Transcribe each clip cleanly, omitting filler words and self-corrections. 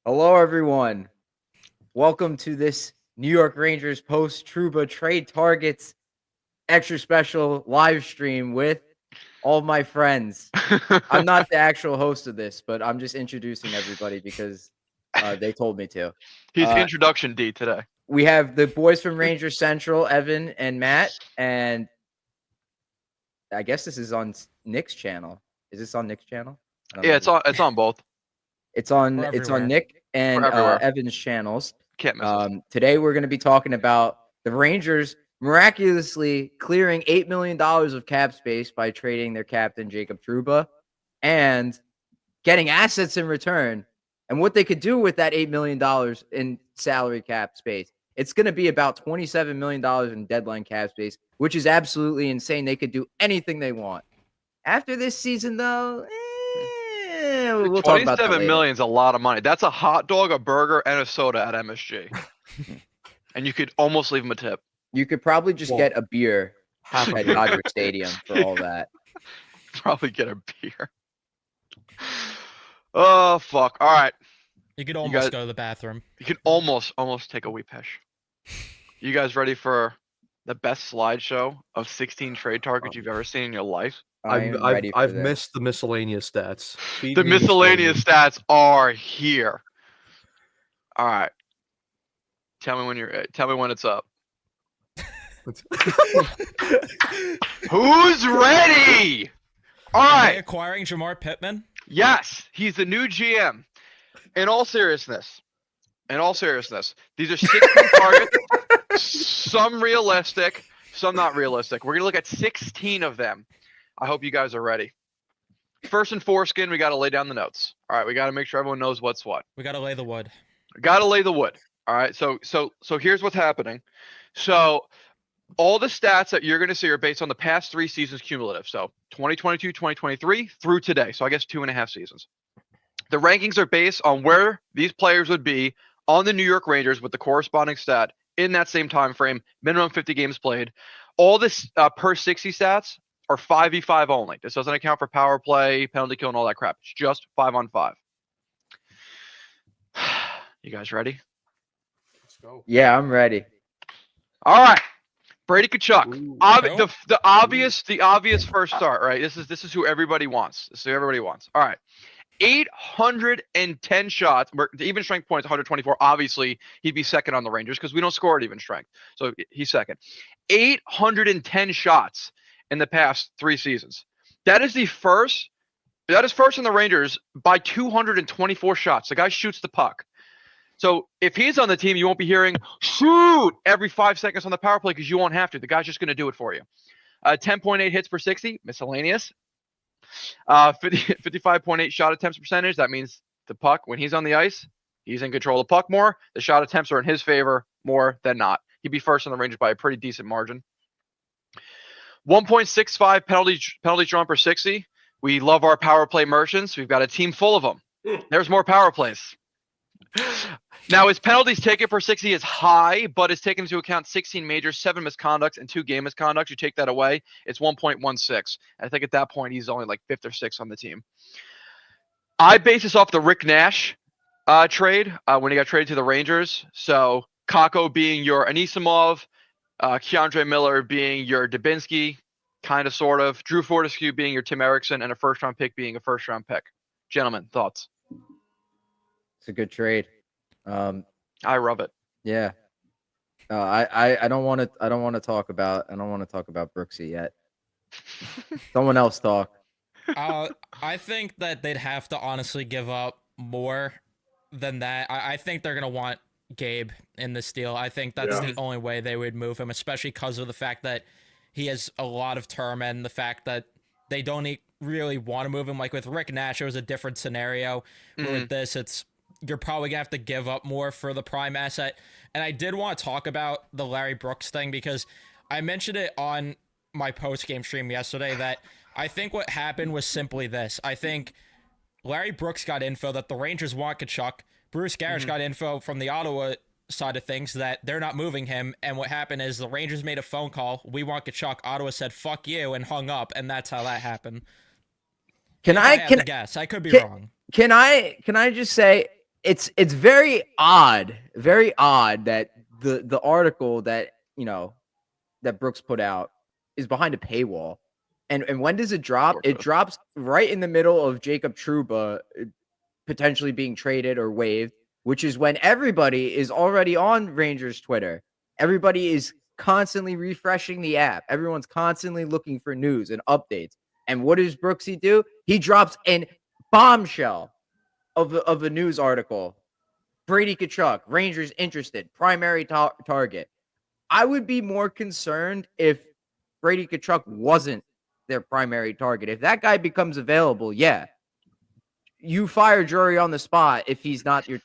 Hello, everyone. Welcome to this New York Rangers Post-Trouba Trade Targets extra special live stream with all of my friends. I'm not the actual host of this, but I'm just introducing everybody because they told me to. He's introduction D today. We have the boys from Rangers Central, Evan and Matt, and I guess this is on Nick's channel. Is this on Nick's channel? Yeah, it's on both. It's on Nick and Evan's channels. Can't miss it. Today we're going to be talking about the Rangers miraculously clearing $8 million of cap space by trading their captain Jacob Trouba and getting assets in return and what they could do with that $8 million in salary cap space. It's going to be about $27 million in deadline cap space, which is absolutely insane. They could do anything they want. After this season, though, we'll talk about that later. $27 million is a lot of money. That's a hot dog, a burger, and a soda at MSG. And you could almost leave them a tip. You could probably just get a beer at Dodger Stadium for all that. Probably get a beer. Oh, fuck. All right. You could almost go to the bathroom. You could almost take a wee pish. You guys ready for the best slideshow of 16 trade targets you've ever seen in your life? I've missed the miscellaneous stats. The miscellaneous stats are here. All right. Tell me when it's up. Who's ready? All right. Acquiring Jamar Pittman? Yes, he's the new GM. In all seriousness, these are 16 targets. Some realistic, some not realistic. We're gonna look at 16 of them. I hope you guys are ready. First and foreskin, we got to lay down the notes. All right, we got to make sure everyone knows what's what. We got to lay the wood. Got to lay the wood. All right, so here's what's happening. So all the stats that you're going to see are based on the past 3 seasons cumulative. So 2022, 2023 through today. So I guess 2.5 seasons. The rankings are based on where these players would be on the New York Rangers with the corresponding stat in that same time frame, minimum 50 games played. All this per 60 stats are 5v5 only. This doesn't account for power play, penalty kill, and all that crap. It's just 5-on-5. You guys ready? Let's go. Yeah, I'm ready. All right. Brady Tkachuk. The obvious first start, right? This is who everybody wants. This is who everybody wants. All right. 810 shots. The even strength points 124. Obviously, he'd be second on the Rangers because we don't score at even strength. So he's second. 810 shots in the past 3 seasons. That is first in the Rangers by 224 shots. The guy shoots the puck. So if he's on the team, you won't be hearing shoot every 5 seconds on the power play because you won't have to. The guy's just going to do it for you. 10.8 hits per 60, miscellaneous. 55.8 shot attempts percentage. That means the puck, when he's on the ice, he's in control of the puck more. The shot attempts are in his favor more than not. He'd be first on the Rangers by a pretty decent margin. 1.65 penalty drawn per 60. We love our power play merchants. We've got a team full of them. There's more power plays. Now, his penalties taken per 60 is high, but it's taken into account 16 majors, 7 misconducts, and 2 game misconducts. You take that away, it's 1.16. I think at that point, he's only like 5th or 6th on the team. I base this off the Rick Nash trade when he got traded to the Rangers. So Kakko being your Anisimov, Keandre Miller being your Dubinsky, kind of, sort of. Drew Fortescue being your Tim Erickson, and a first-round pick being a first-round pick. Gentlemen, thoughts? It's a good trade. I rub it. Yeah. I don't want to talk about Brooksy yet. Someone else talk. I think that they'd have to honestly give up more than that. I think they're gonna want Gabe in this deal. I think that's the only way they would move him, especially because of the fact that he has a lot of term and the fact that they don't really want to move him. Like with Rick Nash, it was a different scenario. With this, you're probably gonna have to give up more for the prime asset. And I did want to talk about the Larry Brooks thing because I mentioned it on my post-game stream yesterday that I think what happened was simply this. I think Larry Brooks got info that the Rangers want Tkachuk. Bruce Garrett got info from the Ottawa side of things that they're not moving him. And what happened is the Rangers made a phone call. We want Tkachuk. Ottawa said, fuck you, and hung up. And that's how that happened. Can I guess? I could be wrong. Can I just say, it's very odd that the article that that Brooks put out is behind a paywall. And when does it drop? It drops right in the middle of Jacob Trouba potentially being traded or waived, which is when everybody is already on Rangers Twitter. Everybody is constantly refreshing the app. Everyone's constantly looking for news and updates. And what does Brooksy do? He drops a bombshell of a news article. Brady Tkachuk, Rangers interested, primary target. I would be more concerned if Brady Tkachuk wasn't their primary target. If that guy becomes available, yeah, you fire Drury on the spot if he's not your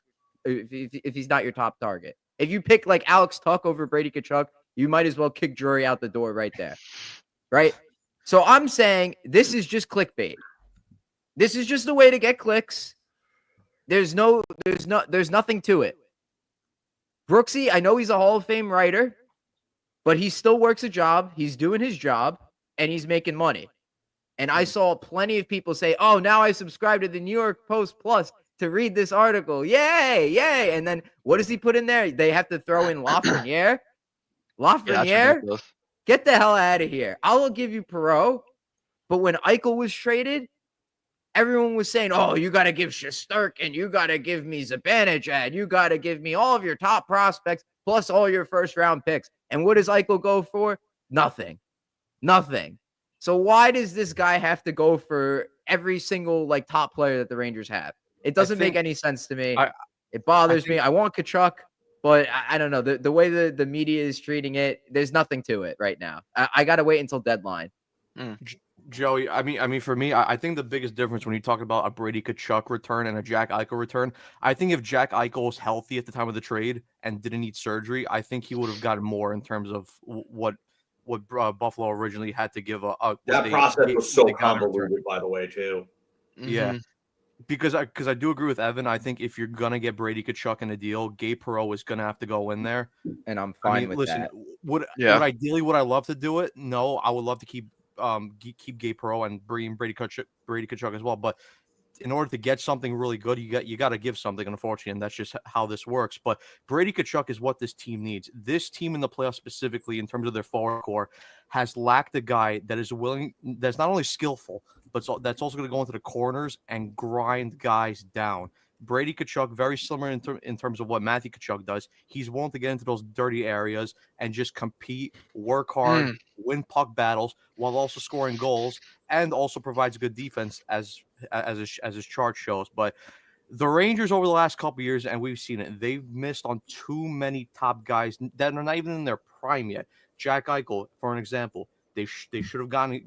if he's not your top target. If you pick like Alex Tuch over Brady Tkachuk, you might as well kick Drury out the door right there. Right? So I'm saying this is just clickbait. This is just a way to get clicks. There's nothing to it. Brooksy, I know he's a Hall of Fame writer, but he still works a job. He's doing his job, and he's making money. And I saw plenty of people say, oh, now I subscribe to the New York Post Plus to read this article. Yay, yay. And then what does he put in there? They have to throw in Lafreniere. Lafreniere? Yeah, get the hell out of here. I'll give you Perreault. But when Eichel was traded, everyone was saying, oh, you got to give Shesterkin, you got to give me Zibanejad, you got to give me all of your top prospects plus all your first-round picks. And what does Eichel go for? Nothing. So why does this guy have to go for every single like top player that the Rangers have? It doesn't make any sense to me. It bothers me. I want Tkachuk, but I don't know. The way the media is treating it, there's nothing to it right now. I got to wait until deadline. Joey, I mean, for me, I think the biggest difference when you talk about a Brady Tkachuk return and a Jack Eichel return, I think if Jack Eichel was healthy at the time of the trade and didn't need surgery, I think he would have gotten more in terms of what Buffalo originally had to give. That process was so convoluted, by the way, too. Yeah, because I do agree with Evan. I think if you're gonna get Brady Tkachuk in a deal, Gabe Perreault is gonna have to go in there, and I'm fine with that. Would I love to do it? No, I would love to keep Gabe Perreault and bring Brady Tkachuk as well. But in order to get something really good, you got to give something, unfortunately, and that's just how this works. But Brady Tkachuk is what this team needs. This team in the playoffs, specifically in terms of their forward core, has lacked a guy that is willing, that's not only skillful, but that's also going to go into the corners and grind guys down. Brady Tkachuk, very similar in terms of what Matthew Tkachuk does. He's willing to get into those dirty areas and just compete, work hard, win puck battles, while also scoring goals, and also provides good defense as his chart shows. But the Rangers over the last couple of years, and we've seen it, they've missed on too many top guys that are not even in their prime yet. Jack Eichel, for an example. They should have gone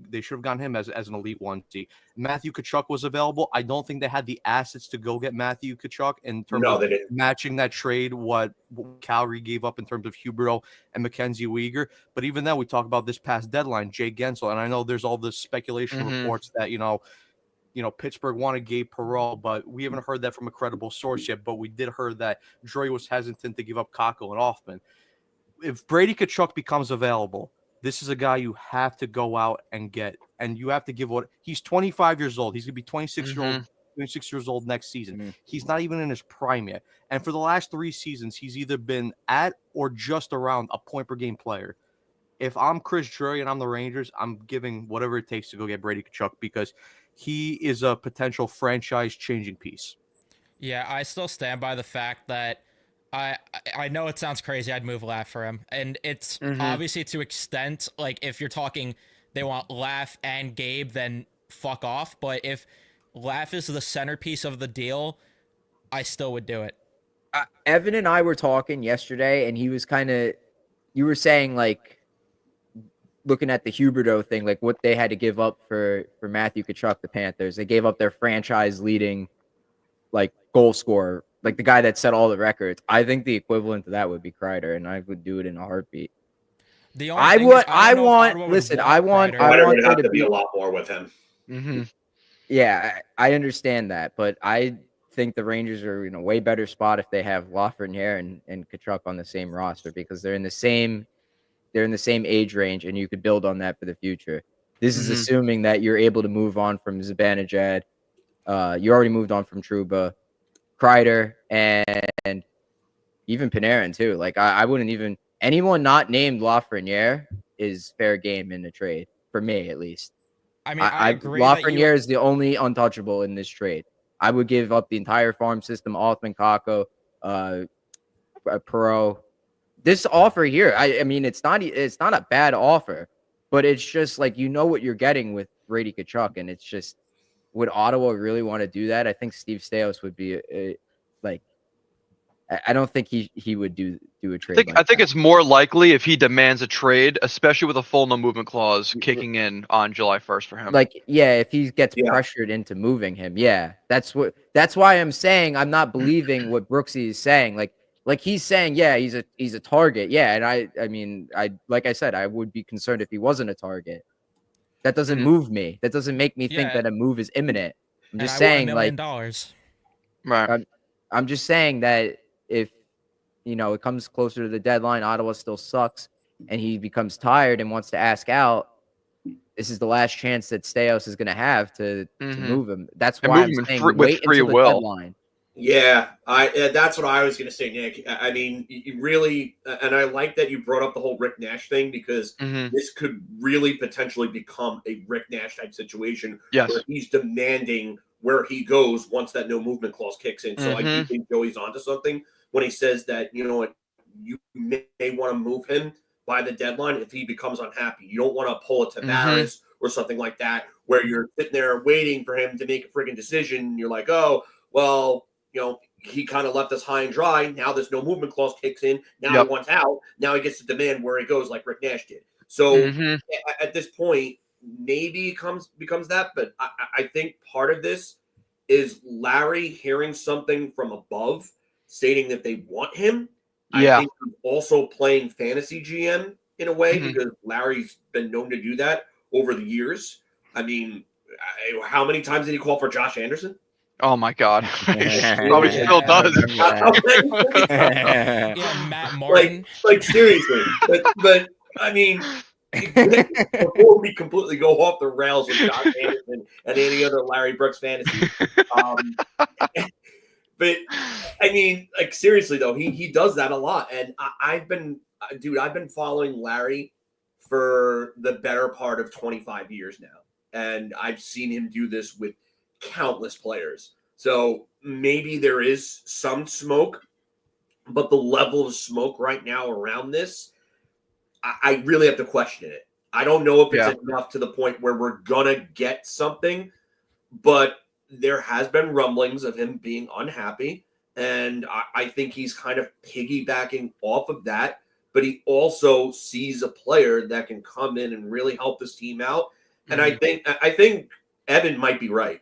him as an elite 1C. Matthew Tkachuk was available. I don't think they had the assets to go get Matthew Tkachuk in terms of matching that trade what Calgary gave up in terms of Huberdeau and Mackenzie Weegar. But even then, we talk about this past deadline, Jay Gensel, and I know there's all this speculation reports that Pittsburgh wanted Gabe Perreault, but we haven't heard that from a credible source yet. But we did heard that Drury was hesitant to give up Kakko and Hoffman. If Brady Tkachuk becomes available, this is a guy you have to go out and get, and you have to give what he's 25 years old. He's going to be 26 years old next season. He's not even in his prime yet. And for the last 3 seasons, he's either been at or just around a point per game player. If I'm Chris Drury and I'm the Rangers, I'm giving whatever it takes to go get Brady Tkachuk because he is a potential franchise changing piece. Yeah, I still stand by the fact that I know it sounds crazy. I'd move Laugh for him, and it's obviously to extent like if you're talking they want Laugh and Gabe, then fuck off. But if Laugh is the centerpiece of the deal, I still would do it. Evan and I were talking yesterday, and he was you were saying like looking at the Huberdeau thing, like what they had to give up for Matthew Tkachuk, the Panthers. They gave up their franchise leading like goal scorer. Like the guy that set all the records. I think the equivalent to that would be Kreider, and I would do it in a heartbeat. I want Kreider would have to be a lot more with him. Yeah, I understand that, but I think the Rangers are in a way better spot if they have Lafreniere and Tkachuk on the same roster because they're in the same age range, and you could build on that for the future. This is assuming that you're able to move on from Zibanejad. You already moved on from Trouba. Kreider, and even Panarin too. Like I wouldn't even anyone not named Lafreniere is fair game in a trade for me at least. I mean, I agree. Lafreniere is the only untouchable in this trade. I would give up the entire farm system, Othman, Kako, Perot. This offer here, I mean, it's not a bad offer, but it's just like what you're getting with Brady Tkachuk, and it's just would Ottawa really want to do that? I think Steve Staios would be like. I don't think he would do a trade. I think it's more likely if he demands a trade, especially with a full no movement clause kicking in on July 1st for him. Like, yeah, if he gets pressured into moving him, that's why I'm saying I'm not believing what Brooksy is saying. Like he's saying, he's a target, and I mean, like I said, I would be concerned if he wasn't a target. That doesn't move me. That doesn't make me think that a move is imminent. I'm just saying, $1 million. Right. I'm just saying that if it comes closer to the deadline, Ottawa still sucks, and he becomes tired and wants to ask out, this is the last chance that Staios is going to have to move him. That's why I'm saying wait until the deadline. Yeah, that's what I was going to say, Nick. I mean, you really, and I like that you brought up the whole Rick Nash thing, because this could really potentially become a Rick Nash type situation where he's demanding where he goes once that no movement clause kicks in. So I do think Joey's onto something when he says that, you may want to move him by the deadline if he becomes unhappy. You don't want to pull a Tavares or something like that, where you're sitting there waiting for him to make a friggin' decision. And you're like, oh, well, he kind of left us high and dry. Now this no movement clause kicks in. Now he wants out. Now he gets to demand where he goes, like Rick Nash did. So at this point, maybe it becomes that. But I think part of this is Larry hearing something from above stating that they want him. I think he's also playing fantasy GM in a way, because Larry's been known to do that over the years. I mean, how many times did he call for Josh Anderson? Oh my God! He probably still does. Matt Martin. Like seriously, but I mean, before we completely go off the rails with Josh Anderson and any other Larry Brooks fantasy, but I mean, like seriously though, he does that a lot, and I've been following Larry for the better part of 25 years now, and I've seen him do this with countless players. So maybe there is some smoke, but the level of smoke right now around this, I really have to question it. I don't know if it's enough to the point where we're gonna get something, but there has been rumblings of him being unhappy, and I think he's kind of piggybacking off of that, but he also sees a player that can come in and really help this team out. And I think Evan might be right.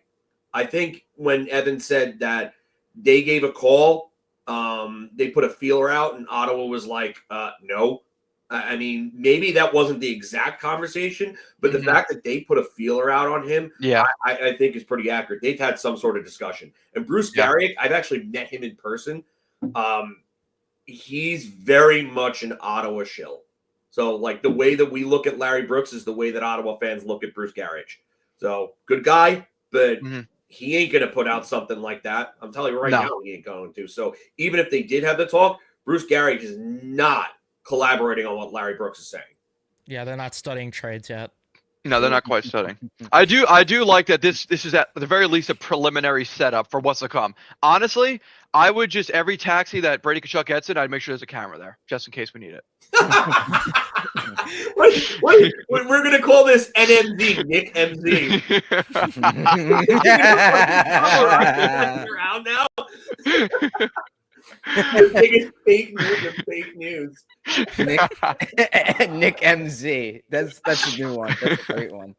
I think when Evan said that they gave a call, they put a feeler out, and Ottawa was like, no. I mean, maybe that wasn't the exact conversation, but the fact that they put a feeler out on him, I think is pretty accurate. They've had some sort of discussion. And Bruce Garrick, I've actually met him in person. He's very much an Ottawa shill. So, like, the way that we look at Larry Brooks is the way that Ottawa fans look at Bruce Garrick. So, good guy, but he ain't going to put out something like that. I'm telling you right now, he ain't going to. So, even if they did have the talk, Bruce Garrick is not collaborating on what Larry Brooks is saying. Yeah, they're not studying trades yet. No, they're not quite studying. I do like that this is at the very least a preliminary setup for what's to come. Honestly, I would just every taxi that Brady Tkachuk gets in, I'd make sure there's a camera there just in case we need it. Wait, we're gonna call this NMZ, Nick MZ. Around now. The biggest fake news of fake news. Nick MZ. That's a new one. That's a great one.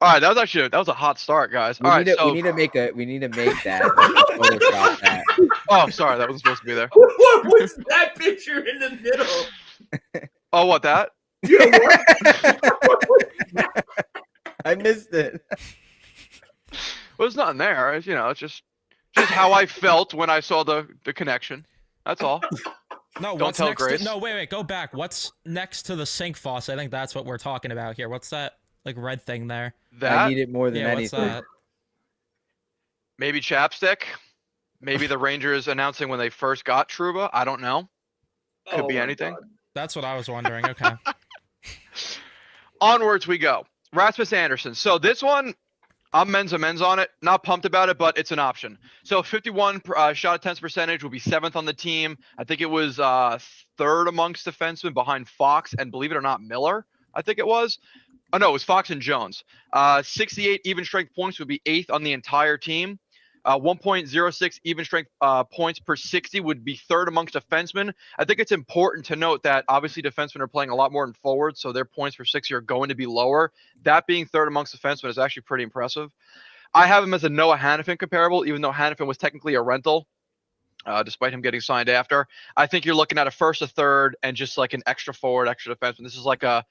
All right, that was a hot start, guys. We need to make that. Photoshop that. Oh, sorry, that wasn't supposed to be there. What was that picture in the middle? Oh, what that? Yeah, what? I missed it. Well, it's not in there. It's, it's just how I felt when I saw the connection. That's all. No, don't tell Grace. No, wait, go back. What's next to the sink faucet? I think that's what we're talking about here. What's that like red thing there? I need it more than anything. What's that? Maybe chapstick. Maybe the Rangers announcing when they first got Trouba. I don't know. Could be my anything. God. That's what I was wondering. Okay. Onwards we go. Rasmus Andersson. So this one, I'm men's on it. Not pumped about it, but it's an option. So 51 shot attempts percentage will be 7th on the team. I think it was 3rd amongst defensemen behind Fox and, believe it or not, Miller. I think it was. Oh no, it was Fox and Jones. 68 even strength points would be 8th on the entire team. 1.06 even strength points per 60 would be 3rd amongst defensemen. I think it's important to note that obviously defensemen are playing a lot more than forwards, so their points per 60 are going to be lower. That being 3rd amongst defensemen is actually pretty impressive. I have him as a Noah Hannafin comparable, even though Hannafin was technically a rental, despite him getting signed after. I think you're looking at a 1st, a 3rd, and just like an extra forward, extra defenseman. This is like a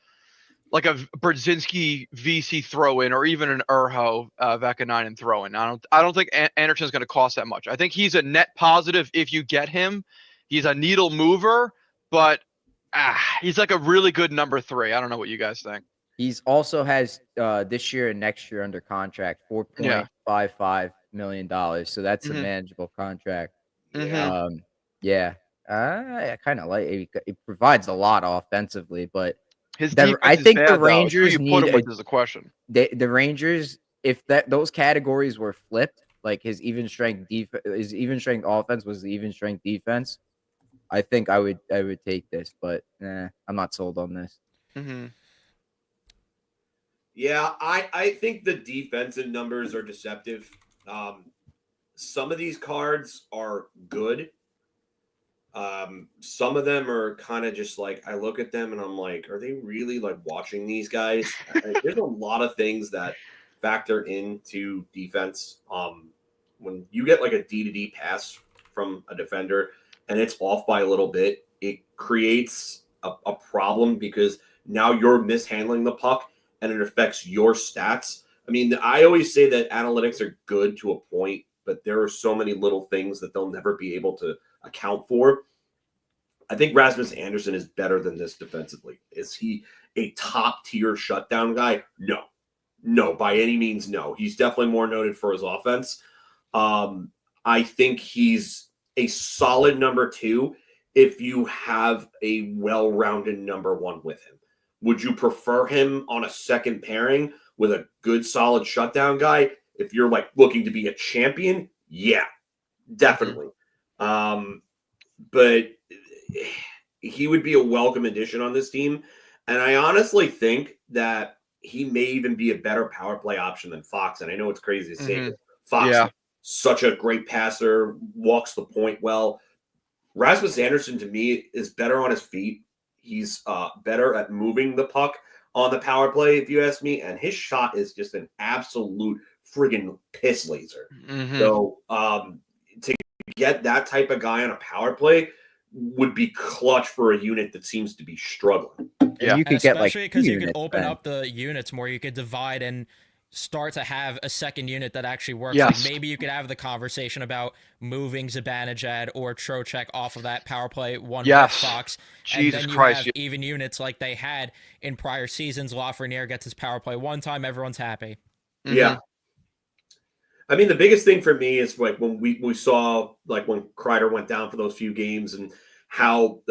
Brzezinski VC throw-in, or even an Urho Vakanainen throw-in. I don't think Anderson's going to cost that much. I think he's a net positive if you get him. He's a needle mover, but he's like a really good number 3. I don't know what you guys think. He's also has this year and next year under contract, $4.55 million. So that's a manageable contract. Yeah. I kind of like it. It provides a lot offensively, but His I think the Rangers need is the question. The Rangers, if those categories were flipped, like his even strength offense was the even strength defense, I think I would take this, but I'm not sold on this. Mm-hmm. Yeah, I think the defensive numbers are deceptive. Some of these cards are good. Some of them are kind of just like, I look at them and I'm like, are they really like watching these guys? There's a lot of things that factor into defense. When you get like a D-to-D pass from a defender and it's off by a little bit, it creates a problem because now you're mishandling the puck and it affects your stats. I mean, I always say that analytics are good to a point, but there are so many little things that they'll never be able to account for. I think Rasmus Andersson is better than this defensively. Is he a top tier shutdown guy? No, by any means, no. He's definitely more noted for his offense. I think he's a solid number 2 if you have a well-rounded number 1 with him. Would you prefer him on a second pairing with a good, solid shutdown guy? If you're like looking to be a champion, yeah, definitely. But he would be a welcome addition on this team. And I honestly think that he may even be a better power play option than Fox. And I know it's crazy to say, but Fox is such a great passer, walks the point well. Rasmus Andersson, to me, is better on his feet. He's better at moving the puck on the power play, if you ask me. And his shot is just an absolute friggin' piss laser. So to get that type of guy on a power play would be clutch for a unit that seems to be struggling. Yeah, you could get like especially because you can open up the units more. You could divide and start to have a second unit that actually works. Yes. Like maybe you could have the conversation about moving Zibanejad or Trocheck off of that power play one with Fox. Jesus and then you Christ. have even units like they had in prior seasons. Lafreniere gets his power play one time, everyone's happy. Yeah. I mean, the biggest thing for me is like when we saw like when Kreider went down for those few games and how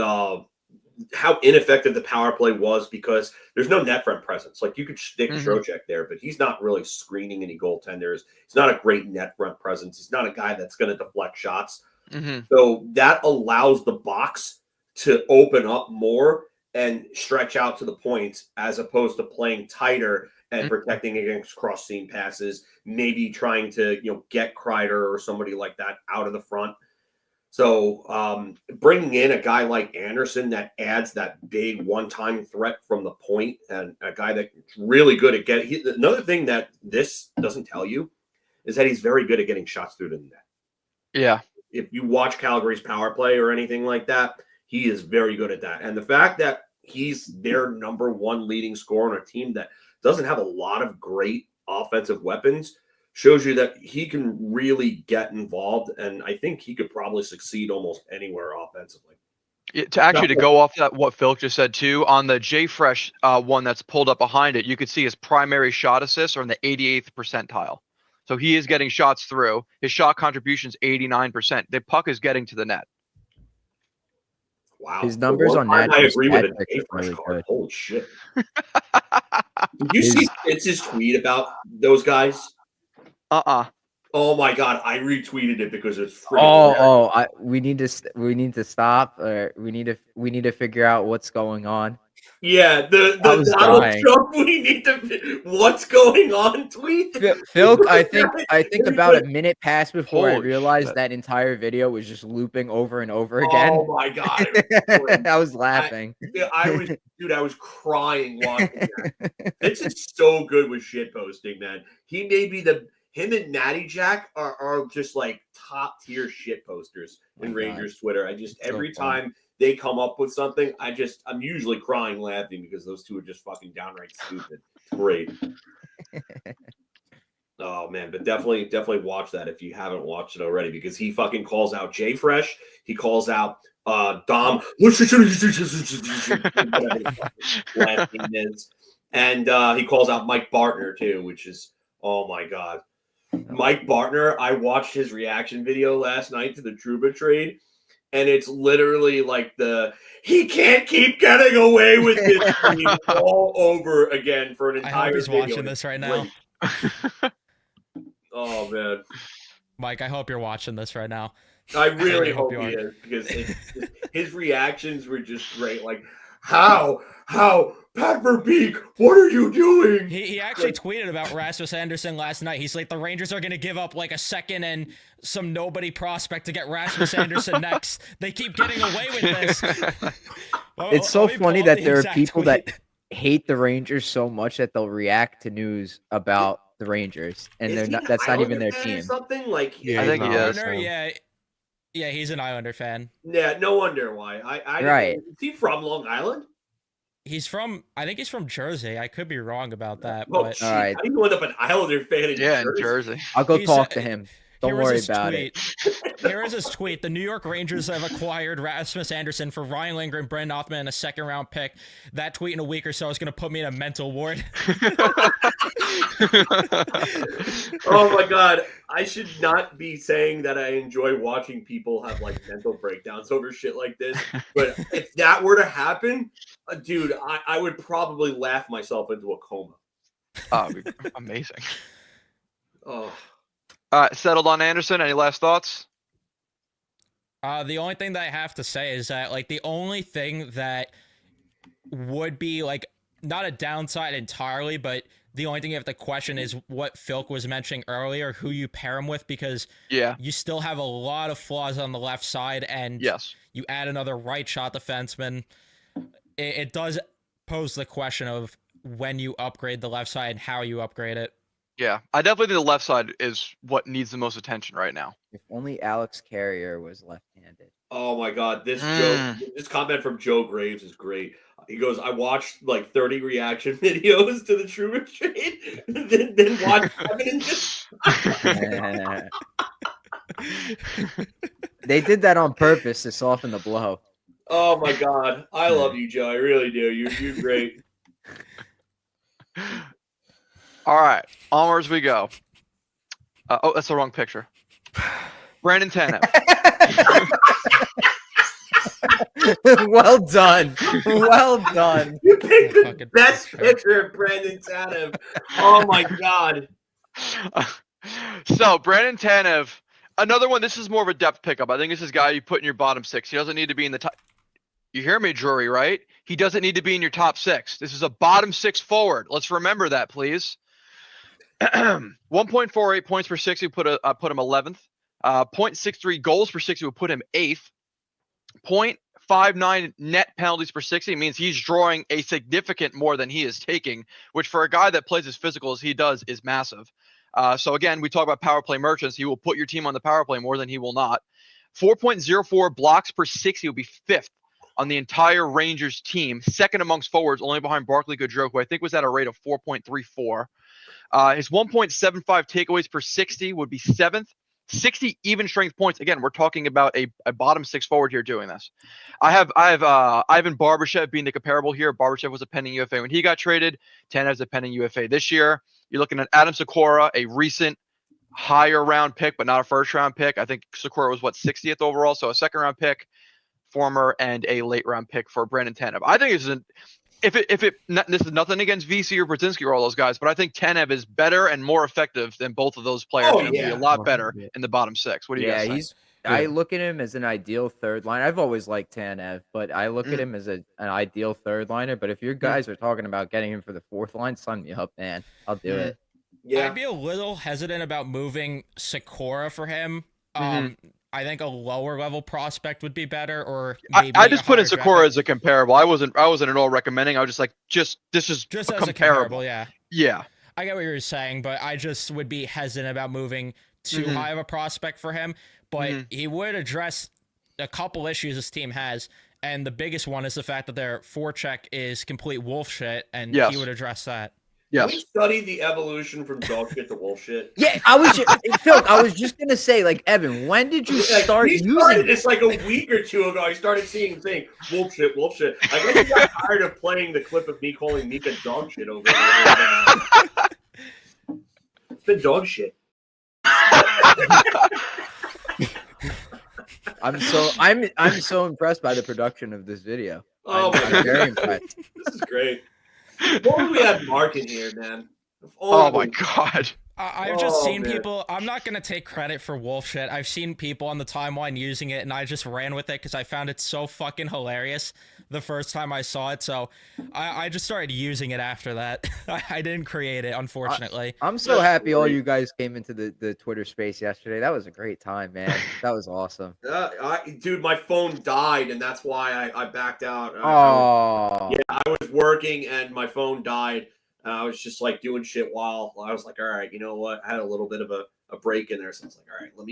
ineffective the power play was because there's no net front presence. Like you could stick Trocheck there, but he's not really screening any goaltenders. He's not a great net front presence. He's not a guy that's going to deflect shots. So that allows the box to open up more and stretch out to the points as opposed to playing tighter and protecting against cross-seam passes, maybe trying to, get Kreider or somebody like that out of the front. So bringing in a guy like Andersson that adds that big one-time threat from the point and a guy that's really good at getting – another thing that this doesn't tell you is that he's very good at getting shots through the net. Yeah. If you watch Calgary's power play or anything like that, he is very good at that. And the fact that he's their number 1 leading scorer on a team that doesn't have a lot of great offensive weapons shows you that he can really get involved. And I think he could probably succeed almost anywhere offensively. To go off that, what Filk just said too, on the JFresh one that's pulled up behind it, you could see his primary shot assists are in the 88th percentile. So he is getting shots through. His shot contribution's 89%. The puck is getting to the net. Wow. His numbers on I natural agree with stat an checks A are fresh really card. good. Holy shit. Did you see Fitz's tweet about those guys? Oh my god, I retweeted it because it's freaking we need to stop, or we need to figure out what's going on. Yeah, the Donald Trump we need to what's going on tweet. Filk, I think about a minute passed before I Holy realized shit. that entire video was just looping over and over again. Oh my god. I was laughing. I was crying watching that. This is so good with shit posting, man. He may be him and Natty Jack are just like top tier shit posters in Rangers Twitter. Every time they come up with something, I'm usually crying laughing because those two are just fucking downright stupid. It's great. Oh man, but definitely watch that if you haven't watched it already, because he fucking calls out Jay Fresh. He calls out Dom. And he calls out Mike Bartner too, which is, oh my god. Mike Bartner, I watched his reaction video last night to the Trouba trade, and it's literally like he can't keep getting away with this thing all over again for an entire I hope he's video. watching this right now. Oh man, Mike, I hope you're watching this right now. I really hope he is, because his reactions were just great. Like, how Pat Verbeek, what are you doing? He actually tweeted about Rasmus Andersson last night. He's like, the Rangers are going to give up like a second and some nobody prospect to get Rasmus Andersson next. They keep getting away with this. It's so funny that there are people that hate the Rangers so much that they'll react to news about the Rangers, and that's not even their team. Something like, I think he is. Yeah, he's an Islander fan. Yeah, no wonder why. Right. Is he from Long Island? I think he's from Jersey. I could be wrong about that. Oh, But all right. How do you end up an Islander fan in Jersey? I'll go talk to him. Don't worry about it. Here is his tweet. The New York Rangers have acquired Rasmus Andersson for Ryan Lindgren, Brendan Othman, and a second-round pick. That tweet in a week or so is going to put me in a mental ward. Oh my god. I should not be saying that I enjoy watching people have like mental breakdowns over shit like this. But if that were to happen, dude, I would probably laugh myself into a coma. Oh, it'd be amazing. Oh. Settled on Anderson. Any last thoughts? The only thing that I have to say is that, like, the only thing that would be, like, not a downside entirely, but the only thing you have to question is what Filk was mentioning earlier, who you pair him with, because you still have a lot of flaws on the left side, and you add another right shot defenseman. It does pose the question of when you upgrade the left side and how you upgrade it. Yeah, I definitely think the left side is what needs the most attention right now. If only Alex Carrier was left-handed. Oh my god, this comment from Joe Graves is great. He goes, I watched like 30 reaction videos to the Trouba trade, then watched 7 and just They did that on purpose to soften the blow. Oh my god. I love you, Joe. I really do. You're great. All right, onwards we go. Oh, that's the wrong picture. Brandon Tanev. Well done. Well done. You picked the best picture of Brandon Tanev. Oh my god. So Brandon Tanev, another one. This is more of a depth pickup. I think this is a guy you put in your bottom 6. He doesn't need to be in the top. You hear me, Drury, right? He doesn't need to be in your top 6. This is a bottom 6 forward. Let's remember that, please. 1.48 points per 60 would put him 11th. 0.63 goals per 60 would put him 8th. 0.59 net penalties per 60 means he's drawing a significant more than he is taking, which for a guy that plays as physical as he does is massive. So again, we talk about power play merchants. He will put your team on the power play more than he will not. 4.04 blocks per 60 will be 5th on the entire Rangers team, 2nd amongst forwards, only behind Barclay Goodrow, who I think was at a rate of 4.34. His 1.75 takeaways per 60 would be 7th. 60 even strength points. Again, we're talking about a bottom 6 forward here doing this. I have Ivan Barbashev being the comparable here. Barbashev was a pending UFA when he got traded. Tanev's a pending UFA this year. You're looking at Adam Sikora, a recent higher round pick, but not a first round pick. I think Sikora was 60th overall, so a second round pick, former, and a late round pick for Brandon Tanev. I think this is nothing against VC or Brzezinski or all those guys, but I think Tanev is better and more effective than both of those players. Oh, And be yeah. a lot better in the bottom 6. What do you Yeah, guys think? I look at him as an ideal third line. I've always liked Tanev, but I look at him as an ideal third liner. But if your guys are talking about getting him for the fourth line, sign me up, man. I'll do it. Yeah. I'd be a little hesitant about moving Sikora for him. I think a lower level prospect would be better, or maybe I just put in a higher draft Sikora pick. as a comparable. I wasn't at all recommending. I was just like, this is Just a as comparable. yeah. Yeah. I get what you're saying, but I just would be hesitant about moving too high of a prospect for him. But he would address a couple issues this team has, and the biggest one is the fact that their forecheck is complete wolf shit, and he would address that. Can Yes. we study the evolution from dog shit to wolf shit? Yeah, I was just gonna say, like, Evan, when did you start using this like a week or two ago? I started saying wolf shit, wolf shit. I guess you got tired of playing the clip of me calling Mika dog shit over and over. It's been dog shit. I'm so impressed by the production of this video. Oh, I'm very impressed. This is great. Why do we have Mark in here, man? Oh my god. I've just seen man. people. I'm not going to take credit for wolf shit. I've seen people on the timeline using it, and I just ran with it because I found it so fucking hilarious the first time I saw it. So I just started using it after that. I didn't create it, unfortunately. I'm so happy all you guys came into the Twitter space yesterday. That was a great time, man. That was awesome. Dude, my phone died, and that's why I backed out. Oh, I was working, and my phone died. I was just like doing shit while I was like, all right, you know what? I had a little bit of a break in there, so I was like, all right, let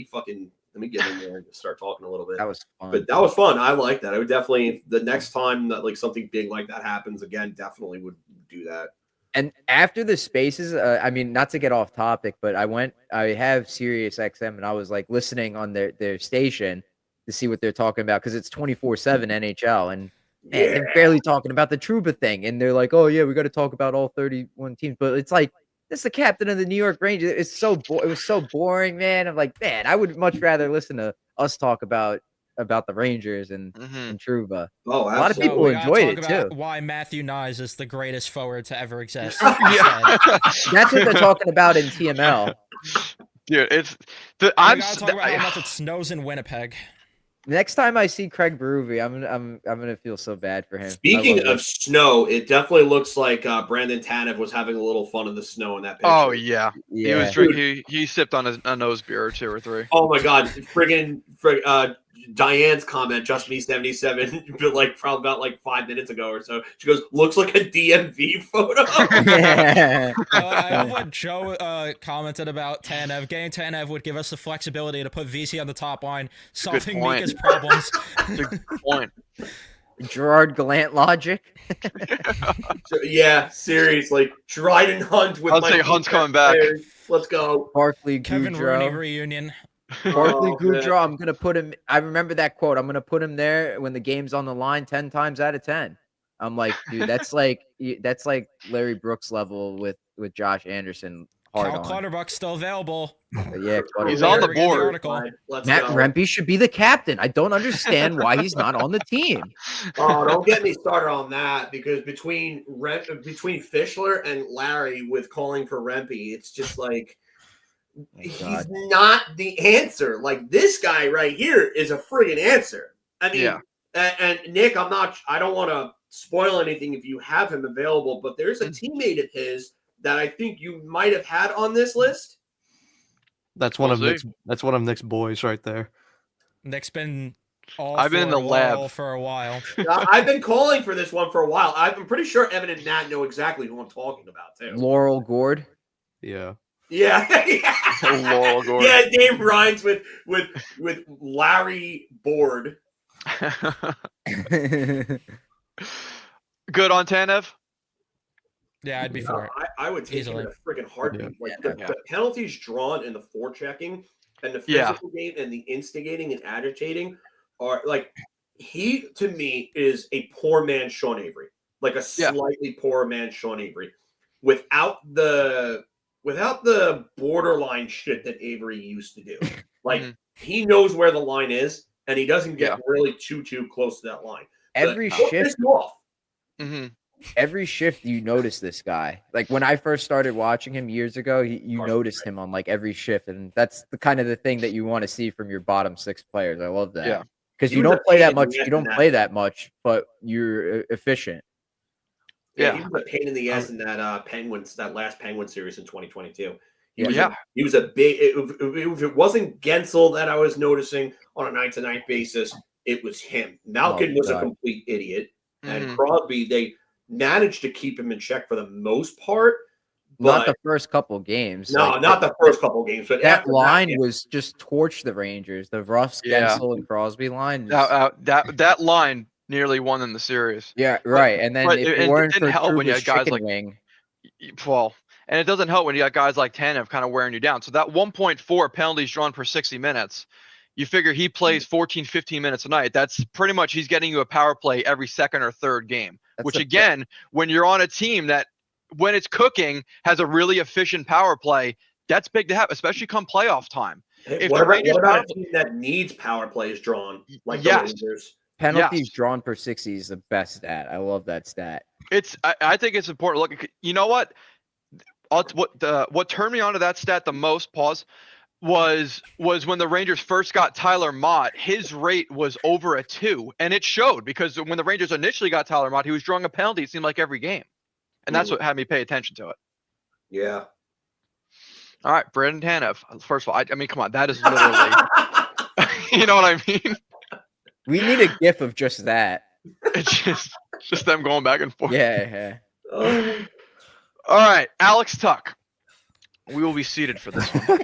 me get in there and just start talking a little bit. that was fun. But that was fun. I like that. I would definitely, the next time that like something big like that happens again, definitely would do that. And after the spaces, I mean, not to get off topic, but I have Sirius XM, and I was like listening on their station to see what they're talking about because it's 24/7 NHL, and they're barely talking about the Trouba thing, and they're like, "Oh yeah, we got to talk about all 31 teams," but it's like it's the captain of the New York Rangers. It was so boring, man. I'm like, man, I would much rather listen to us talk about the Rangers and Trouba. Oh, a lot of people we gotta enjoyed talk it about too. why Matthew Nyes is the greatest forward to ever exist. That's what they're talking about in TML. Dude, it's We gotta talk about how much it snows in Winnipeg. Next time I see Craig Berube, I'm gonna feel so bad for him. Speaking of snow, it definitely looks like Brandon Tanev was having a little fun in the snow in that picture. Oh yeah. He was Yeah. drinking. He sipped on a nose beer or 2 or 3. Oh my god, Diane's comment, just me 77, but like probably about like 5 minutes ago or so. She goes, looks like a DMV photo. Yeah. I love what Joe commented about Tanev. Getting Tanev would give us the flexibility to put VC on the top line, solving point. Mika's problems. That's a good point. Gerard Gallant logic. So, yeah, seriously. Dryden Hunt with I'll say Hunt's coming back. players. Let's go. Barkley Kevin Rooney Goudreau. reunion. Barkley Oh, Goudreau. I'm gonna put him. I remember that quote. I'm gonna put him there when the game's on the line 10 times out of 10. I'm like, dude, that's like Larry Brooks level with Josh Anderson. Hard Cal on. Clutterbuck's still available. But yeah, He's on the Read board. article. Fine, let's Matt go. Rempe should be the captain. I don't understand why he's not on the team. Oh, don't get me started on that because between Fischler and Larry with calling for Rempe, it's just like he's God. not the answer. Like this guy right here is a friggin' answer. I mean, Yeah. and Nick, I don't want to spoil anything if you have him available, but there's a teammate of his that I think you might have had on this list. That's one of We'll Nick's. That's one of Nick's boys right there. Nick's been all I've been in the lab. for a while. I've been calling for this one for a while. I'm pretty sure Evan and Nat know exactly who I'm talking about too. Laurel Gord. Yeah. Yeah, Laurel Gordon. Yeah, his name rhymes with Larry Board. Good on Tanev. Yeah, I'd be for it. I would take Easily. him in a freaking heartbeat. Like Yeah. the penalties drawn and the forechecking and the Yeah. physical game and the instigating and agitating are like he to me is a poor man Sean Avery, like a Yeah. slightly poor man Sean Avery, without the without the borderline shit that Avery used to do. Like Mhm. he knows where the line is, and he doesn't get Yeah. really too close to that line. Every He'll shift piss you off. Mhm. every shift you notice this guy. Like when I first started watching him years ago, you Carson's noticed him on like every shift, and that's the kind of the thing that you want to see from your bottom 6 players. I love that. Yeah. Because He you was a don't play pain that in the much. ass You don't in that play game. that much, but you're efficient. Yeah, he Yeah. was a pain in the ass in that that last Penguin series in 2022. He was Yeah. he was a big. If it wasn't Gensel that I was noticing on a night-to-night basis, it was him. Malkin was a God. complete idiot, and Mhm. Crosby, they managed to keep him in check for the most part. Not But the first couple games. no, like, not the first couple games, but that after line that, was just torched the Rangers. The Russ, Yeah. Gensel, and Crosby line. That line nearly won them the series. Yeah, right. And then but if it it weren't didn't for help when you Trouba's had guys chicken like- wing, Well, and it doesn't help when you got guys like Tanev kind of wearing you down. So that 1.4 penalties drawn per 60 minutes, you figure he plays 14, 15 minutes a night. That's pretty much he's getting you a power play every second or third game, That's which a- again, when you're on a team that when it's cooking has a really efficient power play, that's big to have, especially come playoff time. If what the about, Rangers what about power a team that needs power plays drawn like Yes. the Rangers? penalties Yes. drawn per 60 is the best stat. I love that stat. I think it's important. Look, you know what? What turned me on to that stat the most, was when the Rangers first got Tyler Mott, his rate was over a 2, and it showed because when the Rangers initially got Tyler Mott, he was drawing a penalty, it seemed like every game. And that's what had me pay attention to it. Yeah. All right, Brandon Tanev. First of all, I mean, come on, that is literally, you know what I mean? We need a gif of just that. It's just them going back and forth. Yeah. Oh. All right, Alex Tuch. We will be seated for this one.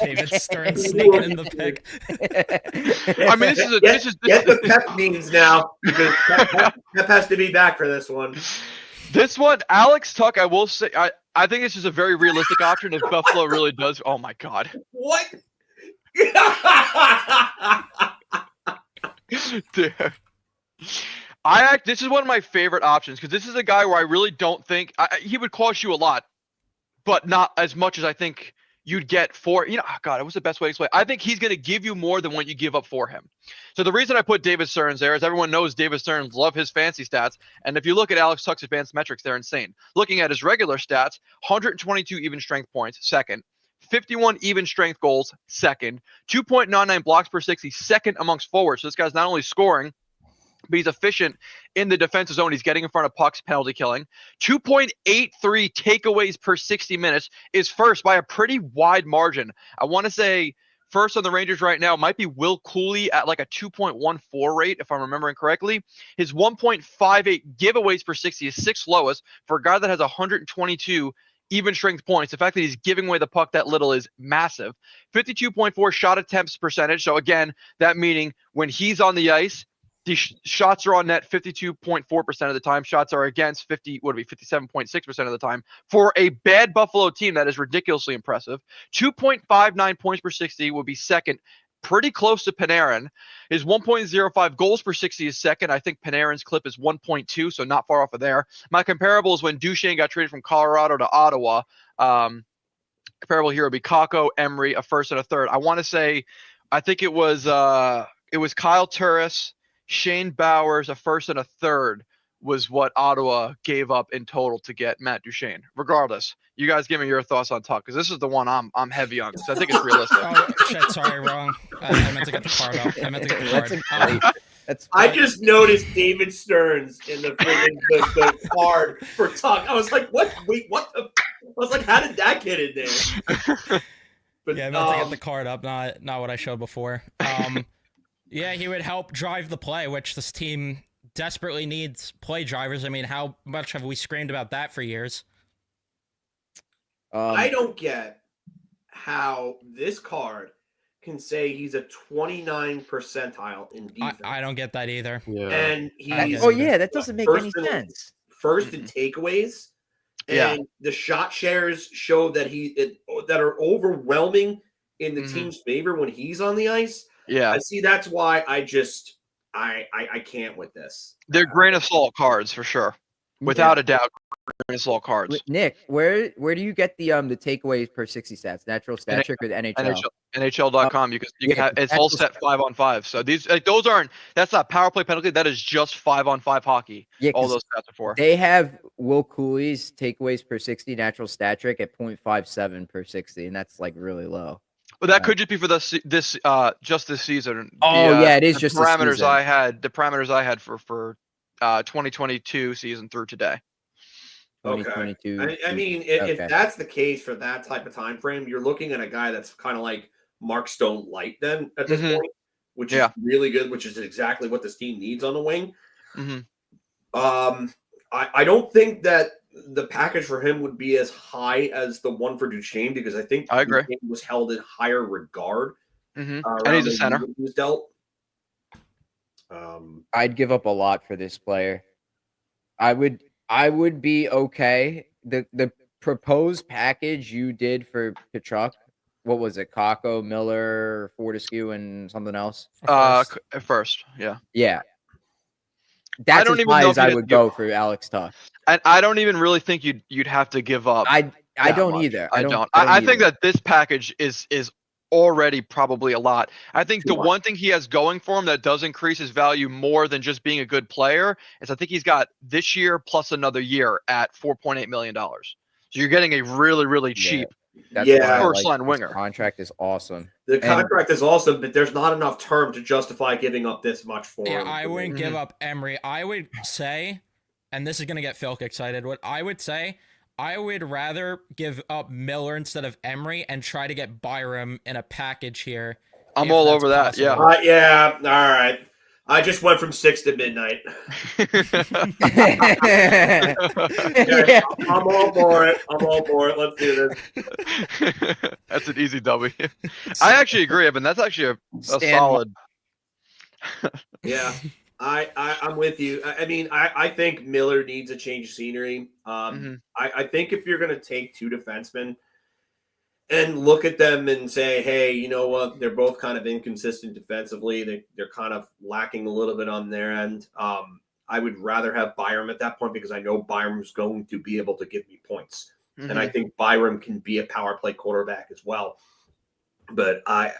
David Stern sneaking in the pick. I mean, Get the pep memes now because Pep has to be back for this one. This one, Alex Tuch, I will say, I think this is a very realistic option if Buffalo really does. Oh my God. What? Dude. This is one of my favorite options because this is a guy where I really don't think he would cost you a lot, but not as much as I think you'd get for, oh God, what's the best way to explain? I think he's going to give you more than what you give up for him. So the reason I put David Stearns there is everyone knows David Stearns love his fancy stats. And if you look at Alex Tuch's advanced metrics, they're insane. Looking at his regular stats, 122 even strength points, second. 51 even strength goals, second. 2.99 blocks per 60, second amongst forwards. So this guy's not only scoring, but he's efficient in the defensive zone. He's getting in front of pucks, penalty killing. 2.83 takeaways per 60 minutes is first by a pretty wide margin. I want to say first on the Rangers right now might be Will Cuylle at like a 2.14 rate, if I'm remembering correctly. His 1.58 giveaways per 60 is sixth lowest for a guy that has 122 even strength points. The fact that he's giving away the puck that little is massive. 52.4 shot attempts percentage. So again, that meaning when he's on the ice, the shots are on net 52.4% of the time. Shots are against 57.6% of the time. For a bad Buffalo team, that is ridiculously impressive. 2.59 points per 60 would be second, pretty close to Panarin. His 1.05 goals per 60 is second. I think Panarin's clip is 1.2, so not far off of there. My comparable is when Duchesne got traded from Colorado to Ottawa. Comparable here would be Kakko, Emery, a first and a third. I want to say, I think it was Kyle Turris, Shane Bowers, a first and a third was what Ottawa gave up in total to get Matt Duchesne. Regardless, you guys give me your thoughts on Tuch because this is the one I'm heavy on because I think it's realistic. Oh shit! Sorry, wrong. I meant to get the card up. I meant to get the card. I just noticed David Stearns in the card for Tuch. I was like, what? Wait, what the? I was like, how did that get in there? But, yeah, I meant to get the card up, not what I showed before. Yeah, he would help drive the play, which this team desperately needs play drivers. I mean, how much have we screamed about that for years? I don't get how this card can say he's a 29 percentile in defense. I don't get that either. Yeah. And he's that doesn't make any sense. First in takeaways. Yeah. And the shot shares show that that are overwhelming in the team's favor when he's on the ice. Yeah. I see. That's why I can't with this. They're grain of salt cards for sure, without a doubt. It's all cards. Nick, where do you get the takeaways per 60 stats? Natural stat trick or the NHL? NHL.com. You can have it's all set 5-on-5. So these those aren't that's not power play penalty. That is just 5-on-5 hockey. Yeah, all 'cause those stats are for. They have Will Cooley's takeaways per 60 natural stat trick at 0.57 per 60, and that's like really low. But that could just be for this just this season. Yeah, it is the just this parameters season. the parameters I had for 2022 season through today. 2022. I mean, if that's the case for that type of time frame, you're looking at a guy that's kind of like Mark Stone light then at this point, which is really good, which is exactly what this team needs on the wing. I don't think that the package for him would be as high as the one for Duchesne because I think I agree. Duchesne was held in higher regard. And he's a center. He was dealt. I'd give up a lot for this player. I would be okay. The proposed package you did for Tkachuk, what was it? Kakko, Miller, Fortescue, and something else? First, yeah. Yeah. That's as high as I would go for Alex Tuch. And I don't even really think you'd have to give up. I don't much. either. I think that this package is already probably a lot. I think the one thing he has going for him that does increase his value more than just being a good player is I think he's got this year plus another year at $4.8 million. So you're getting a really, really cheap first line winger. Contract is awesome. The contract is awesome, but there's not enough term to justify giving up this much for him. I wouldn't give up Emery. I would say, and this is going to get Filk excited, what I would say, I would rather give up Miller instead of Emery and try to get Byram in a package here. I'm all over that. Possible. Yeah. All right. I just went from 6 to midnight. Yeah. I'm all for it. Let's do this. That's an easy W. I actually agree, Evan. That's actually a solid. Yeah. I'm with you. I mean, I think Miller needs a change of scenery. I think if you're going to take two defensemen and look at them and say, hey, you know what? They're both kind of inconsistent defensively. They're kind of lacking a little bit on their end. I would rather have Byram at that point because I know Byram's going to be able to give me points. And I think Byram can be a power play quarterback as well. But I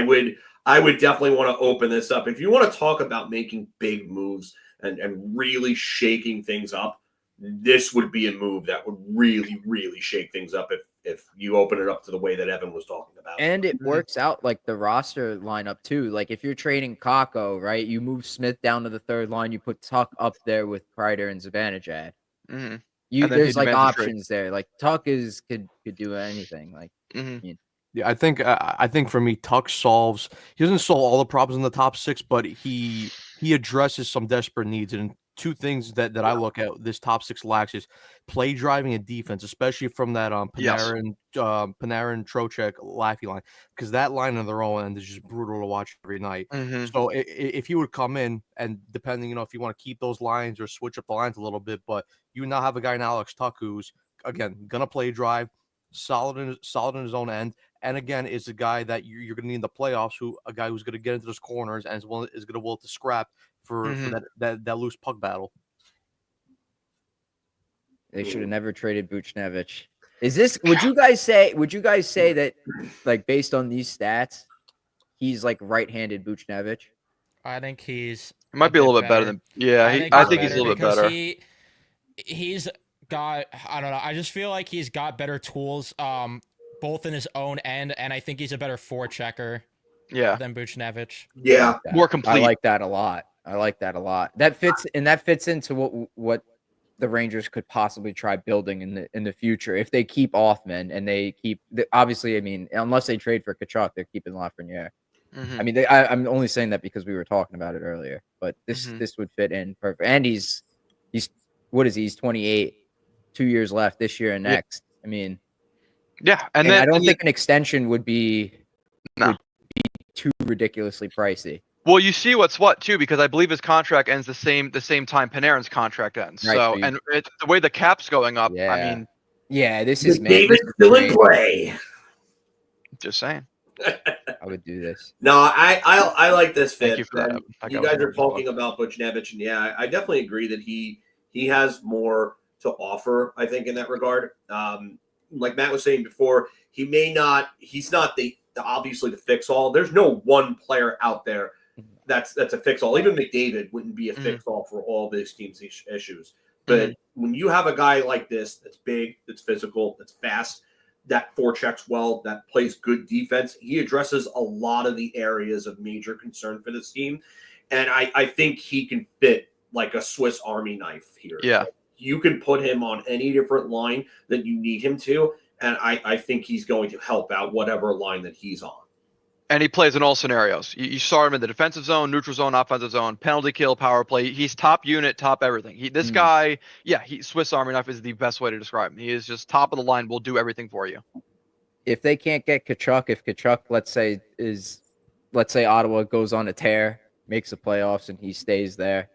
would definitely want to open this up. If you want to talk about making big moves and really shaking things up, this would be a move that would really, really shake things up if you open it up to the way that Evan was talking about. And it works out like the roster lineup too. Like if you're trading Kakko, right, you move Smith down to the third line, you put Tuch up there with Kreider and Zibanejad. There's like options there. Like Tuch could do anything. Like yeah, I think for me, Tuch he doesn't solve all the problems in the top six, but he addresses some desperate needs. And two things that I look at this top six lacks is play driving and defense, especially from that Panarin, Trocheck, Laffy line, because that line on their own end is just brutal to watch every night. So if you would come in and depending, if you want to keep those lines or switch up the lines a little bit, but you now have a guy in Alex Tuch who's again gonna play drive, solid in his own end. And again, is a guy that you're going to need in the playoffs, a guy who's going to get into those corners and is going to will to scrap for that loose puck battle. They should have never traded Buchnevich. Would you guys say that, like, based on these stats, he's like right-handed Buchnevich? I think he might be a little bit better than. Yeah, I think he's a little bit better. He's got. I don't know. I just feel like he's got better tools. Both in his own end, and I think he's a better forechecker than Buchnevich. Yeah, more complete. I like that a lot. That fits into what the Rangers could possibly try building in the future if they keep Othman and they keep obviously. I mean, unless they trade for Tkachuk, they're keeping Lafreniere. I mean, I'm only saying that because we were talking about it earlier. But this would fit in perfect. And he's what is he? He's 28, 2 years left this year and next. I mean. Yeah, and then I don't think an extension would be too ridiculously pricey. Well, you see what's what too, because I believe his contract ends the same time Panarin's contract ends. Right, so and it's the way the cap's going up. Yeah. I mean, this is David still in play. Just saying. I would do this. No, I like this fit. Thank you for that. You guys are talking about Buchnevich, and I definitely agree that he has more to offer, I think, in that regard. Like Matt was saying before, he's not the obviously the fix-all. There's no one player out there that's a fix-all. Even McDavid wouldn't be a fix-all for all this team's issues. But when you have a guy like this that's big, that's physical, that's fast, that forechecks well, that plays good defense, he addresses a lot of the areas of major concern for this team. And I think he can fit like a Swiss Army knife here. Yeah. You can put him on any different line that you need him to, and I think he's going to help out whatever line that he's on. And he plays in all scenarios. You saw him in the defensive zone, neutral zone, offensive zone, penalty kill, power play. He's top unit, top everything. This guy, Swiss Army knife is the best way to describe him. He is just top of the line, will do everything for you. If they can't get Tkachuk, if Tkachuk, let's say Ottawa goes on a tear, makes the playoffs, and he stays there,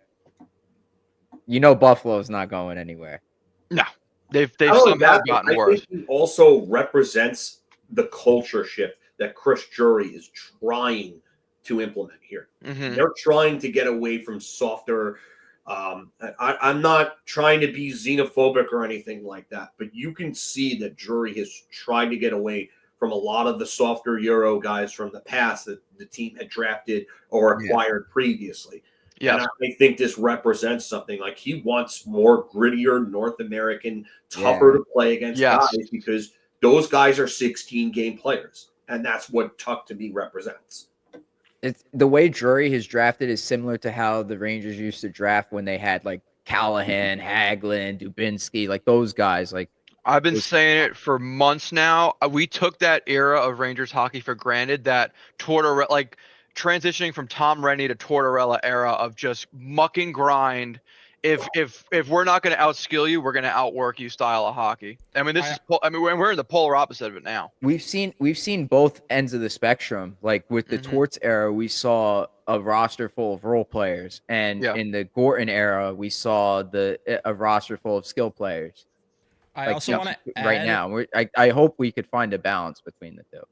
Buffalo's not going anywhere. No, they've somehow gotten worse. I think he also represents the culture shift that Chris Drury is trying to implement here. They're trying to get away from softer. I'm not trying to be xenophobic or anything like that, but you can see that Drury has tried to get away from a lot of the softer Euro guys from the past that the team had drafted or acquired previously. Yeah, and I think this represents something like he wants more grittier North American, tougher to play against guys, because those guys are 16-game players, and that's what Tuch to me represents. It's the way Drury has drafted is similar to how the Rangers used to draft when they had like Callahan, Hagelin, Dubinsky, like those guys. Like I've been saying it for months now. We took that era of Rangers hockey for granted. That Tortorella, like transitioning from Tom Rennie to Tortorella era of just muck and grind. If we're not going to outskill you, we're going to outwork you style of hockey. I mean, we're in the polar opposite of it now. We've seen both ends of the spectrum. Like with the Torts era, we saw a roster full of role players, and in the Gorton era, we saw a roster full of skill players. I also want to add, right now. I hope we could find a balance between the two.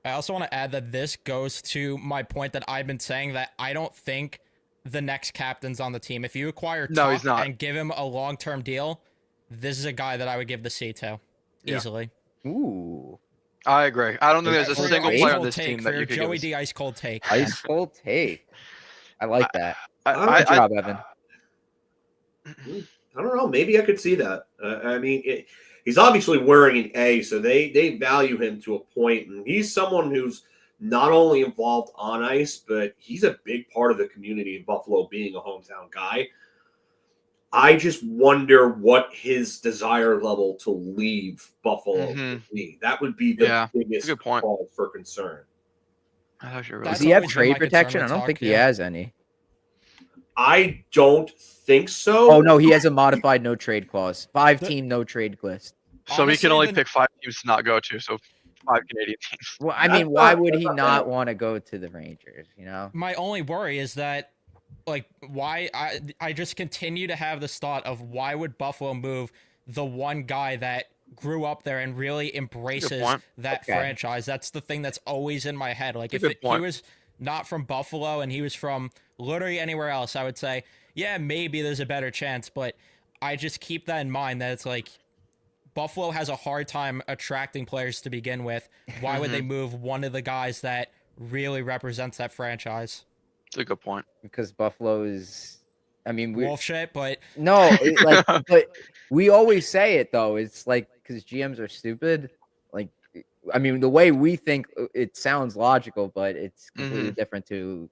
I also want to add that this goes to my point that I've been saying, that I don't think the next captain's on the team. If you acquire Tuch and give him a long-term deal, this is a guy that I would give the C to easily. Ooh, I agree. I don't think there's a single player on this team that you could Joey D ice cold take. Ice cold take. I like that. Good job, Evan. I don't know. Maybe I could see that. I mean, he's obviously wearing an A, so they value him to a point, and he's someone who's not only involved on ice, but he's a big part of the community in Buffalo, being a hometown guy. I just wonder what his desire level to leave Buffalo would be. That would be the biggest cause for concern. Does he have trade protection? I don't think he has any. I don't think so. Oh, no, he has a modified no trade clause. 5-team no trade list. So honestly, he can only pick 5 teams to not go to, so 5 Canadian teams. Well, I mean, why would he not want to go to the Rangers, My only worry is that, like, why I just continue to have this thought of why would Buffalo move the one guy that grew up there and really embraces that franchise? That's the thing that's always in my head. Like, if he was not from Buffalo and he was from literally anywhere else, I would say, yeah, maybe there's a better chance. But I just keep that in mind, that it's like Buffalo has a hard time attracting players to begin with. Why would they move one of the guys that really represents that franchise? That's a good point. Because Buffalo is, I mean, wolf shit, but no, but we always say it though. It's like, because GMs are stupid. Like, I mean, the way we think, it sounds logical, but it's completely different to,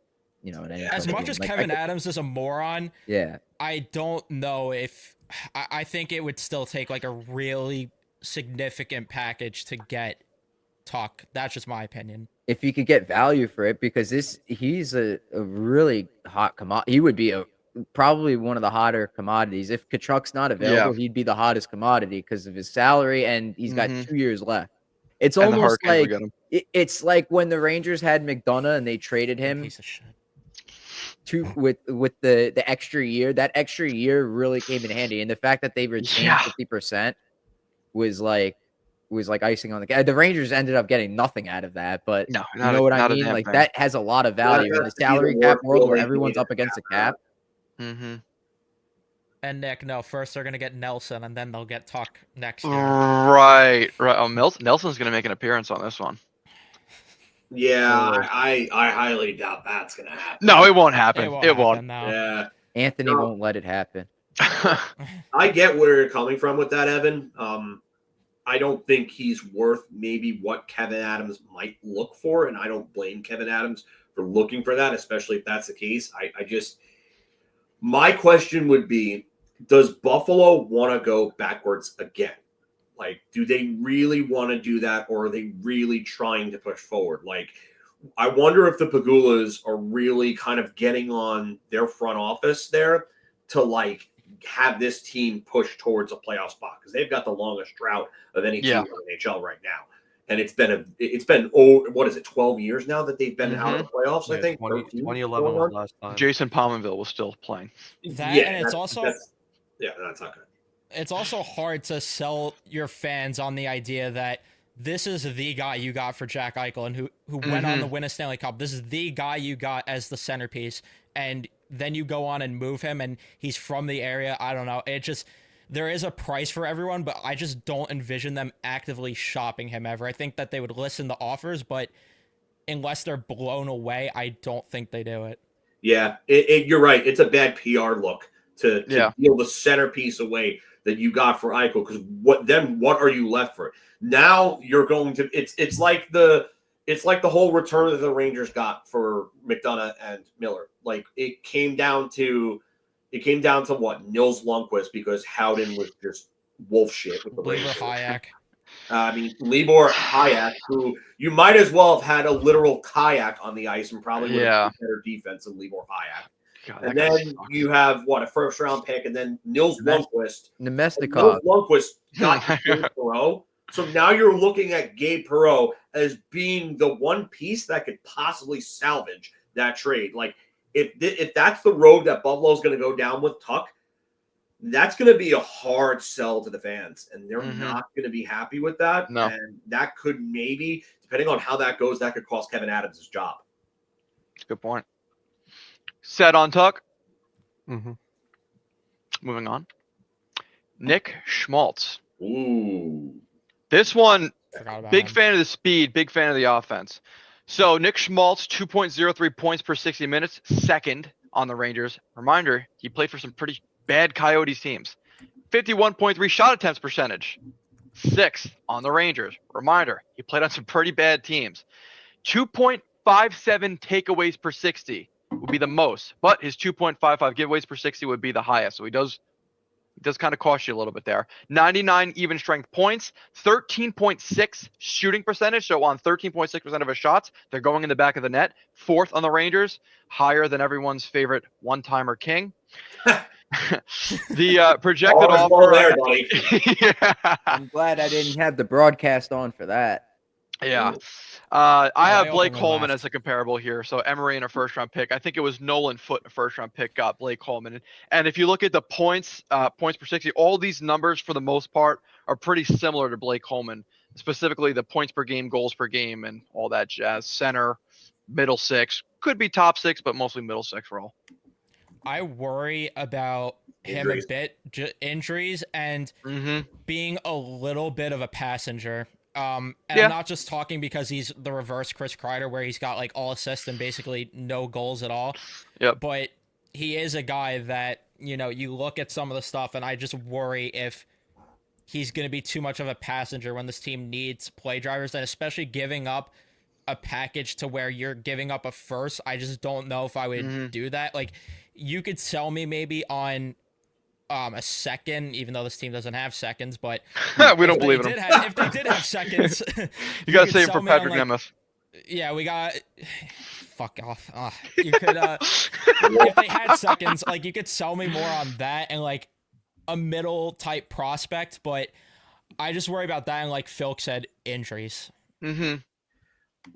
as much as Kevin Adams is a moron. Yeah, I don't know if I think it would still take like a really significant package to get Tuch. That's just my opinion. If you could get value for it, because he's a really hot commodity. He would be probably one of the hotter commodities. If Tkachuk's not available, he'd be the hottest commodity because of his salary, and he's got 2 years left. It's almost like it's like when the Rangers had McDonough and they traded him piece of shit. with the extra year. That extra year really came in handy, and the fact that they retained 50% was like icing on the cake. The Rangers ended up getting nothing out of that, but you know what I mean? Like, that has a lot of value in the salary cap world where everyone's up against the cap. and Nick, no, first they're gonna get Nelson, and then they'll get Tuch next year. Right. Oh, Nelson's gonna make an appearance on this one. Yeah, I highly doubt that's gonna happen. No, it won't happen. It won't happen, no. Yeah, Mm-hmm. Anthony won't let it happen. I get where you're coming from with that, Evan. I don't think he's worth maybe what Kevin Adams might look for, and I don't blame Kevin Adams for looking for that, especially if that's the case. My question would be, does Buffalo want to go backwards again? Like, do they really want to do that, or are they really trying to push forward? Like, I wonder if the Pagulas are really kind of getting on their front office there to, like, have this team push towards a playoff spot, because they've got the longest drought of any team in the NHL right now. And it's been 12 years now that they've been out of the playoffs. Yeah, I think 2011 was last time. Jason Pominville was still playing. And that's also that's not good. It's also hard to sell your fans on the idea that this is the guy you got for Jack Eichel and who went on to win a Stanley Cup. This is the guy you got as the centerpiece, and then you go on and move him, and he's from the area. I don't know. There is a price for everyone, but I just don't envision them actively shopping him ever. I think that they would listen to offers, but unless they're blown away, I don't think they do it. Yeah, you're right. It's a bad PR look to deal the centerpiece away that you got for Eichel, because what are you left for? Now you're going to it's like the whole return that the Rangers got for McDonough and Miller. Like, it came down to what? Nils Lundqvist, because Howden was just wolf shit with the Rangers. Hayek. Libor Hayek, who you might as well have had a literal kayak on the ice and probably would have better defense than Libor Hayek. God, and then you have a first round pick, and then Nils Lundqvist. Nemestikov. Nils Lundqvist got Gabe Perreault. So now you're looking at Gabe Perreault as being the one piece that could possibly salvage that trade. Like, if that's the road that Buffalo's going to go down with Tuch, that's going to be a hard sell to the fans, and they're not going to be happy with that. No. And that could maybe, depending on how that goes, that could cost Kevin Adams his job. Good point. Set on Tuch. Mm-hmm. Moving on. Nick Schmaltz. Ooh. This one, big him. fan of the speed, big fan of the offense. So Nick Schmaltz, 2.03 points per 60 minutes, second on the Rangers. Reminder, he played for some pretty bad Coyotes teams. 51.3 shot attempts percentage, sixth on the Rangers. Reminder, he played on some pretty bad teams. 2.57 takeaways per 60 would be the most, but his 2.55 giveaways per 60 would be the highest. So he does kind of cost you a little bit there. 99 even strength points, 13.6 shooting percentage. So on 13.6% of his shots, they're going in the back of the net. Fourth on the Rangers, higher than everyone's favorite one-timer King. The projected offer. There, buddy. Yeah. I'm glad I didn't have the broadcast on for that. Yeah. I have Blake openly Coleman laughed. as a comparable here. So Emery in a first-round pick. I think it was Nolan Foote in a first-round pick got Blake Coleman. And if you look at the points per 60, all these numbers for the most part are pretty similar to Blake Coleman, specifically the points per game, goals per game, and all that jazz. Center, middle six, could be top six, but mostly middle six role. I worry about Injuries. him a bit, injuries and being a little bit of a passenger. And I'm not just talking because he's the reverse Chris Kreider, where he's got like all assists and basically no goals at all. Yep. But he is a guy that, you look at some of the stuff and I just worry if he's going to be too much of a passenger when this team needs play drivers, and especially giving up a package to where you're giving up a first. I just don't know if I would do that. Like, you could sell me maybe on a second, even though this team doesn't have seconds, but we don't believe in them. If they did have seconds, You got to could save sell for me on, Patrick like- Nemeth. Yeah, we got. Fuck off. You could, if they had seconds, like, you could sell me more on that and like a middle type prospect, but I just worry about that. And like Filk said, injuries. Yeah,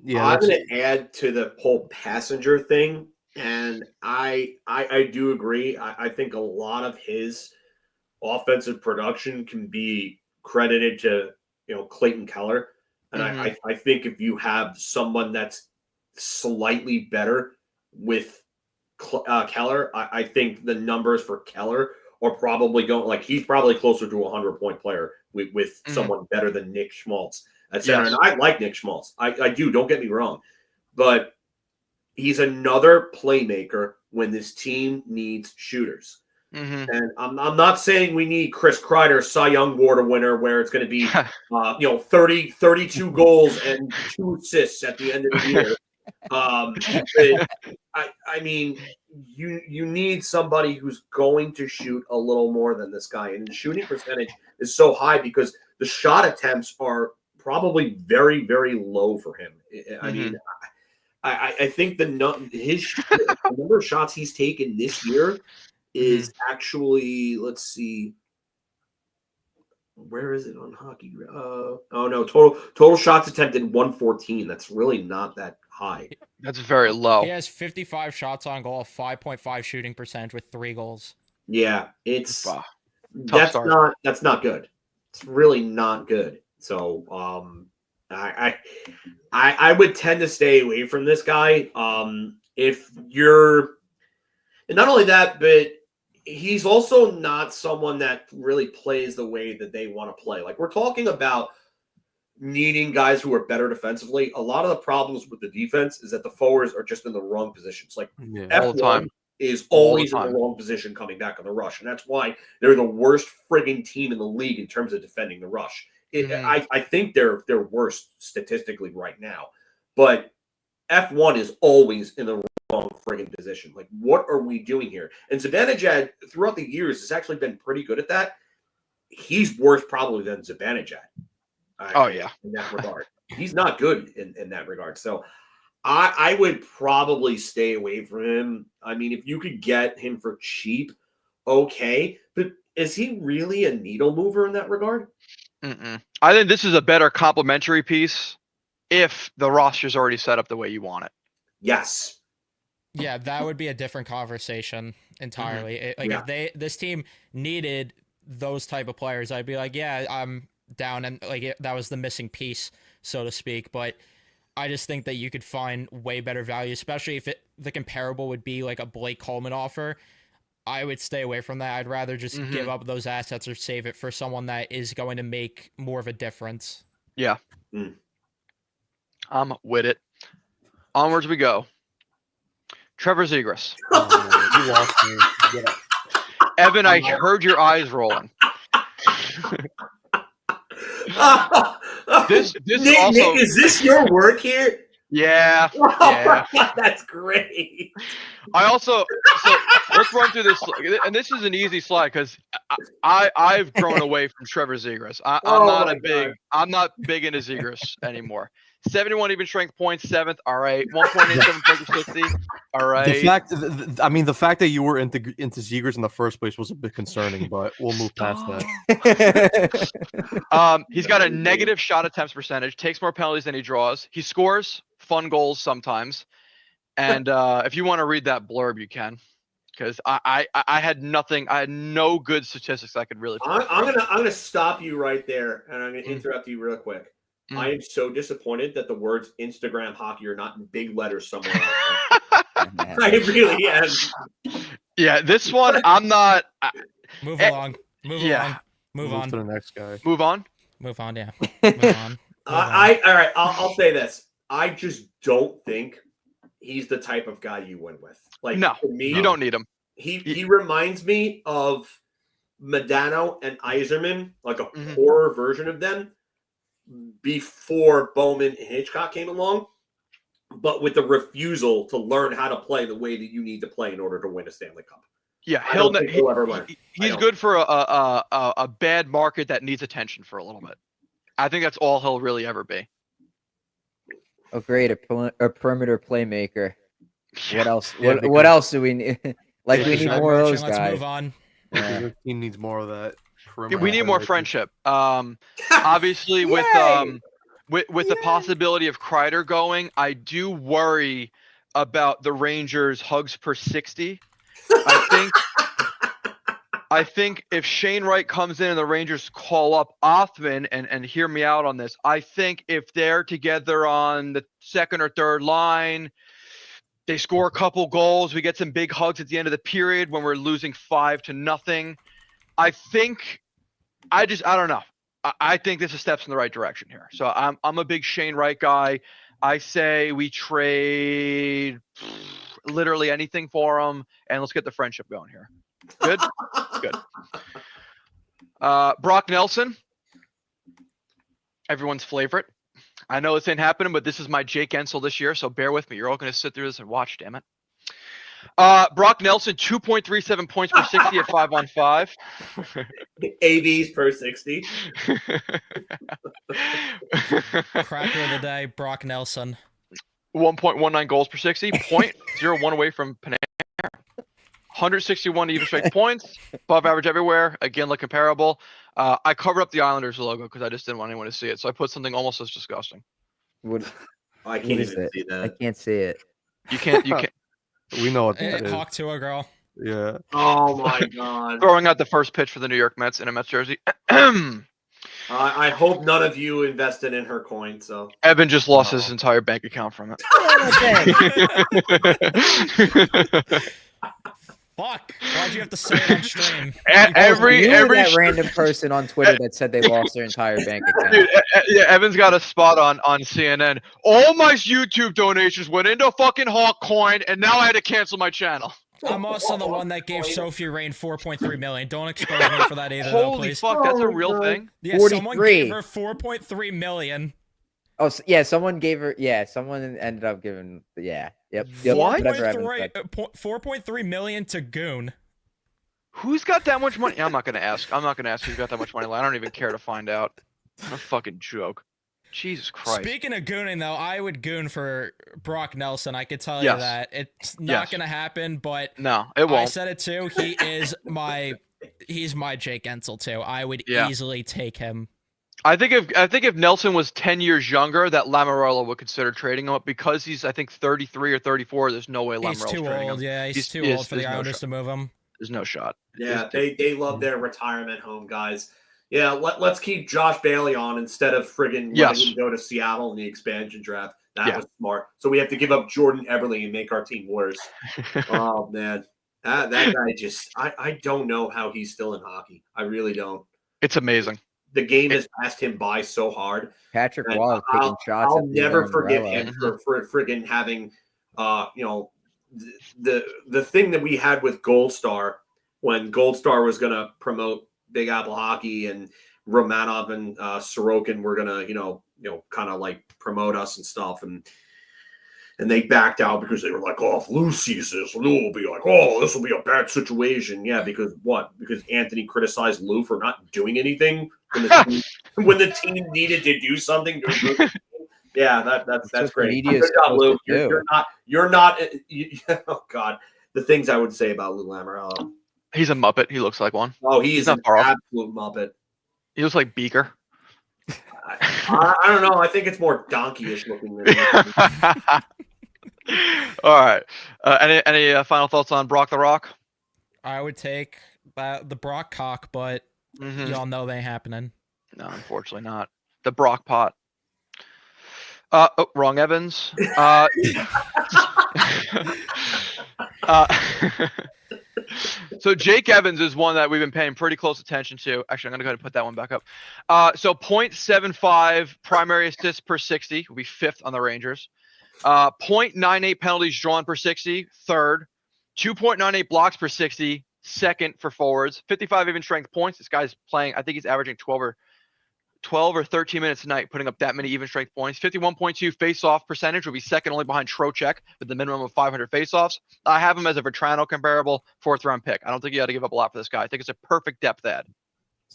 Yeah, I'm going to add to the whole passenger thing, and I do agree. I think a lot of his offensive production can be credited to Clayton Keller, and I think if you have someone that's slightly better with Keller, I think the numbers for Keller are probably going like he's probably closer to a 100-point player with someone better than Nick Schmaltz at center. Yes. And I like Nick Schmaltz. I do. Don't get me wrong, but he's another playmaker when this team needs shooters. And I'm not saying we need Chris Kreider, Cy Young Award winner, where it's going to be 32 goals and 2 assists at the end of the year. I mean, you need somebody who's going to shoot a little more than this guy, and the shooting percentage is so high because the shot attempts are probably very, very low for him. I mean, I think the number of shots he's taken this year is actually, let's see, where is it on hockey? Oh no, total shots attempted 114. That's really not that high. That's very low. He has 55 shots on goal, 5.5 shooting percentage with 3 goals. Yeah, it's Wow. that's not good. It's really not good. So I would tend to stay away from this guy. If you're, and not only that, but he's also not someone that really plays the way that they want to play. Like, we're talking about needing guys who are better defensively. A lot of the problems with the defense is that the forwards are just in the wrong positions. Like, all the time is always in the wrong position coming back on the rush. And that's why they're the worst frigging team in the league in terms of defending the rush. I think they're worst statistically right now. But F1 is always in the wrong friggin' position. Like, what are we doing here? And Zibanejad, throughout the years, has actually been pretty good at that. He's worse probably than Zibanejad. In that regard. He's not good in that regard. So I would probably stay away from him. I mean, if you could get him for cheap, okay. But is he really a needle mover in that regard? I think this is a better complementary piece if the roster's already set up the way you want it. Yes. Yeah, that would be a different conversation entirely. If this team needed those type of players, I'd be like, yeah, I'm down, and that was the missing piece, so to speak. But I just think that you could find way better value, especially if the comparable would be like a Blake Coleman offer. I would stay away from that. I'd rather just give up those assets or save it for someone that is going to make more of a difference. Yeah. I'm with it. Onwards we go. Trevor Zegras. You lost me. Evan, I heard your eyes rolling. This Nick, also, Nick, is this your work here? Yeah. That's great. I also, so let's run through this, and this is an easy slide because I've grown away from Trevor Zegras. I'm not big into Zegras anymore. 71 even strength points, 7th. All right, 1.87 per 60. All right. The fact that you were into Zegras in the first place was a bit concerning, but we'll move past that. He's got a negative shot attempts percentage, takes more penalties than he draws. He scores fun goals sometimes. And if you want to read that blurb, you can, because I had nothing. I had no good statistics I could really. I'm gonna stop you right there, and I'm gonna interrupt you real quick. I am so disappointed that the words Instagram hockey are not in big letters somewhere. I really am. Yeah, this one I'm not. Move along. Move on. To the next guy. Move on. Move on. Yeah. Move on. All right. I'll say this. I just don't think he's the type of guy you win with. Like, no, for me, you don't need him. He reminds me of Modano and Yzerman, like a poorer version of them before Bowman and Hitchcock came along, but with the refusal to learn how to play the way that you need to play in order to win a Stanley Cup. Yeah, he'll ever learn. He's good for a bad market that needs attention for a little bit. I think that's all he'll really ever be. Oh, great! A perimeter playmaker. Yeah. What else? Yeah, What else do we need? Like, we need more of those Let's guys. move on. Yeah. Your team needs more of that. We need more friendship. Obviously, with the possibility of Kreider going, I do worry about the Rangers' hugs per 60. I think if Shane Wright comes in and the Rangers call up Othman, and hear me out on this, I think if they're together on the second or third line, They score a couple goals. We get some big hugs at the end of the period when we're losing 5-0. I don't know. I think this is steps in the right direction here. So I'm a big Shane Wright guy. I say we trade literally anything for him, and let's get the friendship going here. Good? Good. Brock Nelson, everyone's favorite. I know this ain't happening, but this is my Jake Ensel this year, so bear with me. You're all going to sit through this and watch, damn it. Brock Nelson, 2.37 points per 60 at 5-on-5. ABs per 60. Cracker of the day, Brock Nelson. 1.19 goals per 60, 0.01 away from Panera. 161 even strength points, above average everywhere. Again, look comparable. I covered up the Islanders logo because I just didn't want anyone to see it, so I put something almost as disgusting. I can't even see that. I can't see it. You can't. We know what that is. Hawk to a girl. Yeah. Oh my god. Throwing out the first pitch for the New York Mets in a Mets jersey. I hope none of you invested in her coin. So Evan just lost his entire bank account from it. Fuck! Why'd you have to say it on stream? every that random person on Twitter that said they lost their entire bank account. Dude, yeah, Evan's got a spot on CNN. All my YouTube donations went into fucking Hawk coin, and now I had to cancel my channel. I'm also the one that gave Sophie Rain 4.3 million. Don't expose me for that either, though, Holy please. fuck, that's a real thing. Yeah, 43. someone gave her 4.3 million. Oh, yeah, someone gave her. Yeah, someone ended up giving. Yeah, yep. What? Whatever Evan said. 4.3 million to Goon. Who's got that much money? I'm not gonna ask. I'm not gonna ask who's got that much money. I don't even care to find out. What a fucking joke. Jesus Christ. Speaking of gooning, though, I would goon for Brock Nelson. I could tell you Yes. that. It's not going to happen, but No, it won't. I said it too. He's my Jake Ensel too. I would easily take him. I think if Nelson was 10 years younger, that Lamoriello would consider trading him up because he's 33 or 34. There's no way He's Lamoriello's too trading old. him. Yeah, he's too old for the Islanders to move him. There's no shot. yeah, they love their retirement home guys. Yeah, let's keep Josh Bailey on instead of friggin' letting him go to Seattle in the expansion draft. That was smart. So we have to give up Jordan Eberle and make our team worse. Oh man, that guy just I don't know how he's still in hockey. I really don't. It's amazing. The game has passed him by so hard. Patrick Waugh taking shots. I'll never forgive him for friggin' having, the thing that we had with Gold Star when Gold Star was gonna promote Big Apple Hockey and Romanov and Sorokin were gonna, kind of like promote us and stuff, and they backed out because they were like, "Oh, if Lou sees this, Lou will be like, oh, this will be a bad situation." Yeah, because what? Because Anthony criticized Lou for not doing anything when the team needed to do something. Yeah, that's great. Good job, Lou. You're not. Oh God, the things I would say about Lou Lamoriello. He's a Muppet. He looks like one. Oh, he's not an far off. absolute Muppet. He looks like Beaker. I don't know. I think it's more donkey-ish looking than All right. Any final thoughts on Brock the Rock? I would take the Brock cock, but y'all know they ain't happening. No, unfortunately not. The Brock pot. Wrong Evans. So Jake Evans is one that we've been paying pretty close attention to. Actually, I'm going to go ahead and put that one back up. So 0.75 primary assists per 60 will be 5th on the Rangers. 0.98 penalties drawn per 60, 3rd. 2.98 blocks per 60, 2nd for forwards. 55 even strength points. This guy's playing, I think he's averaging 12 or 13 minutes a night, putting up that many even strength points. 51.2 face-off percentage will be 2nd only behind Trocheck with the minimum of 500 face-offs. I have him as a Vetrano comparable 4th-round pick. I don't think you got to give up a lot for this guy. I think it's a perfect depth add.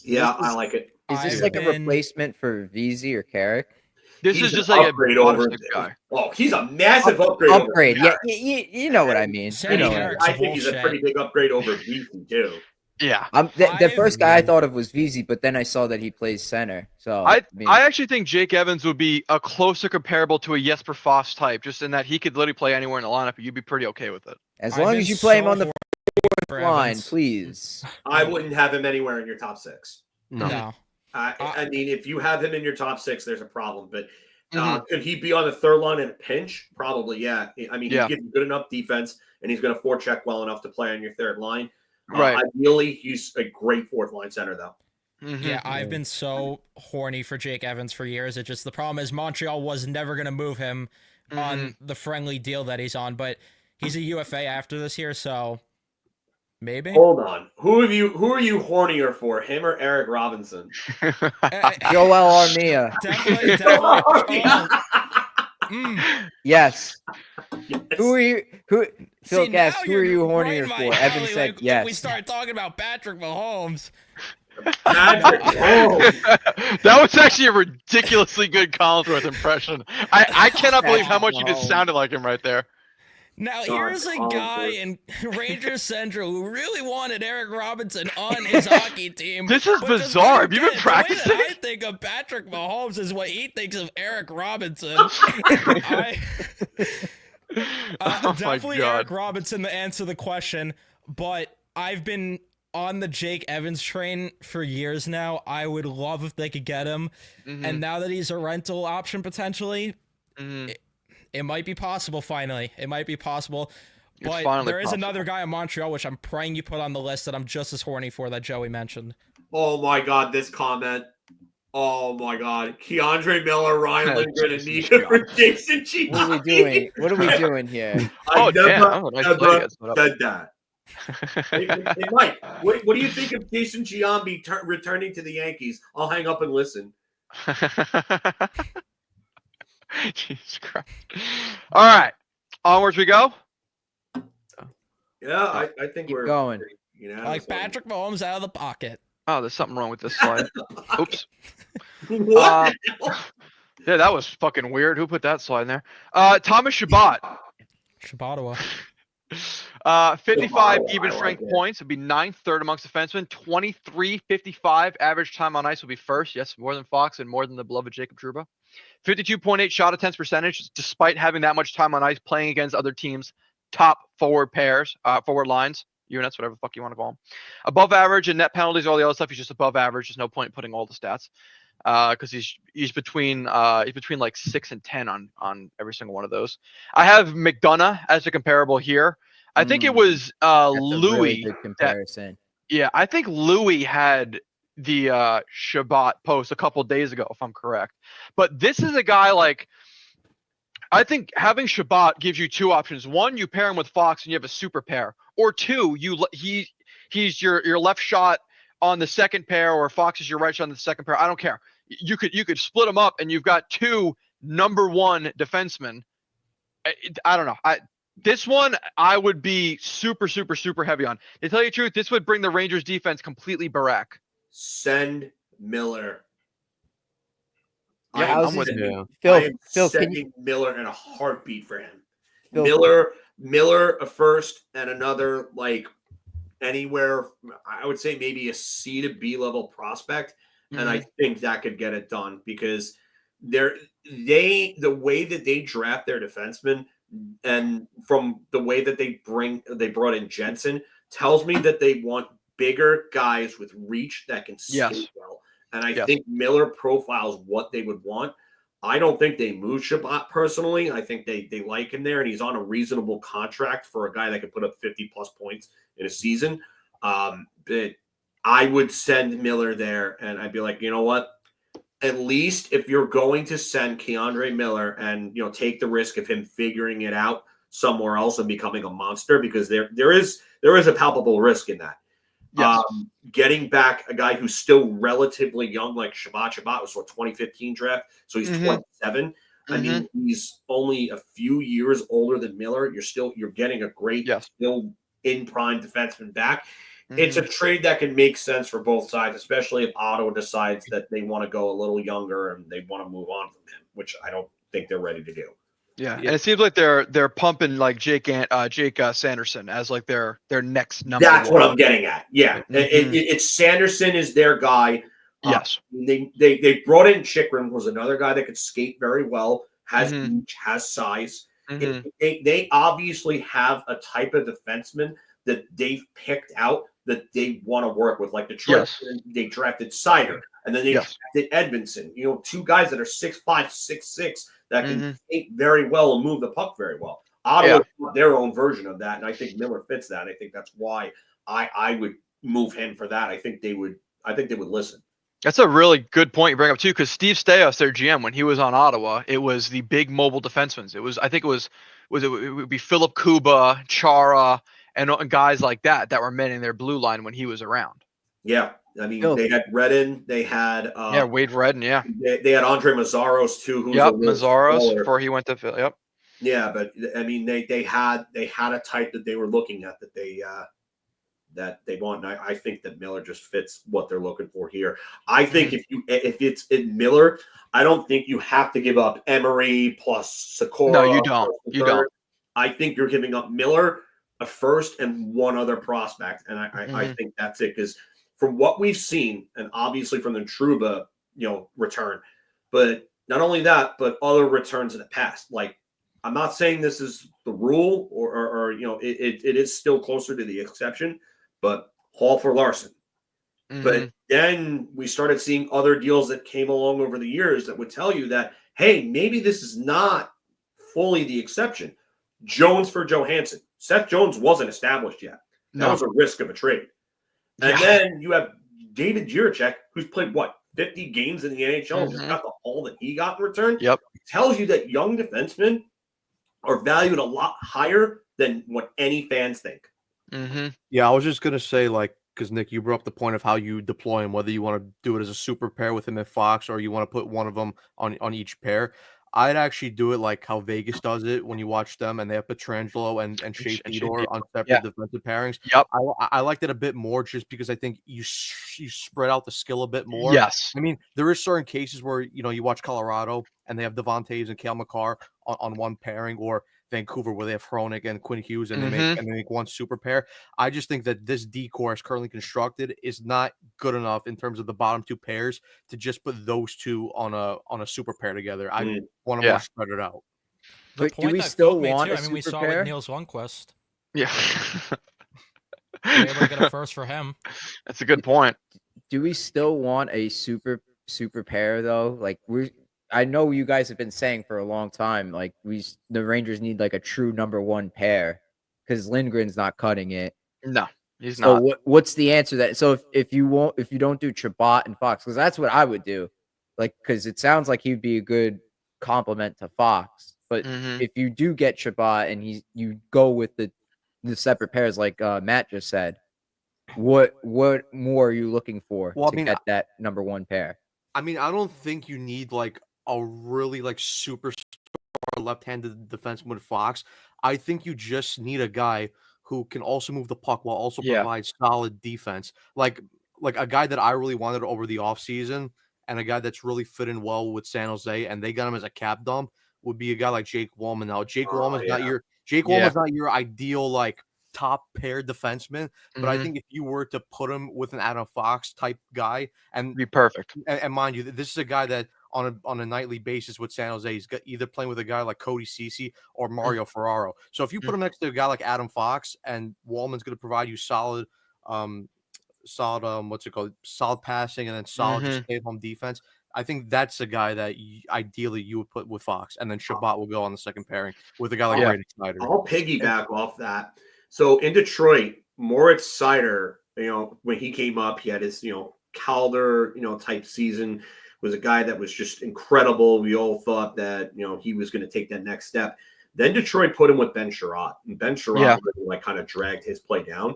Yeah, I like it. Is this like a replacement for VZ or Carrick? This is just like a upgrade over guy. Oh, he's a massive upgrade. Upgrade, yeah, you know what I mean. You know I think he's a pretty big upgrade over VZ too. Yeah. The first guy I thought of was VZ, but then I saw that he plays center. So I actually think Jake Evans would be a closer comparable to a Jesper Foss type, just in that he could literally play anywhere in the lineup, and you'd be pretty okay with it. As long as you play him on the 4th line, please. I wouldn't have him anywhere in your top 6. No. I mean, if you have him in your top 6, there's a problem. But Could he be on the third line in a pinch? Probably, yeah. I mean, he gives good enough defense, and he's going to forecheck well enough to play on your third line. Right. Ideally, he's a great fourth line center, though. Yeah, I've been so horny for Jake Evans for years. It's just the problem is Montreal was never going to move him on the friendly deal that he's on, but he's a UFA after this year, so maybe. Hold on. Who are you hornier for, him or Eric Robinson? Joel Armia. Definitely. Yes. Yes. Who are you? Filk asked, who are you hornier right for? Evan said yes. Like we start talking about Patrick Mahomes. That was actually a ridiculously good Collinsworth impression. I cannot believe how much you just sounded like him right there. Now, here's a guy in Rangers Central who really wanted Eric Robinson on his hockey team. This is bizarre. Have you been practicing? The way that I think of Patrick Mahomes is what he thinks of Eric Robinson. Definitely Eric Robinson to answer the question, but I've been on the Jake Evans train for years now. I would love if they could get him. And now that he's a rental option potentially, it might be possible finally. It might be possible. But there is another guy in Montreal, which I'm praying you put on the list that I'm just as horny for that Joey mentioned. Oh my God, this comment. Oh my God. Keandre Miller, Ryan Lindgren, and Nika for Jason Giambi. What are we doing? What are we doing here? I never said that. Hey, Mike, what do you think of Jason Giambi returning to the Yankees? I'll hang up and listen. Jesus Christ. All right. Onwards we go? Yeah, I think we're going. Like Patrick Mahomes out of the pocket. Oh, there's something wrong with this slide. Oops. What? Yeah, that was fucking weird. Who put that slide in there? Thomas Chabot. Shabotawa. 55 even strength points would be ninth, third amongst defensemen. 23.55 average time on ice will be first. Yes, more than Fox and more than the beloved Jacob Trouba. 52.8 shot attempts percentage, despite having that much time on ice playing against other teams' top forward pairs, forward lines, units, whatever the fuck you want to call them. Above average in net penalties, all the other stuff. He's just above average. There's no point in putting all the stats because he's between like 6 and 10 on every single one of those. I have McDonough as a comparable here. I think it was Louis. Really good comparison. I think Louis had the Chabot post a couple days ago, if I'm correct. But this is a guy like, I think having Chabot gives you two options. One, you pair him with Fox and you have a super pair. Or two, he's your left shot on the second pair, or Fox is your right shot on the second pair. I don't care. You could split them up, and you've got two number one defensemen. I don't know. This one I would be super, super, super heavy on. To tell you the truth, this would bring the Rangers defense completely barack. Send Miller. Yeah, I'm with you. Phil, Phil, sending Miller in a heartbeat for him. Phil, Miller a first and another, like, anywhere, I would say maybe a C to B level prospect. And I think that could get it done because the way that they draft their defensemen and from the way that they brought in Jensen tells me that they want bigger guys with reach that can skate well. And I think Miller profiles what they would want. I don't think they move Chabot personally. I think they like him there, and he's on a reasonable contract for a guy that can put up 50-plus points in a season. But I would send Miller there, and I'd be like, you know what? At least if you're going to send Keandre Miller and take the risk of him figuring it out somewhere else and becoming a monster, because there is a palpable risk in that. Yes. Getting back a guy who's still relatively young, like Chabot. Chabot was 2015 draft, so he's 27. I mean, he's only a few years older than Miller. You're getting a great, still in prime defenseman back. It's a trade that can make sense for both sides, especially if Otto decides that they want to go a little younger and they want to move on from him, which I don't think they're ready to do. Yeah, and it seems like they're pumping like Jake Sanderson as like their next number. That's what I'm getting at. Yeah, it's Sanderson is their guy. Yes, they brought in Chikrin, was another guy that could skate very well, has reach, has size. Mhm. They obviously have a type of defenseman that they've picked out that they want to work with. Like Detroit, Yes. they drafted Sider, and then they Yes. drafted Edmondson. You know, two guys that are 6'5", 6'6", that can Mhm. skate very well and move the puck very well. Ottawa got their own version of that, and I think Miller fits that. I think that's why I would move him for that. I think they would listen. That's a really good point you bring up too, because Steve Staios, their GM, when he was on Ottawa, it was the big mobile defensemen. It would be Philip Kuba, Chara, and guys like that were manning their blue line when he was around. Yeah, I mean Phil. they had Redden, they had Wade Redden, yeah. they had Andre Mazzaros too, who's a Yep, little Mazzaros smaller. before he went to Phil. Yep. Yeah, but I mean they had a type that they were looking at that they want. And I think that Miller just fits what they're looking for here. I think if it's in Miller, I don't think you have to give up Emery plus Sikora. No, you don't. You don't. I think you're giving up Miller, a first, and one other prospect, and I think that's it. Because from what we've seen, and obviously from the Trouba, return, but not only that, but other returns in the past. Like, I'm not saying this is the rule, or it is still closer to the exception. But Hall for Larson. But then we started seeing other deals that came along over the years that would tell you that, hey, maybe this is not fully the exception. Jones for Johansson. Seth Jones wasn't established yet. That was a risk of a trade. And then you have David Jiricek, who's played, 50 games in the NHL and just got the haul that he got in return? Yep. It tells you that young defensemen are valued a lot higher than what any fans think. Yeah, I was just gonna say, because Nick, you brought up the point of how you deploy him, whether you want to do it as a super pair with him at Fox or you want to put one of them on each pair. I'd actually do it like how Vegas does it when you watch them and they have Pietrangelo and Shea Theodore on separate defensive pairings. Yep. I liked it a bit more just because I think you spread out the skill a bit more. Yes. I mean, there is certain cases where you watch Colorado and they have Devontae and Cale Makar on one pairing, or Vancouver where they have Hronik and Quinn Hughes and they make one super pair. I just think that this decor as currently constructed is not good enough in terms of the bottom two pairs to just put those two on a super pair together. I want to more spread it out. But do we still want a I mean, we super saw pair? with Niels Lundqvist. Yeah. They were able to get a first for him. That's a good point. Do we still want a super pair though? Like I know you guys have been saying for a long time, like the Rangers need like a true number one pair because Lindgren's not cutting it. No, he's So not. what's the answer to that? So if you don't do Chabot and Fox, because that's what I would do, like because it sounds like he'd be a good complement to Fox. But if you do get Chabot and you go with the separate pairs like Matt just said, what more are you looking for to get that number one pair? I mean, I don't think you need like a really like superstar left-handed defenseman with Fox. I think you just need a guy who can also move the puck while also provide solid defense. Like a guy that I really wanted over the offseason and a guy that's really fit in well with San Jose and they got him as a cap dump would be a guy like Jake Wallman. Now, Jake Wallman's not your ideal like top pair defenseman, but I think if you were to put him with an Adam Fox type guy and be perfect. And mind you, this is a guy that on a nightly basis with San Jose, he's got either playing with a guy like Cody Ceci or Mario Ferraro. So if you put him next to a guy like Adam Fox and Wallman's going to provide you solid solid passing and then solid just stay-at-home defense, I think that's a guy that ideally you would put with Fox, and then Chabot will go on the second pairing with a guy like Brady Tkachuk. I'll piggyback off that. So in Detroit, Moritz Seider, when he came up, he had his, Calder, type season, was a guy that was just incredible. We all thought that, he was going to take that next step. Then Detroit put him with Ben Sherratt, and Ben Sherratt really, kind of dragged his play down.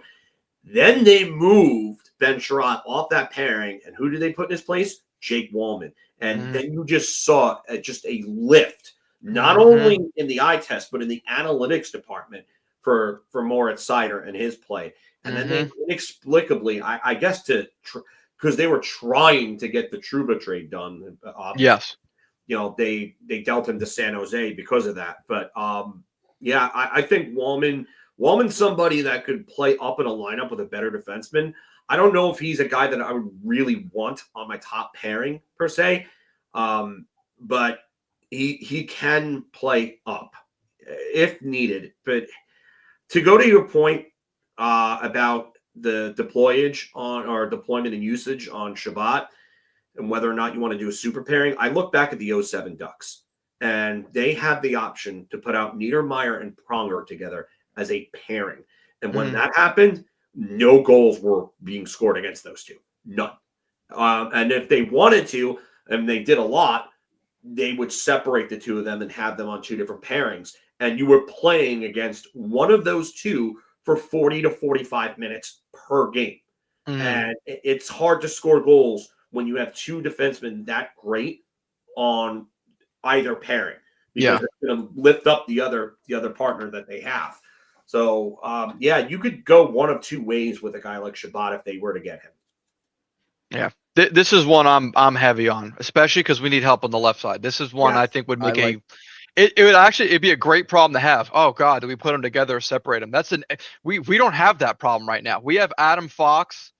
Then they moved Ben Sherratt off that pairing, and who did they put in his place? Jake Wallman. And then you just saw just a lift, not only in the eye test, but in the analytics department for Moritz Seider and his play. And then they inexplicably, I guess because they were trying to get the Trouba trade done. Yes. They dealt him to San Jose because of that. But I think Wallman's somebody that could play up in a lineup with a better defenseman. I don't know if he's a guy that I would really want on my top pairing per se, but he can play up. if needed. But to go to your point about the deployment and usage on Chabot and whether or not you want to do a super pairing, I look back at the 07 Ducks, and they had the option to put out Niedermeyer and Pronger together as a pairing. And when that happened, no goals were being scored against those two. None. And if they wanted to, and they did a lot, they would separate the two of them and have them on two different pairings. And you were playing against one of those two for 40 to 45 minutes per game. And it's hard to score goals when you have two defensemen that great on either pairing, because it's going to lift up the other partner that they have. So, you could go one of two ways with a guy like Chabot if they were to get him. Yeah. This is one I'm heavy on, especially because we need help on the left side. This is one I think would make it'd be a great problem to have. Oh God, do we put them together or separate them? We don't have that problem right now. We have Adam Fox,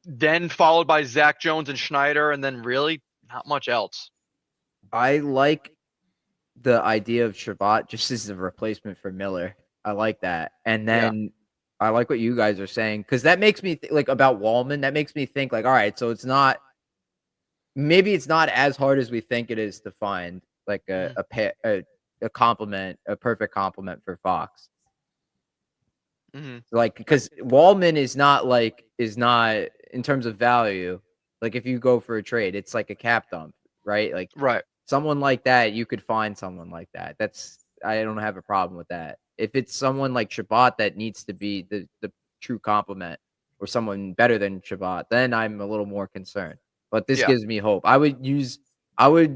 then followed by Zach Jones and Schneider, and then really not much else. I like the idea of Chabot just as a replacement for Miller. I like that. And then I like what you guys are saying, because that makes me like about Wallman. That makes me think like, all right, so maybe it's not as hard as we think it is to find like a complement, a perfect complement for Fox. Like, because Wallman is not in terms of value. Like if you go for a trade, it's like a cap dump, right? Like someone like that, you could find someone like that. I don't have a problem with that. If it's someone like Chabot that needs to be the true complement, or someone better than Chabot, then I'm a little more concerned. But this gives me hope. I would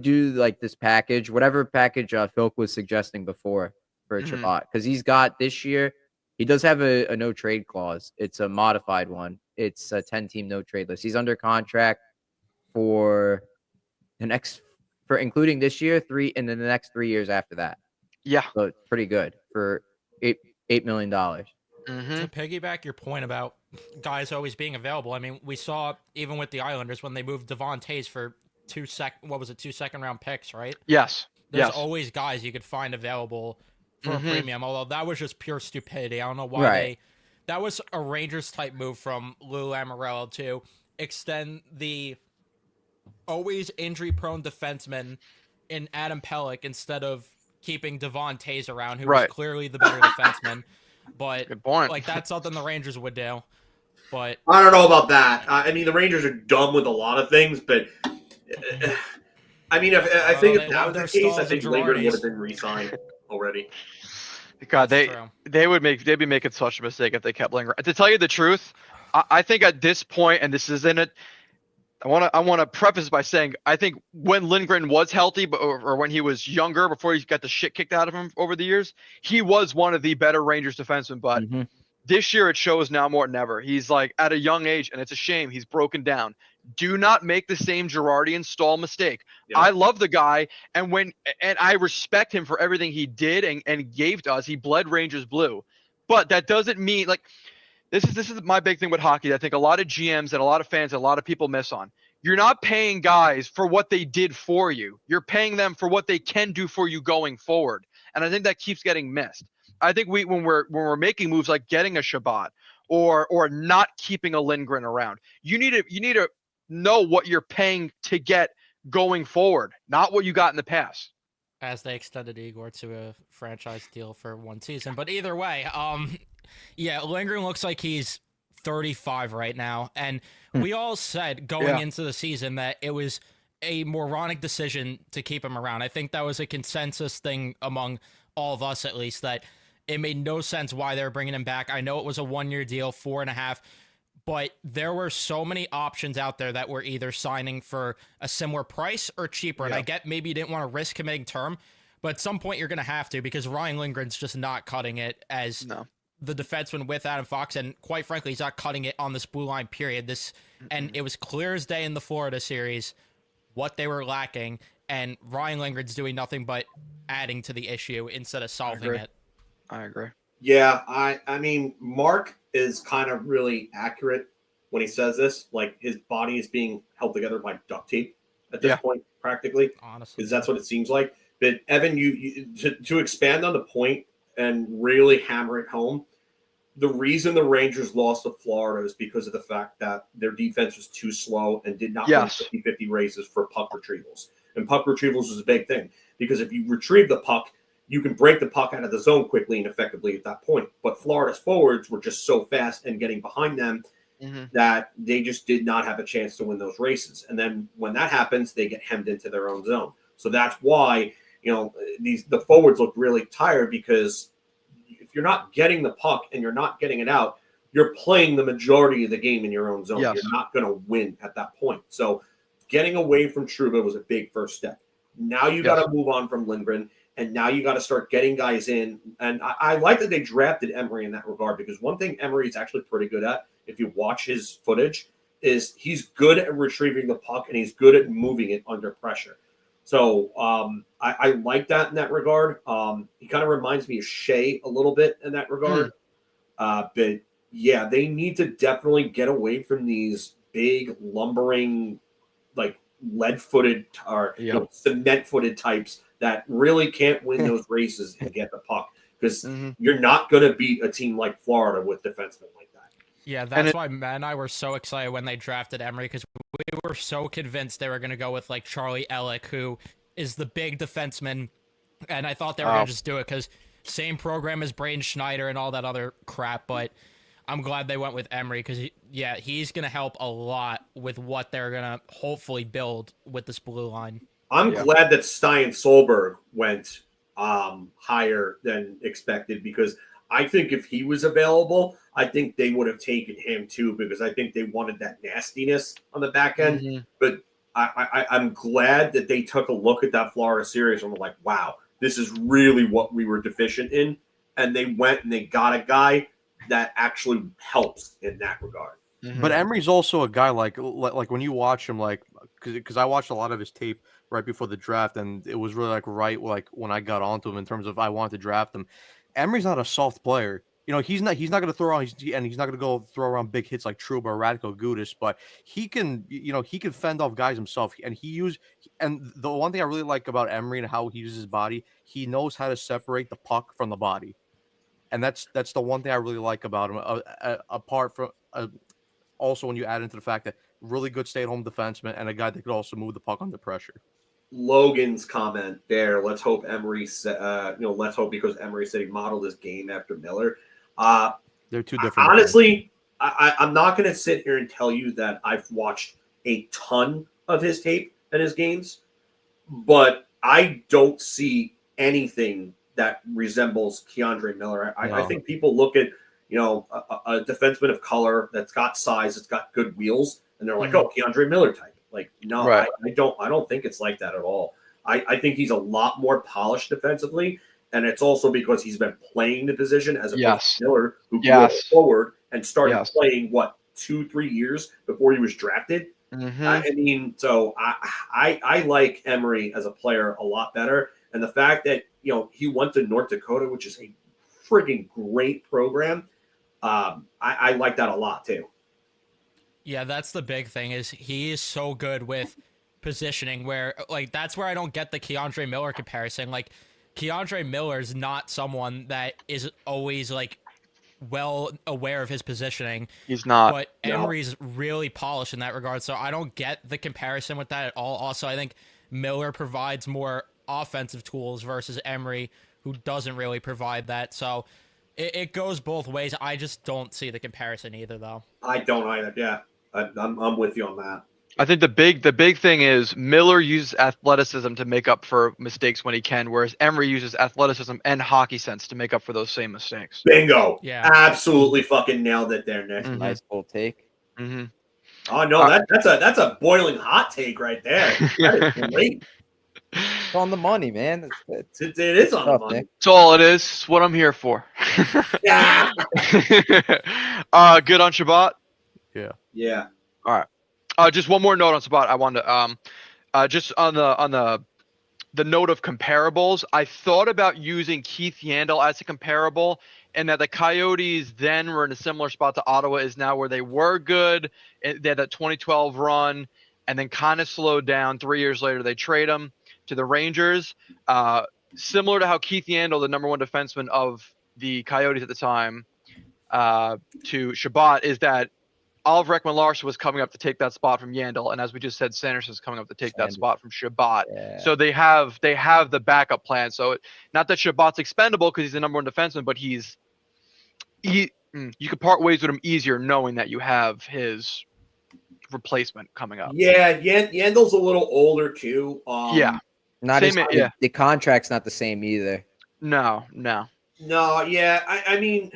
do like this package, whatever package Filk was suggesting before for Chabot, because he's got this year. He does have a no trade clause. It's a modified one. It's a 10-team no trade list. He's under contract for including this year, 3, and then the next 3 years after that. Yeah, so it's pretty good for $8 million. To piggyback your point about guys always being available, I mean, we saw even with the Islanders when they moved Devon Tays for 2 second-round picks, right? Yes. There's always guys you could find available for a premium, although that was just pure stupidity. I don't know why that was a Rangers-type move from Lou Lamoriello to extend the always injury-prone defenseman in Adam Pelech instead of keeping Devon Tays around, who was clearly the better defenseman. But good point. Like that's something the Rangers would do. But I don't know about that. I mean, the Rangers are dumb with a lot of things, but I mean, I think if that was the case, I think Lindgren would have been re-signed already. God, they'd be making such a mistake if they kept Lindgren. To tell you the truth, I think at this point, and this isn't it. I want to preface by saying I think when Lindgren was healthy, or when he was younger, before he got the shit kicked out of him over the years, he was one of the better Rangers defensemen. But this year it shows now more than ever. He's like at a young age, and it's a shame he's broken down. Do not make the same Girardi and Stahl mistake. Yep. I love the guy, and I respect him for everything he did and gave to us. He bled Rangers blue, but that doesn't mean like. This is my big thing with hockey that I think a lot of GMs and a lot of fans and a lot of people miss on. You're not paying guys for what they did for you. You're paying them for what they can do for you going forward. And I think that keeps getting missed. I think when we're making moves like getting a Chabot or not keeping a Lindgren around, you need to know what you're paying to get going forward, not what you got in the past. As they extended Igor to a franchise deal for 1 season. But either way, yeah, Lindgren looks like he's 35 right now. And we all said going into the season that it was a moronic decision to keep him around. I think that was a consensus thing among all of us, at least, that it made no sense why they were bringing him back. I know it was a 1-year deal, 4.5, but there were so many options out there that were either signing for a similar price or cheaper. And I get maybe you didn't want to risk committing term, but at some point you're going to have to, because Ryan Lindgren's just not cutting it as the defenseman with Adam Fox, and quite frankly, he's not cutting it on this blue line period. And it was clear as day in the Florida series what they were lacking, and Ryan Lindgren's doing nothing but adding to the issue instead of solving it. I agree. Yeah, I mean, Mark is kind of really accurate when he says this. Like, his body is being held together by duct tape at this point, practically. Honestly. Because that's what it seems like. But Evan, to expand on the point and really hammer it home, the reason the Rangers lost to Florida is because of the fact that their defense was too slow and did not win 50-50 races for puck retrievals. And puck retrievals is a big thing because if you retrieve the puck, you can break the puck out of the zone quickly and effectively at that point. But Florida's forwards were just so fast and getting behind them that they just did not have a chance to win those races. And then when that happens, they get hemmed into their own zone. So that's why, the forwards look really tired because if you're not getting the puck and you're not getting it out, you're playing the majority of the game in your own zone. You're not going to win at that point. So getting away from Trouba was a big first step. Now you got to move on from Lindgren, and now you got to start getting guys in. And I like that they drafted Emery in that regard because one thing Emery is actually pretty good at, if you watch his footage, is he's good at retrieving the puck and he's good at moving it under pressure. So I like that in that regard. He kind of reminds me of Shea a little bit in that regard. But yeah, they need to definitely get away from these big lumbering, like lead-footed or cement-footed types that really can't win those races and get the puck because you're not going to beat a team like Florida with defensemen like that. Yeah, that's why Matt and I were so excited when they drafted Emery because we were so convinced they were going to go with like Charlie Ellick, who is the big defenseman, and I thought they were going to just do it because same program as Braden Schneider and all that other crap, but I'm glad they went with Emery because, he's going to help a lot with what they're going to hopefully build with this blue line. I'm glad that Stein Solberg went higher than expected because I think if he was available, I think they would have taken him too because I think they wanted that nastiness on the back end. But I'm glad that they took a look at that Florida series and were like, wow, this is really what we were deficient in. And they went and they got a guy that actually helps in that regard. But Emery's also a guy like when you watch him, like because I watched a lot of his tape right before the draft, and it was really right when I got onto him in terms of I wanted to draft him. Emery's not a soft player. He's not going to throw around, and he's not going to go throw around big hits like Trouba or Radko Gudas, but he can fend off guys himself. And and the one thing I really like about Emery and how he uses his body, he knows how to separate the puck from the body, and that's the one thing I really like about him. Apart from also when you add into the fact that really good stay-at-home defenseman and a guy that could also move the puck under pressure. Logan's comment there. Let's hope Emery said, let's hope because Emery said he modeled his game after Miller. They're two different. Honestly, I'm not going to sit here and tell you that I've watched a ton of his tape and his games, but I don't see anything that resembles Keandre Miller. I think people look at, a defenseman of color that's got size, that's got good wheels, and they're like, oh, Keandre Miller type. Like, no, I don't think it's like that at all. I think he's a lot more polished defensively, and it's also because he's been playing the position as opposed to Miller, who grew forward and started playing 2-3 years before he was drafted. I mean, so I like Emery as a player a lot better, and the fact that he went to North Dakota, which is a friggin' great program, I like that a lot too. Yeah, that's the big thing is he is so good with positioning where that's where I don't get the Keandre Miller comparison. Like Keandre Miller is not someone that is always well aware of his positioning. He's not. But Emery's really polished in that regard. So I don't get the comparison with that at all. Also, I think Miller provides more offensive tools versus Emery, who doesn't really provide that. So it goes both ways. I just don't see the comparison either, though. I don't either. Yeah. I'm with you on that. I think the big thing is Miller uses athleticism to make up for mistakes when he can, whereas Emery uses athleticism and hockey sense to make up for those same mistakes. Bingo. Yeah. Absolutely fucking nailed it there, Nick. Nice bold take. Oh no, that's a boiling hot take right there. That is great. It's on the money, man. It is on the money. That's all it is. It's what I'm here for. Yeah. Good on Chabot. Yeah. All right. Just one more note on Chabot. I wanted to just on the note of comparables. I thought about using Keith Yandel as a comparable, and that the Coyotes then were in a similar spot to Ottawa is now, where they were good. They had that 2012 run, and then kind of slowed down. 3 years later, they trade him. to the Rangers, similar to how Keith Yandel, the number one defenseman of the Coyotes at the time, to Chabot, is that Oliver Ekman-Larsson was coming up to take that spot from Yandel, and as we just said, Sanderson is coming up to take that spot from Chabot. Yeah. So they have the backup plan. So not that Chabot's expendable because he's the number one defenseman, but you could part ways with him easier knowing that you have his replacement coming up. Yeah, Yandel's a little older too. Yeah. Not Same, as, yeah. The contract's not the same either. No. Yeah. I mean,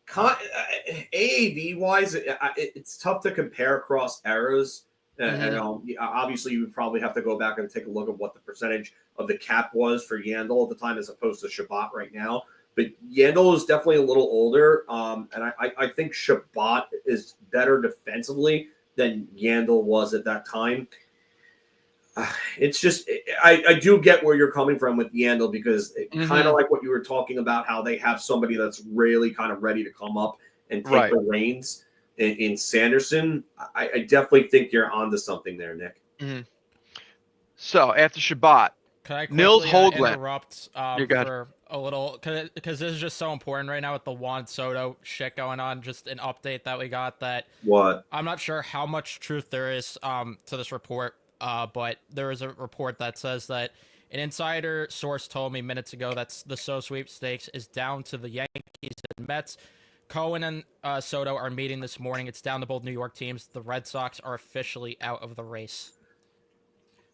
AAV wise, it's tough to compare across eras. And obviously, you would probably have to go back and take a look at what the percentage of the cap was for Yandel at the time as opposed to Chabot right now. But Yandel is definitely a little older, and I think Chabot is better defensively than Yandel was at that time. It's just I do get where you're coming from with Yandel because kind of like what you were talking about, how they have somebody that's really kind of ready to come up and take the reins in Sanderson. I definitely think you're onto something there, Nick. Mm-hmm. So after Chabot, can I Nils Höglander interrupt for a little because this is just so important right now with the Juan Soto shit going on. Just an update that we got that I'm not sure how much truth there is to this report. But there is a report that says that an insider source told me minutes ago that the So sweepstakes is down to the Yankees and Mets. Cohen and Soto are meeting this morning. It's down to both New York teams. The Red Sox are officially out of the race.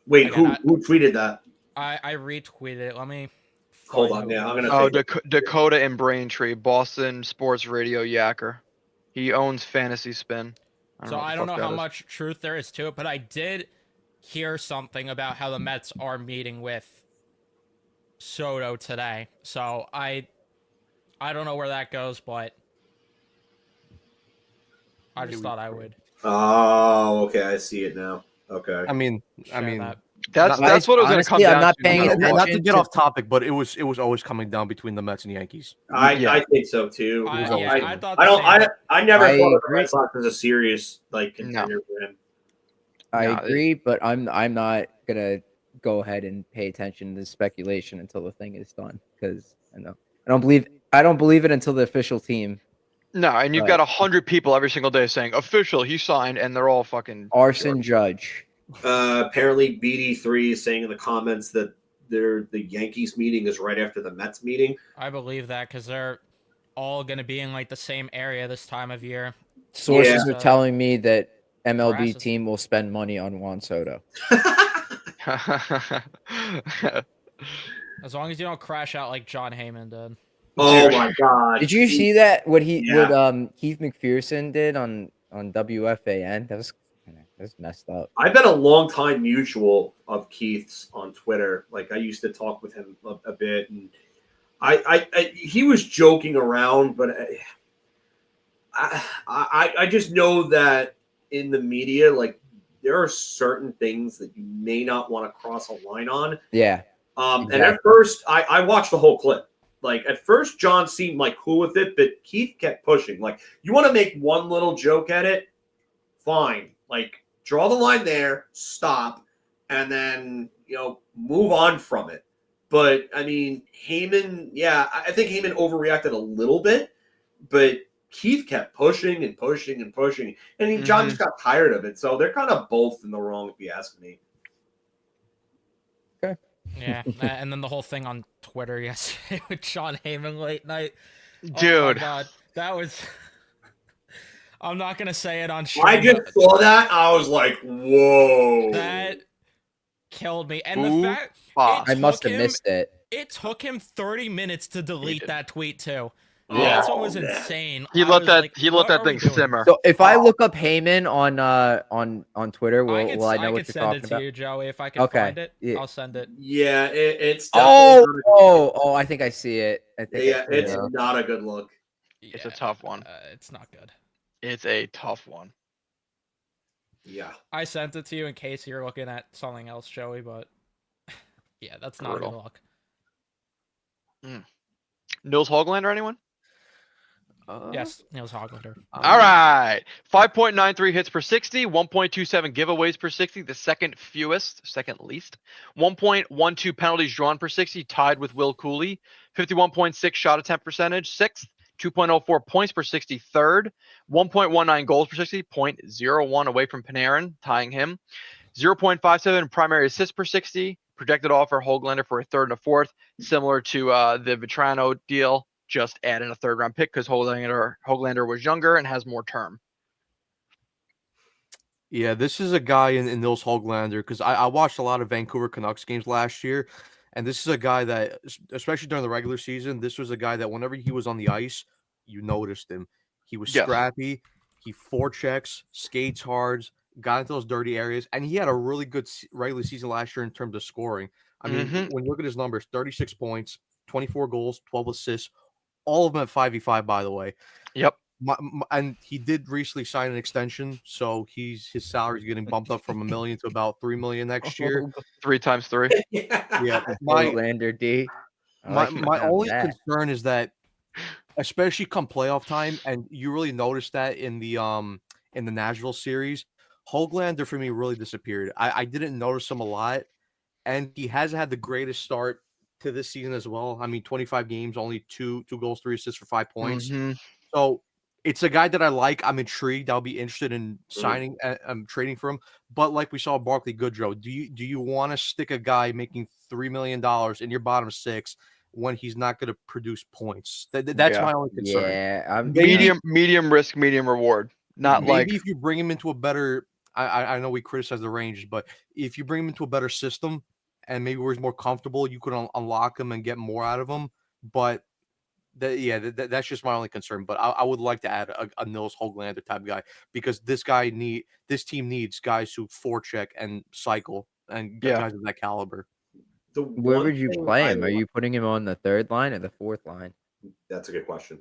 Wait, who tweeted that? I retweeted it. Let me hold on. Yeah, I'm gonna. Dakota and Braintree, Boston Sports Radio Yacker. He owns Fantasy Spin. I don't know how much truth there is to it, but I did hear something about how the Mets are meeting with Soto today. So I don't know where that goes, but I just thought I would. Oh, okay, I see it now. Okay. I mean, that's what it was going to come down I'm not to. paying attention. Not to get off topic, but it was always coming down between the Mets and the Yankees. I think so too. I never thought the Red Sox was a serious contender for him. I agree, but I'm not gonna go ahead and pay attention to the speculation until the thing is done because I don't believe it until the official team. No, and you've got 100 people every single day saying official, he signed, and they're all fucking arson judge. Apparently, BD3 is saying in the comments that the Yankees meeting is right after the Mets meeting. I believe that because they're all going to be in the same area this time of year. Sources are telling me that MLB team will spend money on Juan Soto. As long as you don't crash out like John Heyman did. Oh my God! Did you see that? What Keith McPherson did on WFAN? That was messed up. I've been a long time mutual of Keith's on Twitter. I used to talk with him a bit, and he was joking around, but I just know that in the media, there are certain things that you may not want to cross a line on. Yeah. Exactly. And at first, I watched the whole clip. At first, John seemed cool with it, but Keith kept pushing. You want to make one little joke at it? Fine. Draw the line there, stop, and then, move on from it. But, I mean, Heyman, I think Heyman overreacted a little bit, but Keith kept pushing and pushing and pushing. And John just got tired of it. So they're kind of both in the wrong, if you ask me. Okay. Yeah. And then the whole thing on Twitter yesterday with John Heyman late night. Dude. Oh my God. That was... I'm not going to say it on stream. I just saw that. I was like, whoa. That killed me. And the fact... I must have missed it. It took him 30 minutes to delete that tweet, too. Yeah. That's what was insane. He let that thing simmer. So if I look up Heyman on Twitter, will I know what you're talking about? I can send it to you, Joey. If I can find it, I'll send it. Yeah, it's I think I see it. It's not a good look. It's a tough one. It's not good. It's a tough one. Yeah. I sent it to you in case you're looking at something else, Joey, but yeah, that's not a good look. Nils Höglander, anyone? Yes, it was Hoglander. All right. 5.93 hits per 60, 1.27 giveaways per 60, the second least. 1.12 penalties drawn per 60, tied with Will Cooley. 51.6 shot attempt percentage, sixth. 2.04 points per 60, third. 1.19 goals per 60, 0.01 away from Panarin, tying him. 0.57 primary assists per 60. Projected offer Hoglander for a third and a fourth, similar to the Vetrano deal. Just add in a third round pick because Hoglander was younger and has more term. Yeah, this is a guy in Nils Hoglander because I watched a lot of Vancouver Canucks games last year, and this is a guy that, especially during the regular season, this was a guy that whenever he was on the ice, you noticed him. He was Yes. scrappy, he forechecks, skates hard, got into those dirty areas, and he had a really good regular season last year in terms of scoring. I mean, when you look at his numbers, 36 points, 24 goals, 12 assists, all of them at 5v5, by the way. Yep. And he did recently sign an extension, so his salary is getting bumped up from $1 million to about $3 million next year. 3 times 3. Yeah, Hoglander D. my only concern is that, especially come playoff time, and you really noticed that in the Nashville series, Hoglander for me really disappeared. I didn't notice him a lot, and he hasn't had the greatest start to this season as well. I mean, 25 games, only two goals, 3 assists for 5 points. So it's a guy that I like. I'm intrigued. I'll be interested in signing. I'm trading for him. But like we saw Barclay Goodrow, do you want to stick a guy making $3 million in your bottom six when he's not going to produce points? That's my only concern. Yeah, Medium risk, medium reward. Not maybe like if you bring him into a better. I know we criticize the Rangers, but if you bring him into a better system and maybe where he's more comfortable, you could unlock him and get more out of him. But that's just my only concern. But I would like to add a Nils Hoglander type guy because this team needs guys who forecheck and cycle and guys of that caliber. Where would you play him? Are you putting him on the third line or the fourth line? That's a good question.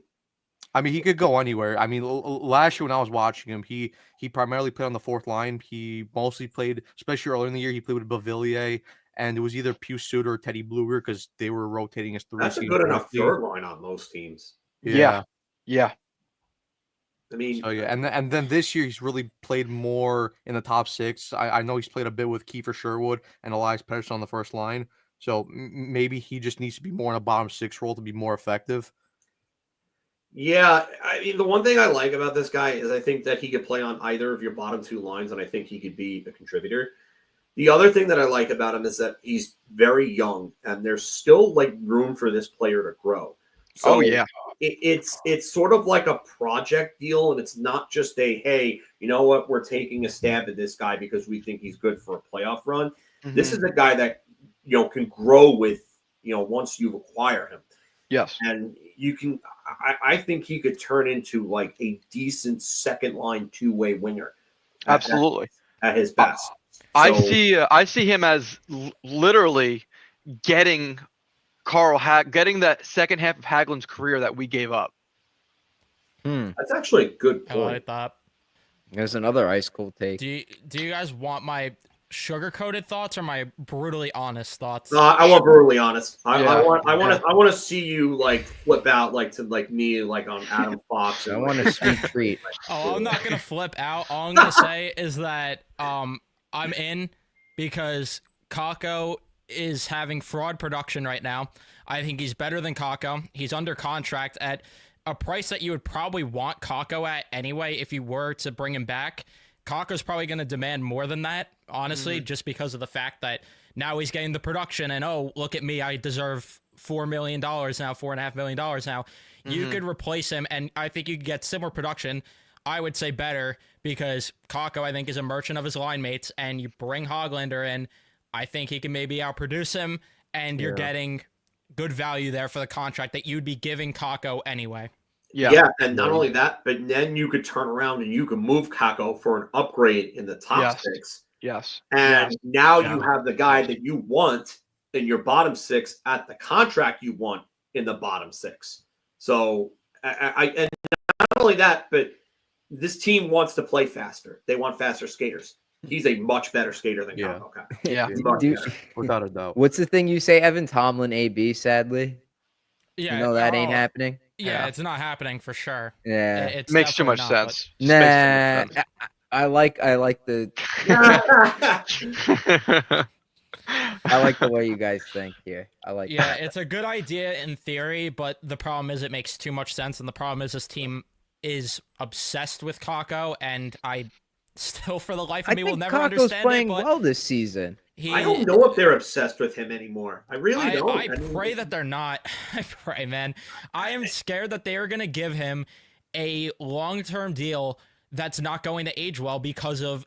I mean, he could go anywhere. I mean, last year when I was watching him, he primarily played on the fourth line. He mostly played, especially earlier in the year, he played with Beauvillier, and it was either Pius Suter or Teddy Blueger because they were rotating as three. That's a good enough third line on most teams. Yeah. I mean, and then this year he's really played more in the top six. I know he's played a bit with Kiefer Sherwood and Elias Pettersson on the first line, so maybe he just needs to be more in a bottom six role to be more effective. Yeah, I mean, the one thing I like about this guy is I think that he could play on either of your bottom two lines, and I think he could be a contributor. The other thing that I like about him is that he's very young, and there's still like room for this player to grow. So it's sort of like a project deal, and it's not just a, hey, you know what, we're taking a stab at this guy because we think he's good for a playoff run. This is a guy that, you know, can grow with, you know, once you acquire him. Yes. And you can, I think he could turn into like a decent second line two-way winger. Absolutely. At his best. I see him as literally getting getting that second half of Hagelin's career that we gave up. That's actually a good point. I like that. There's another ice cold take. Do you guys want my sugar-coated thoughts or my brutally honest thoughts? No, I want brutally honest. I want to see you like flip out like to like me like on Adam Fox. I want a sweet treat. Oh, I'm not gonna flip out. All I'm gonna say is that I'm in because Kakko is having fraud production right now. I think he's better than Kakko. He's under contract at a price that you would probably want Kakko at anyway if you were to bring him back. Kakko's probably going to demand more than that, honestly, just because of the fact that now he's getting the production and, oh, look at me, I deserve $4 million now, $4.5 million now. You could replace him, and I think you could get similar production. I would say better because Kakko, I think, is a merchant of his line mates, and you bring Hoglander in, I think he can maybe outproduce him, and you're getting good value there for the contract that you'd be giving Kakko anyway. Yeah, and not only that, but then you could turn around and you could move Kakko for an upgrade in the top six. Yes. And now you have the guy that you want in your bottom six at the contract you want in the bottom six. So, and not only that, but this team wants to play faster. They want faster skaters. He's a much better skater than Kakko. Yeah. Without a doubt. What's the thing you say, Evan? Tomlin AB, sadly? Yeah, You know that ain't happening? Yeah, it's not happening for sure. Yeah, It's Makes too definitely much not, sense. nah. Space too much I like the sense. I like the way you guys think here. I like Yeah, that. it's a good idea in theory, but the problem is it makes too much sense, and the problem is this team is obsessed with Kakko, and I still, for the life I of me, will think never Kakko's understand playing it. But well this season. I don't know if they're obsessed with him anymore. I really don't. I pray that they're not. I pray, man. I am scared that they are going to give him a long-term deal that's not going to age well because of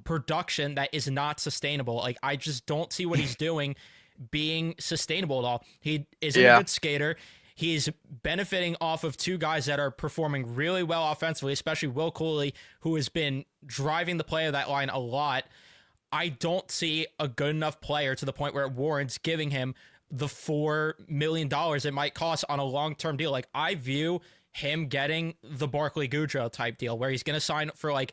production that is not sustainable. Like, I just don't see what he's doing being sustainable at all. He isn't a good skater. He's benefiting off of two guys that are performing really well offensively, especially Will Cuylle, who has been driving the play of that line a lot. I don't see a good enough player to the point where it warrants giving him the $4 million it might cost on a long-term deal. Like, I view him getting the Barclay Goodrow type deal where he's going to sign for like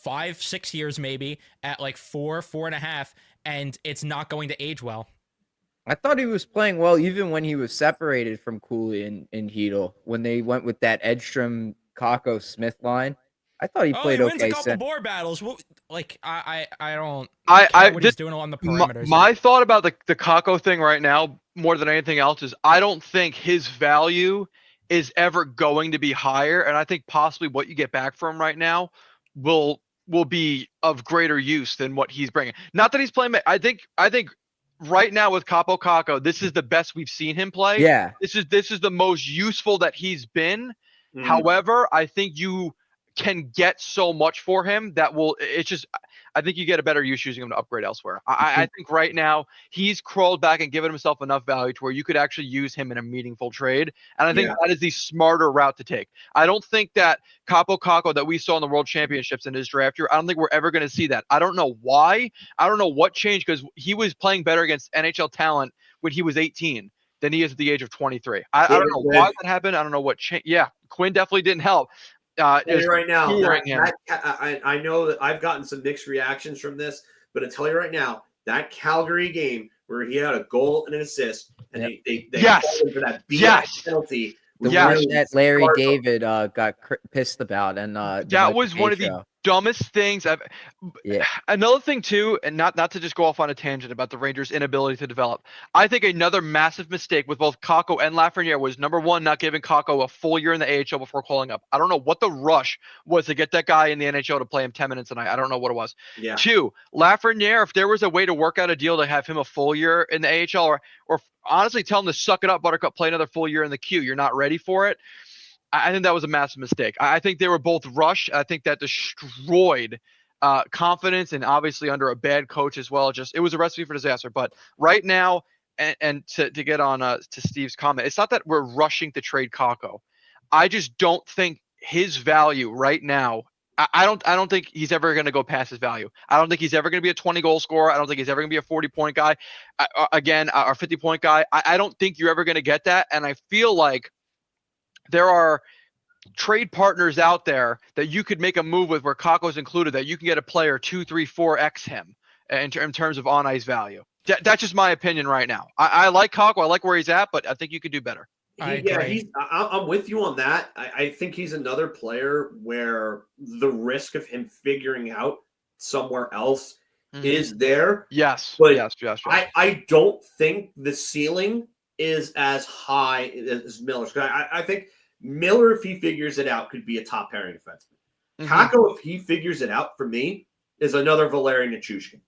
5-6 years maybe at like 4.5, and it's not going to age well. I thought he was playing well even when he was separated from Cooley and Hedel when they went with that Edstrom, Kakko, Smith line. I thought he played he wins okay. a couple board battles. Well, like I don't I care what he's doing on the perimeters. My thought about the Kakko thing right now, more than anything else, is I don't think his value is ever going to be higher, and I think possibly what you get back from right now will be of greater use than what he's bringing. Not that he's playing. I think right now with Kaapo Kakko, this is the best we've seen him play. Yeah. This is the most useful that he's been. Mm. However, I think you can get so much for him that I think you get a better use using him to upgrade elsewhere. I think right now he's crawled back and given himself enough value to where you could actually use him in a meaningful trade. And I think that is the smarter route to take. I don't think that Kaapo Kakko that we saw in the World Championships in his draft year, I don't think we're ever going to see that. I don't know why. I don't know what changed, because he was playing better against NHL talent when he was 18 than he is at the age of 23. I don't know why that happened. I don't know what changed. Yeah, Quinn definitely didn't help. Right now, I know that I've gotten some mixed reactions from this, but I tell you right now, that Calgary game where he had a goal and an assist, and they called him for that BS penalty. The one that Larry David got pissed about, and that was one of the dumbest things I've. Yeah. Another thing too, and not to just go off on a tangent about the Rangers' inability to develop. I think another massive mistake with both Kakko and Lafreniere was, number one, not giving Kakko a full year in the AHL before calling up. I don't know what the rush was to get that guy in the NHL to play him 10 minutes a night. I don't know what it was. Yeah. Two, Lafreniere, if there was a way to work out a deal to have him a full year in the AHL, or honestly tell him to suck it up, Buttercup, play another full year in the queue. You're not ready for it. I think that was a massive mistake. I think they were both rushed. I think that destroyed confidence, and obviously under a bad coach as well. It was a recipe for disaster. But right now, and to get on to Steve's comment, it's not that we're rushing to trade Kakko. I just don't think his value right now. I don't think he's ever going to go past his value. I don't think he's ever going to be a 20-goal scorer. I don't think he's ever going to be a 40-point guy. Again, or 50-point guy. I don't think you're ever going to get that. And I feel like there are trade partners out there that you could make a move with where Kakko's included, that you can get a player 2, 3, 4x him in terms of on-ice value. That's just my opinion right now. I like Kakko. I like where he's at, but I think you could do better. I'm with you on that. I think he's another player where the risk of him figuring out somewhere else is there. Yes. But yes. I don't think the ceiling is as high as Miller's. I think Miller, if he figures it out, could be a top pairing defenseman. Kakko, if he figures it out, for me, is another Valeri Nichushkin.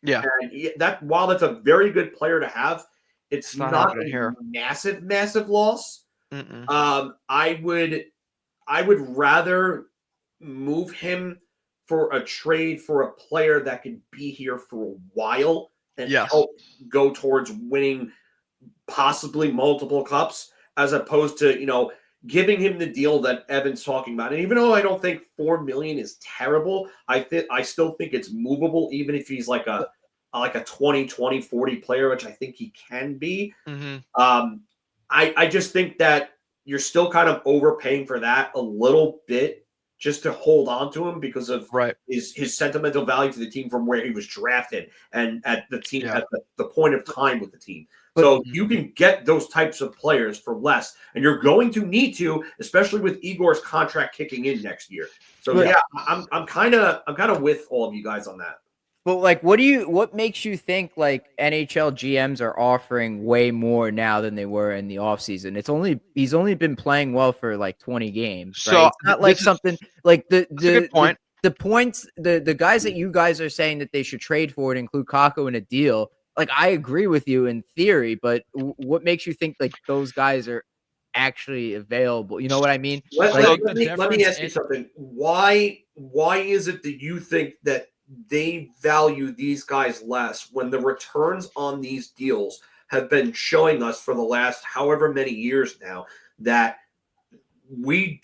Yeah. And while that's a very good player to have, it's not a massive loss. I would rather move him for a trade for a player that could be here for a while and help go towards winning possibly multiple cups, as opposed to, giving him the deal that Evan's talking about. And even though I don't think $4 million is terrible, I still think it's movable, even if he's like a 20, 40 player, which I think he can be. I just think that you're still kind of overpaying for that a little bit, just to hold on to him because of Right. his sentimental value to the team from where he was drafted and at the team Yeah. at the point of time with the team. But- So you can get those types of players for less, and you're going to need to, especially with Igor's contract kicking in next year. So But- yeah, I'm kind of with all of you guys on that. But like, what makes you think like NHL GMs are offering way more now than they were in the offseason? He's only been playing well for like 20 games, So, right? It's not like this is- something like That's a good point. the points, the guys that you guys are saying that they should trade for and include Kakko in a deal. Like, I agree with you in theory, but what makes you think like those guys are actually available? You know what I mean? Let, Like- let, The let me difference ask you in- something. Why is it that you think that they value these guys less when the returns on these deals have been showing us for the last however many years now that we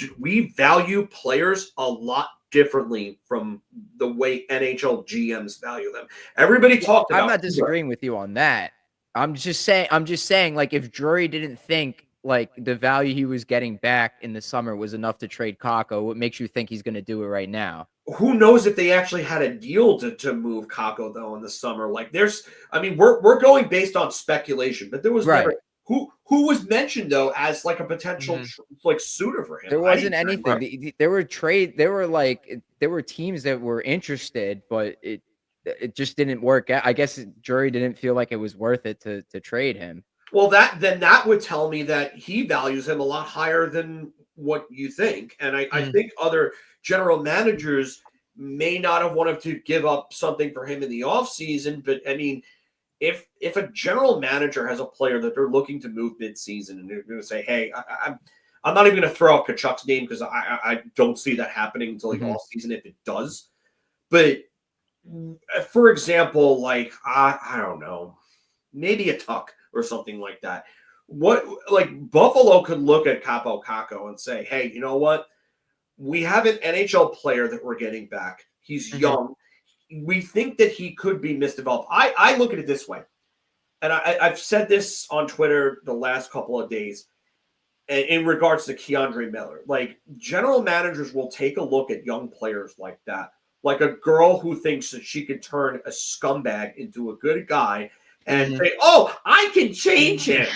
value players a lot differently from the way NHL GMs value them. Everybody talked about. I'm not disagreeing with you on that. I'm just saying, like, if Drury didn't think like the value he was getting back in the summer was enough to trade Kakko, what makes you think he's going to do it right now? Who knows if they actually had a deal to move Kakko though in the summer? Like, we're going based on speculation, but there was Right. never who was mentioned though as like a potential like suitor for him. There I wasn't didn't- anything. There were teams that were interested, but it just didn't work out. I guess Drury didn't feel like it was worth it to trade him. Well, that would tell me that he values him a lot higher than what you think, and I think other general managers may not have wanted to give up something for him in the offseason, but I mean, if a general manager has a player that they're looking to move mid-season and they're going to say, hey, I'm not even going to throw out Tkachuk's name because I don't see that happening until the offseason if it does. But for example, like I don't know, maybe a Tuch or something like that. What like Buffalo could look at Kaapo Kakko and say, hey, you know what? We have an NHL player that we're getting back. He's young. We think that he could be misdeveloped. I look at it this way, and I've said this on Twitter the last couple of days in regards to Keandre Miller. Like, general managers will take a look at young players like that, like a girl who thinks that she can turn a scumbag into a good guy and say, oh, I can change him.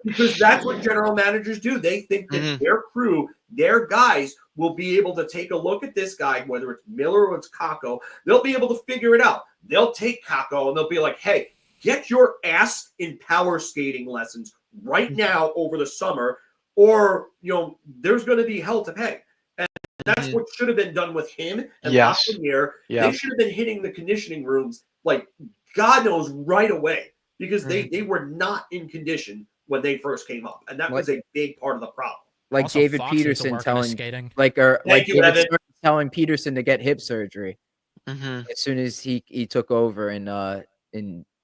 Because that's what general managers do. They think that their crew, their guys, will be able to take a look at this guy, whether it's Miller or it's Kakko. They'll be able to figure it out. They'll take Kakko and they'll be like, hey, get your ass in power skating lessons right now over the summer, or there's going to be hell to pay. And that's what should have been done with him and Lafreniere. They should have been hitting the conditioning rooms like God knows right away, because they were not in condition when they first came up, and that was a big part of the problem. Like Also, David Fox needs to Peterson work on his telling, skating. like Thank you, David Evan. Stern telling Peterson to get hip surgery as soon as he took over in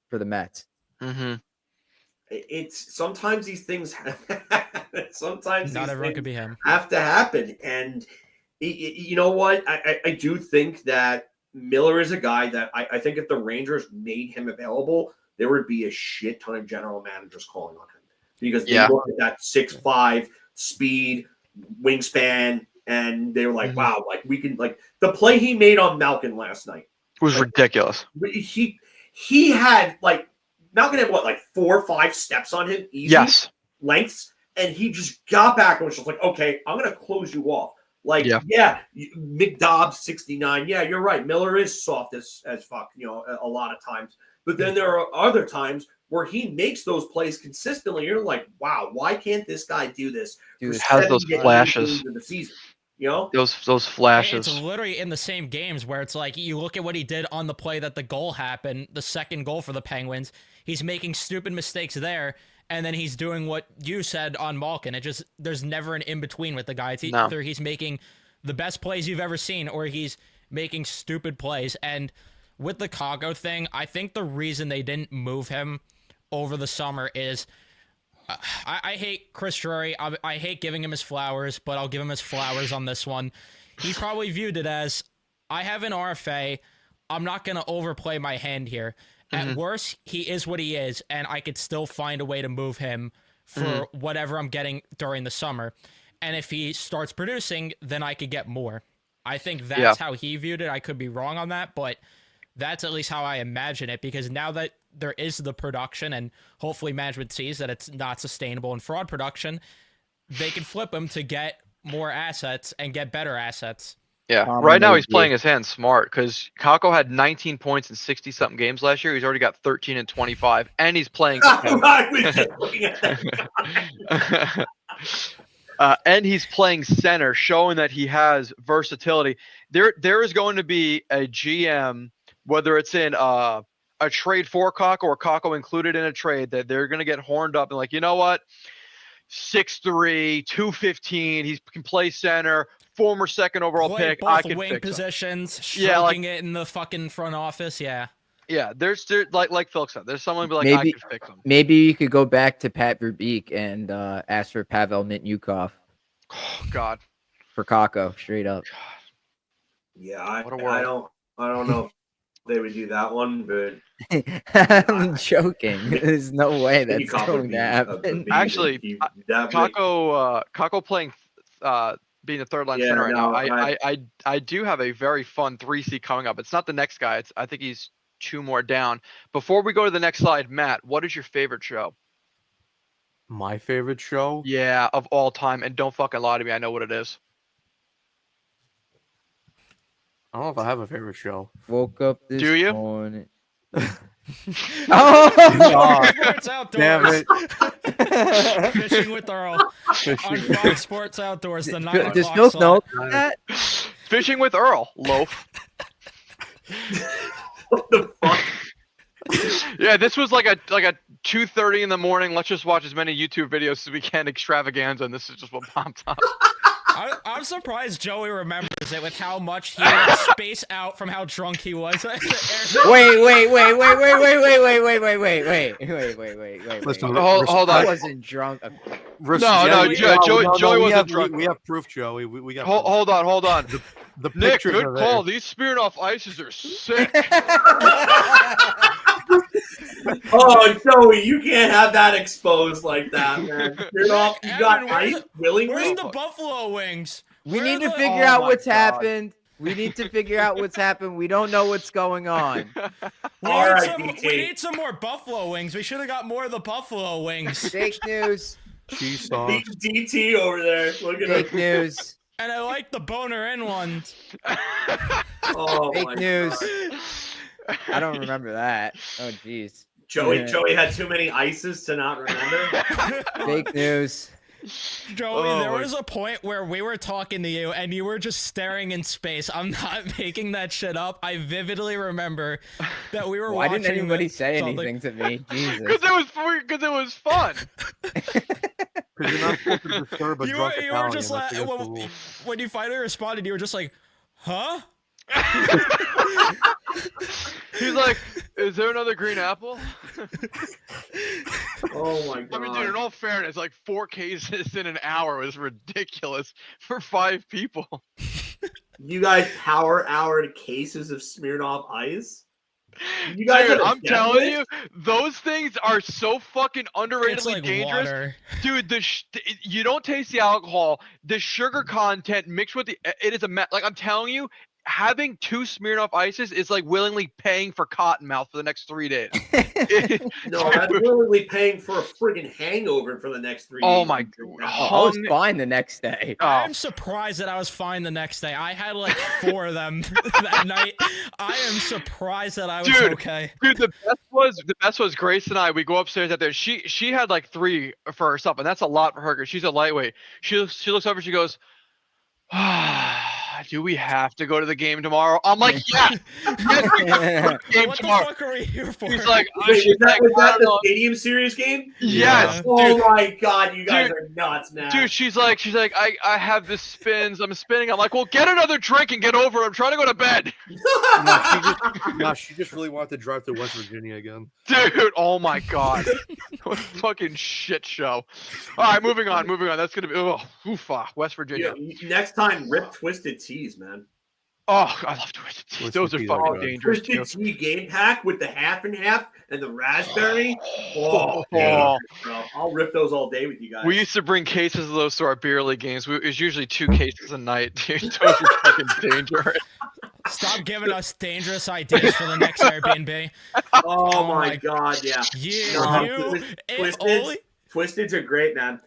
for the Mets. It's sometimes these things sometimes Not these everyone things could be him. have to happen, and you know what? I do think that Miller is a guy that I think if the Rangers made him available, there would be a shit ton of general managers calling on him because they look at that 6'5" speed, wingspan, and they were like, wow, like we can, like the play he made on Malkin last night was ridiculous. He had like Malkin had like 4 or 5 steps on him, easy lengths, and he just got back and was just like, okay, I'm gonna close you off. Like, McDobbs 69. Yeah, you're right. Miller is soft as fuck, a lot of times. But then there are other times where he makes those plays consistently. You're like, wow, why can't this guy do this? Dude, it has those flashes. In the season, those flashes. It's literally in the same games where it's like you look at what he did on the play that the goal happened, the second goal for the Penguins. He's making stupid mistakes there, and then he's doing what you said on Malkin. There's never an in between with the guy. It's either he's making the best plays you've ever seen, or he's making stupid plays. And with the Kakko thing, I think the reason they didn't move him over the summer is I hate Chris Drury. I hate giving him his flowers, but I'll give him his flowers on this one. He probably viewed it as, I have an RFA. I'm not going to overplay my hand here. At worst, he is what he is, and I could still find a way to move him for whatever I'm getting during the summer. And if he starts producing, then I could get more. I think that's how he viewed it. I could be wrong on that, but that's at least how I imagine it, because now that there is the production and hopefully management sees that it's not sustainable in fraud production, they can flip him to get more assets and get better assets. Yeah, right now he's playing his hand smart because Kakko had 19 points in 60-something games last year. He's already got 13 and 25, and he's playing. And he's playing center, showing that he has versatility. There is going to be a GM, whether it's in a trade for Kakko or Kakko included in a trade, that they're going to get horned up and like, you know what? 6'3", 215. He can play center. Former second overall pick. I can wing fix positions. Shrugging it in the fucking front office. Yeah. Yeah, there's like Filk said, there's someone be like, I can fix them. Maybe you could go back to Pat Verbeek and ask for Pavel Mitnyukov. Oh God. For Kakko, straight up. Yeah, I don't know if they would do that one, but I'm joking. There's no way that's going to happen. Actually, Kakko playing being a third line center right now. I do have a very fun 3C coming up. It's not the next guy. I think he's 2 more down. Before we go to the next slide, Matt, what is your favorite show? My favorite show? Yeah, of all time. And don't fucking lie to me. I know what it is. I don't know if I have a favorite show. Woke up this Do you? morning. Sports Outdoors. Damn it. Fishing with Earl on Fox Sports Outdoors. The 9 o'clock Does Phil know slot. that? Fishing with Earl, loaf. what the fuck? Yeah, this was like a 2:30 in the morning. Let's just watch as many YouTube videos as we can extravaganza, and this is just what popped up. I'm surprised Joey remembers it with how much he would space out from how drunk he was. Wait. Listen, hold on. I wasn't drunk. Joey wasn't drunk. We have proof, Joey. We got Hold on. The Nick, pictures good are call. there. These Smirnoff ices are sick. Oh, Joey, you can't have that exposed like that, man. You got ice willingly. Where's the buffalo wings? We need to figure out what's happened. We need to figure out what's happened. We don't know what's going on. We need some more buffalo wings. We should have got more of the buffalo wings. Fake news. Cheese sauce. DT over there. Look at Fake news. And I like the boner in ones. Oh, Fake news. I don't remember that. Oh, jeez. Joey had too many ices to not remember. Fake news. Joey, there was a point where we were talking to you and you were just staring in space. I'm not making that shit up. I vividly remember that we were watching. Why didn't anybody say anything to me? Jesus. Because it was fun. Because you're not supposed to disturb a drunk You were Italian. just like, That's against the rules. when you finally responded, you were just like, huh? He's like, is there another green apple? Oh my god. I mean, dude, in all fairness, like 4 cases in an hour was ridiculous for 5 people. You guys power-houred cases of Smirnoff Ice? You guys Dude, I'm telling you, those things are so fucking underratedly It's like dangerous. water. Dude, you don't taste the alcohol. The sugar content mixed with it is like I'm telling you, having 2 Smirnoff Ices is like willingly paying for Cottonmouth for the next 3 days. No, I'm willingly paying for a friggin' hangover for the next 3 days. Oh my I was fine the next day. I'm surprised that I was fine the next day. I had like 4 of them that night. I am surprised that I was okay. Dude, the best was Grace and I. We go upstairs out there. She had like 3 for herself, and that's a lot for her because she's a lightweight. She looks over. She goes, do we have to go to the game tomorrow? I'm like, yeah. Yes, we have to go to the game What tomorrow. the fuck are we here for? He's like, Wait, was that the Stadium Series game? Yes. Oh Dude. my god, you guys are nuts, man. Dude, she's like, I have this spins. I'm spinning. I'm like, well, get another drink and get over it. I'm trying to go to bed. She just really wanted to drive to West Virginia again. Dude, oh my god. What a fucking shit show. All right, moving on. That's going to be, West Virginia. Yeah, next time, rip Twisted Teas, man. Oh, I love Twisted Tea. Twisted Those are Teas are fucking good. dangerous too. Twisted Tea game pack with the half and half and the raspberry. Oh, Dangerous, bro. I'll rip those all day with you guys. we used to bring cases of those to our beer league games. It was usually 2 cases a night, dude. Those were fucking dangerous. Stop giving us dangerous ideas for the next Airbnb. Oh my god, yeah. Yeah, No, you. If Twisteds, only. Twisteds are great, man.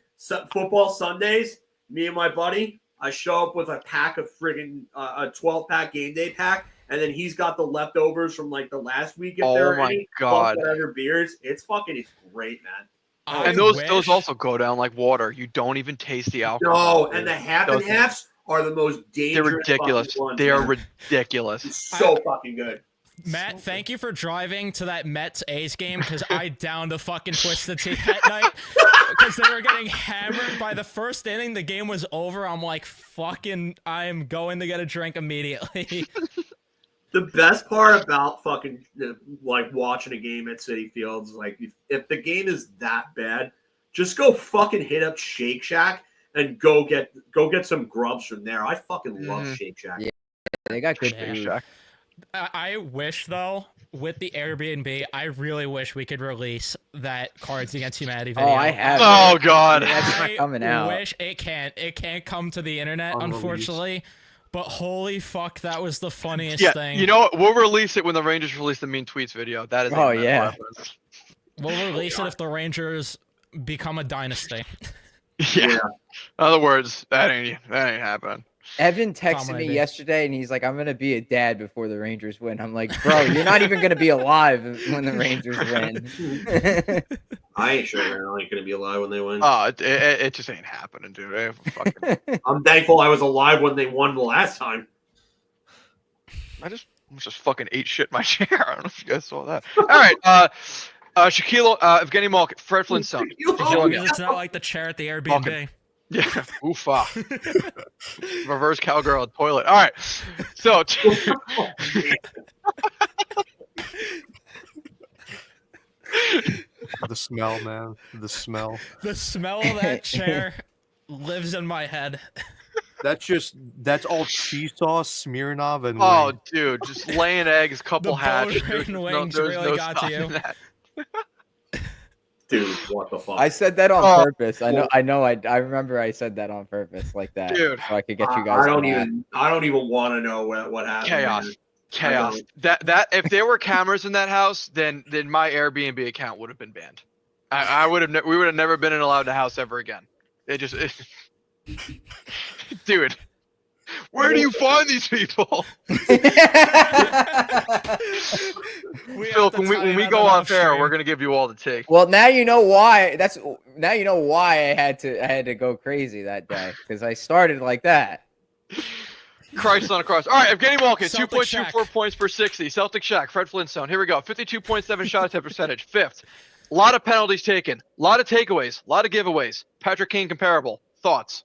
Football Sundays, me and my buddy, I show up with a pack of friggin' a 12-pack game day pack, and then he's got the leftovers from like the last week if there Oh are my any. God. Plus whatever beers. It's great, man. I And those wish- also go down like water. You don't even taste the No, alcohol. and the half and Those- halves are the most They're dangerous. ridiculous. fucking ones, They are man. ridiculous. It's so fucking good. Matt, thank you for driving to that Mets A's game because I downed a fucking Twisted Tea that night because they were getting hammered by the first inning. The game was over. I'm like, fucking, I'm going to get a drink immediately. The best part about fucking like watching a game at City Fields, like if the game is that bad, just go fucking hit up Shake Shack and go get some grubs from there. I fucking love Shake Shack. Yeah. They got good Yeah. food. I wish, though, with the Airbnb, I really wish we could release that Cards Against Humanity video. Oh, I have. Oh it. God. That's not coming out. wish it can't come to the internet, Unreleased. unfortunately. But holy fuck, that was the funniest Yeah, thing. you know what? We'll release it when the Rangers release the Mean Tweets video. That is. Oh, a yeah. weapon. We'll release it if the Rangers become a dynasty. Yeah. Yeah. In other words, that ain't happening. Evan texted Tom me Brady. yesterday, and he's like, "I'm gonna be a dad before the Rangers win." I'm like, "Bro, you're not even gonna be alive when the Rangers win." I ain't sure they're only going to be alive when they win. Oh, it just ain't happening, dude. Fucking, I'm thankful I was alive when they won the last time. I just fucking ate shit in my chair. I don't know if you guys saw that. All right. Shaquille, Evgeny Malkin, Fred Flintstone. Because it's not like the chair at the Airbnb. Malkin. Yeah. Oofa. Reverse cowgirl toilet. All right. So. The smell, man. The smell. The smell of that chair lives in my head. That's all cheese sauce, Smirnoff, and Oh, wing. dude, just laying eggs, couple The hatch. bone-rain wings really got to you. Dude, what the fuck? I said that on Oh, purpose. I remember I said that on purpose like that, Dude. so I could get you guys. I don't mad. even want to know what happened. Chaos. man. Chaos. I That if there were cameras in that house, then my Airbnb account would have been banned. We would have never been allowed in the house ever again. Dude, where do you find these people? Phil, when we go off air, we're gonna give you all the take. Well, now you know why. Now you know why I had to go crazy that day because I started like that. Christ on a cross. All right, Evgeny Malkin, Celtic 2.24 Shack. points per 60. Celtic Shack, Fred Flintstone. Here we go. 52.7 shot attempt percentage. Fifth. A lot of penalties taken. A lot of takeaways. A lot of giveaways. Patrick Kane comparable. Thoughts?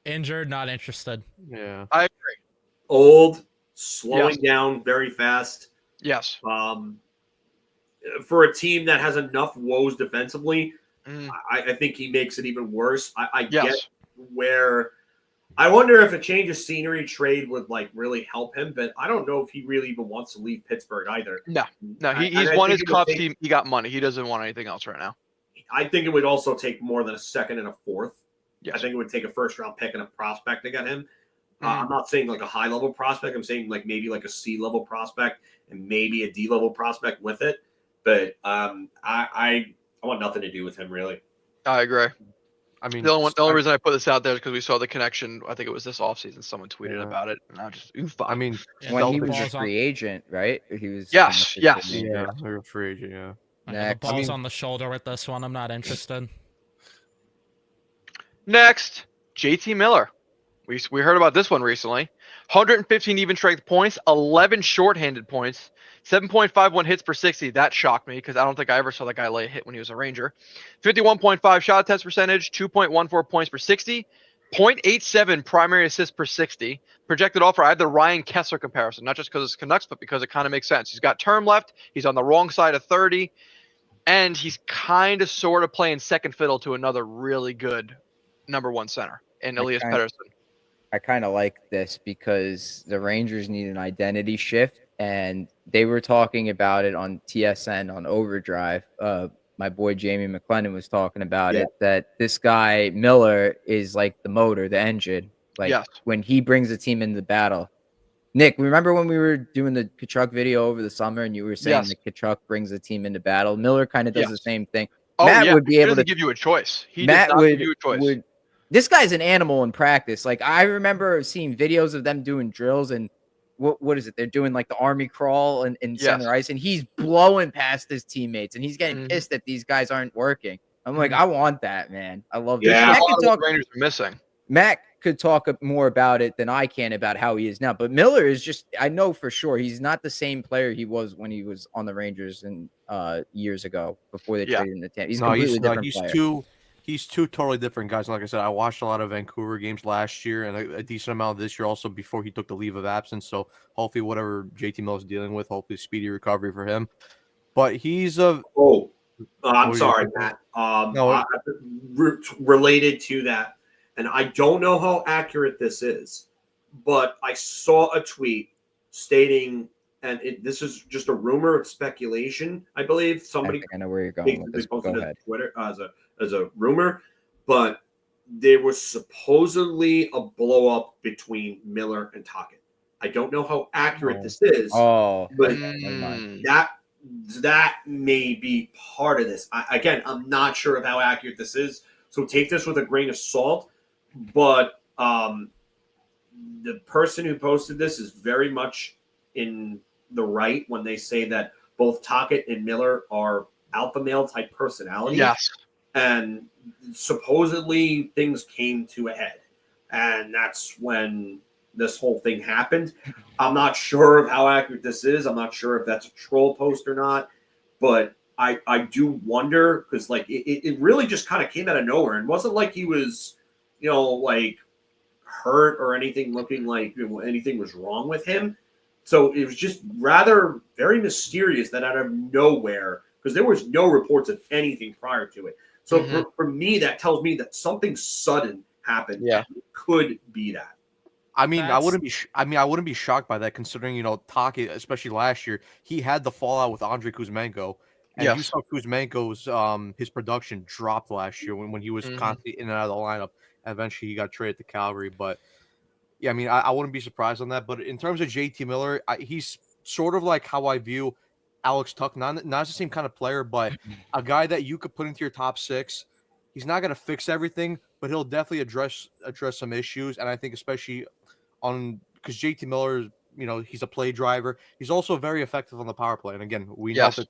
Injured, not interested. Yeah. I agree. Old, slowing down very fast. Yes. For a team that has enough woes defensively, Mm, I think he makes it even worse. I yes. get where I wonder if a change of scenery trade would like really help him, but I don't know if he really even wants to leave Pittsburgh either. No, he's I won think his it would cups. take- He got money. He doesn't want anything else right now. I think it would also take more than a second and a fourth. Yes. I think it would take a first round pick and a prospect to get him. Mhm. I'm not saying like a high level prospect. I'm saying like maybe like a C level prospect and maybe a D level prospect with it. But I want nothing to do with him really. I agree. I mean, The only reason I put this out there is because we saw the connection. I think it was this offseason. Someone tweeted Yeah. about it, and I just oof. I mean, Yeah, When he the was a ball's on- free agent, right? He was. Yes, yes. yeah, they're a free agent. Yeah. The Next. ball's I mean- on the shoulder with this one. I'm not interested. Next, JT Miller. We heard about this one recently. 115 even strength points, 11 shorthanded points, 7.51 hits per 60. That shocked me because I don't think I ever saw that guy lay a hit when he was a Ranger. 51.5 shot attempts percentage, 2.14 points per 60, 0.87 primary assists per 60. Projected offer, I had the Ryan Kessel comparison, not just because it's Canucks, but because it kind of makes sense. He's got term left. He's on the wrong side of 30, and he's kind of sort of playing second fiddle to another really good number one center in Elias Okay. Pettersson. I kind of like this because the Rangers need an identity shift, and they were talking about it on TSN on Overdrive. My boy Jamie McLennan was talking about it, that this guy Miller is like the motor, the engine. Like Yes. when he brings the team into battle. Nick, remember when we were doing the Tkachuk video over the summer, and you were saying Yes. that Tkachuk brings the team into battle? Miller kind of does the same thing. Oh, Matt yeah. would be He able doesn't to give you a choice. He Matt does not give you a choice. would. This guy's an animal in practice. Like I remember seeing videos of them doing drills, and what is it? They're doing like the army crawl in center ice, and he's blowing past his teammates, and he's getting pissed that these guys aren't working. I'm like, I want that, man. I love that. Yeah. Matt A lot could of talk. what Rangers are missing. Matt could talk more about it than I can about how he is now. But Miller is just, I know for sure he's not the same player he was when he was on the Rangers and years ago before they traded him to Tampa. He's completely different player. He's two totally different guys. Like I said, I watched a lot of Vancouver games last year and a decent amount this year also before he took the leave of absence. So hopefully whatever JT Miller's dealing with, hopefully speedy recovery for him. But he's a I'm sorry, Matt. Related to that, and I don't know how accurate this is, but I saw a tweet stating, and this is just a rumor, it's speculation, I believe. Somebody I know where you're going with this. posted Go it ahead. on Twitter as a rumor, but there was supposedly a blow up between Miller and Tocchet. I don't know how accurate this is, but that may be part of this. I'm not sure of how accurate this is, so take this with a grain of salt. But the person who posted this is very much in the right when they say that both Tocchet and Miller are alpha male type personalities. Yes. And supposedly things came to a head. And that's when this whole thing happened. I'm not sure of how accurate this is. I'm not sure if that's a troll post or not. But I do wonder, because like it really just kind of came out of nowhere. And it wasn't like he was, like hurt or anything, looking like anything was wrong with him. So it was just rather very mysterious that out of nowhere, because there was no reports of anything prior to it. So for me, that tells me that something sudden happened. Yeah. It could be that. I wouldn't be shocked by that, considering Tocchet, especially last year, he had the fallout with Andrei Kuzmenko, and you saw Kuzmenko's his production dropped last year when he was constantly in and out of the lineup. Eventually, he got traded to Calgary, but yeah, I wouldn't be surprised on that. But in terms of JT Miller, he's sort of like how I view Alex Tuch, not the same kind of player, but a guy that you could put into your top six. He's not going to fix everything, but he'll definitely address some issues, and I think especially because JT Miller, he's a play driver. He's also very effective on the power play. And again, we know that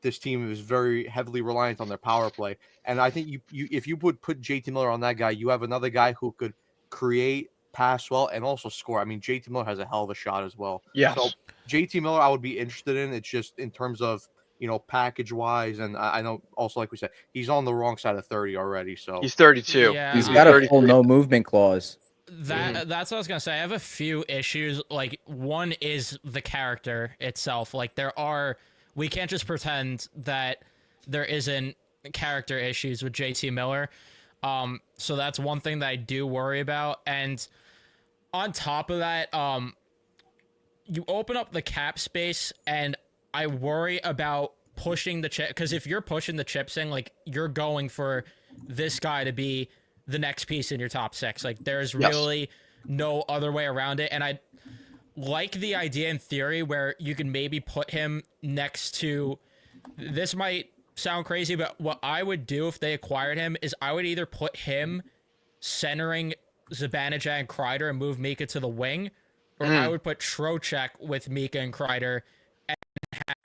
this team is very heavily reliant on their power play. And I think if you would put JT Miller on that guy, you have another guy who could create, pass well, and also score. JT Miller has a hell of a shot as well. Yes. So JT Miller, I would be interested in. It's just in terms of package wise, and I know also, like we said, he's on the wrong side of 30 already. So he's 32. Yeah, He's got a full no movement clause. That's what I was gonna say. I have a few issues. Like, one is the character itself. Like, we can't just pretend that there isn't character issues with JT Miller. So that's one thing that I do worry about. And on top of that, you open up the cap space, and I worry about pushing the chip, because if you're pushing the chips in, like, you're going for this guy to be the next piece in your top six. Like, there's really no other way around it. And I like the idea in theory where you can maybe put him next to, this might sound crazy, but what I would do if they acquired him is I would either put him centering Zibanejad and Kreider and move Mika to the wing, or I would put Trocheck with Mika and Kreider and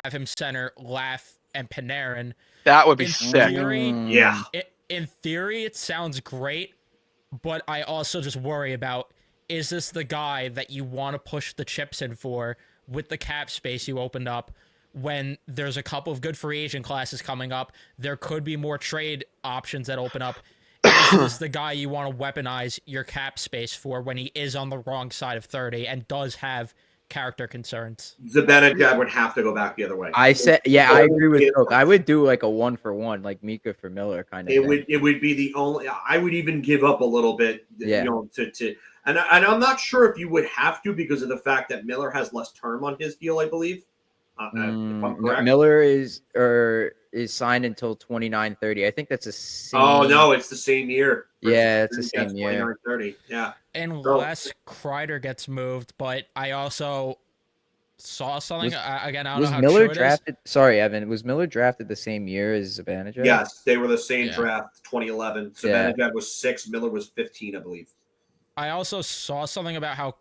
have him center Laff and Panarin. That would be sick. In theory, it sounds great, but I also just worry about, is this the guy that you want to push the chips in for with the cap space you opened up when there's a couple of good free agent classes coming up? There could be more trade options that open up. Is this the guy you want to weaponize your cap space for when he is on the wrong side of 30 and does have character concerns? Zibanejad would have to go back the other way. I agree with Filk. I would do like a 1-for-1, like Mika for Miller kind of. It would be the only. I would even give up a little bit. To And I'm not sure if you would have to because of the fact that Miller has less term on his deal, I believe. If I'm correct. Miller is signed until 29-30. I think that's the same. Oh no, it's the same year. Yeah, it's the same year. 29-30. Yeah. Unless Kreider gets moved, but I also saw something again. I don't know how Miller true it drafted? Sorry, Evan. Was Miller drafted the same year as Zibanejad? Yes, they were the same Yeah. draft, 2011. Zibanejad was 6, Miller was 15, I believe. I also saw something about how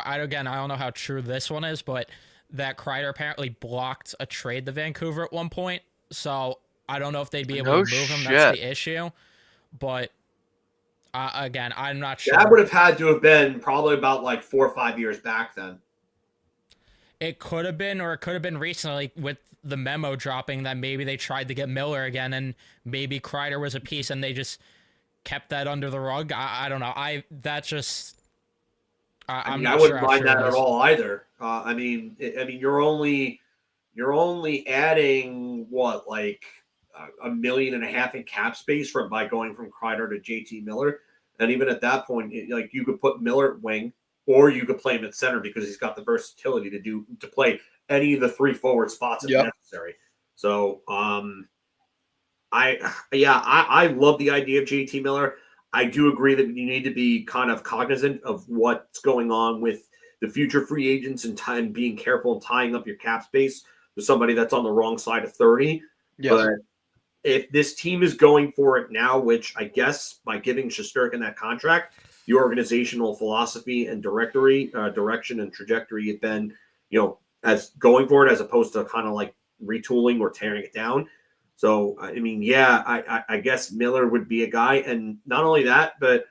again, I don't know how true this one is, but that Kreider apparently blocked a trade to Vancouver at one point. So I don't know if they'd be able to move him. That's the issue. But again, I'm not sure. That would have had to have been probably about like 4 or 5 years back then. It could have been, or it could have been recently with the memo dropping that maybe they tried to get Miller again, and maybe Kreider was a piece, and they just kept that under the rug. I don't know. I wouldn't mind that at all either. I mean, you're only adding what, like $1.5 million in cap space by going from Kreider to JT Miller, and even at that point, like you could put Miller at wing, or you could play him at center because he's got the versatility to play any of the 3 forward spots if necessary. So, I love the idea of JT Miller. I do agree that you need to be kind of cognizant of what's going on with the future free agents and being careful and tying up your cap space with somebody that's on the wrong side of 30. Yes. But if this team is going for it now, which I guess by giving Shesterkin that contract, the organizational philosophy and direction and trajectory have been, as going for it as opposed to kind of like retooling or tearing it down. So, I mean, I guess Miller would be a guy. And not only that, but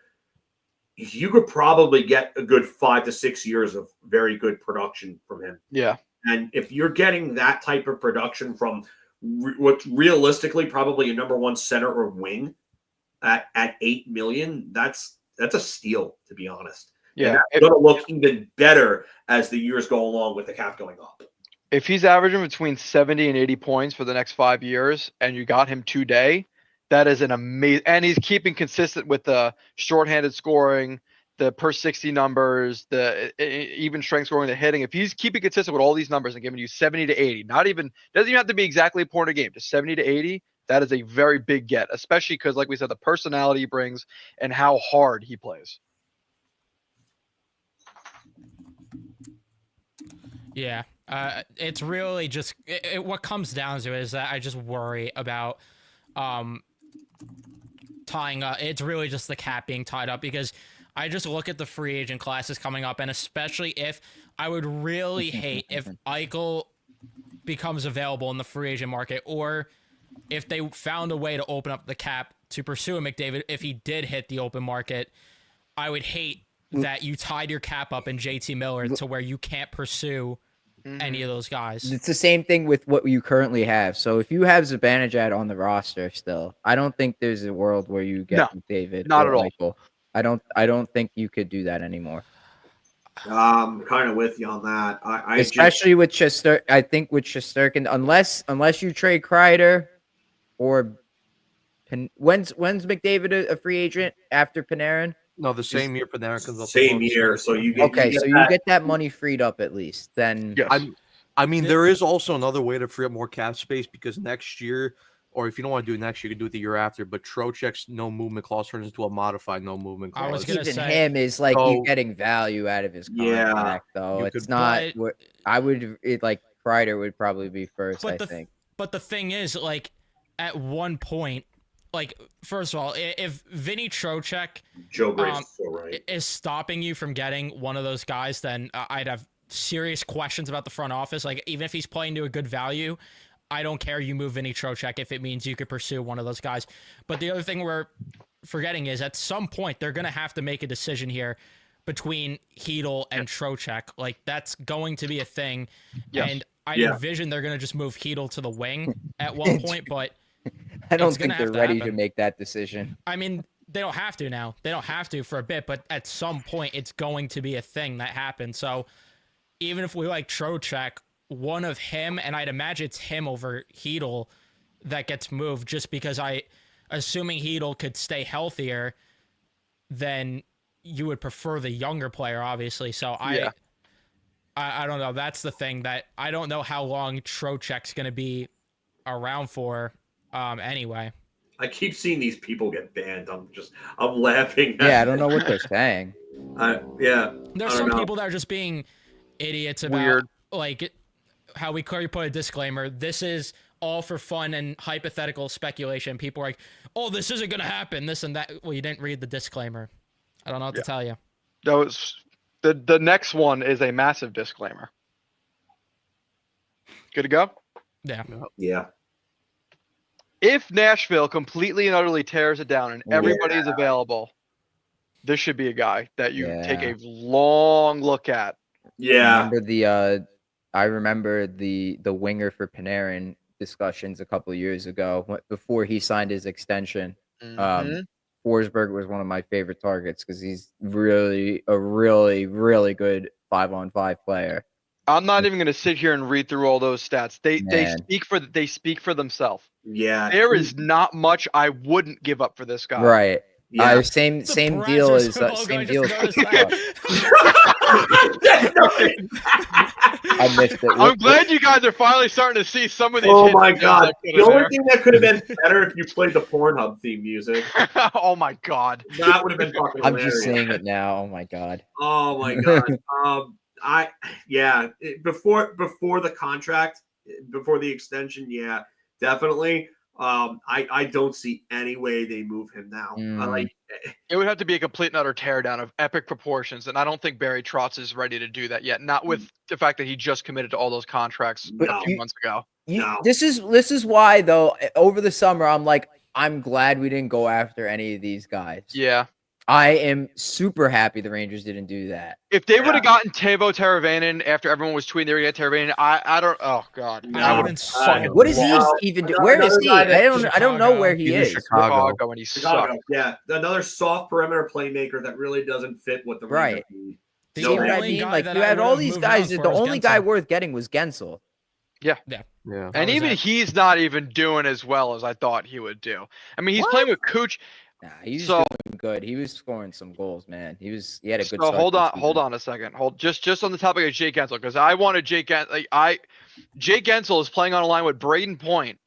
you could probably get a good 5 to 6 years of very good production from him. Yeah. And if you're getting that type of production from what's realistically probably a number 1 center or wing at $8 million, that's a steal, to be honest. Yeah. And that's going to look even better as the years go along with the cap going up. If he's averaging between 70 and 80 points for the next 5 years and you got him today, that is an amazing, and he's keeping consistent with the shorthanded scoring, the per 60 numbers, the even strength scoring, the hitting. If he's keeping consistent with all these numbers and giving you 70 to 80, doesn't even have to be exactly a point a game, just 70 to 80, that is a very big get, especially because, like we said, the personality he brings and how hard he plays. Yeah. It's really just what comes down to it is that I just worry about tying up. It's really just the cap being tied up, because I just look at the free agent classes coming up, and especially if I would really hate if Eichel becomes available in the free agent market, or if they found a way to open up the cap to pursue a McDavid if he did hit the open market. I would hate that you tied your cap up in JT Miller to where you can't pursue any of those guys. It's the same thing with what you currently have. So if you have Zibanejad on the roster still, I don't think there's a world where you get McDavid. Not at all. Michael. I don't think you could do that anymore. I'm kind of with you on that. Especially with Chester. I think with Shesterkin, unless you trade Kreider or when's McDavid a free agent after Panarin? No, the same year Panarin comes up. Same year, so you get you get that money freed up at least. Then yes. I mean, there is also another way to free up more cap space, because next year, or if you don't want to do it next year, you can do it the year after. But Trocheck's no movement clause turns into a modified no movement clause. I was gonna even say, him is like you're getting value out of his contract, though. It's not. I would like Kreider would probably be first. I think. But the thing is, like, at one point, like, first of all, if Vinny Trocheck is stopping you from getting one of those guys, then I'd have serious questions about the front office. Like, even if he's playing to a good value, I don't care. You move Vinny Trocheck if it means you could pursue one of those guys. But the other thing we're forgetting is at some point they're going to have to make a decision here between Hedl and Trocheck. Like, that's going to be a thing. Yes. And I envision they're going to just move Hedl to the wing at one point, but I don't think they're ready to make that decision. I mean, they don't have to now. They don't have to for a bit, but at some point it's going to be a thing that happens. So even if we like Trocheck, one of him, and I'd imagine it's him over Hedl that gets moved, just because assuming Hedl could stay healthier, then you would prefer the younger player, obviously. So I don't know. That's the thing that I don't know how long Trocheck's going to be around for. Anyway, I keep seeing these people get banned. I'm laughing. Yeah, I don't know what they're saying. There's some people that are just being idiots about Weird. like how we clearly put a disclaimer. This is all for fun and hypothetical speculation. People are like, "Oh, this isn't gonna happen." This and that. Well, you didn't read the disclaimer. I don't know what to tell you. That was the next one is a massive disclaimer. Good to go? Yeah. Yeah. If Nashville completely and utterly tears it down and everybody is available, this should be a guy that you take a long look at. Yeah. I remember the winger for Panarin discussions a couple of years ago before he signed his extension. Forsberg was one of my favorite targets because he's really a really good 5-on-5 player. I'm not even going to sit here and read through all those stats. They speak for themselves. Yeah. There is not much I wouldn't give up for this guy. Right. Yeah. Same deal as same deal. I missed it. I'm glad you guys are finally starting to see some of these. Oh my god! The only thing that could have been better if you played the Pornhub theme music. Oh my god! That would have been fucking hilarious. I'm just saying it now. Oh my god. Oh my god. Before the contract, before the extension, yeah, definitely. I don't see any way they move him now. It would have to be a complete and utter teardown of epic proportions, and I don't think Barry Trotz is ready to do that yet. Not with the fact that he just committed to all those contracts a few months ago. This is why though. Over the summer, I'm glad we didn't go after any of these guys. Yeah. I am super happy the Rangers didn't do that. If they would have gotten Teuvo Teravainen after everyone was tweeting they were going to get Teravainen, I don't. Oh god, what is he even doing? Where is he? I don't know where he is. Chicago, and he's Chicago. Yeah, another soft perimeter playmaker that really doesn't fit what the Rangers need. You know what I mean? Like you had all these guys. The only guy worth getting was Gensel. Yeah. And even he's not even doing as well as I thought he would do. I mean, he's playing with Cooch. Nah, he's doing good. He was scoring some goals, man. He had a good. So hold on a second. Just on the topic of Jake Gensel, because I wanted Jake Gensel. Jake Gensel is playing on a line with Braden Point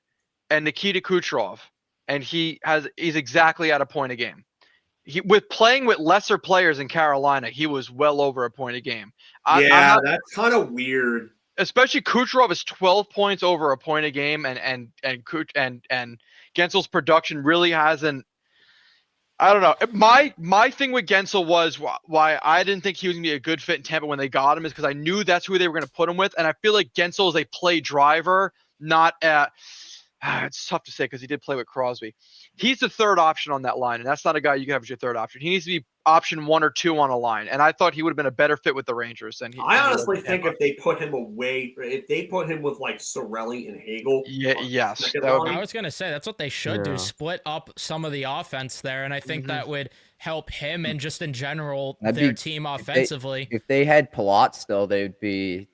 and Nikita Kucherov, and he's exactly at a point a game. With playing with lesser players in Carolina, he was well over a point a game. That's kind of weird. Especially Kucherov is 12 points over a point a game, and Gensel's production really hasn't. I don't know. My thing with Gensel was why I didn't think he was going to be a good fit in Tampa when they got him is because I knew that's who they were going to put him with. And I feel like Gensel is a play driver, not at it's tough to say because he did play with Crosby. He's the third option on that line, and that's not a guy you can have as your third option. He needs to be option 1 or 2 on a line, and I thought he would have been a better fit with the Rangers than he. I honestly think if they put him with like Cirelli and Hagel. Yes. I was gonna say that's what they should do. Split up some of the offense there, and I think that would help him and just in general their team offensively. If they had Palat still, that'd be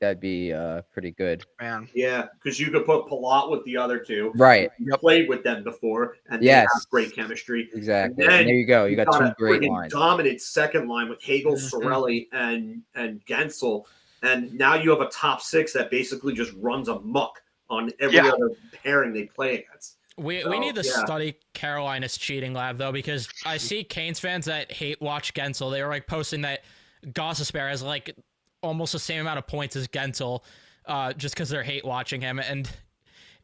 pretty good. Man. Yeah, because you could put Palat with the other two. Right. You played with them before, and they have great chemistry. Exactly. And there you go. You got two great lines. Dominant second line with Hagel, Cirelli, and Gensel, and now you have a top 6 that basically just runs amok on every other pairing they play against. We need to study Carolina's cheating lab though, because I see Canes fans that hate watch Gensel. They were like posting that Gostisbehere has like almost the same amount of points as Gensel, just because they're hate watching him. And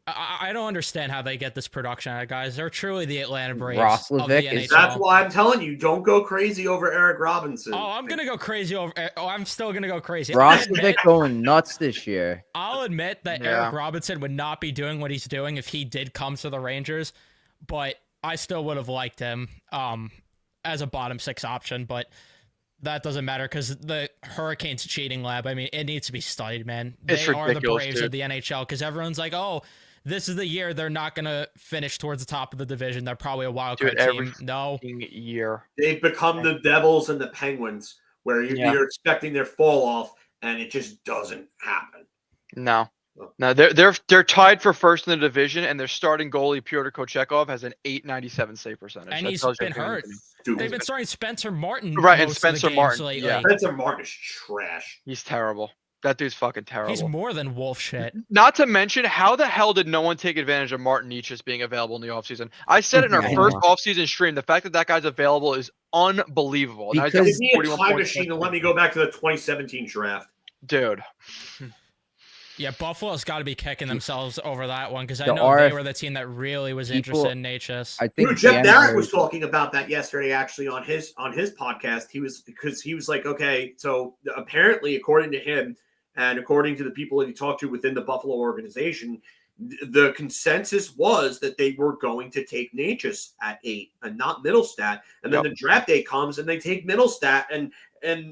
I don't understand how they get this production out of guys. They're truly the Atlanta Braves of the NHL. That's why I'm telling you, don't go crazy over Eric Robinson. Oh, I'm gonna go crazy over. Oh, I'm still gonna go crazy. Roslovic going nuts this year. I'll admit that Eric Robinson would not be doing what he's doing if he did come to the Rangers, but I still would have liked him as a bottom 6 option. But that doesn't matter because the Hurricanes cheating lab. I mean, it needs to be studied, man. They are the Braves of the NHL because everyone's like, oh. This is the year they're not going to finish towards the top of the division. They're probably a wild card team. No. Year. They've become the Devils and the Penguins where you're expecting their fall off and it just doesn't happen. No. No, they're tied for first in the division, and their starting goalie Pyotr Kochekov has an .897 save percentage. And That he's tells you been everything you hurt. need to know. Dude, They've been starting Spencer Martin Right, and most Spencer of the games Martin, lately. yeah. Spencer Martin is trash. He's terrible. That dude's fucking terrible. He's more than wolf shit. Not to mention, how the hell did no one take advantage of Martin Nietzsche's being available in the offseason? I said it in our I first know. offseason stream. The fact that guy's available is unbelievable. Now he's got Because- Give me a 41 time points. machine and let me go back to the 2017 draft. Dude. Yeah, Buffalo's got to be kicking themselves over that one because I The know RF they were the team that really was people- interested in Natchez. I think Dude, Jeff Barrett Denver- was talking about that yesterday, actually, on his podcast. He was like, okay, so apparently, according to him and according to the people that he talked to within the Buffalo organization, the consensus was that they were going to take Natchez at 8 and not Middlestat. And then the draft day comes and they take Middlestat, and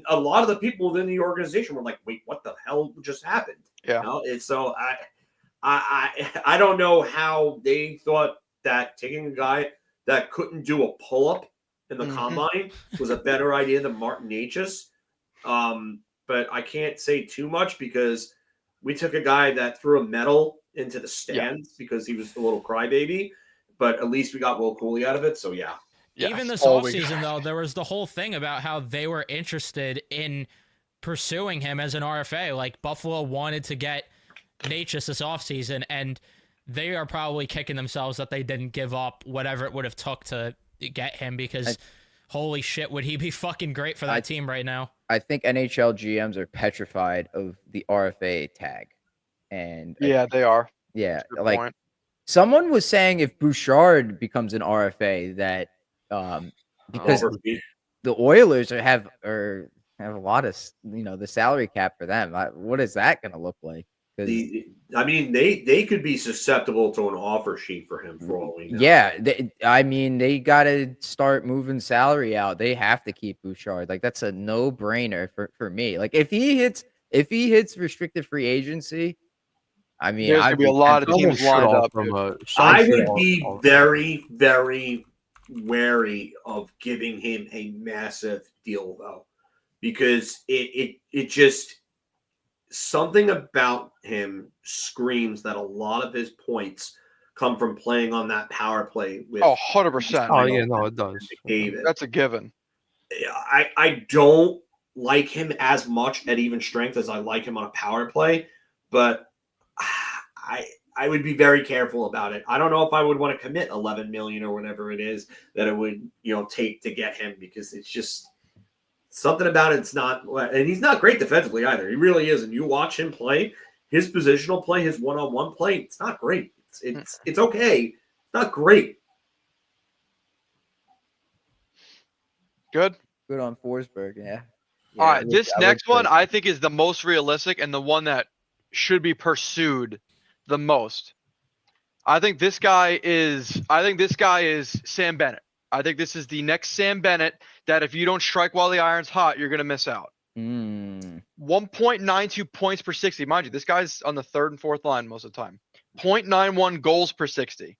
a lot of the people within the organization were like, wait, what the hell just happened? Yeah. You know? And so I don't know how they thought that taking a guy that couldn't do a pull-up in the combine was a better idea than Martin Natchez. But I can't say too much because we took a guy that threw a medal into the stands because he was a little crybaby. But at least we got Will Cooley out of it. So, yeah. Even this all we offseason, got. though, there was the whole thing about how they were interested in pursuing him as an RFA. Like, Buffalo wanted to get Natchez this offseason, and they are probably kicking themselves that they didn't give up whatever it would have took to get him because holy shit, would he be fucking great for that team right now? I think NHL GMs are petrified of the RFA tag. And Yeah, they are. yeah, Good like point. someone was saying if Bouchard becomes an RFA that because the Oilers have a lot of the salary cap for them. What is that going to look like? I mean, they could be susceptible to an offer sheet for him for all we know. Yeah, they got to start moving salary out. They have to keep Bouchard. Like that's a no-brainer for me. Like if he hits restricted free agency, I mean, There's gonna be a lot of Someone teams should lined up. offer him dude. I would be very, very wary of giving him a massive deal though, because it just something about him screams that a lot of his points come from playing on that power play with 100%. Oh yeah, no, it does. David. That's a given. I don't like him as much at even strength as I like him on a power play, but I would be very careful about it. I don't know if I would want to commit 11 million or whatever it is that it would take to get him, because it's just something about it's not, and he's not great defensively either. He really isn't. You watch him play, his positional play, his one-on-one play, it's not great. It's okay. It's not great. Good. good on Forsberg. Yeah. All right, this I would next one trade- I think is the most realistic and the one that should be pursued the most. I think this guy is Sam Bennett. I think this is the next Sam Bennett that if you don't strike while the iron's hot, you're going to miss out. 1.92 points per 60. Mind you, this guy's on the third and fourth line most of the time. 0.91 goals per 60.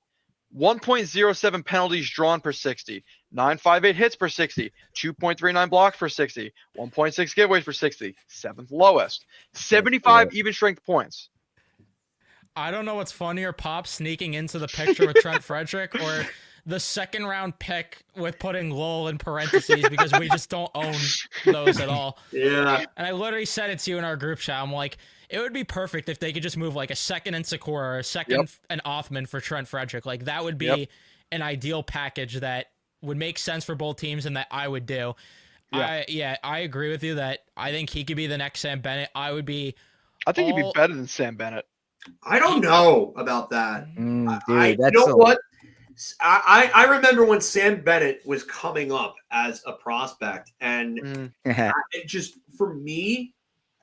1.07 penalties drawn per 60. 958 hits per 60. 2.39 blocks per 60. 1.6 giveaways per 60. Seventh lowest. 75 even strength points. I don't know what's funnier, Pop sneaking into the picture with Trent Frederick or the second round pick with putting Lowell in parentheses because we just don't own those at all. Yeah. And I literally said it to you in our group chat. I'm like, it would be perfect if they could just move like a second and Sakura or a second and Offman for Trent Frederick. Like that would be an ideal package that would make sense for both teams and that I would do. Yeah. I agree with you that I think he could be the next Sam Bennett. I think he'd be better than Sam Bennett. I don't know about that. Dude, You know what? I remember when Sam Bennett was coming up as a prospect, and it just, for me,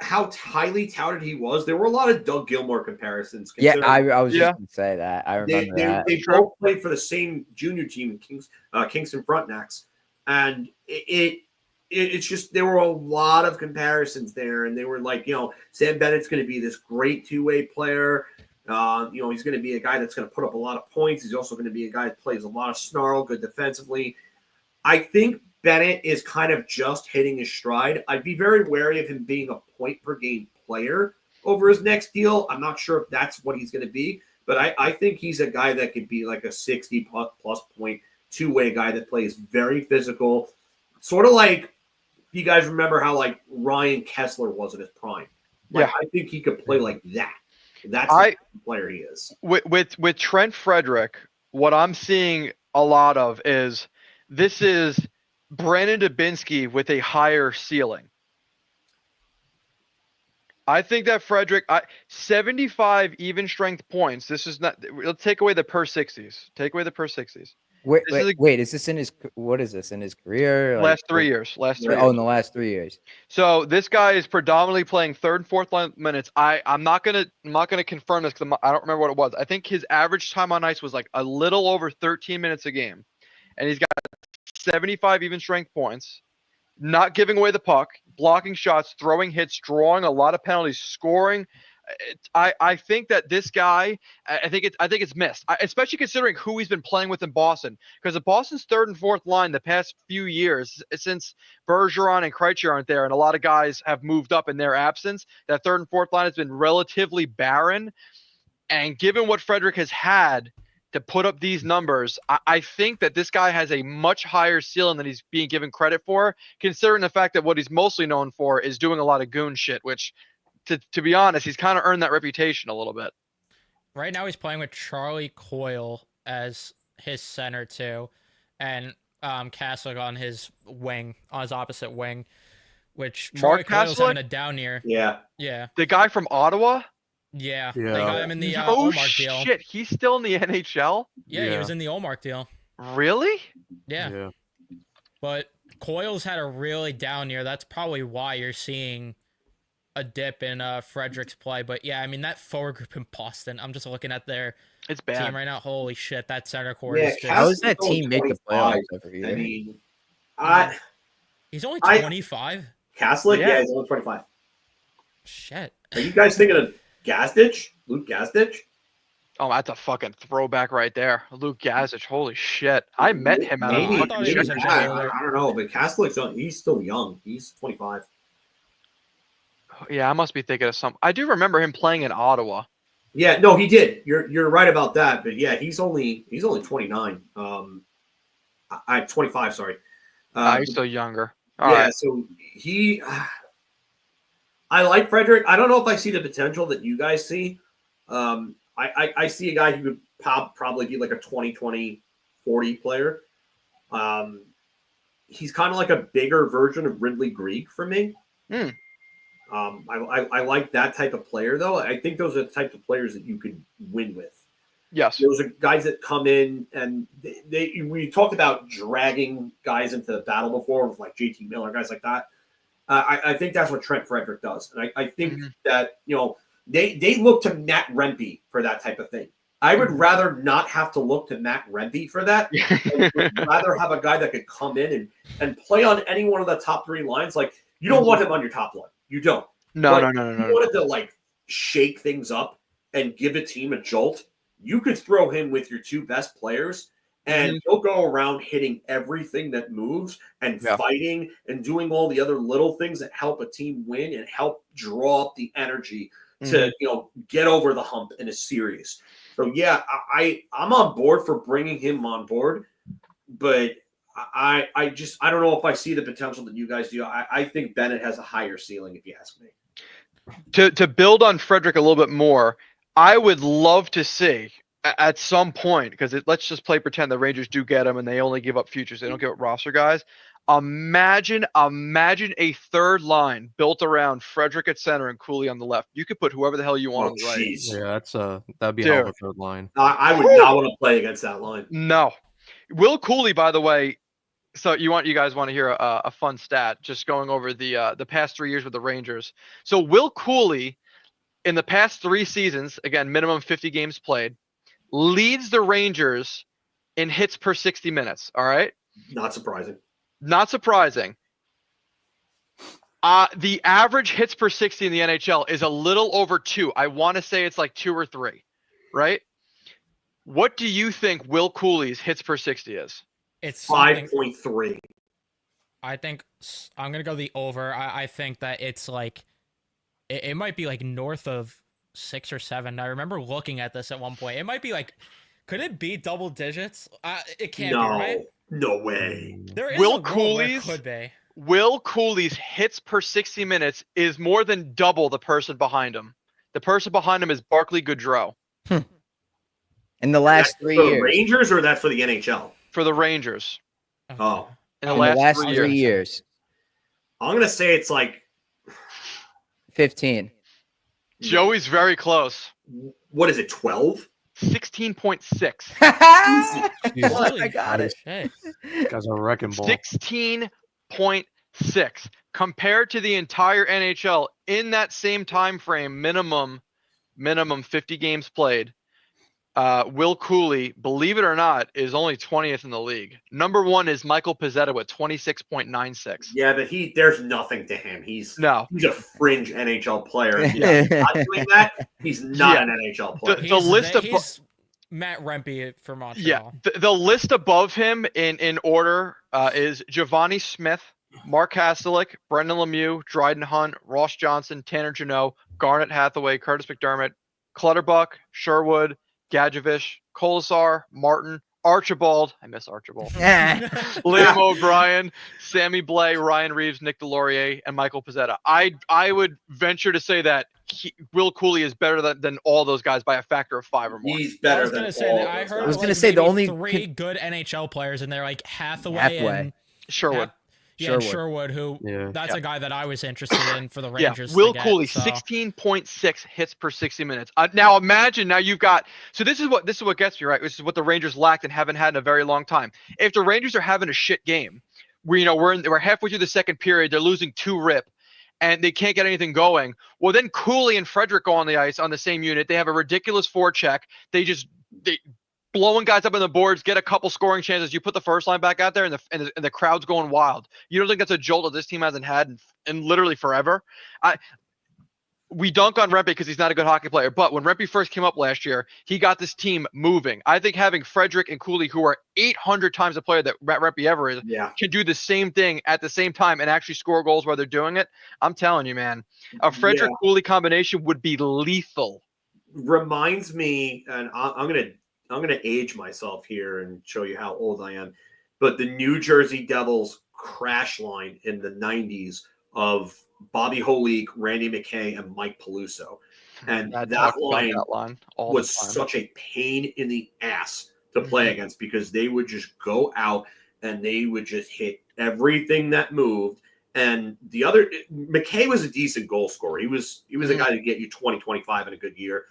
how highly touted he was, there were a lot of Doug Gilmour comparisons. Yeah, I was just going to say that. I They remember that. they both played for the same junior team in Kingston Frontenacs, and it's just, there were a lot of comparisons there, and they were like, Sam Bennett's going to be this great two-way player. He's going to be a guy that's going to put up a lot of points. He's also going to be a guy that plays a lot of snarl, good defensively. I think Bennett is kind of just hitting his stride. I'd be very wary of him being a point-per-game player over his next deal. I'm not sure if that's what he's going to be, but I think he's a guy that could be like a 60 plus point two-way guy that plays very physical, sort of like you guys remember how like Ryan Kessler was in his prime. Like, Yeah. I think he could play like that. That's the player he is. With Trent Frederick, what I'm seeing a lot of is this is Brandon Dubinsky with a higher ceiling. I think that Frederick, 75 even strength points. This is not. Let's take away the per 60s. Take away the per 60s. Wait, is this in his? What is this in his career? Like, Last 3 years. Last 3 Oh, years. in the last 3 years. So this guy is predominantly playing third and fourth line minutes. I'm not gonna confirm this because I don't remember what it was. I think his average time on ice was like a little over 13 minutes a game, and he's got 75 even strength points. Not giving away the puck, blocking shots, throwing hits, drawing a lot of penalties, scoring. I think that this guy, I think it's missed, especially considering who he's been playing with in Boston. Because the Boston's third and fourth line the past few years, since Bergeron and Krejci aren't there, and a lot of guys have moved up in their absence, that third and fourth line has been relatively barren. And given what Frederick has had to put up these numbers, I think that this guy has a much higher ceiling than he's being given credit for, considering the fact that what he's mostly known for is doing a lot of goon shit, which, to be honest, he's kind of earned that reputation a little bit. Right now he's playing with Charlie Cuylle as his center too, and Kessel on his wing, on his opposite wing, which Charlie Coyle's having a down year. Yeah. The guy from Ottawa? Yeah. Yeah. They got him in the Oh Olmark deal. shit, he's still in the NHL? Yeah, he was in the Olmark deal. Really? Yeah. But Coyle's had a really down year. That's probably why you're seeing a dip in Frederick's play. But yeah, I mean, that forward group in Boston, I'm just looking at their It's bad. team right now. Holy shit, that center core Yeah, is just... How does that Kessler's team make the 25. playoffs every year? I mean, He's only 25? Kessler? Yeah. Yeah, he's only 25. Shit. Are you guys thinking of Gazdich? Luke Gazdich? Oh, that's a fucking throwback right there. Luke Gazdich, holy shit. I met him at Maybe. a I thought he fucking was check a in. junior. I don't know, but Kastelic's young. He's still young. He's 25. Yeah, I must be thinking of some. I do remember him playing in Ottawa. Yeah, no, he did. You're right about that. But yeah, he's only 29. I'm 25. Sorry. He's still younger. Yeah, All right. so he. I like Frederick. I don't know if I see the potential that you guys see. I see a guy who could probably be like a 20-20-40 player. He's kind of like a bigger version of Ridley Greig for me. I like that type of player, though. I think those are the types of players that you could win with. Yes. Those are guys that come in and we talked about dragging guys into the battle before with like JT Miller, guys like that. I think that's what Trent Frederick does. And I think that, they look to Matt Rempe for that type of thing. I would rather not have to look to Matt Rempe for that. I would rather have a guy that could come in and play on any one of the top three lines. Like, you don't want him on your top line. You don't. No. You wanted to, like, shake things up and give a team a jolt. You could throw him with your two best players, and he'll go around hitting everything that moves and fighting and doing all the other little things that help a team win and help draw up the energy to get over the hump in a series. So yeah, I'm on board for bringing him on board, but I don't know if I see the potential that you guys do. I think Bennett has a higher ceiling, if you ask me. To build on Frederick a little bit more, I would love to see at some point, because let's just pretend the Rangers do get him and they only give up futures. They don't give up roster guys. Imagine a third line built around Frederick at center and Cuylle on the left. You could put whoever the hell you want on the right. Geez. Yeah, that'd be a hell of a third line. I would not want to play against that line. No. Will Cuylle, by the way, so you guys want to hear a fun stat, just going over the past 3 years with the Rangers. So Will Cuylle, in the past 3 seasons, again, minimum 50 games played, leads the Rangers in hits per 60 minutes. All right? Not surprising. Not surprising. The average hits per 60 in the NHL is a little over 2. I want to say it's like 2 or 3, right? What do you think Will Cuylle's hits per 60 is? It's 5.3. I think I'm going to go the over. I think that it's like it might be like north of 6 or 7. I remember looking at this at one point. It might be like, could it be double digits? It can't be, right? No way. There is Will a world where it Cooley's- could be. Will Cooley's hits per 60 minutes is more than double the person behind him. The person behind him is Barclay Goodrow In the last That's 3 for the years. Rangers or that's for the NHL? for the Rangers Oh. in the In last, the last 3 3 years. years. I'm gonna say it's like 15. Joey's very close. what is it? 12? 16.6. Jesus. I got it. Shit. Guys are a wrecking ball. 16.6 compared to the entire NHL in that same time frame, minimum 50 games played. Will Cooley, believe it or not, is only 20th in the league. Number 1 is Michael Pezzetta with 26.96. Yeah, but there's nothing to him. He's No, a fringe NHL player. If he's not doing that, he's not Yeah. an NHL player. The list of- he's Matt Rempe for Montreal. yeah. The list above him in order is Giovanni Smith, Mark Hastelik, Brendan Lemieux, Dryden Hunt, Ross Johnson, Tanner Jeannot, Garnet Hathaway, Curtis McDermott, Clutterbuck, Sherwood, Gadjevich, Colasar, Martin, Archibald. I miss Archibald. Liam O'Brien, Sammy Blais, Ryan Reeves, Nick Delorier, and Michael Pezzetta. I would venture to say that Will Cooley is better than all those guys by a factor of 5 or more. He's I better was than gonna say all that of I those heard. guys. was like, gonna say the maybe only 3 good NHL players in there, like Hathaway, Hathaway. and Sherwood. and Sherwood. Sherwood, who Yeah. that's a guy that I was interested in for the Yeah, Rangers. Will to get, Cooley, so. 16.6 hits per 60 minutes. Now imagine, now you've got, so this is what gets me, right? This is what the Rangers lacked and haven't had in a very long time. If the Rangers are having a shit game, we're halfway through the second period, they're losing 2-0, and they can't get anything going. Well, then Cooley and Frederick go on the ice on the same unit. They have a ridiculous forecheck. They blowing guys up on the boards, get a couple scoring chances. You put the first line back out there, and the crowd's going wild. You don't think that's a jolt that this team hasn't had in literally forever? We dunk on Rempe because he's not a good hockey player, but when Rempe first came up last year, he got this team moving. I think having Frederick and Cooley, who are 800 times the player that Rempe ever is, Yeah. can do the same thing at the same time and actually score goals while they're doing it. I'm telling you, man, a Frederick Cooley combination would be lethal. Reminds me, and I'm gonna age myself here and show you how old I am. But the New Jersey Devils crash line in the 90s of Bobby Holik, Randy McKay, and Mike Peluso. And I that talk about line that line all was the time. such a pain in the ass to play against because they would just go out and they would just hit everything that moved. And the other, McKay was a decent goal scorer. He was a guy to get you 20, 25 in a good year.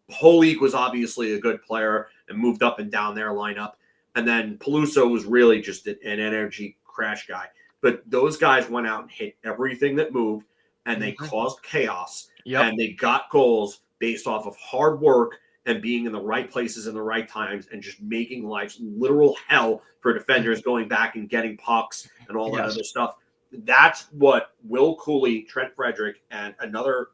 Holik was obviously a good player and moved up and down their lineup. And then Peluso was really just an energy crash guy. But those guys went out and hit everything that moved, and they caused chaos. Yep. And they got goals based off of hard work and being in the right places in the right times and just making life literal hell for defenders going back and getting pucks and all that other stuff. That's what Will Cooley, Trent Frederick, and another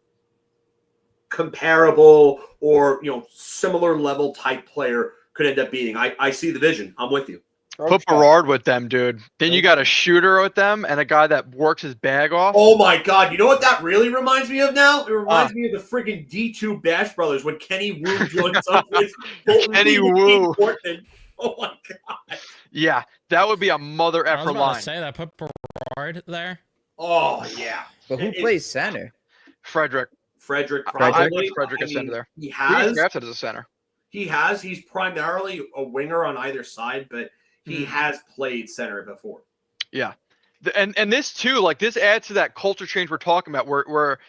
comparable or similar level type player could end up being. I see the vision. I'm with you. Put Berard with them, dude. Then you got a shooter with them and a guy that works his bag off. Oh my God! You know what that really reminds me of now? It reminds me of the freaking D2 Bash Brothers when Kenny Wu joined someplace. Kenny Wu. Portland. Oh my God! Yeah, that would be a mother I was effer about line. to say that. Put Berard there. Oh yeah. But who plays center? Frederick. Frederick I probably. put Frederick as center there. He He was has. drafted as a center. He's primarily a winger on either side, but he has played center before. Yeah. And this too, like this adds to that culture change we're talking about where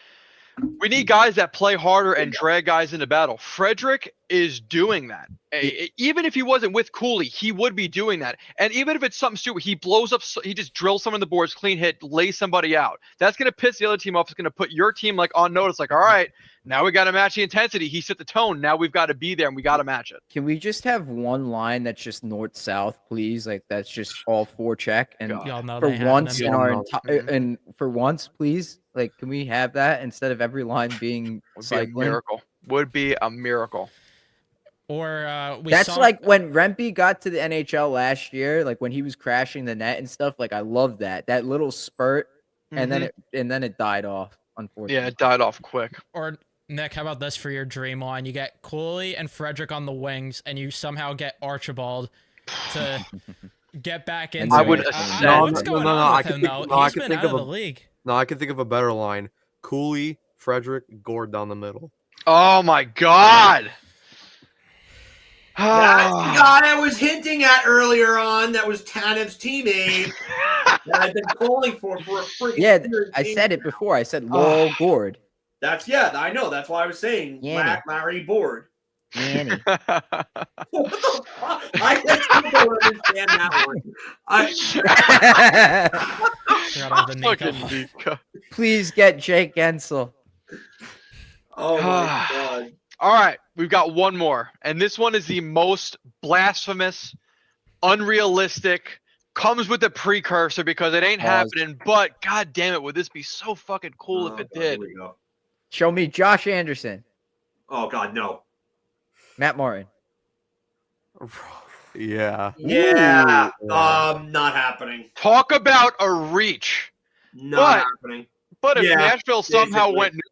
we need guys that play harder and drag guys into battle. Frederick is doing that. Even if he wasn't with Cooley, he would be doing that. And even if it's something stupid, he blows up, he just drills someone on the boards, clean hit, lays somebody out. That's going to piss the other team off. It's going to put your team like on notice, like, all right, now we got to match the intensity. He set the tone. Now we've got to be there and we got to match it. Can we just have one line that's just north-south, please? Like that's just all forecheck. And Y'all know for they have once them. in our Y'all know. entire and for once, please, like, can we have that instead of every line being Would be a cycling? miracle. Would be a miracle. Or we That's saw, like when Rempe got to the NHL last year, like when he was crashing the net and stuff. Like I love that little spurt, and then it died off. unfortunately. Yeah, it died off quick. Or Nick, how about this for your dream line? You get Cuylle and Frederick on the wings, and you somehow get Archibald to get back into I would it. ascend. What's going on with him, though? He's been out of the league. No, I can think of a better line. Cuylle, Frederick, Gourde down the middle. Oh my God. That's the guy I was hinting at earlier on. That was Tanev's teammate that I've been calling for a freaking Yeah, year. I said it before. I said Laurel Gourde. I know. That's why I was saying Yanni. Larry Board. Yanni. What the fuck? I just don't understand that one. Forgot Nico. Please get Jake Gensel. Oh my God. All right, we've got one more, and this one is the most blasphemous, unrealistic, comes with a precursor because it ain't happening, but God damn it, would this be so fucking cool if it did? Here we go. Show me Josh Anderson. Oh God, no. Matt Martin. Yeah. Yeah. Not happening. Talk about a reach. Not happening. But if Yeah, Nashville somehow basically. went nuclear,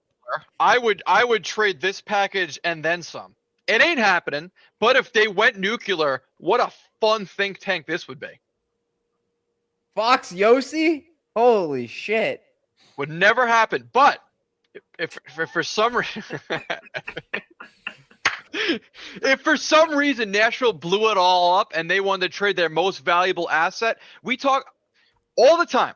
I would trade this package and then some. It ain't happening, but if they went nuclear, what a fun think tank this would be. Fox Josi? Holy shit. Would never happen. But if for some reason if for some reason Nashville blew it all up and they wanted to trade their most valuable asset, we talk all the time.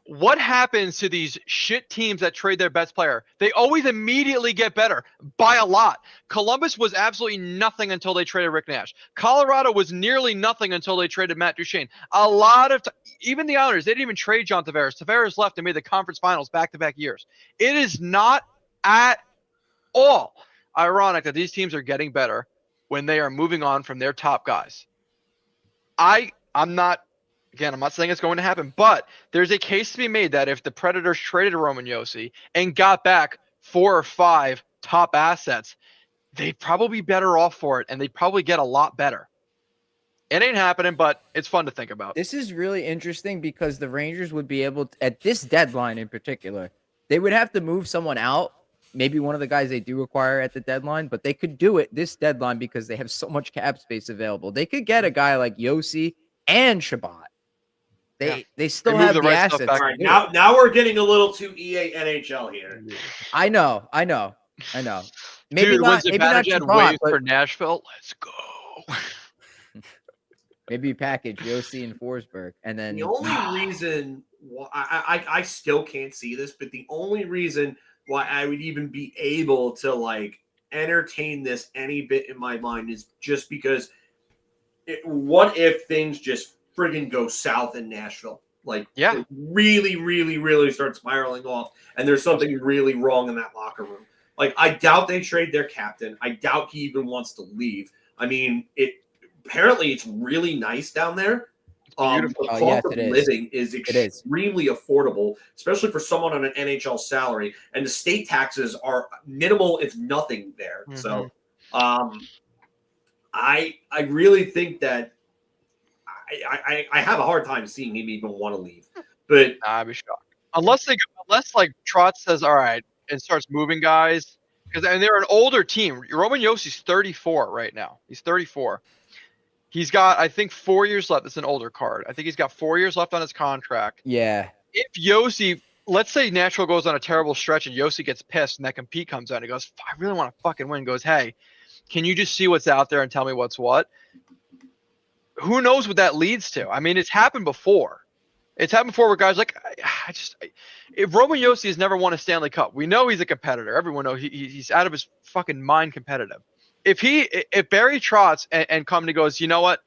What happens to these shit teams that trade their best player? They always immediately get better by a lot. Columbus was absolutely nothing until they traded Rick Nash. Colorado was nearly nothing until they traded Matt Duchene. A lot of even the Islanders, they didn't even trade John Tavares. Tavares left and made the conference finals back-to-back years. It is not at all ironic that these teams are getting better when they are moving on from their top guys. I'm not saying it's going to happen, but there's a case to be made that if the Predators traded Roman Josi and got back 4 or 5 top assets, they'd probably be better off for it, and they'd probably get a lot better. It ain't happening, but it's fun to think about. This is really interesting because the Rangers would be able to, at this deadline in particular, they would have to move someone out, maybe one of the guys they do acquire at the deadline, but they could do it this deadline because they have so much cap space available. They could get a guy like Josi and Chabot. They still have the assets. All right, now we're getting a little too EA NHL here. I know. Maybe Dude, not. Maybe not Zibanejad Chabot, waves but for Nashville. Let's go. maybe you package Josi and Forsberg, and then The only reason why I still can't see this, but the only reason why I would even be able to like entertain this any bit in my mind is just because what if things just friggin' go south in Nashville? Like, it really, really, really start spiraling off, and there's something really wrong in that locker room. Like, I doubt they trade their captain. I doubt he even wants to leave. I mean, apparently it's really nice down there. The cost of living is extremely affordable, especially for someone on an NHL salary, and the state taxes are minimal, if nothing, there. Mm-hmm. So, I really think that I have a hard time seeing him even want to leave. But I'd be shocked unless like Trotz says all right and starts moving guys, because they're an older team. Roman Josi's 34 right now. He's 34. He's got, I think, 4 years left. It's an older card. I think he's got 4 years left on his contract. Yeah. If Josi, let's say Nashville goes on a terrible stretch and Josi gets pissed and that compete comes out and he goes, I really want to fucking win. Goes, hey, can you just see what's out there and tell me what's what? Who knows what that leads to? I mean, it's happened before. It's happened before where guys like, if Roman Josi has never won a Stanley Cup, we know he's a competitor. Everyone knows he's out of his fucking mind competitive. If Barry Trotz and company goes, you know what,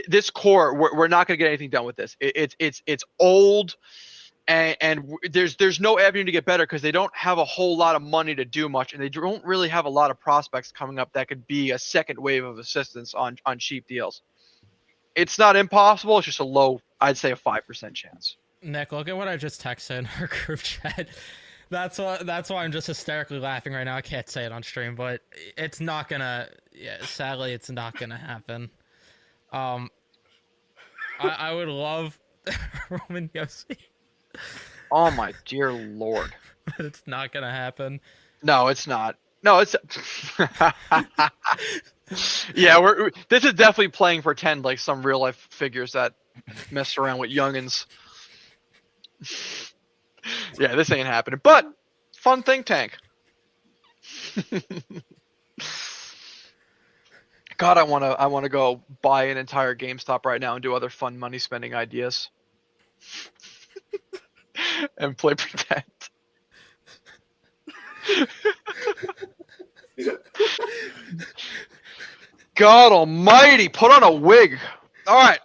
this core, we're not going to get anything done with this. It's old, and there's no avenue to get better because they don't have a whole lot of money to do much, and they don't really have a lot of prospects coming up that could be a second wave of assistance on cheap deals. It's not impossible. It's just a low, I'd say a 5% chance. Nick, look at what I just texted in our group chat. That's why I'm just hysterically laughing right now. I can't say it on stream, but it's not gonna. Yeah, sadly, it's not gonna happen. I would love Roman Josi. Oh my dear Lord! It's not gonna happen. No, it's not. No, it's. Yeah, this is definitely playing pretend like some real life figures that mess around with youngins. Yeah, this ain't happening. But fun think tank. God, I wanna go buy an entire GameStop right now and do other fun money spending ideas. And play pretend. God almighty, put on a wig. All right.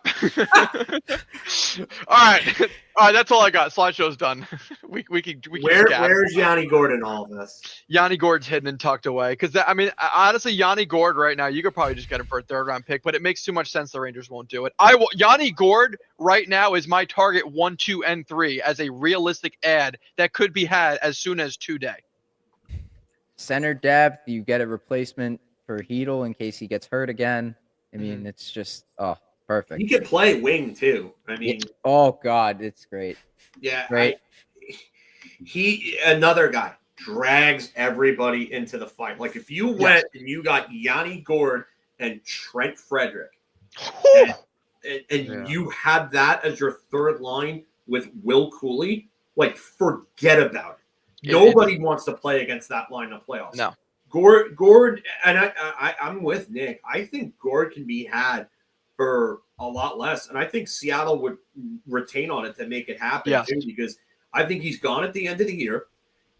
All right. That's all I got. Slideshow's done. We can Where's Yanni Gourde in all of this? Yanni Gourde's hidden and tucked away. Because, I mean, honestly, Yanni Gourde right now, you could probably just get him for a third-round pick, but it makes too much sense the Rangers won't do it. Yanni Gourde right now is my target 1, 2, and 3 as a realistic ad that could be had as soon as today. Center depth, you get a replacement for Hedl in case he gets hurt again. I mean, it's just, perfect. He could play wing, too. I mean. Oh, God, it's great. Yeah. Right. Another guy drags everybody into the fight. Like if you went and you got Yanni Gourde and Trent Frederick, and you had that as your third line with Will Cuylle, like forget about it. Nobody wants to play against that line of playoffs. No. Gourde, and I'm with Nick. I think Gourde can be had for a lot less, and I think Seattle would retain on it to make it happen too, because I think he's gone at the end of the year.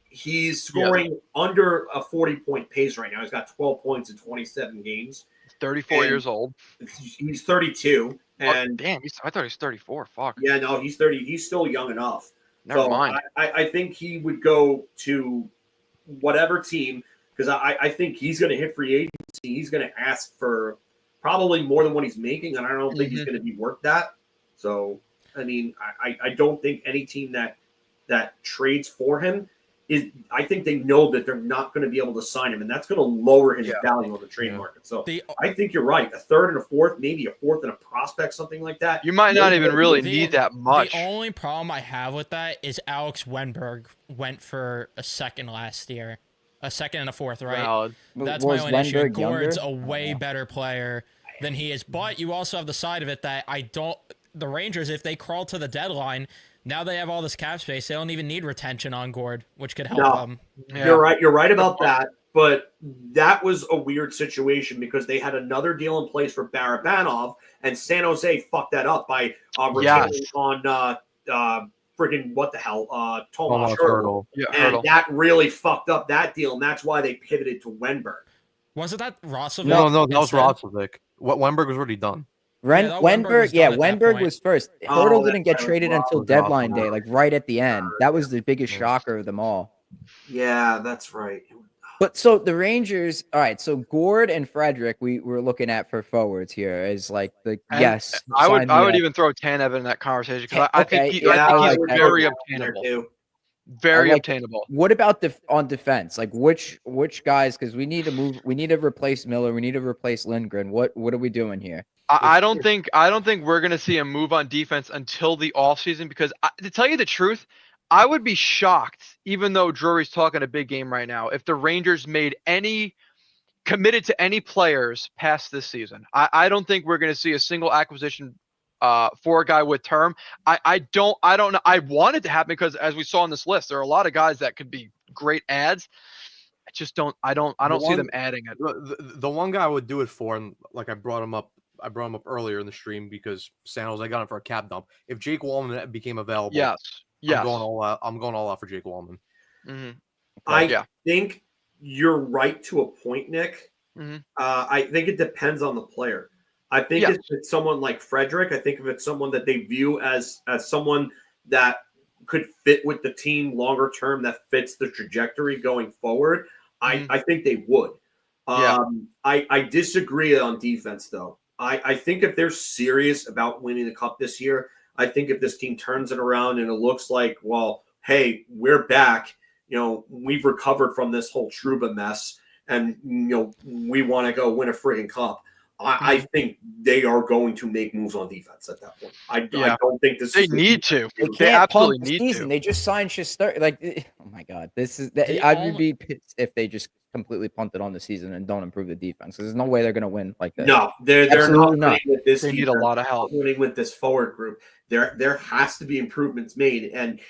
He's scoring under a 40-point pace right now. He's got 12 points in 27 games. 34 years old. He's 32. And damn, I thought he was 34. Fuck. Yeah, no, he's 30. He's still young enough. Never mind. I think he would go to whatever team, because I think he's going to hit free agency. He's going to ask for probably more than what he's making, and I don't think he's going to be worth that. So, I mean, I don't think any team that trades for him I think they know that they're not going to be able to sign him, and that's going to lower his value on the trade market. So I think you're right. A third and a fourth, maybe a fourth and a prospect, something like that. You might not even really need that much. The only problem I have with that is Alex Wennberg went for a second last year. A second and a fourth, right? Valid. That's my only issue. Gourde's a way better player than he is. But you also have the side of it that the Rangers, if they crawl to the deadline, now they have all this cap space. They don't even need retention on Gourde, which could help them. Yeah. You're right. You're right about that. But that was a weird situation because they had another deal in place for Barabanov, and San Jose fucked that up by retaining on friggin' what the hell, Tomas Hertl. Yeah, and Hertl. that really fucked up that deal, and that's why they pivoted to Wennberg. Wasn't that Roslovic? No, that was Roslovic. Wennberg was already done. Wennberg was first. Hertl didn't get traded until deadline day, like right at the end. That was the biggest shocker of them all. Yeah, that's right. But so the Rangers, all right. So Gourde and Frederick, we were looking at for forwards here is like yes. I would even throw Tanev in that conversation because I think he's very obtainable. Very obtainable. What about on defense? Like which guys? Because we need to move. We need to replace Miller. We need to replace Lindgren. What are we doing here? I don't think we're gonna see a move on defense until the offseason because to tell you the truth, I would be shocked, even though Drury's talking a big game right now, if the Rangers committed to any players past this season. I don't think we're gonna see a single acquisition for a guy with term. I don't know. I want it to happen because as we saw on this list, there are a lot of guys that could be great ads. I just don't see them adding it. The one guy I would do it for, and like I brought him up earlier in the stream because San Jose got him for a cap dump. If Jake Wallman became available, yes. I'm going all out for Jake Wallman. Mm-hmm. I think you're right to a point, Nick. Mm-hmm. I think it depends on the player. I think if it's someone like Frederick, I think if it's someone that they view as someone that could fit with the team longer term, that fits the trajectory going forward, I think they would. I disagree on defense, though. I think if they're serious about winning the cup this year, I think if this team turns it around and it looks like, well, hey, we're back, we've recovered from this whole Trouba mess, and we want to go win a friggin' cup. I think they are going to make moves on defense at that point. I don't think this They is need to. They They can't absolutely punt the need season. to. They just signed Shestar. Oh my god, this is. The I only- would be pissed if they just completely punted on the season and don't improve the defense. There's no way they're gonna win like this. No, they're Absolutely not not. winning with this. They need a defense. lot of help. They're winning with this forward group. There has to be improvements made. And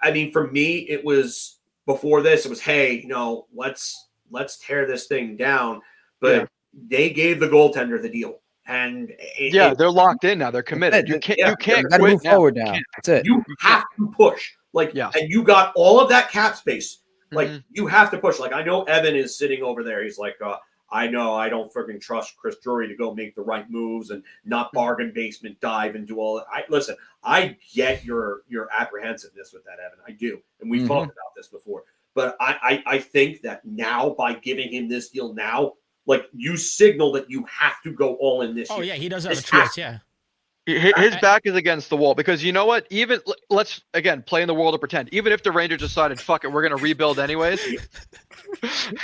I mean, for me, it was before this. It was, hey, let's tear this thing down. But they gave the goaltender the deal, and They're locked in now. They're committed. You can't You quit gotta move now. forward now. That's it. you have to push. And you got all of that cap space. You have to push. I know Evan is sitting over there. He's like, I know I don't freaking trust Chris Drury to go make the right moves and not bargain basement dive and do all that. Listen, I get your apprehensiveness with that, Evan. I do. And we've talked about this before. But I think that now, by giving him this deal now, you signal that you have to go all in this year. Oh yeah, he does have a choice. Yeah. His back is against the wall because you know what? Even let's again play in the world of pretend. Even if the Rangers decided, fuck it, we're gonna rebuild anyways.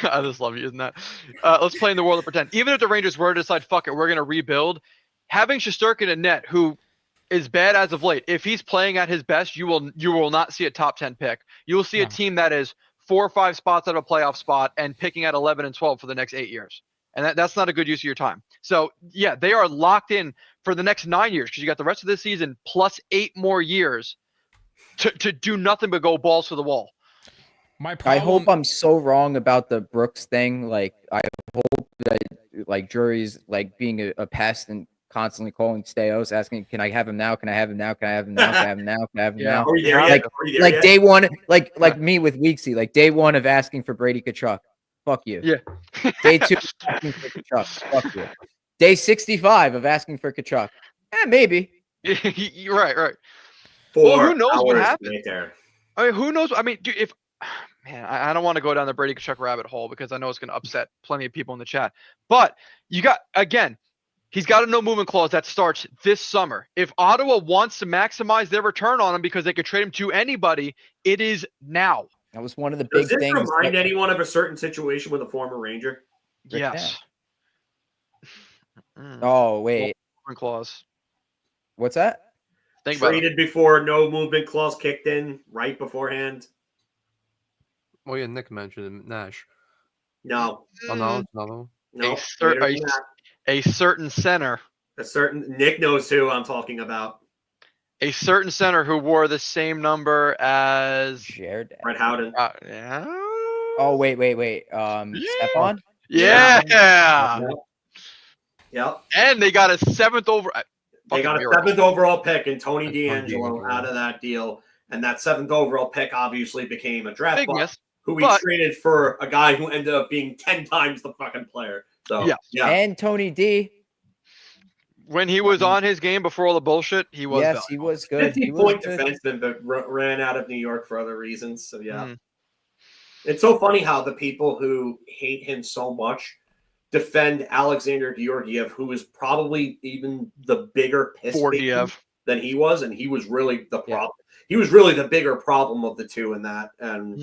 I just love using that. Let's play in the world of pretend. Even if the Rangers were to decide, fuck it, we're gonna rebuild. Having Shesterkin in net, who is bad as of late, if he's playing at his best, you will not see a top 10 pick. You will see a team that is 4 or 5 spots at a playoff spot and picking at 11 and 12 for the next 8 years. And that's not a good use of your time. So, yeah, they are locked in for the next 9 years because you got the rest of this season plus 8 more years to do nothing but go balls to the wall. I hope I'm so wrong about the Brooks thing. I hope that Drury's being a pest and constantly calling Steos, asking, "Can I have him now? Can I have him now? Can I have him now? Can I have him now? Can I have him now?" Are you there yet? Are you there yet? Day one, me with Weeksy, day one of asking for Brady Tkachuk. Fuck you. Yeah. Day 2 of asking for Tkachuk. Fuck you. Day 65 of asking for Tkachuk. Maybe. You're right. Well, who knows what happened? Right there. I mean, who knows? I mean, dude, I don't want to go down the Brady Tkachuk rabbit hole because I know it's going to upset plenty of people in the chat. But you got, again, he's got a no movement clause that starts this summer. If Ottawa wants to maximize their return on him because they could trade him to anybody, it is now. That was one of the big Does things. this remind anyone of a certain situation with a former Ranger? Yes. Oh, wait. Movement clause. What's that? Think about it. Traded before no movement clause kicked in, right beforehand. Oh yeah, Nick mentioned Nash. No. Oh no, it's another one. No. A certain center. A certain Nick knows who I'm talking about. A certain center who wore the same number as Shared. Brett Howden. Yeah. Oh, wait. Stepan? Yeah. Yep. And they got a 7th over. They got a 7th overall pick and Tony DeAngelo out of that deal. And that 7th overall pick obviously became a draft block, who we traded for a guy who ended up being 10 times the fucking player. So, yeah. And Tony D. When he was on his game before all the bullshit, he was. Yes, he was good. 50-point defenseman, but ran out of New York for other reasons. So, yeah. It's so funny how the people who hate him so much defend Alexander Georgiev, who is probably even the bigger piss than he was, and he was really the problem. He was really the bigger problem of the two in that, and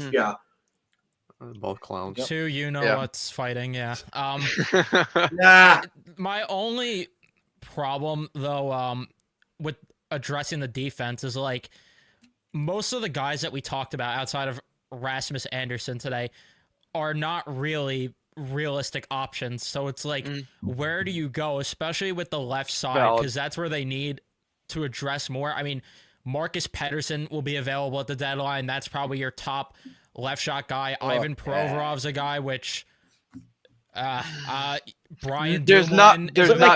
both clowns. Two, what's fighting, yeah. My only problem though, with addressing the defense is most of the guys that we talked about outside of Rasmus Andersson today are not really realistic options. So it's where do you go, especially with the left side, because that's where they need to address more. I mean, Marcus Pettersson will be available at the deadline. That's probably your top left shot guy. Ivan Provorov's a guy, which Brian there's not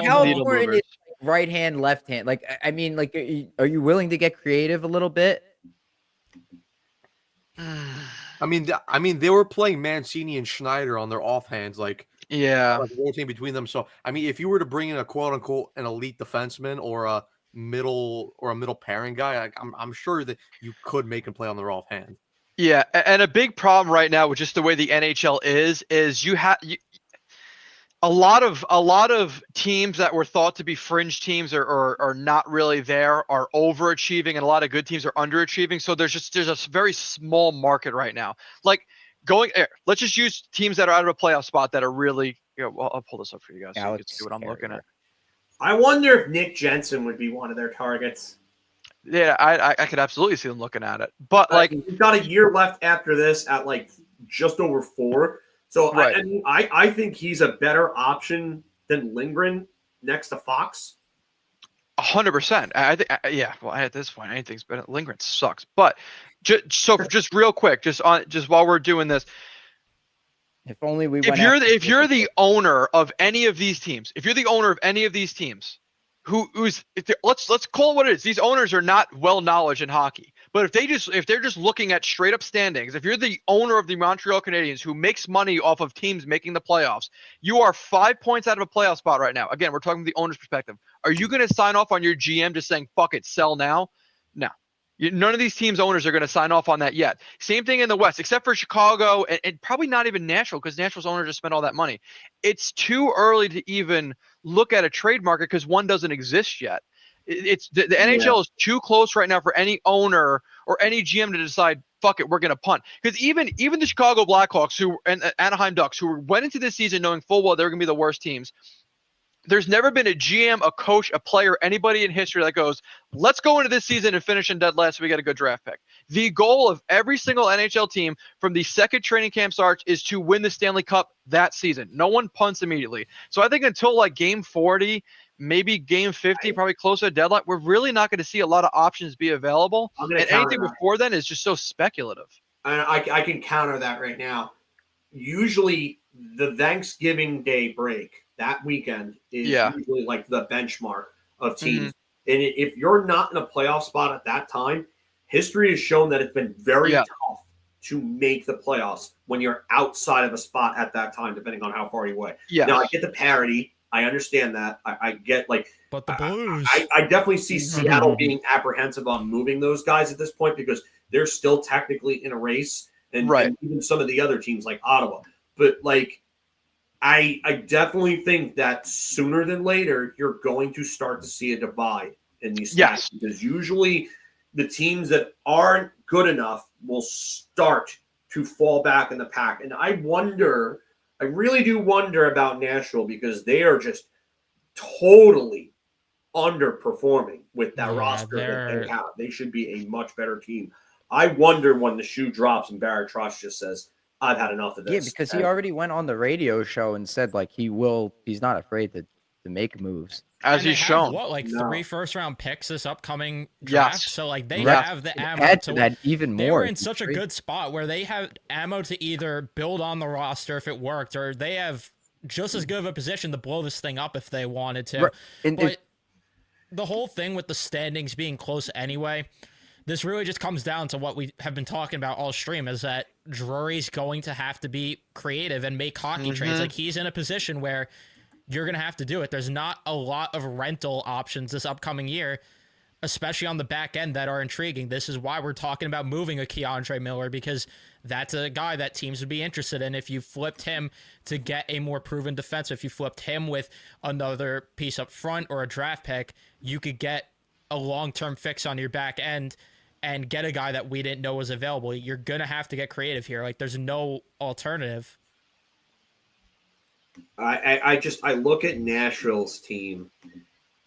how needle important movers. is right hand, left hand? Are you willing to get creative a little bit? I mean, they were playing Mancini and Schneider on their offhands, rotating between them. So, I mean, if you were to bring in a quote unquote an elite defenseman or a middle pairing guy, I'm sure that you could make him play on their offhand. Yeah, and a big problem right now with just the way the NHL is you have a lot of teams that were thought to be fringe teams are not really there, are overachieving, and a lot of good teams are underachieving. So there's a very small market right now. let's just use teams that are out of a playoff spot that are really. Well, I'll pull this up for you guys so you can see what I'm looking at. I wonder if Nick Jensen would be one of their targets. Yeah, I could absolutely see them looking at it, but like we've got a year left after this at like just over 4. So Right. I think he's a better option than Lindgren next to Fox. 100%. I think, yeah. Well, at this point, anything's better. Lindgren sucks, but just real quick, just while we're doing this, If only we. If you're the owner of any of these teams, let's call it what it is. These owners are not well knowledge in hockey, but if they're just looking at straight up standings, if you're the owner of the Montreal Canadiens who makes money off of teams making the playoffs, you are 5 points out of a playoff spot right now. Again, we're talking from the owner's perspective. Are you going to sign off on your GM just saying, fuck it, sell now? No. None of these teams' owners are going to sign off on that yet. Same thing in the West, except for Chicago and probably not even Nashville, because Nashville's owner just spent all that money. It's too early to even look at a trade market because one doesn't exist yet. It's the NHL is too close right now for any owner or any GM to decide, fuck it, we're going to punt. Because even the Chicago Blackhawks and Anaheim Ducks, who went into this season knowing full well they were going to be the worst teams, there's never been a GM, a coach, a player, anybody in history that goes, let's go into this season and finish in dead last so we get a good draft pick. The goal of every single NHL team from the second training camp starts is to win the Stanley Cup that season. No one punts immediately. So I think until like game 40, maybe game 50, probably closer to deadline, we're really not going to see a lot of options be available. And anything before then is just so speculative. I can counter that right now. Usually the Thanksgiving Day break, that weekend is usually like the benchmark of teams. Mm-hmm. And if you're not in a playoff spot at that time, history has shown that it's been very tough to make the playoffs when you're outside of a spot at that time, depending on how far you away. Yeah. Now, I get the parity. I understand that. I get but the Blues. I definitely see Seattle being apprehensive on moving those guys at this point because they're still technically in a race, and even some of the other teams like Ottawa. But I definitely think that sooner than later, you're going to start to see a divide in these stats because usually the teams that aren't good enough will start to fall back in the pack. And I really do wonder about Nashville because they are just totally underperforming with that roster that they have. They should be a much better team. I wonder when the shoe drops and Barry Trotz just says, I've had enough of this. Yeah, because he already went on the radio show and said he's not afraid to make moves. As he's shown. 3 first-round picks this upcoming draft? Yes. So they have the ammo add to that even more. They were in such a good spot where they have ammo to either build on the roster if it worked, or they have just as good of a position to blow this thing up if they wanted to. Right. But the whole thing with the standings being close anyway, this really just comes down to what we have been talking about all stream, is that Drury's going to have to be creative and make hockey trades. He's in a position where you're going to have to do it. There's not a lot of rental options this upcoming year, especially on the back end, that are intriguing. This is why we're talking about moving a Keandre Miller, because that's a guy that teams would be interested in. If you flipped him to get a more proven defense, if you flipped him with another piece up front or a draft pick, you could get a long-term fix on your back end and get a guy that we didn't know was available. You're going to have to get creative here. There's no alternative. I look at Nashville's team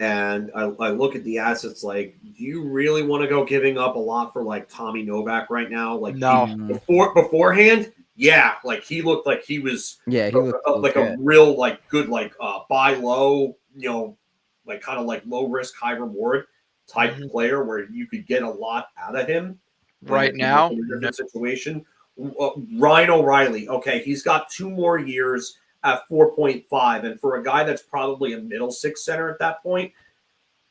and I look at the assets. Do you really want to go giving up a lot for Tommy Novak right now? No. Beforehand, he looked like he was he looked a real good buy low, kind of low risk, high reward type player where you could get a lot out of him right now. In a different situation. Ryan O'Reilly, okay, he's got 2 more years at 4.5, and for a guy that's probably a middle 6 center at that point,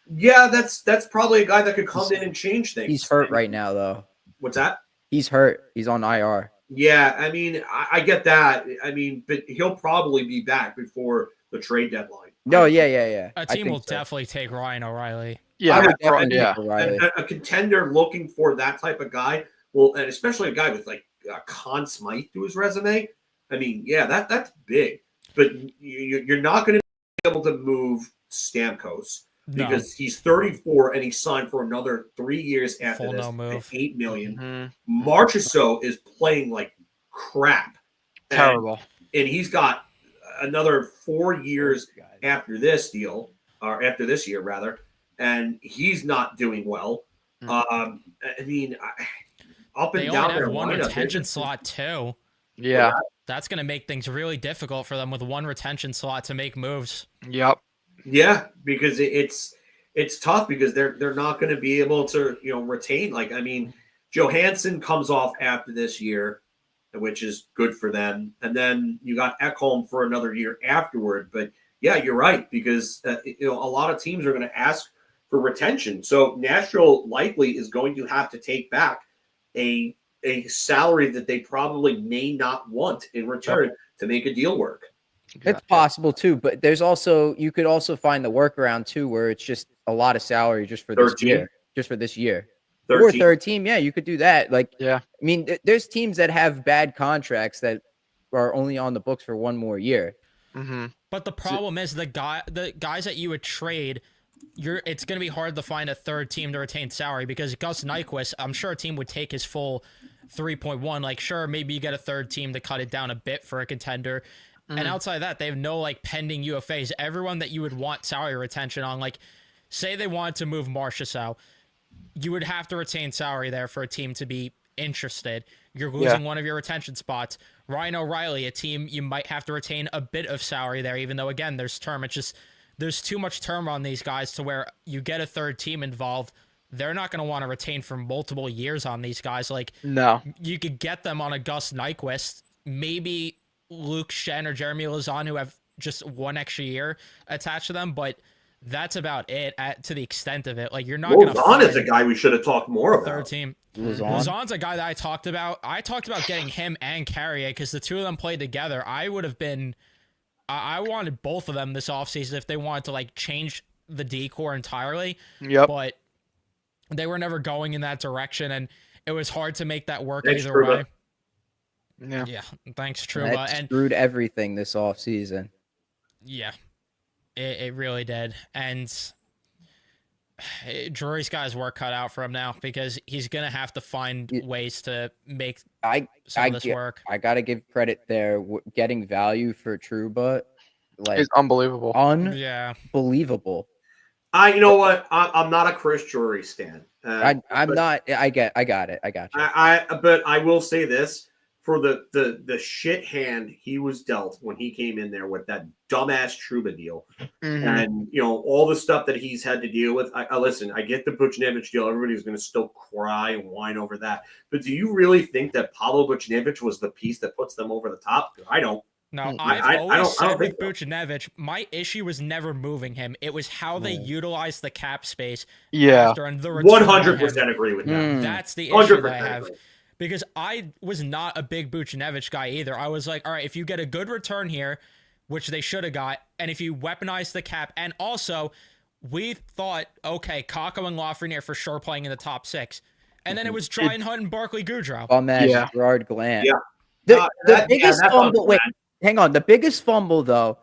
that's probably a guy that could come in and change things. He's hurt right now, though. What's that? He's hurt. He's on IR. Yeah, I mean, I get that. I mean, but he'll probably be back before the trade deadline. No, yeah. A team will definitely take Ryan O'Reilly. Yeah, a contender looking for that type of guy will, and especially a guy with Conn Smythe to his resume. I mean, that's big, but you're not going to be able to move Stamkos because he's 34 and he signed for another 3 years after this at $8 million. Marchessault is playing like crap. Terrible. And he's got another 4 years after this deal, or after this year rather, and he's not doing well. I mean, up and They down only have their one lineup, retention slot too. Yeah. That's going to make things really difficult for them with one retention slot to make moves. Yep. Yeah, because it's tough because they're not going to be able to retain. Like, I mean, Johansson comes off after this year, which is good for them, and then you got Ekholm for another year afterward. But yeah, you're right, because a lot of teams are going to ask for retention. So Nashville likely is going to have to take back a salary that they probably may not want in return to make a deal work. It's possible too, but you could also find the workaround too, where it's just a lot of salary just for this year, or third team. Yeah, you could do that. Like, yeah, I mean, there's teams that have bad contracts that are only on the books for one more year. Mm-hmm. But the problem is the guys that you would trade, it's going to be hard to find a third team to retain salary, because Gus Nyquist, I'm sure a team would take his full 3.1. Like, sure, maybe you get a third team to cut it down a bit for a contender. And outside of that, they have no like pending UFAs. Everyone that you would want salary retention on, like, say they wanted to move Marchessault, you would have to retain salary there for a team to be interested. You're losing one of your retention spots. Ryan O'Reilly, a team you might have to retain a bit of salary there, even though, again, there's term. It's just there's too much term on these guys to where you get a third team involved. They're not going to want to retain for multiple years on these guys. Like, no, you could get them on a Gus Nyquist, maybe Luke Shen or Jeremy Lazan, who have just one extra year attached to them, but that's about it to the extent of it. Like, you're not going to Lazan is a guy we should have talked more about. Third team. Lazan's a guy that I talked about. I talked about getting him and Carrier because the two of them played together. I wanted both of them this offseason if they wanted to like change the decor entirely. Yep. But they were never going in that direction, and it was hard to make that work Thanks, either Trouba. way. Yeah, thanks, Trouba. That screwed everything this offseason. Yeah, it really did. And Drury's got his work cut out for him now, because he's going to have to find ways to make some of this work. I got to give credit there. Getting value for Trouba, like, it's unbelievable. Unbelievable. You know what? I'm not a Chris Drury stan. I'm not. I got it. I got you. But I will say this. For the shit hand he was dealt when he came in there with that dumbass Trouba deal, and all the stuff that he's had to deal with. I listen. I get the Buchnevich deal. Everybody's going to still cry and whine over that. But do you really think that Pavel Buchnevich was the piece that puts them over the top? I don't. No, I've always said with Buchnevich, my issue was never moving him. It was how they utilized the cap space. Yeah, after and the return 100% agree with that. That's the issue that I have. Because I was not a big Buchnevich guy either. I was like, all right, if you get a good return here, which they should have got, and if you weaponize the cap, and also we thought, okay, Kakko and Lafreniere for sure playing in the top 6. And then it was Dryden Hunt and Barclay Goodrow. Gerard Glant. Yeah. The biggest fumble. Wait, hang on. The biggest fumble, though,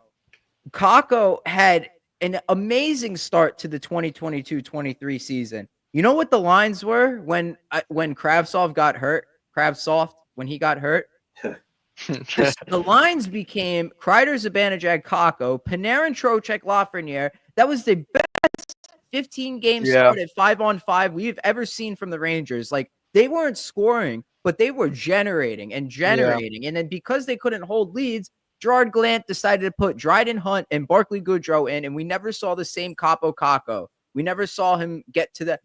Kakko had an amazing start to the 2022-23 season. You know what the lines were when Kravtsov got hurt? Kravtsov, when he got hurt? The lines became Kreider, Zibanejad, Kakko, Panarin, Trocheck, Lafreniere. That was the best 15-game start at 5-on-5 we've ever seen from the Rangers. Like, they weren't scoring, but they were generating. And then because they couldn't hold leads, Gerard Glant decided to put Dryden Hunt and Barclay Goodrow in, and we never saw the same Capo Kakko. We never saw him get to that.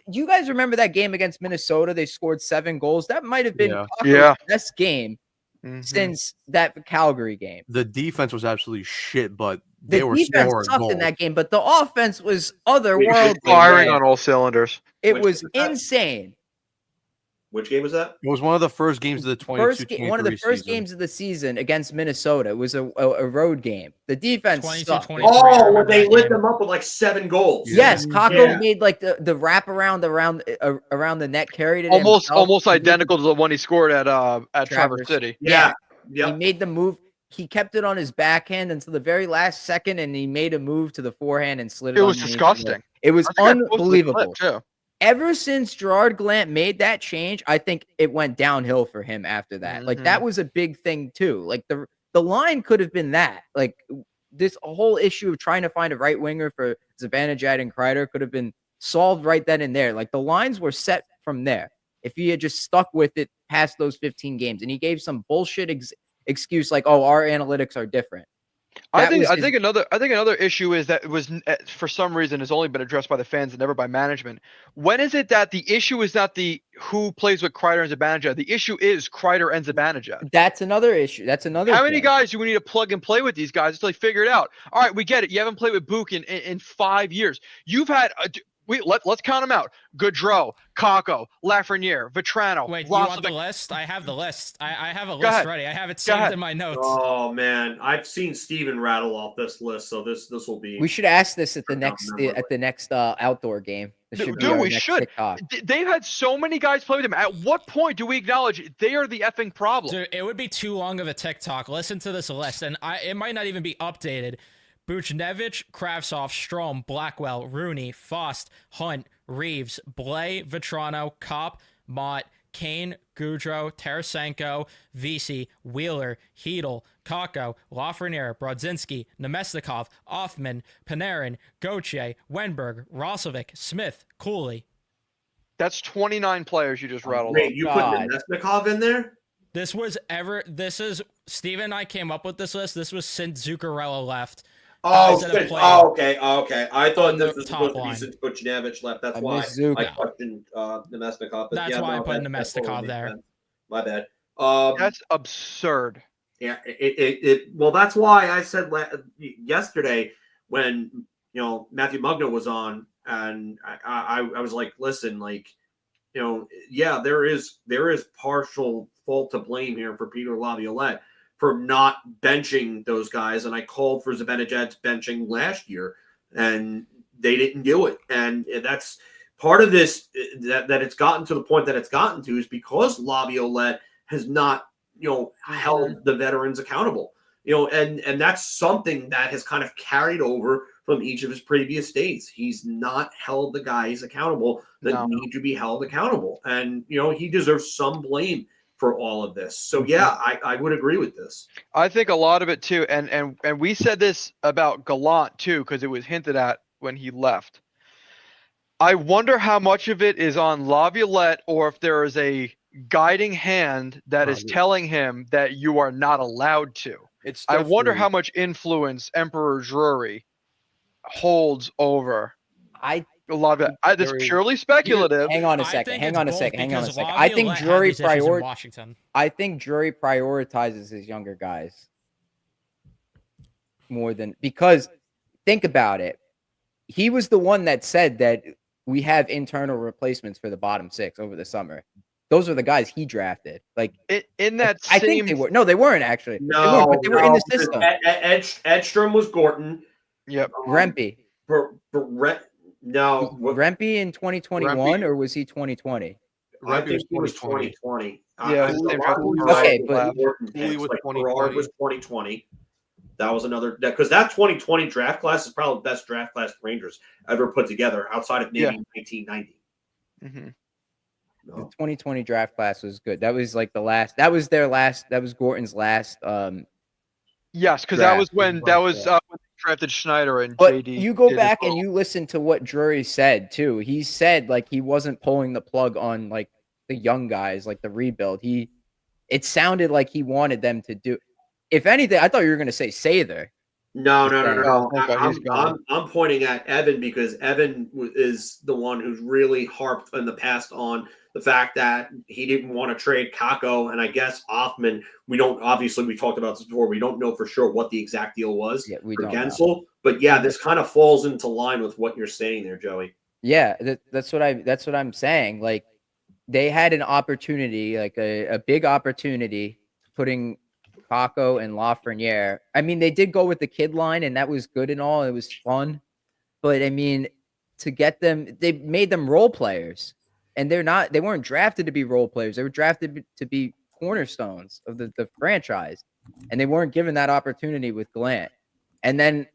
You guys remember that game against Minnesota? They scored 7 goals. That might have been Kakko's best game since that Calgary game. The defense was absolutely shit, but the defense sucked in that game, but the offense was otherworldly. Firing on all cylinders. It was insane. Which game was that? It was one of the first games of the 22-23 one of the first games of the season against Minnesota. It was a road game. The defense sucked. Oh, they lit them up with like 7 goals. Yes, Kakko made like the wraparound around the net, carried it almost identical to the one he scored at Traverse City. Yeah. He made the move. He kept it on his backhand until the very last second, and he made a move to the forehand and slid it. It was disgusting. It was unbelievable. ever since Gerard Gallant made that change, I think it went downhill for him after that. Like that was a big thing too. Like the line could have been that. Like this whole issue of trying to find a right winger for Zibanejad and Kreider could have been solved right then and there. Like the lines were set from there. If he had just stuck with it past those 15 games, and he gave some bullshit excuse like, "Oh, our analytics are different." I think another issue is that it was for some reason has only been addressed by the fans and never by management. When is it that the issue is not the who plays with Kreider and Zibanejad? The issue is Kreider and Zibanejad. That's another issue. That's another. How many guys do we need to plug and play with these guys until they figure it out? All right, we get it. You haven't played with Book in 5 years. You've had let's count them out: Gaudreau, Kakko, Lafreniere, Vetrano. Wait, you want the list? I have the list. I have a list ready. I have it saved in my notes. Oh man, I've seen Steven rattle off this list, so this will be. We should ask this at the next outdoor game. We should. They've had so many guys play with him. At what point do we acknowledge they are the effing problem? Dude, it would be too long of a TikTok. Listen to this list, and it might not even be updated. Buchnevich, Kravtsov, Strome, Blackwell, Rooney, Fost, Hunt, Reeves, Blay, Vetrano, Kopp, Mott, Kane, Gaudreau, Tarasenko, Vesey, Wheeler, Hedel, Kakko, Lafreniere, Brodzinski, Nemestikov, Offman, Panarin, Gauthier, Wenberg, Roslovic, Smith, Cuylle. That's 29 players you just rattled Wait, off. you put Nemestikov in there? This is Steven and I came up with this list. This was since Zuccarello left. Okay. I thought this was supposed to be since Buchnevich left. That's why I questioned Nemestikov. That's why I put Nemestikov there. My bad. That's absurd. Yeah. Well, that's why I said yesterday when Matthew Mugno was on, and I was like, listen, like, yeah, there is partial fault to blame here for Peter Laviolette for not benching those guys, and I called for Zibanejad's benching last year, and they didn't do it. And that's part of this that it's gotten to the point that it's gotten to is because Laviolette has not, held the veterans accountable. And that's something that has kind of carried over from each of his previous days. He's not held the guys accountable that need to be held accountable, and he deserves some blame for all of this. So yeah, I would agree with this. I think a lot of it too, and we said this about Gallant too, because it was hinted at when he left. I wonder how much of it is on Laviolette, or if there is a guiding hand that is telling him that you are not allowed to. I wonder how much influence Emperor Drury holds over. It's purely speculative. Hang on a second. I think Drury prioritizes his younger guys more than, because think about it. He was the one that said that we have internal replacements for the bottom six over the summer. Those are the guys he drafted. Like in that I think they were. No, they weren't actually. They were in the system. Edstrom was Gorton. Yep. Rempe. No, Rempe in 2021, or was he 2020? I think he was 2020. Yeah. Okay, but Cuylle was 2020. That was another, because that 2020 draft class is probably the best draft class the Rangers ever put together outside of maybe 1990. Mm-hmm. The 2020 draft class was good. That was like the last. That was Gorton's last. Yes, because that was when when they drafted Schneider and but JD. You go back and you listen to what Drury said too. He said like he wasn't pulling the plug on like the young guys, like the rebuild. It sounded like he wanted them to do. If anything, I thought you were going to say Sather. No. I'm pointing at Evan because Evan is the one who's really harped in the past on the fact that he didn't want to trade Kakko, and I guess Offman. We talked about this before. We don't know for sure what the exact deal was for Kessel. But yeah, this kind of falls into line with what you're saying there, Joey. Yeah, that's what I'm saying. Like they had an opportunity, like a big opportunity, putting Kakko and Lafreniere. I mean, they did go with the kid line, and that was good and all. It was fun. But I mean, to get them, they made them role players. And they weren't drafted to be role players. They were drafted to be cornerstones of the franchise. And they weren't given that opportunity with Gallant. And then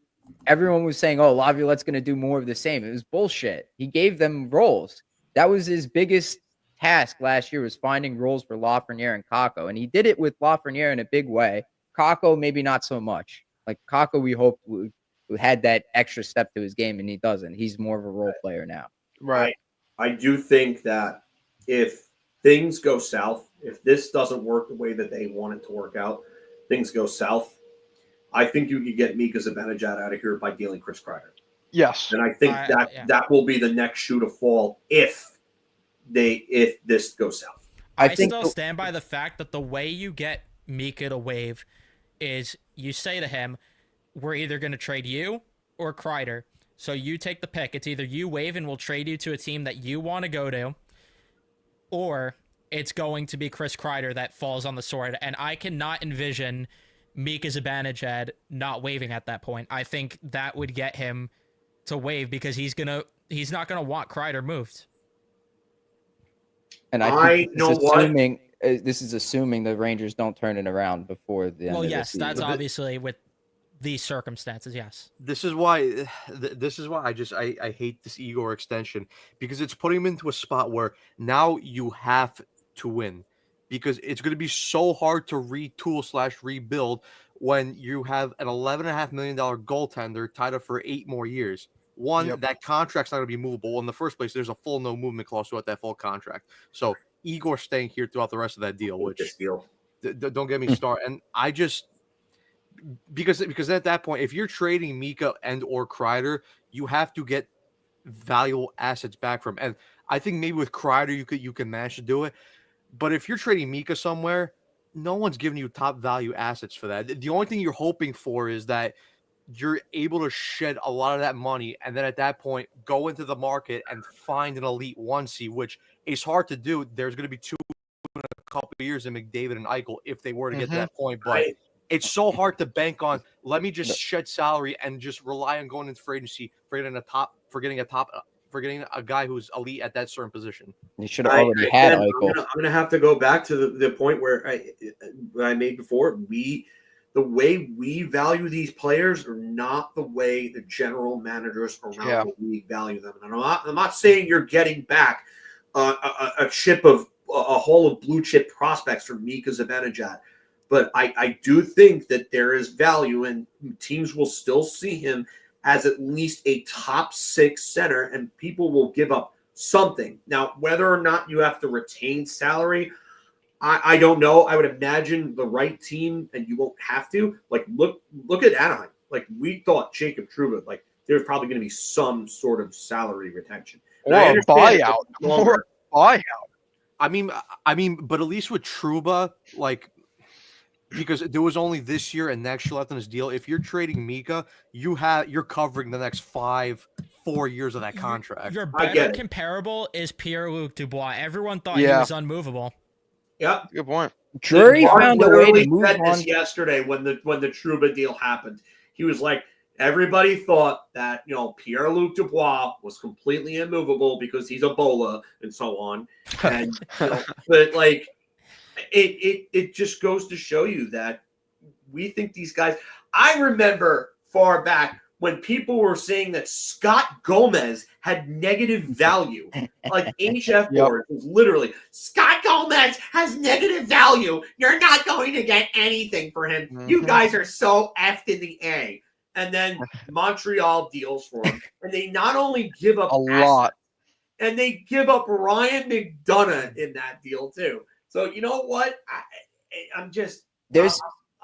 everyone was saying, oh, Laviolette's going to do more of the same. It was bullshit. He gave them roles. That was his biggest task last year, was finding roles for Lafreniere and Kakko. And he did it with Lafreniere in a big way. Kakko, maybe not so much. Like Kakko, we hoped would had that extra step to his game, and he doesn't. He's more of a role player now. Right. I do think that if things go south, if this doesn't work the way that they want it to work out, things go south, I think you could get Mika Zibanejad out of here by dealing Chris Kreider. Yes. And I think that will be the next shoe to fall if this goes south. I still stand by the fact that the way you get Mika to waive is you say to him, we're either going to trade you or Kreider. So you take the pick. It's either you waive and we'll trade you to a team that you want to go to, or it's going to be Chris Kreider that falls on the sword. And I cannot envision Mika Zibanejad not waiving at that point. I think that would get him to waive because he's not gonna want Kreider moved. And I think this is assuming the Rangers don't turn it around before the end of the season. That's obviously with these circumstances. Yes, this is why I hate this Igor extension, because it's putting him into a spot where now you have to win, because it's going to be so hard to retool/rebuild when you have an $11.5 million goaltender tied up for 8 more years. That contract's not going to be movable. In the first place, there's a full no movement clause throughout that full contract. So Igor staying here throughout the rest of that deal, don't get me started. And I just because at that point, if you're trading Mika and or Kreider, you have to get valuable assets back from. And I think maybe with Kreider you can manage to do it. But if you're trading Mika somewhere, no one's giving you top value assets for that. The only thing you're hoping for is that you're able to shed a lot of that money, and then at that point go into the market and find an elite 1C, which is hard to do. There's going to be 2 in a couple of years in McDavid and Eichel if they were to get to that point. But it's so hard to bank on, let me just shed salary and just rely on going into free agency for getting a guy who's elite at that certain position. You should have already had Eichel. I'm going to have to go back to the point where I made before. The way we value these players are not the way the general managers around the league value them. And I'm not saying you're getting back a chip of a haul of blue chip prospects for Mika Zibanejad, but I do think that there is value, and teams will still see him as at least a top 6 center, and people will give up something. Now, whether or not you have to retain salary, I don't know. I would imagine the right team, and you won't have to. Like, look at Anaheim. Like, we thought Jacob Trouba, like, there's probably going to be some sort of salary retention. Or a buyout. Or a buyout. I mean, but at least with Trouba, like, because there was only this year and next year left on his deal. If you're trading Mika, you're covering the next 4 years of that contract. Your better comparable is Pierre-Luc Dubois. Everyone thought he was unmovable. Yeah, good point. Drury found a way to move on. This yesterday when the Trouba deal happened, he was like, everybody thought that Pierre-Luc Dubois was completely immovable because he's a bola and so on, and but like it just goes to show you that we think these guys. I remember far back when people were saying that Scott Gomez had negative value, like HF board was literally, Scott Gomez has negative value. You're not going to get anything for him. Mm-hmm. You guys are so effed in the A. And then Montreal deals for him. And they not only give up a lot, and they give up Ryan McDonough in that deal too. So you know what? I'm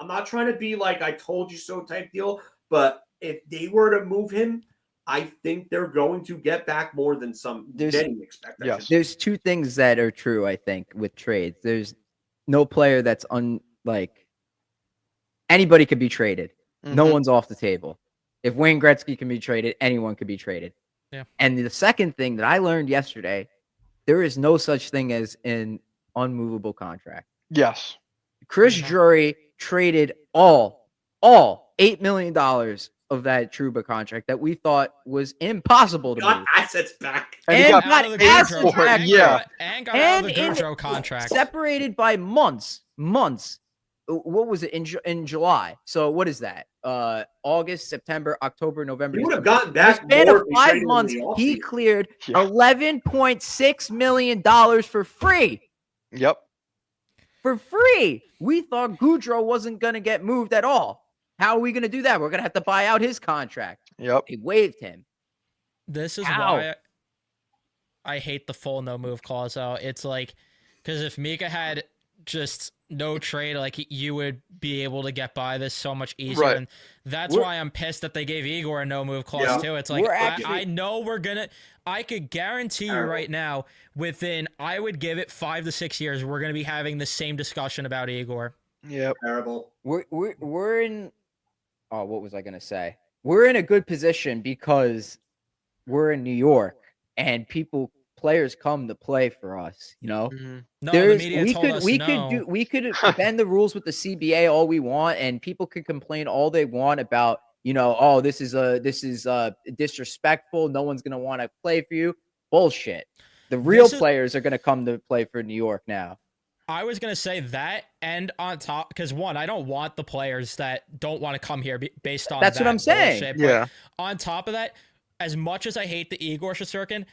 not trying to be like I told you so type deal, but if they were to move him, I think they're going to get back more than many expect. Yes. There's 2 things that are true, I think, with trades. There's no player that's anybody could be traded. Mm-hmm. No one's off the table. If Wayne Gretzky can be traded, anyone could be traded. Yeah. And the second thing that I learned yesterday, there is no such thing as an unmovable contract. Yes. Chris Drury traded all $8 million of that Trouba contract that we thought was impossible to move. Assets back. And got assets back. And got out of the Gourde contract. Separated by months. What was it in July? So what is that? August, September, October, November. He would have December. gotten back In a span more of if he 5 traded him in months, the he offseason. cleared Yeah. $11.6 million for free. Yep. For free. We thought Goudreau wasn't going to get moved at all. How are we going to do that? We're going to have to buy out his contract. Yep. They waived him. This is How? why I hate the full no move clause out. It's like, because if Mika had just no trade, like you would be able to get by this so much easier. Right. And that's We're- why I'm pissed that they gave Igor a no move clause Yeah. too. It's like, We're actually- I know I could guarantee you Terrible. right now, I would give it 5 to 6 years, we're going to be having the same discussion about Igor. Yep. Terrible. We're in. Oh, what was I going to say? We're in a good position because we're in New York and players come to play for us. You know, Mhm. No, the media told us no. we could bend the rules with the CBA all we want, and people could complain all they want about, oh, this is disrespectful. No one's gonna want to play for you. Bullshit. The real players are gonna come to play for New York now. I was going to say that, and on top, because one, I don't want the players that don't want to come here based on That's what that I'm saying. bullshit, Yeah. but on top of that, as much as I hate the Igor Shesterkin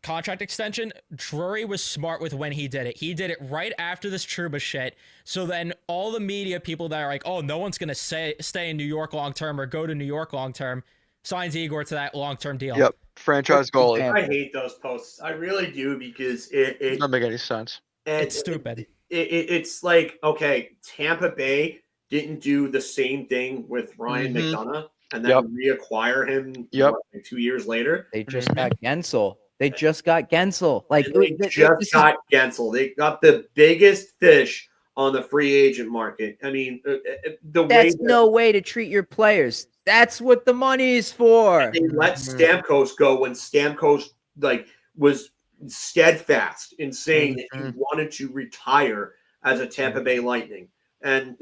contract extension, Drury was smart with when he did it. He did it right after this Trouba shit. So then all the media people that are like, oh, no one's going to stay in New York long term or go to New York long term, signs Igor to that long term deal. Yep. Franchise goalie. Yeah. I hate those posts. I really do because it Doesn't make any sense. It's stupid. It's like, okay, Tampa Bay didn't do the same thing with Ryan Mhm. McDonough and then Yep. reacquire him Yep. like 2 years later. They just got Gensel. They just got Gensel. Like And they this just is- got Gensel. They got the biggest fish on the free agent market. I mean, the way that's that no way to treat your players. That's what the money is for. they let Mhm. Stamkos go when Stamkos was steadfast in saying that he Mhm. wanted to retire as a Tampa Bay Lightning, and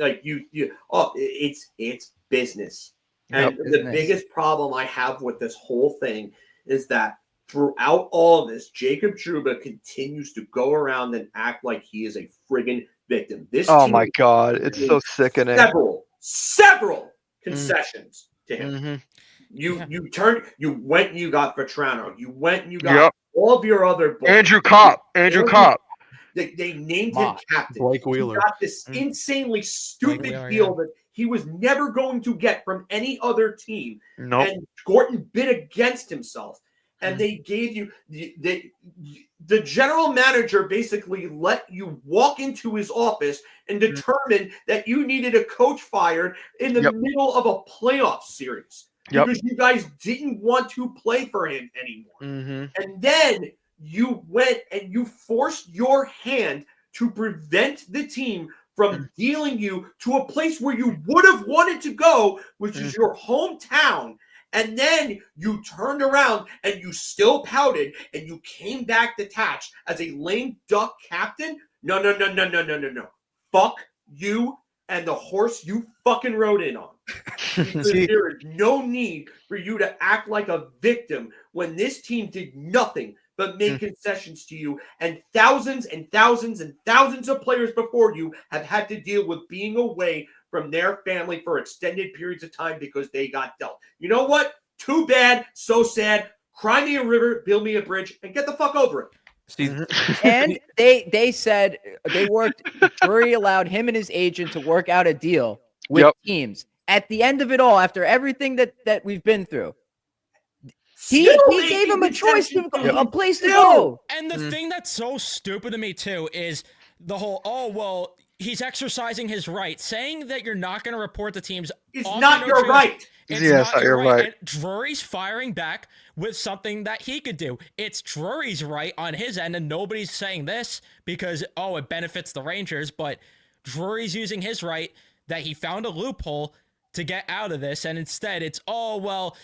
it's business. And Yep. the Business. biggest problem I have with this whole thing is that throughout all of this, Jacob Trouba continues to go around and act like he is a friggin' victim. This Oh team my God. It's so made sickening. several concessions to him. Mm-hmm. You went and you got Vetrano. You went and you got Yep. all of your other boys. Andrew Kopp. Andrew Kopp. They named Ma. him captain. Blake He Wheeler. got this Mm. insanely stupid Wheeler, deal that he was never going to get from any other team. Nope. And Gorton bid against himself. And they gave you the general manager basically let you walk into his office and determine that you needed a coach fired in the Yep. middle of a playoff series Yep. because you guys didn't want to play for him anymore. Mm-hmm. And then you went and you forced your hand to prevent the team from dealing you to a place where you would have wanted to go, which is your hometown. And then you turned around and you still pouted and you came back detached as a lame duck captain. No. Fuck you and the horse you fucking rode in on. Because there is no need for you to act like a victim when this team did nothing but make concessions to you, and thousands and thousands and thousands of players before you have had to deal with being away from their family for extended periods of time because they got dealt. You know what? Too bad, so sad. Cry me a river, build me a bridge, and get the fuck over it. Steve, And they said they worked. Drury allowed him and his agent to work out a deal with Yep. teams. At the end of it all, after everything that we've been through, he Still gave him a making choice, concessions. a place to Still. go. And the thing that's so stupid to me too is the whole, oh, well, he's exercising his right. Saying that you're not going to report the teams It's off not the your no-trade right. list. It's Yeah, it's not your right. And Drury's firing back with something that he could do. It's Drury's right on his end, and nobody's saying this because, oh, it benefits the Rangers, but Drury's using his right that he found a loophole to get out of this, and instead it's, oh, well,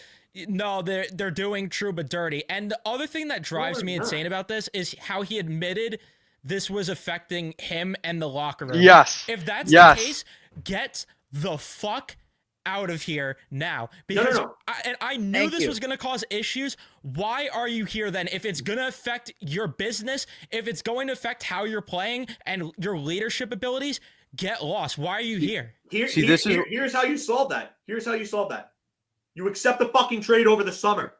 no, they're doing Trouba dirty. And the other thing that drives me insane about this is how he admitted this was affecting him and the locker room. Yes. If that's Yes. the case, get the fuck out of here now. No. Because I knew Thank this you. was going to cause issues. Why are you here then? If it's going to affect your business, if it's going to affect how you're playing and your leadership abilities, get lost. Why are you here? Here's how you solve that. You accept the fucking trade over the summer.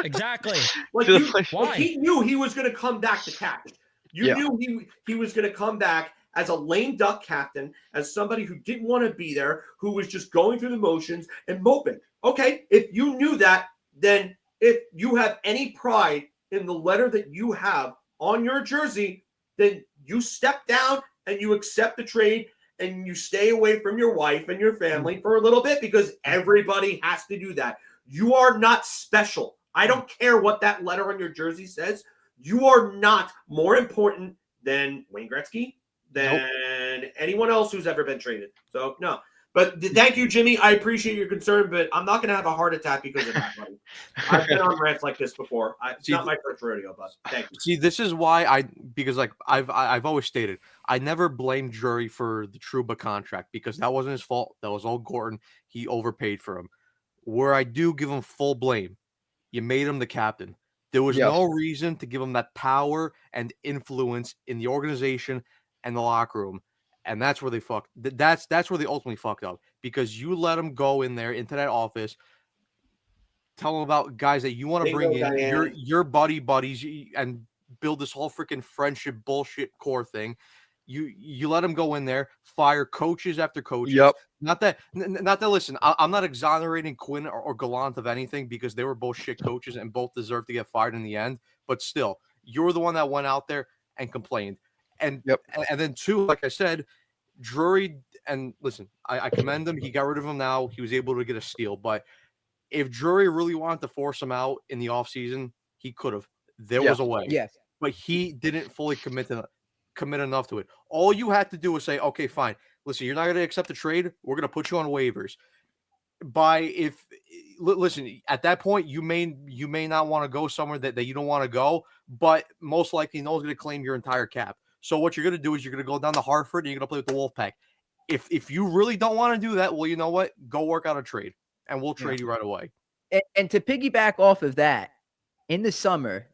Exactly. Why? He knew he was going to come back to catch. You knew he was going to come back as a lame duck captain, as somebody who didn't want to be there, who was just going through the motions and moping. Okay, if you knew that, then if you have any pride in the letter that you have on your jersey, then you step down and you accept the trade and you stay away from your wife and your family for a little bit, because everybody has to do that. You are not special. I don't care what that letter on your jersey says. You are not more important than Wayne Gretzky, than anyone else who's ever been traded. So, no. But thank you, Jimmy. I appreciate your concern, but I'm not going to have a heart attack because of that, buddy. I've been on rants like this before. It's not my first rodeo, but thank you. See, this is why because like I've always stated, I never blamed Drury for the Trouba contract because that wasn't his fault. That was all Gordon. He overpaid for him. Where I do give him full blame, you made him the captain. There was no reason to give him that power and influence in the organization and the locker room. And that's where they fucked. That's where they ultimately fucked up, because you let him go in there into that office, tell him about guys that you want to bring in, your buddies, and build this whole freaking friendship bullshit core thing. You let him go in there, fire coaches after coaches. Yep. Not that. Listen, I'm not exonerating Quinn or Gallant of anything, because they were both shit coaches and both deserve to get fired in the end. But still, you're the one that went out there and complained. And then two, like I said, Drury, and listen, I commend him. He got rid of him now. He was able to get a steal. But if Drury really wanted to force him out in the offseason, he could have. There was a way. Yes. But he didn't fully commit enough to it. All you had to do was say, okay, fine. Listen, you're not going to accept the trade. We're going to put you on waivers. Listen, at that point, you may not want to go somewhere that you don't want to go, but most likely no one's going to claim your entire cap. So what you're going to do is you're going to go down to Hartford and you're going to play with the Wolfpack. If you really don't want to do that, well, you know what? Go work out a trade, and we'll trade you right away. And to piggyback off of that, in the summer,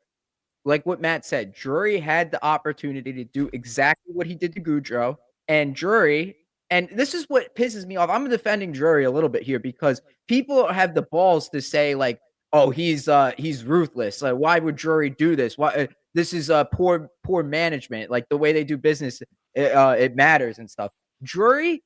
like what Matt said, Drury had the opportunity to do exactly what he did to Goudreau. And Drury, and this is what pisses me off. I'm defending Drury a little bit here, because people have the balls to say, like, oh, he's ruthless. Like, why would Drury do this? Why this is poor management. Like, the way they do business, it matters and stuff. Drury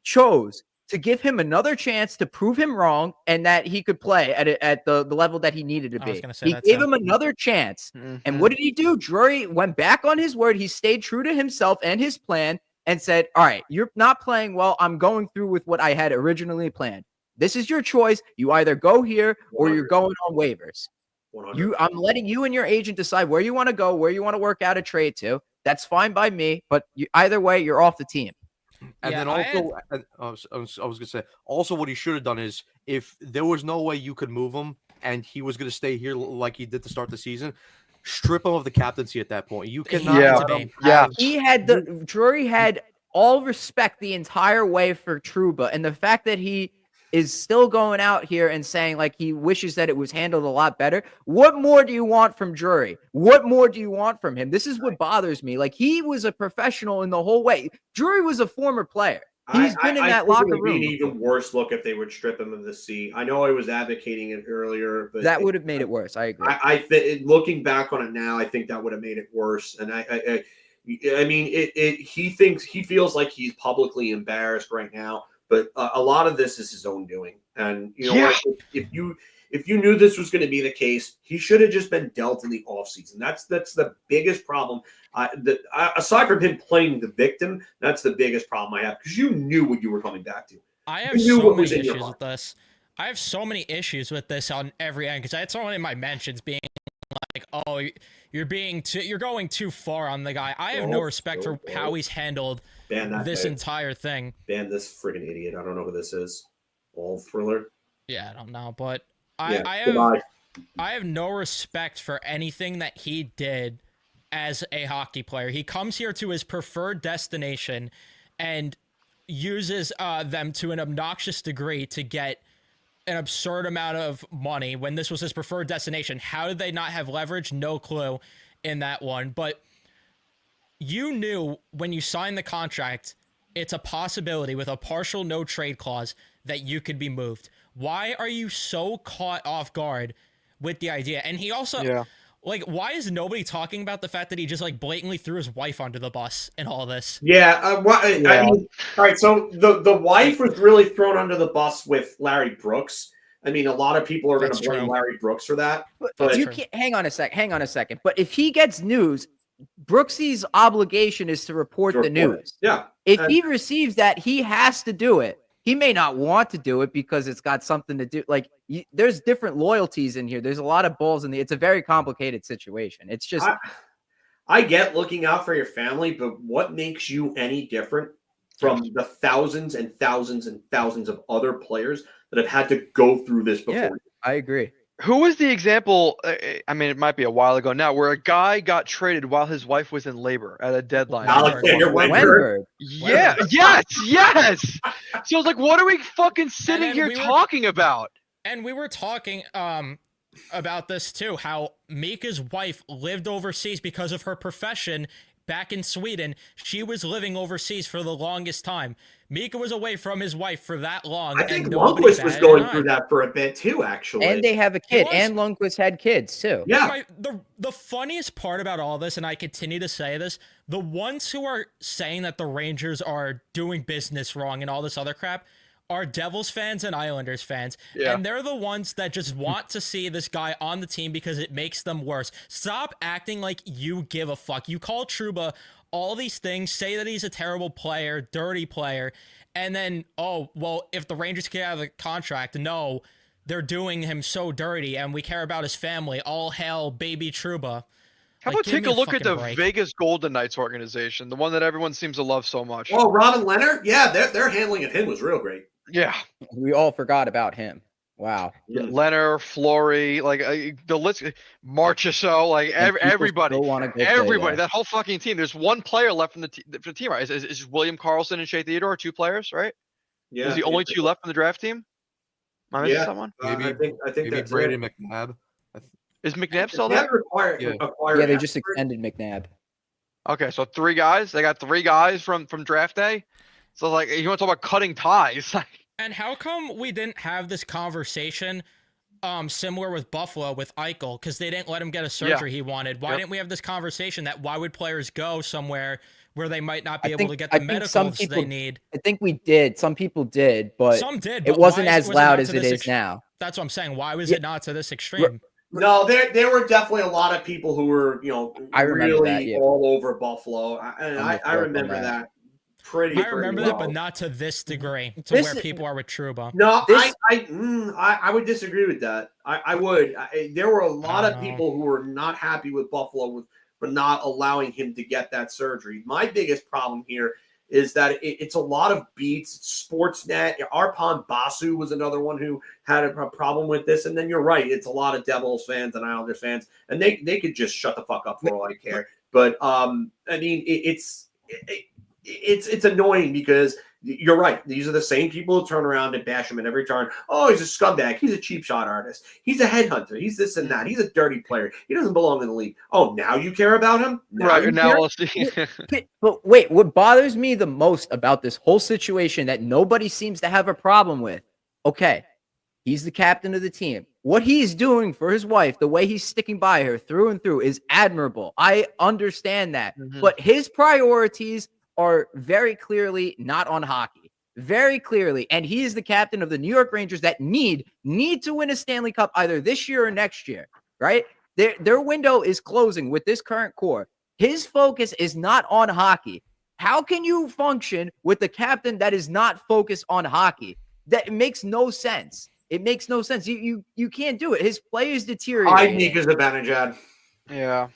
chose to give him another chance to prove him wrong and that he could play at the level that he needed to be. He gave him another chance. Mm-hmm. And what did he do? Drury went back on his word. He stayed true to himself and his plan and said, all right, you're not playing well. I'm going through with what I had originally planned. This is your choice. You either go here or you're going on waivers. I'm letting you and your agent decide where you want to go, where you want to work out a trade to. That's fine by me, but either way, you're off the team. And then also, I was going to say, also what he should have done is, if there was no way you could move him and he was going to stay here like he did to start the season, strip him of the captaincy at that point. You cannot. Drury had all respect the entire way for Trouba, and the fact that he is still going out here and saying like he wishes that it was handled a lot better. What more do you want from Drury? What more do you want from him? This is what bothers me. Like, he was a professional in the whole way. Drury was a former player. He's been in that locker room. It would be an even worse look if they would strip him of the C. I know I was advocating it earlier, but that would have made it worse. I agree. Looking back on it now, I think that would have made it worse. And I mean, he feels like he's publicly embarrassed right now. But a lot of this is his own doing. And, if you knew this was going to be the case, he should have just been dealt in the offseason. That's the biggest problem. Aside from him playing the victim, that's the biggest problem I have, because you knew what you were coming back to. I have so many issues with this. I have so many issues with this on every end, because I had someone in my mentions being like, oh, you're going too far on the guy. I have no respect for how he's handled this entire thing. Ban this friggin' idiot. I don't know who this is. All Thriller? Yeah, I don't know, but I have no respect for anything that he did as a hockey player. He comes here to his preferred destination and uses them to an obnoxious degree to get an absurd amount of money when this was his preferred destination. How did they not have leverage? No clue in that one. But you knew when you signed the contract, it's a possibility with a partial no trade clause that you could be moved. Why are you so caught off guard with the idea? And he also, like, why is nobody talking about the fact that he just like blatantly threw his wife under the bus in all this? Yeah, I mean, all right. So the wife was really thrown under the bus with Larry Brooks. I mean, a lot of people are going to blame Larry Brooks for that. But you can't hang on a second. But if he gets news, Brooksy's obligation is to report the news. Yeah. If he receives that, he has to do it. He may not want to do it because it's got something to do. Like, there's different loyalties in here. There's a lot of balls in the. It's a very complicated situation. It's just. I get looking out for your family, but what makes you any different from the thousands and thousands and thousands of other players that have had to go through this before? Yeah, I agree. Who was the example? I mean, it might be a while ago now, where a guy got traded while his wife was in labor at a deadline. Alexander Wenberg. Yeah. Yes. So it's like, what are we fucking sitting here talking about? And we were talking about this too, how Mika's wife lived overseas because of her profession back in Sweden. She was living overseas for the longest time. Mika was away from his wife for that long. I think Lundqvist was going through that for a bit too, actually. And they have a kid, and Lundqvist had kids too. Yeah. The funniest part about all this, and I continue to say this, the ones who are saying that the Rangers are doing business wrong and all this other crap are Devils fans and Islanders fans. Yeah. And they're the ones that just want to see this guy on the team because it makes them worse. Stop acting like you give a fuck. You call Trouba all these things, say that he's a terrible player, dirty player, and then, oh, well, if the Rangers get out of the contract, no, they're doing him so dirty, and we care about his family. All hail baby Trouba. How about take a look at the Vegas Golden Knights organization, the one that everyone seems to love so much? Oh, Robin Leonard? Yeah, their handling of him was real great. Yeah. We all forgot about him. Wow. Yeah, Leonard, Fleury, like the list, Marchessault, like everybody, that whole fucking team. There's one player left from the team, right? Is William Karlsson and Shea Theodore 2 players, right? Yeah. Is the only 2 left from the draft team? Am I missing someone? I think maybe that's Brady McNabb. Is McNabb still there? Yeah, they just extended McNabb. Okay, so 3 guys. They got 3 guys from draft day. So like, you want to talk about cutting ties? And how come we didn't have this conversation similar with Buffalo with Eichel? Because they didn't let him get a surgery he wanted. Why didn't we have this conversation that why would players go somewhere where they might not be able to get the medicals they need? I think we did. Some people did, but some did. It wasn't as loud as it is now. That's what I'm saying. Why was it not to this extreme? No, there were definitely a lot of people who were, I remember really that, all over Buffalo. I remember that. I remember that, but not to this degree, where people are with Trouba. No, I would disagree with that. I would. There were a lot of people who were not happy with Buffalo for not allowing him to get that surgery. My biggest problem here is that it's a lot of beats. Sportsnet, Arpon Basu was another one who had a problem with this. And then you're right, it's a lot of Devils fans and Islanders fans, and they could just shut the fuck up for all I care. But I mean, it's annoying because you're right. These are the same people who turn around and bash him at every turn. Oh, he's a scumbag. He's a cheap shot artist. He's a headhunter. He's this and that. He's a dirty player. He doesn't belong in the league. Oh, now you care about him? Now we'll see. But wait, what bothers me the most about this whole situation that nobody seems to have a problem with, okay, he's the captain of the team. What he's doing for his wife, the way he's sticking by her through and through is admirable. I understand that. Mm-hmm. But his priorities are very clearly not on hockey. Very clearly. And he is the captain of the New York Rangers that need to win a Stanley Cup either this year or next year, right? Their window is closing with this current core. His focus is not on hockey. How can you function with the captain that is not focused on hockey? That makes no sense. It makes no sense. You can't do it. His play is deteriorating. I think is a Zibanejad. Yeah.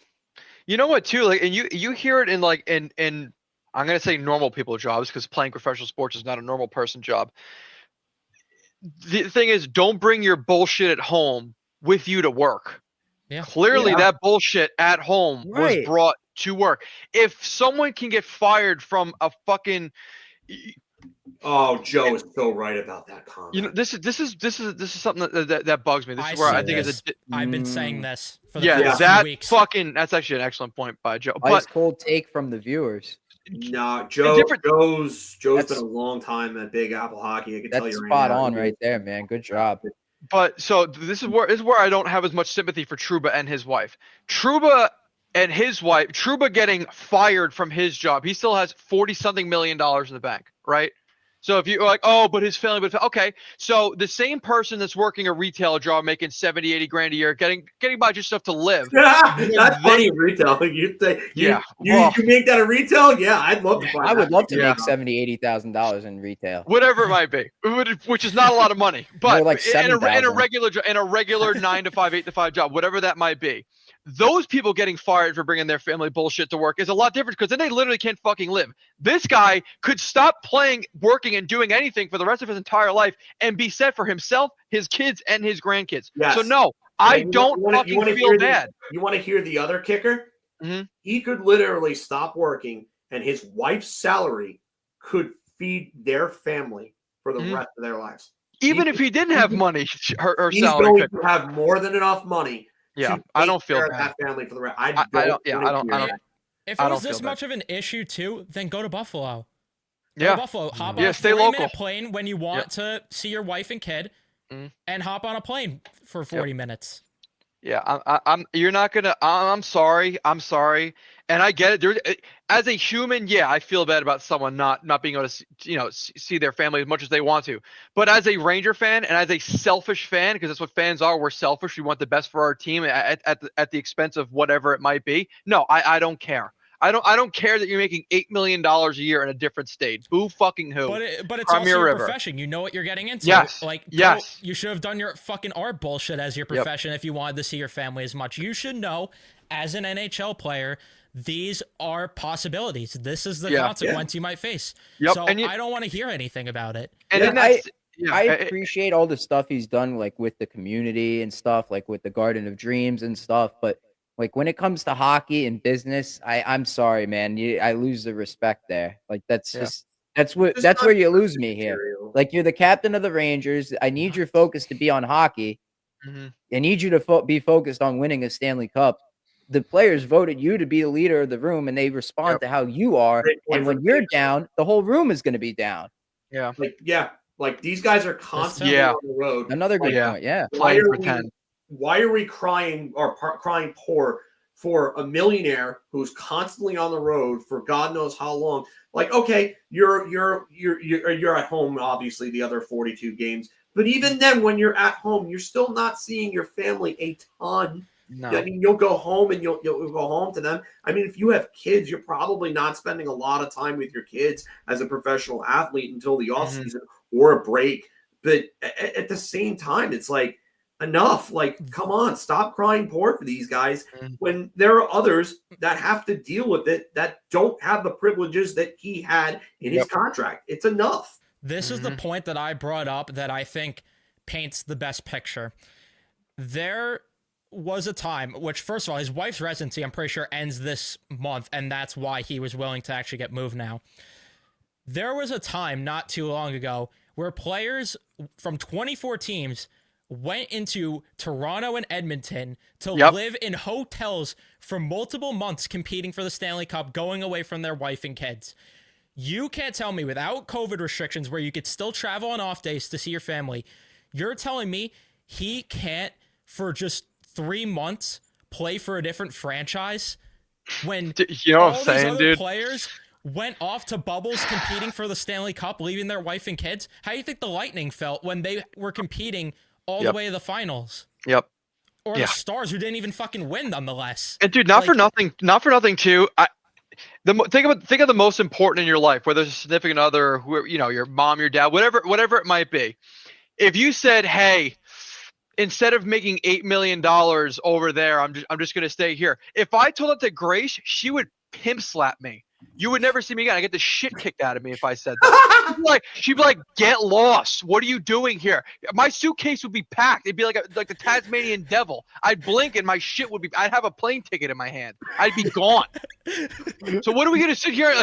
You know what, too? Like, and you hear it in I'm going to say normal people jobs because playing professional sports is not a normal person job. The thing is, don't bring your bullshit at home with you to work. Yeah. Clearly, that bullshit at home was brought to work. If someone can get fired from a fucking Oh, Joe is so right about that comment. You know, this is something that bugs me. This is where I think is a I've been saying this for the yeah, past few that weeks. that's actually an excellent point by Joe. Ice But cold take from the viewers. No, different- Joe's That's- been a long time at Big Apple Hockey. I can tell That's you right spot now. on right there, man. Good job. But so this is where I don't have as much sympathy for Trouba and his wife. Trouba and his wife, Trouba getting fired from his job. He still has $40-something million in the bank, right? So if you're like, oh, but his family, but okay. So the same person that's working a retail job, making 70, 80 grand a year, getting by just enough to live. That's funny in retail. You make that a retail? Yeah, I'd love to find I would that. love to Yeah. make $70,000-$80,000 in retail. Whatever it might be, which is not a lot of money, but More like in a 7,000. regular 9 to 5, 8 to 5 job, whatever that might be, those people getting fired for bringing their family bullshit to work is a lot different because then they literally can't fucking live. This guy could stop playing, working, and doing anything for the rest of his entire life and be set for himself, his kids, and his grandkids. Yes. So no, I don't fucking feel bad. You want to hear the other kicker? Mhm. He could literally stop working, and his wife's salary could feed their family for the Mhm. rest of their lives. Even if he didn't have money, her He's salary going could. to have more than enough money. Yeah, to I take don't feel care of bad. that family for the rest. I don't. Yeah, I don't. If I it was don't this feel bad. much of an issue too, then go to Buffalo. Go Yeah. to Buffalo. Hop on Yeah, a stay 40-minute local. plane when you want to see your wife and kid, Mhm. and hop on a plane for 40 minutes. Yeah, I'm. You're not gonna. I'm sorry. I'm sorry, and I get it. There, as a human, yeah, I feel bad about someone not being able to, see their family as much as they want to. But as a Ranger fan and as a selfish fan, because that's what fans are, we're selfish. We want the best for our team at the expense of whatever it might be. No, I don't care. I don't care that you're making $8 million a year in a different state. Who fucking who? But it's Crimea also your River. profession. You know what you're getting into. Yes. Yes. You should have done your fucking art bullshit as your Yep. profession if you wanted to see your family as much. You should know, as an NHL player, these are possibilities. This is the consequence you might face. Yep. So And I don't want to hear anything about it. And Yeah, then that's, I appreciate all the stuff he's done, like with the community and stuff, like with the Garden of Dreams and stuff. But like when it comes to hockey and business, I'm sorry, man. I lose the respect there. Like that's that's where you lose me here. Like you're the captain of the Rangers. I need your focus to be on hockey. Mhm. I need you to be focused on winning a Stanley Cup. The players voted you to be the leader of the room, and they respond to how you are. And when you're down, the whole room is going to be down. Yeah. Like these guys are constantly on the road. Another good point. Yeah. Why are we crying crying poor for a millionaire who's constantly on the road for God knows how long? Like, okay, you're at home, obviously, the other 42 games. But even then, when you're at home, you're still not seeing your family a ton. No. I mean, you'll go home and you'll go home to them. I mean, if you have kids, you're probably not spending a lot of time with your kids as a professional athlete until the offseason or a break. But at the same time, it's like, enough. Like, come on, stop crying poor for these guys when there are others that have to deal with it that don't have the privileges that he had in his contract. It's enough. This is the point that I brought up that I think paints the best picture. There was a time, which first of all, his wife's residency, I'm pretty sure, ends this month, and that's why he was willing to actually get moved now. There was a time not too long ago where players from 24 teams went into Toronto and Edmonton to live in hotels for multiple months competing for the Stanley Cup, going away from their wife and kids. You can't tell me, without COVID restrictions where you could still travel on off days to see your family, you're telling me he can't, for just 3 months, play for a different franchise when you know all what I'm saying, these other dude? players went off to bubbles competing for the Stanley Cup, leaving their wife and kids? How do you think the Lightning felt when they were competing all the way to the finals? Or the Stars, who didn't even fucking win, nonetheless. And dude, not for nothing too. Think of the most important in your life, whether it's a significant other, who, your mom, your dad, whatever it might be. If you said, "Hey, instead of making $8 million over there, I'm just going to stay here." If I told that to Grace, she would pimp slap me. You would never see me again. I get the shit kicked out of me if I said that. She'd be like, get lost. What are you doing here? My suitcase would be packed. It'd be like the Tasmanian devil. I'd blink and my shit would be. I'd have a plane ticket in my hand. I'd be gone. So what are we gonna sit here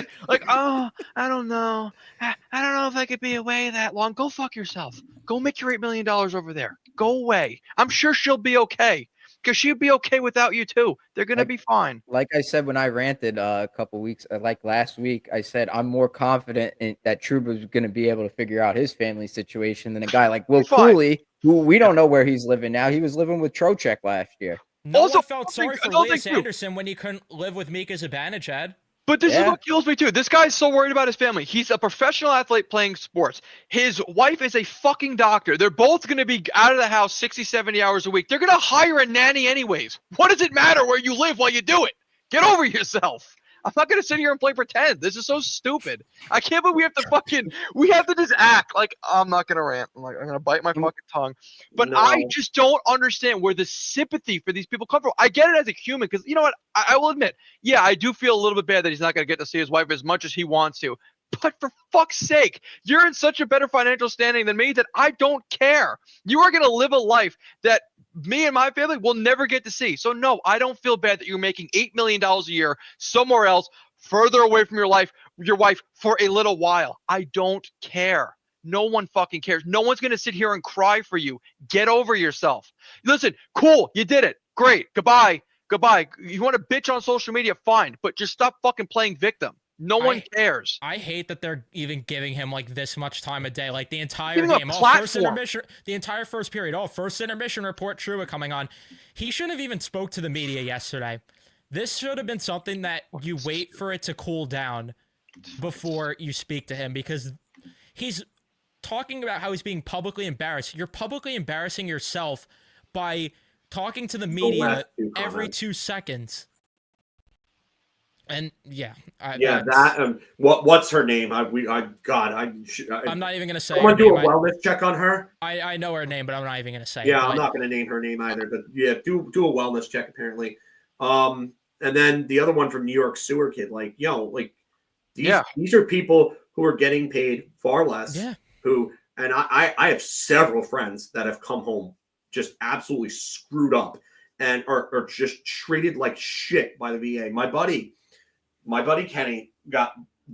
oh, I don't know. I don't know if I could be away that long. Go fuck yourself. Go make your $8 million over there. Go away. I'm sure she'll be okay. Because she'd be okay without you too. They're gonna be fine. Like I said when I ranted a couple weeks, like last week, I said I'm more confident that Trouba was going to be able to figure out his family situation than a guy like Will Cooley, who we don't know where he's living now. He was living with Trocheck last year. No one felt sorry for Elias Anderson when he couldn't live with Mika Zibanejad. But this is what kills me too. This guy's so worried about his family. He's a professional athlete playing sports. His wife is a fucking doctor. They're both going to be out of the house 60, 70 hours a week. They're going to hire a nanny anyways. What does it matter where you live while you do it? Get over yourself. I'm not going to sit here and play pretend. This is so stupid. I can't believe we have to just act like I'm not going to rant. I'm going to bite my fucking tongue. But no. I just don't understand where the sympathy for these people come from. I get it as a human because, you know what? I will admit, yeah, I do feel a little bit bad that he's not going to get to see his wife as much as he wants to. But for fuck's sake, you're in such a better financial standing than me that I don't care. You are going to live a life that me and my family will never get to see. So no, I don't feel bad that you're making $8 million a year somewhere else, further away from your wife for a little while. I don't care. No one fucking cares. No one's going to sit here and cry for you. Get over yourself. Listen, cool. You did it. Great. Goodbye. You want to bitch on social media? Fine. But just stop fucking playing victim. No one cares. I hate that they're even giving him like this much time a day, like the entire game. First intermission, the entire first period. First intermission report. Trouba coming on. He shouldn't have even spoke to the media yesterday. This should have been something that you wait for it to cool down before you speak to him because he's talking about how he's being publicly embarrassed. You're publicly embarrassing yourself by talking to the media every 2 seconds. And what's her name? I'm not even gonna say. Someone do a wellness check on her. I know her name, but I'm not even gonna say. Yeah, I'm not gonna name her name either. But yeah, do a wellness check apparently. And then the other one from New York Sewer Kid, these are people who are getting paid far less. Yeah. I have several friends that have come home just absolutely screwed up and are just treated like shit by the VA. My buddy Kenny got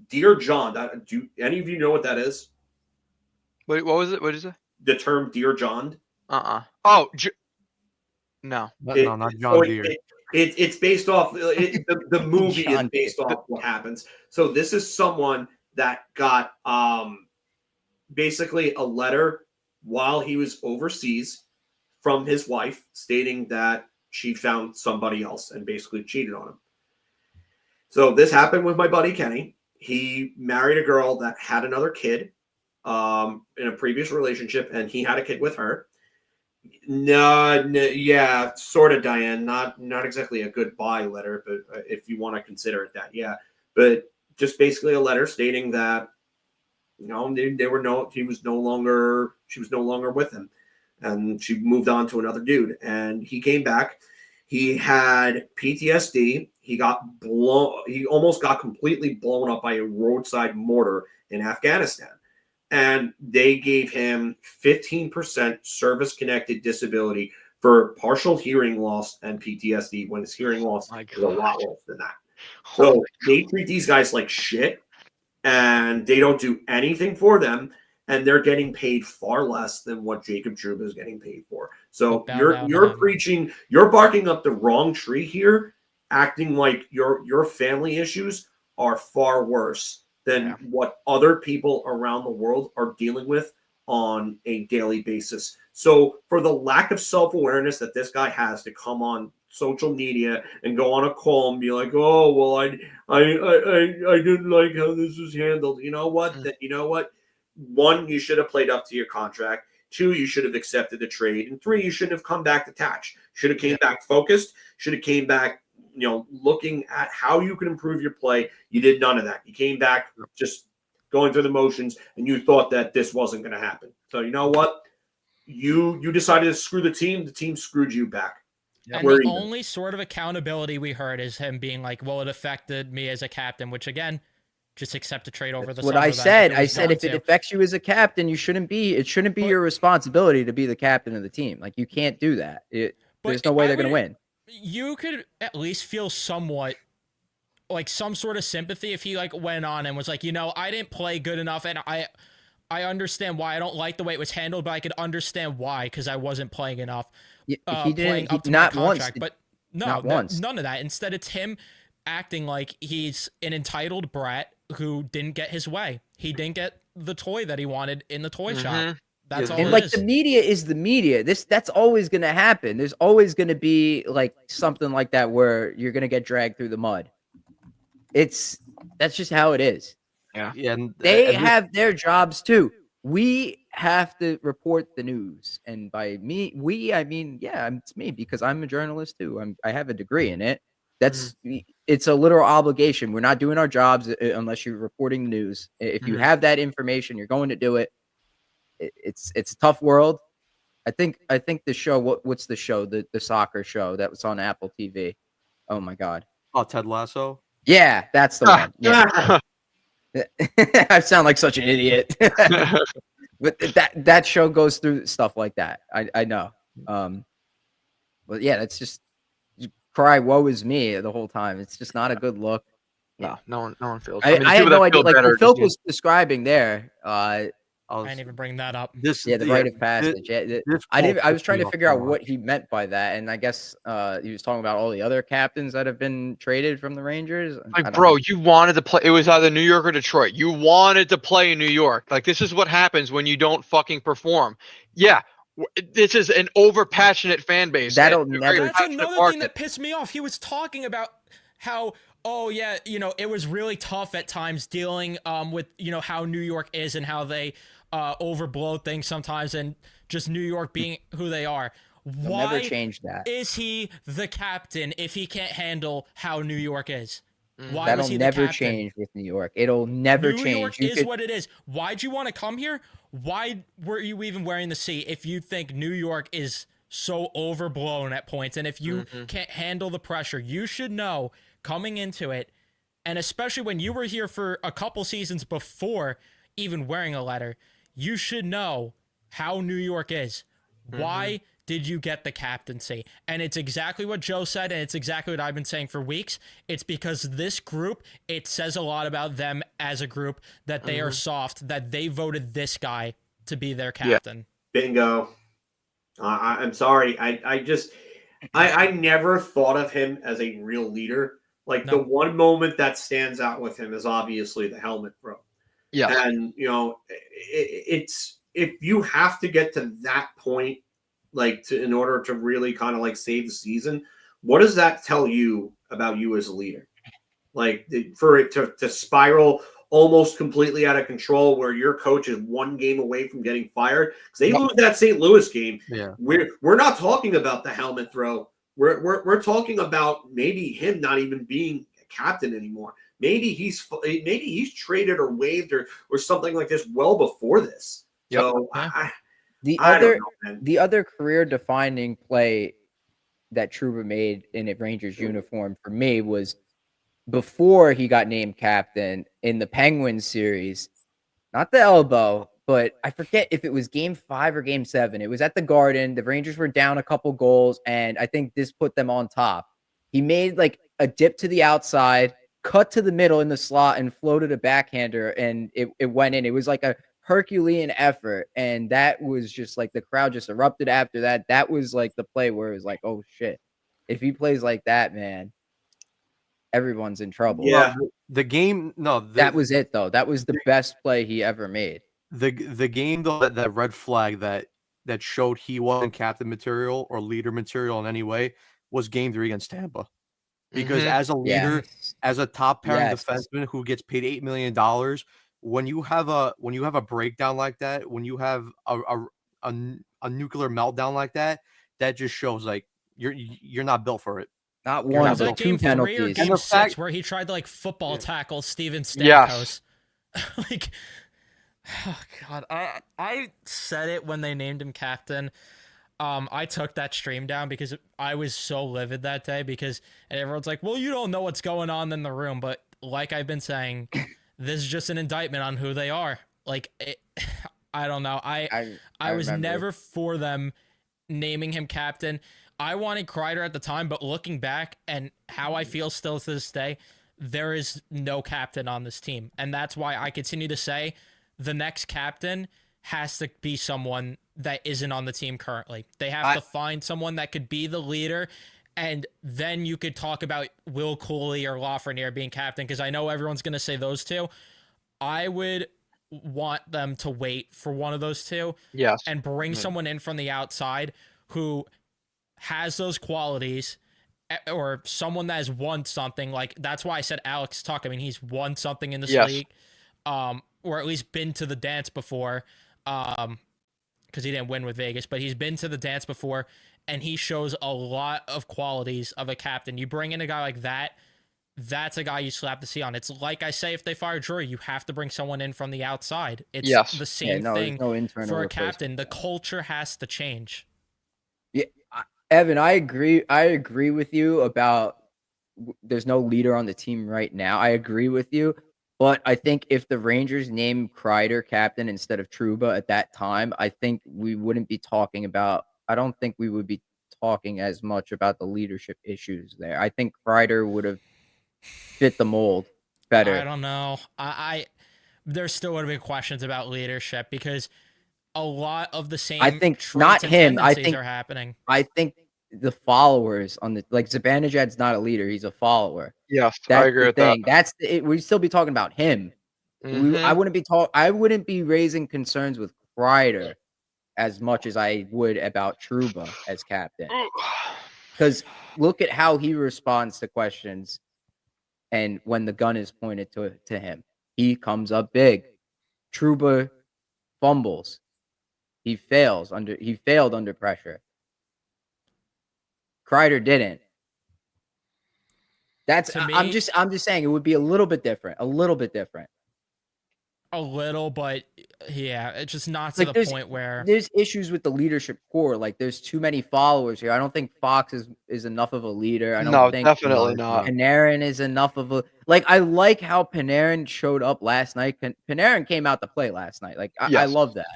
Dear John. Do any of you know what that is? Wait, what was it? What is it? The term Dear John? Oh, no. No, not John Deere. It's based off the movie is based off what happens. So this is someone that got basically a letter while he was overseas from his wife stating that she found somebody else and basically cheated on him. So this happened with my buddy Kenny. He married a girl that had another kid in a previous relationship, and he had a kid with her. Yeah, sort of, Diane. Not exactly a goodbye letter, but if you want to consider it that, yeah. But just basically a letter stating that she was no longer with him, and she moved on to another dude. And he came back. He had PTSD. He almost got completely blown up by a roadside mortar in Afghanistan. And they gave him 15% service-connected disability for partial hearing loss and PTSD when his hearing loss is a lot worse than that. So they treat these guys like shit, and they don't do anything for them, and they're getting paid far less than what Jacob Trouba is getting paid for. So you're barking up the wrong tree here, acting like your family issues are far worse than what other people around the world are dealing with on a daily basis. So for the lack of self-awareness that this guy has to come on social media and go on a call and be like, oh, well, I didn't like how this was handled. You know what? You know what? 1, you should have played up to your contract. 2, you should have accepted the trade. And 3, you shouldn't have come back detached. Should have came back focused. Should have came back looking at how you can improve your play. You did none of that. You came back just going through the motions, and you thought that this wasn't going to happen. So you know what? You decided to screw the team. The team screwed you back. And Where the even? only sort of accountability we heard is him being like, well, it affected me as a captain, which again, just accept a trade over That's the what summer. I then said. it I was said going if it to. affects you as a captain, it shouldn't be But- your responsibility to be the captain of the team. Like you can't do that. There's no way they're going to win. You could at least feel somewhat like some sort of sympathy if he like went on and was like, I didn't play good enough, and I understand why. I don't like the way it was handled, but I could understand why because I wasn't playing enough. He Playing didn't. up to Not my contract, once. but no, not once. none of that. Instead, it's him acting like he's an entitled brat who didn't get his way. He didn't get the toy that he wanted in the toy shop. That's all And it like is. the media is the media. That's always going to happen. There's always going to be like something like that where you're going to get dragged through the mud. That's just how it is. Yeah, and They have their jobs too. We have to report the news, and by I mean it's me because I'm a journalist too. I have a degree in it. It's a literal obligation. We're not doing our jobs unless you're reporting the news. If you have that information, you're going to do it. It's a tough world. I think the show. What's the show? The soccer show that was on Apple TV. Oh my God. Oh, Ted Lasso. Yeah, that's the one. Yeah. I sound like such an idiot. But that show goes through stuff like that. I know. But yeah, that's just you cry woe is me the whole time. It's just not a good look. No one feels. I the had people no that idea. feel Like better what Filk just- was describing there. I didn't even bring that up. The rite of passage. I was trying to figure out what he meant by that, and I guess he was talking about all the other captains that have been traded from the Rangers. Like, bro, you wanted to play. It was either New York or Detroit. You wanted to play in New York. Like, this is what happens when you don't fucking perform. Yeah, this is an over-passionate fan base. That'll and a never- very That's passionate another market. thing that pissed me off. He was talking about how, oh yeah, it was really tough at times dealing with how New York is and how they overblow things sometimes, and just New York being who they are. Why never change that. is he the captain if he can't handle how New York is? Why That'll was he the never captain? change with New York. It'll never New change. York is what it is. Why'd you want to come here? Why were you even wearing the C if you think New York is so overblown at points? And if you can't handle the pressure, you should know coming into it, and especially when you were here for a couple seasons before even wearing a letter, you should know how New York is. Why did you get the captaincy? And it's exactly what Joe said, and it's exactly what I've been saying for weeks. It's because this group, it says a lot about them as a group that they are soft, that they voted this guy to be their captain. Bingo. I'm sorry. I never thought of him as a real leader. Like the one moment that stands out with him is obviously the helmet throw. Yeah. And it's if you have to get to that point, like in order to really kind of like save the season, what does that tell you about you as a leader? Like for it to spiral almost completely out of control, where your coach is one game away from getting fired because they lose that St. Louis game. Yeah, we're not talking about the helmet throw. We're talking about maybe him not even being a captain anymore. Maybe he's traded or waived or something like this well before this. So the other career defining play that Trouba made in a Rangers uniform for me was before he got named captain in the Penguins series. Not the elbow, but I forget if it was game 5 or game 7. It was at the Garden. The Rangers were down a couple goals, and I think this put them on top. He made like a dip to the outside, cut to the middle in the slot, and floated a backhander, and it went in. It was like a Herculean effort, and that was just like the crowd just erupted after that. That was like the play where it was like, oh shit, if he plays like that, man, everyone's in trouble. Yeah, the game. No, that was it though. That was the best play he ever made. The game though, that red flag that showed he wasn't captain material or leader material in any way was game 3 against Tampa. Because as a leader, as a top pairing defenseman who gets paid $8 million, when you have a breakdown like that, when you have a nuclear meltdown like that, that just shows like you're not built for it. Not one, was that game 3 or game 6 where he tried to like football tackle Steven Stamkos? Like, oh god, I said it when they named him captain. I took that stream down because I was so livid that day and everyone's like, well, you don't know what's going on in the room. But like I've been saying, this is just an indictment on who they are. Like, I don't know. I was remember. never for them naming him captain. I wanted Kreider at the time, but looking back and how I feel still to this day, there is no captain on this team. And that's why I continue to say the next captain has to be someone that isn't on the team currently. They have to find someone that could be the leader, and then you could talk about Will Cuylle or Lafreniere being captain, because I know everyone's going to say those two. I would want them to wait for one of those two and bring someone in from the outside who has those qualities, or someone that has won something. Like, that's why I said Alex Tuch. I mean, he's won something in this league, or at least been to the dance before, because he didn't win with Vegas, but he's been to the dance before, and he shows a lot of qualities of a captain. You bring in a guy like that, that's a guy you slap the C on. It's like I say, if they fire Drury, you have to bring someone in from the outside. It's the same thing for a captain. The culture has to change. Yeah, Evan, I agree. I agree with you about there's no leader on the team right now. I agree with you. But I think if the Rangers named Kreider captain instead of Trouba at that time, I think we wouldn't be talking about – I don't think we would be talking as much about the leadership issues there. I think Kreider would have fit the mold better. I don't know. There still would have been questions about leadership because a lot of the same traits not him. I think are happening. I think the followers on the like Zibanejad's not a leader; he's a follower. Yes, That's I agree with thing. that. That's it. We'd still be talking about him. I wouldn't be raising concerns with Kreider as much as I would about Trouba as captain. Because look at how he responds to questions, and when the gun is pointed to him, he comes up big. Trouba fumbles. He failed under pressure. Kreider didn't. I'm just saying it would be a little bit different. A little, but yeah, it's just not to the point where there's issues with the leadership core. Like, there's too many followers here. I don't think Fox is enough of a leader. I don't think definitely not. Panarin is enough of a like. I like how Panarin showed up last night. Panarin came out to play last night. Like, I love that.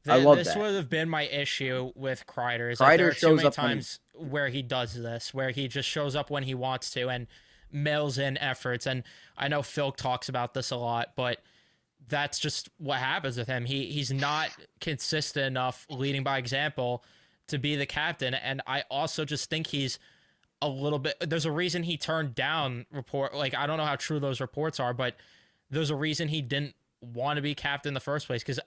This would have been my issue with Kreider. Is that there are too many times where he does this, where he just shows up when he wants to and mails in efforts. And I know Filk talks about this a lot, but that's just what happens with him. He's not consistent enough leading by example to be the captain. And I also just think he's a little bit. There's a reason he turned down Like, I don't know how true those reports are, but there's a reason he didn't want to be captain in the first place, because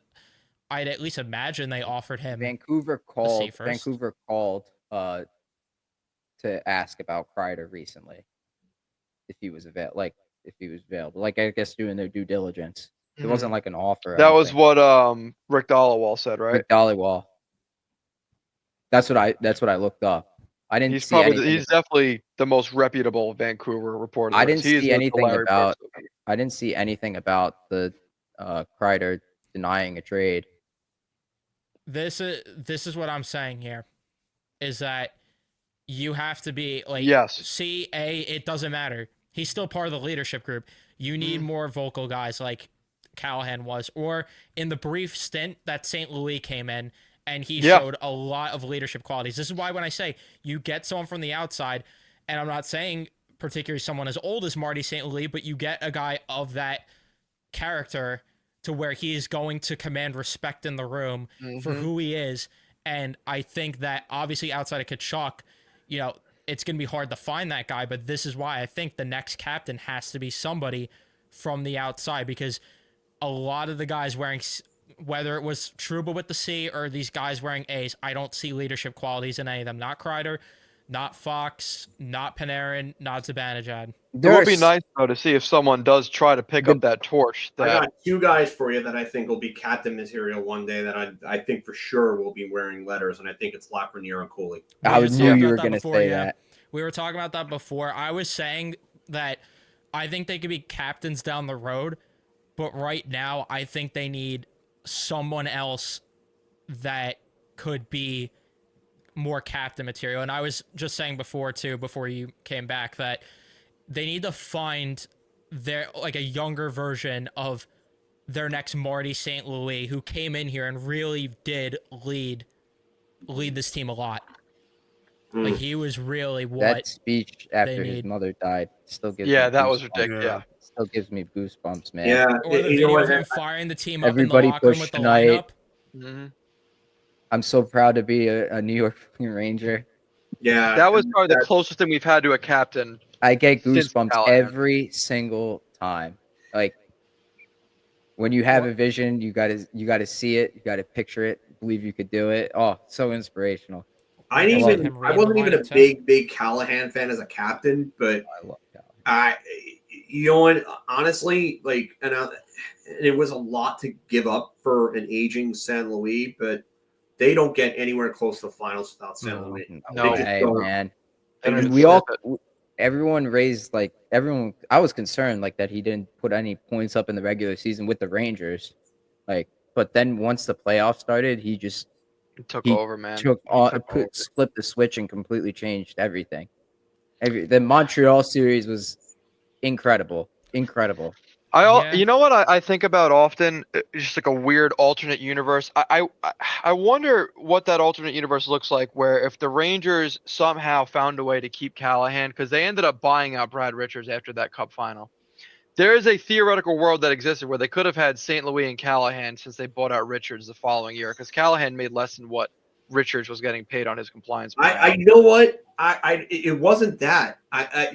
I'd at least imagine they offered him. Vancouver called to ask about Kreider recently, if he was available. Like, I guess doing their due diligence. It wasn't like an offer. That was what Rick Dhaliwal said, right? Rick Dhaliwal. That's what I looked up. I didn't. He's definitely the most reputable Vancouver reporter. I didn't see anything about the Kreider denying a trade. This is what I'm saying here, is that you have to be like, it doesn't matter. He's still part of the leadership group. You need more vocal guys like Callahan was, or in the brief stint that St. Louis came in and he showed a lot of leadership qualities. This is why when I say you get someone from the outside, and I'm not saying particularly someone as old as Marty St. Louis, but you get a guy of that character to where he is going to command respect in the room for who he is. And I think that obviously outside of Tkachuk, it's going to be hard to find that guy, but this is why I think the next captain has to be somebody from the outside, because a lot of the guys wearing, whether it was Trouba with the C or these guys wearing A's, I don't see leadership qualities in any of them. Not Kreider, not Fox, not Panarin, not Zibanejad. It would be nice, though, to see if someone does try to pick up that torch. I got two guys for you that I think will be captain material one day that I think for sure will be wearing letters, and I think it's Lafreniere and Cuylle. I knew you were going to say that. We were talking about that before. I was saying that I think they could be captains down the road, but right now I think they need someone else that could be more captain material. And I was just saying before you came back, that they need to find their like a younger version of their next Marty St. Louis, who came in here and really did lead this team a lot. Like he was really That what speech after they his need. mother died still gives me that was goosebumps. ridiculous. Yeah. Still gives me goosebumps, man. Yeah, Or the you know video of what? him firing the team up in the Everybody locker room push with the tonight. lineup. Mhm. I'm so proud to be a New York fucking Ranger. Yeah, That was probably the that's- closest thing we've had to a captain. I get Since goosebumps Callahan. every single time. Like when you have a vision, you gotta see it, you gotta picture it, believe you could do it. Oh, so inspirational. I I love didn't him I reading wasn't the even a lineup, too. big Callahan fan as a captain, but I love that. you know what? Honestly, like, and it was a lot to give up for an aging San Luis, but they don't get anywhere close to the finals without San No. Luis. No They just way, don't. man. They don't And even we sniff all, it. everyone raised like everyone. I was concerned like that he didn't put any points up in the regular season with the Rangers, like. But then once the playoffs started, he took he over, man. took He on, took over. flipped the switch and completely changed everything. The Montreal series was incredible. Yeah. You know what I think about often? Just like a weird alternate universe. I wonder what that alternate universe looks like, where if the Rangers somehow found a way to keep Callahan, because they ended up buying out Brad Richards after that Cup final. There is a theoretical world that existed where they could have had St. Louis and Callahan since they bought out Richards the following year, because Callahan made less than what Richards was getting paid on his compliance. I you know what? It wasn't that.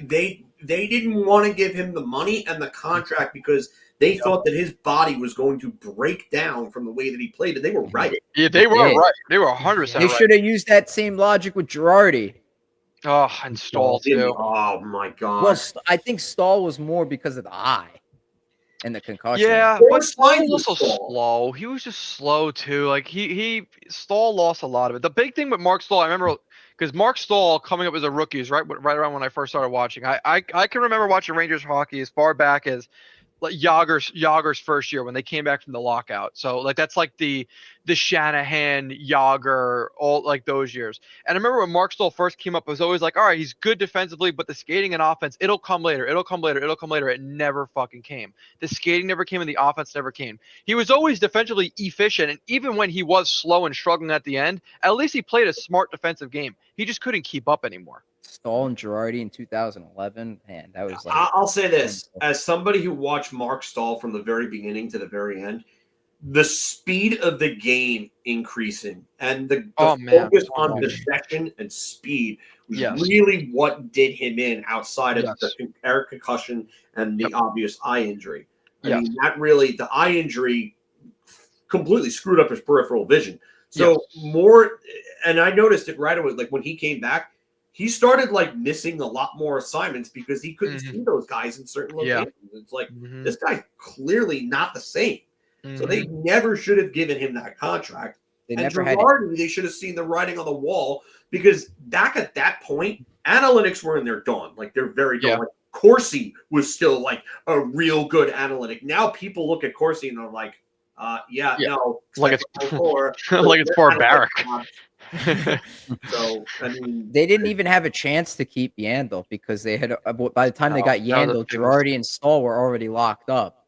They didn't want to give him the money and the contract because they thought that his body was going to break down from the way that he played, and they were right. Yeah, they were Yeah. right. They were 100% They right. should have used that same logic with Girardi. Oh, and Stahl too. Oh my god! Well, I think Stahl was more because of the eye and the concussion. Yeah, Or but Stahl Slide was was also Stahl. slow. He was just slow too. Like Stahl lost a lot of it. The big thing with Mark Stahl, I remember, because Mark Stahl coming up as a rookie is right around when I first started watching. I can remember watching Rangers hockey as far back as like Yager's first year when they came back from the lockout. So like that's like the Shanahan, Yager, all like those years. And I remember when Mark Stahl first came up, it was always like, all right, he's good defensively, but the skating and offense, it'll come later. It never fucking came. The skating never came and the offense never came. He was always defensively efficient, and even when he was slow and struggling at the end, at least he played a smart defensive game. He just couldn't keep up anymore. Stahl and Girardi in 2011, man, that was like. I'll say this: as somebody who watched Mark Stahl from the very beginning to the very end, the speed of the game increasing and the focus on possession and speed was really what did him in outside of the Eric concussion and the obvious eye injury. I mean, that really, the eye injury completely screwed up his peripheral vision. So more, and I noticed it right away. Like when he came back, he started like missing a lot more assignments because he couldn't see those guys in certain locations. It's like this guy's clearly not the same. So they never should have given him that contract. They and never Girardi, they should have seen the writing on the wall because back at that point, analytics were in their dawn. Like they're very dawn. Like Corsi was still like a real good analytic. Now people look at Corsi and they're like, no, like it's like it's barbaric. So I mean, they didn't even have a chance to keep Yandel because they had by the time they got Yandel, Girardi and Stahl were already locked up.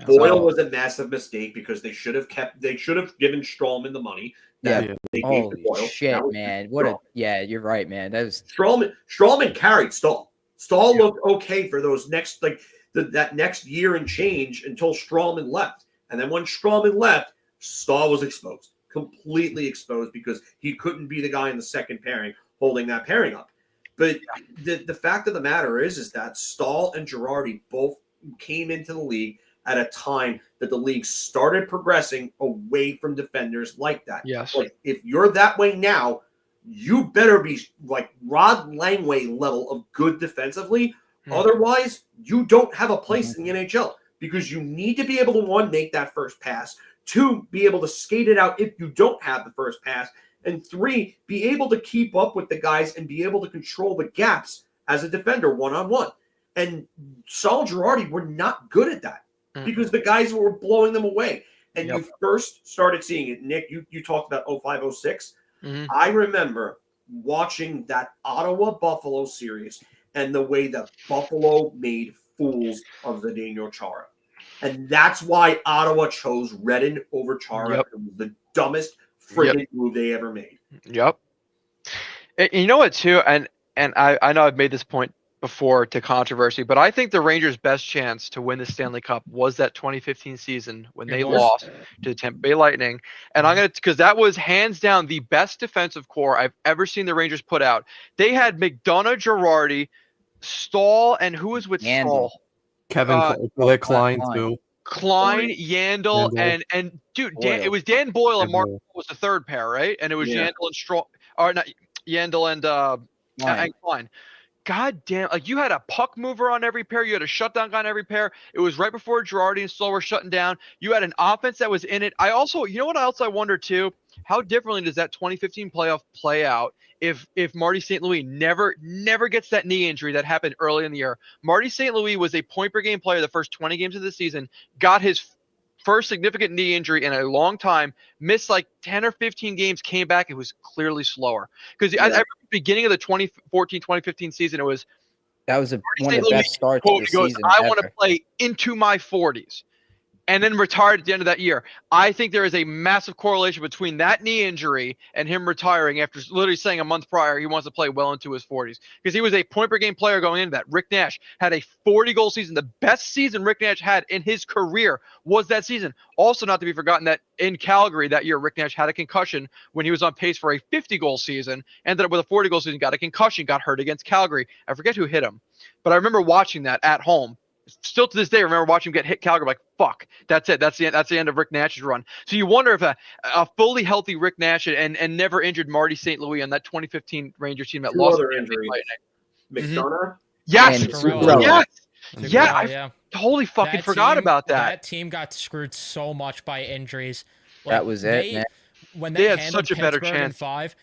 Boyle was a massive mistake because they should have given Stralman the money. They gave to Boyle. Shit, man! You're right, man. That was Stralman carried Stahl. Stahl looked okay for those next that next year and change until Stralman left, and then when Stralman left, Stahl was exposed. Completely exposed because he couldn't be the guy in the second pairing holding that pairing up. But the fact of the matter is that Stahl and Girardi both came into the league at a time that the league started progressing away from defenders like that. Yes. Like if you're that way now, you better be like Rod Langway level of good defensively. Otherwise, you don't have a place in the NHL because you need to be able to, one, make that first pass, two, be able to skate it out if you don't have the first pass, and three, be able to keep up with the guys and be able to control the gaps as a defender one-on-one. And Stahl and Girardi were not good at that because the guys were blowing them away. And you first started seeing it. Nick, you talked about 05, 06. I remember watching that Ottawa-Buffalo series and the way that Buffalo made fools of the Daniel Chara. And that's why Ottawa chose Redden over Chara. Yep. It was the dumbest friggin' move they ever made. Yep. And you know what, too? And I know I've made this point before to controversy, but I think the Rangers' best chance to win the Stanley Cup was that 2015 season when they lost to the Tampa Bay Lightning. And I'm going to, because that was hands down the best defensive core I've ever seen the Rangers put out. They had McDonough, Girardi, Stahl, and who was with Yandel. Stahl? Kevin Klein too. Klein, Yandel, and dude, it was Dan Boyle and Mark was the third pair, right? And it was Yandel and Straw, or not Yandel and Klein. God damn, like you had a puck mover on every pair, you had a shutdown guy on every pair. It was right before Girardi and Stahl were shutting down. You had an offense that was in it. I also, you know what else I wonder too? How differently does that 2015 playoff play out if Marty St. Louis never gets that knee injury that happened early in the year? Marty St. Louis was a point per game player the first 20 games of the season, got his first significant knee injury in a long time, missed like 10 or 15 games, came back. It was clearly slower. Because at the beginning of the 2014-2015 season, that was one of the best starts quote, of the season. I want to play into my 40s. And then retired at the end of that year. I think there is a massive correlation between that knee injury and him retiring after literally saying a month prior he wants to play well into his 40s. Because he was a point-per-game player going into that. Rick Nash had a 40-goal season. The best season Rick Nash had in his career was that season. Also not to be forgotten that in Calgary that year, Rick Nash had a concussion when he was on pace for a 50-goal season. Ended up with a 40-goal season, got a concussion, got hurt against Calgary. I forget who hit him. But I remember watching that at home. Still to this day, I remember watching him get hit Calgary. Like, fuck, that's it. That's the end of Rick Nash's run. So you wonder if a fully healthy Rick Nash and never injured Marty St. Louis on that 2015 Rangers team that Two lost other injuries. McDonough? Yes. And Zuccarello. Yeah. I totally fucking forgot about that. That team got screwed so much by injuries. That was it, man. When They had handled such a better Pittsburgh in chance. 5,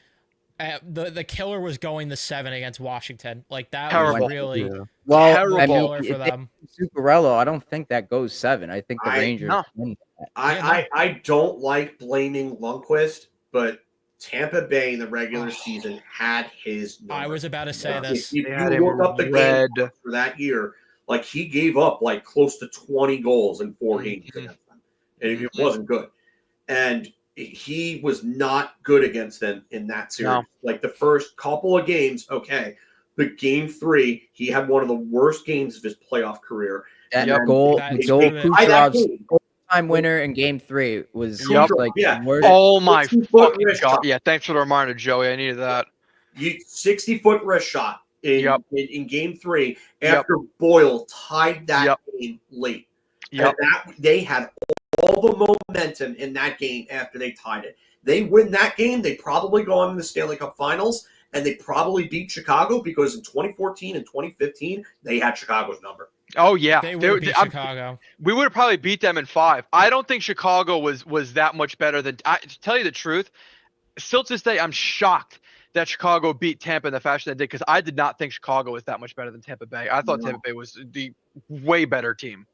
the killer was going the 7 against Washington. Like that Terrible. was really Well, terrible I mean, for them. Zuccarello, I don't think that goes 7. I think the Rangers win that. I don't like blaming Lundqvist, but Tampa Bay in the regular season had his number. I was about to say this. If you look up the game for that year, like he gave up like close to 20 goals in 4 games against them. And it wasn't good. And he was not good against them in that series. No. Like the first couple of games, okay. But game 3, he had one of the worst games of his playoff career. That And goal, that- Joel Kucherov's game. time winner in game 3 was Yep. like Yeah. the worst. Oh my 60-foot fucking wrist god! shot. Yeah, thanks for the reminder, Joey. I needed that. 60-foot wrist shot in game 3 after Boyle tied that game late. Yep. And they had all the momentum in that game after they tied it. They win that game, they probably go on to the Stanley Cup Finals, and they probably beat Chicago because in 2014 and 2015, they had Chicago's number. Oh yeah, They would beat Chicago. We would have probably beat them in 5. I don't think Chicago was that much better than. To tell you the truth, still to this day, I'm shocked that Chicago beat Tampa in the fashion they did because I did not think Chicago was that much better than Tampa Bay. I thought Tampa Bay was the way better team.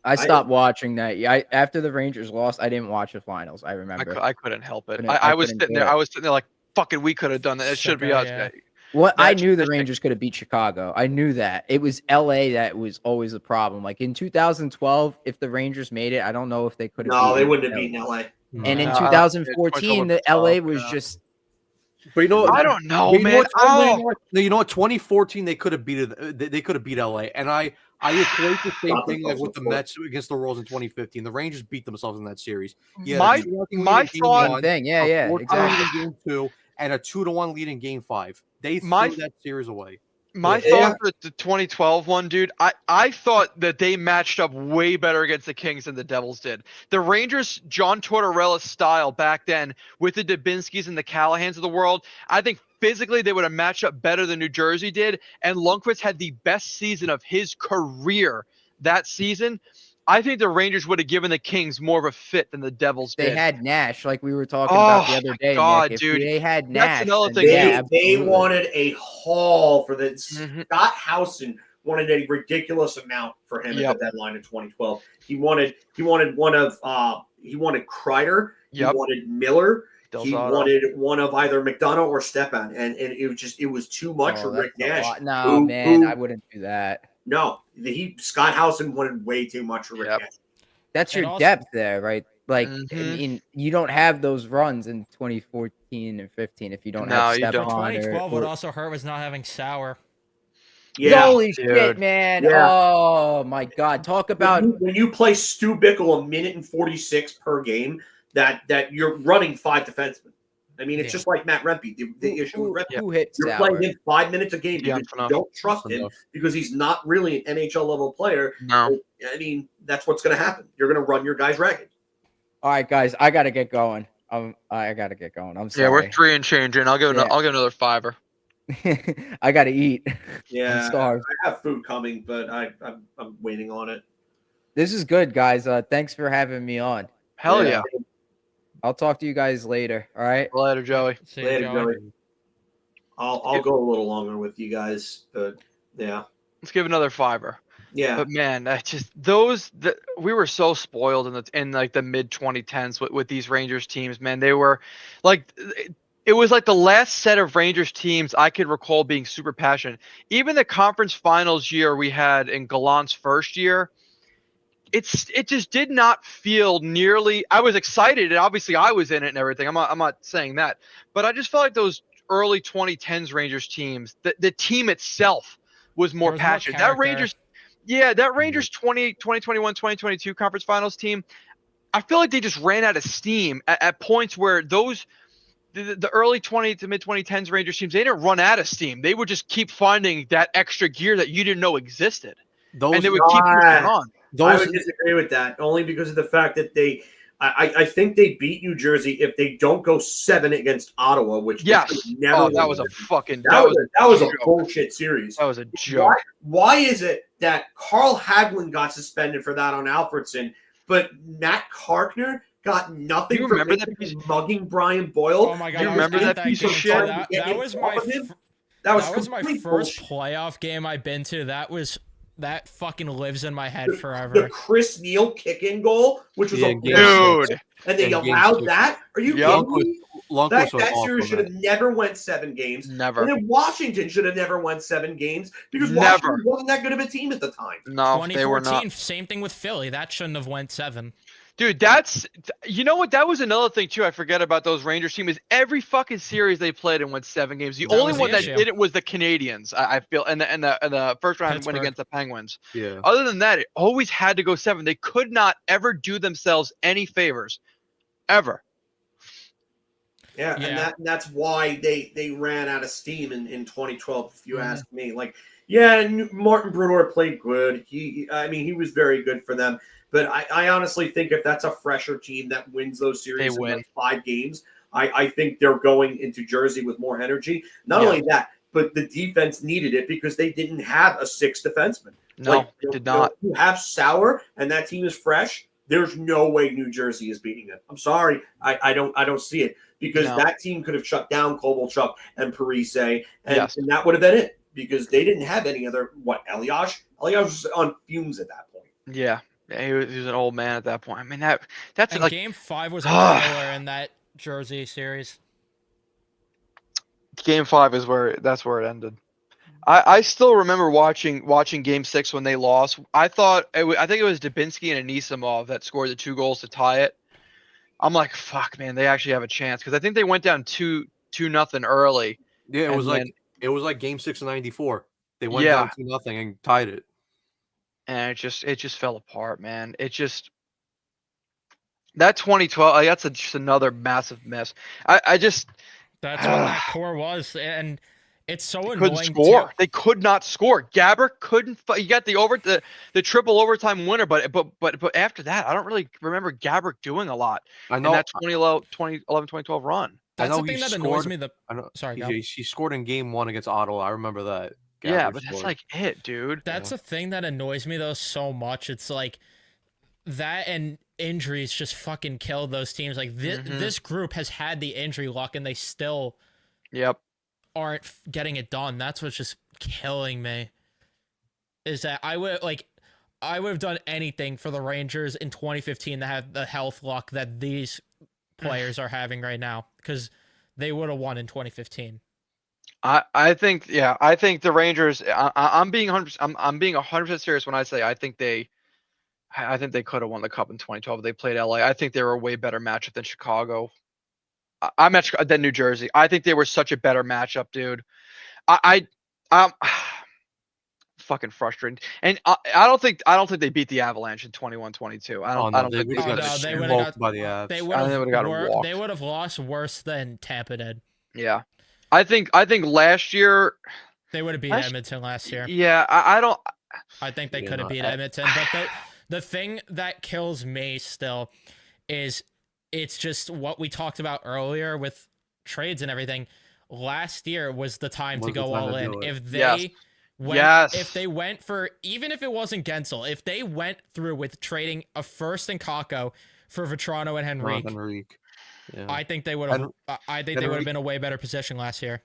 I stopped watching that. Yeah, after the Rangers lost, I didn't watch the finals. I remember. I couldn't help it. Couldn't- I I was couldn't sitting do there. it. I was sitting there like, fucking, we could have done that. It should be us. Yeah. Well, I That's knew the interesting. Rangers could have beat Chicago. I knew that. It was LA that was always the problem. Like in 2012, if the Rangers made it, I don't know if they could have. No, they beaten wouldn't have LA. beaten LA. And in No, 2014, the LA was yeah. just. But you know, I don't know, you know man. what, Oh, you know what? 2014, they could have beat it. They could have beat LA, and I equate the same Stop thing like with the themselves. Mets against the Royals in 2015. The Rangers beat themselves in that series. my a 2-0 lead my in game thought- one, Thing. Yeah, a yeah, 4-2 exactly. lead in game 2, and a 2-1 lead in game 5. They threw My- that series away. My thought for the 2012 one, dude, I thought that they matched up way better against the Kings than the Devils did. The Rangers, John Tortorella style back then with the Dubinskis and the Callahans of the world, I think physically they would have matched up better than New Jersey did. And Lundqvist had the best season of his career that season. I think the Rangers would have given the Kings more of a fit than the Devils They did. had Nash, like we were talking about the Oh, other my day. God, Nick. If dude. they had That's Nash, another then thing. yeah, They absolutely. wanted a haul for the Mhm. Scott Howson wanted a ridiculous amount for him Yep. at the deadline in 2012. He wanted Kreider, Yep. he wanted Miller, Del he Zotto. wanted one of either McDonough or Stepan, and it was too much for Rick that's a Nash. lot. No, man, I wouldn't do that. No, Scott Housen wanted way too much for Rick Yep. Nash. That's And your also- depth there, right? Like, I Mhm. mean, you don't have those runs in 2014 and 15 if you don't No, have you Stepan don't. 2012 would or also hurt was not having Sauer. Yeah, holy dude. shit, man. Yeah. Oh my god. Talk about when you play Stu Bickle a minute and 46 per game, that you're running 5 defensemen. I mean, it's Yeah. just like Matt Rempe. The issue with Rempe, who hit you're Sauer. playing him 5 minutes a game Yeah, because you enough. don't trust him because he's not really an NHL level player. No. I mean, that's what's going to happen. You're going to run your guys ragged. All right, guys, I gotta get going. I gotta get going. I'm sorry. Yeah, we're 3 and changing. I'll give Yeah. I'll give another $5. I gotta eat. Yeah, I'm starved. I have food coming, but I'm waiting on it. This is good, guys. Thanks for having me on. Hell Yeah. yeah. I'll talk to you guys later. All right. Later, Joey. See you, Later, Joey. Joey. I'll go a little longer with you guys, but yeah, Let's give another $5. yeah. But man, that just we were so spoiled in like the mid 2010s with these Rangers teams. Man, they were like it was like the last set of Rangers teams I could recall being super passionate. Even the conference finals year we had in Gallant's first year, it just did not feel nearly. I was excited, and obviously I was in it and everything. I'm not saying that, but I just felt like those early 2010s Rangers teams, the team itself was more There was more passionate. That character. Rangers. Yeah, that Rangers 2021, 2022 conference finals team, I feel like they just ran out of steam at points where the early 20 to mid 2010s Rangers teams, they didn't run out of steam. They would just keep finding that extra gear that you didn't know existed. And they would keep pushing on. I would disagree with that only because of the fact that I think they beat New Jersey if they don't go 7 against Ottawa, which Yes. never. That was a fucking. that was a joke. bullshit series. That was a joke. Why is it that Carl Hagelin got suspended for that on Alfredson, but Matt Karkner got nothing You for remember that piece- mugging Brian Boyle? Oh my god! You I was remember at that piece of game shit? too. That was my That that was my complete first bullshit. playoff game I've been to. That fucking lives in my head The forever. Chris Neal kick-in goal, which was a game bullshit. Dude. And they And game allowed 6. that? Are you Yep. kidding me? Lundqvist That was awful, series should man. have never went 7 games. Never. And then Washington should have never won 7 games because Never. Washington wasn't that good of a team at the time. No, they were 2014, not. same thing with Philly. That shouldn't have went 7. Dude, you know what? That was another thing too. I forget about those Rangers team is every fucking series they played and went 7 games. The That only was one the that issue. did it was the Canadians. I feel, and the first round win Pittsburgh. against the Penguins. Yeah. Other than that, it always had to go 7. They could not ever do themselves any favors, ever. Yeah, Yeah. and that's why they ran out of steam in 2012, if you ask me. Like, yeah, Martin Brodeur played good. He was very good for them. But I honestly think if that's a fresher team that wins those series in win. like 5 games, I think they're going into Jersey with more energy. Not Yeah. only that, but the defense needed it because they didn't have a 6th defenseman. No, they did not. You have Sauer, and that team is fresh. There's no way New Jersey is beating them. I'm sorry, I don't see it because No. that team could have shut down Kovalchuk and Parise, and, Yes. and that would have been it because they didn't have any other. Elias was on fumes at that point. Yeah, he was an old man at that point. I mean that's And like game 5 was a killer in that Jersey series. game 5 is that's where it ended. I still remember watching game 6 when they lost. I think it was Dubinsky and Anisimov that scored the 2 goals to tie it. I'm like, fuck, man, they actually have a chance because I think they went down 2-0 early. Yeah, And it was like game 6 of '94. They went Yeah. down 2-0 and tied it. And it just fell apart, man. It just that 2012, like, that's just another massive miss. I just That's what that core was, and it's so couldn't annoying. score. too. They could not score. Gabbert couldn't. You got the triple overtime winner, but after that, I don't really remember Gabbert doing a lot I in know. that 2011-2012 run. That's know the thing he that annoys scored- me. I know. Sorry, go. He scored in game 1 against Ottawa. I remember that. Yeah, Gabbert but that's scored. like it, dude. That's the thing that annoys me though so much. It's like that and injuries just fucking killed those teams. Like this group has had the injury luck and they still Yep. aren't getting it done. That's what's just killing me. Is that I would have done anything for the Rangers in 2015 to have the health luck that these players are having right now because they would have won in 2015. I think the Rangers. I'm being 100%. I'm being 100% serious when I say I think they could have won the cup in 2012. They played LA. I think they were a way better matchup than Chicago. I'm at than New Jersey. I think they were such a better matchup, dude. I'm fucking frustrated. And I don't think they beat the Avalanche in 21-22. I don't think they Oh, got no, they would smoked have by the got. Avs. They I would think they would've gotten walked. They would have lost worse than Tampa did. Yeah, I think last year They would have beat Edmonton last year. Yeah, I don't. I think they Yeah, could have no, beat Edmonton, but the thing that kills me still is it's just what we talked about earlier with trades and everything. Last year was the time to go all in. If they if they went for, even if it wasn't Gensel, if they went through with trading a first and Kakko for Vetrano and Henrique, Yeah. I think they would have. I think they would have been a way better position last year.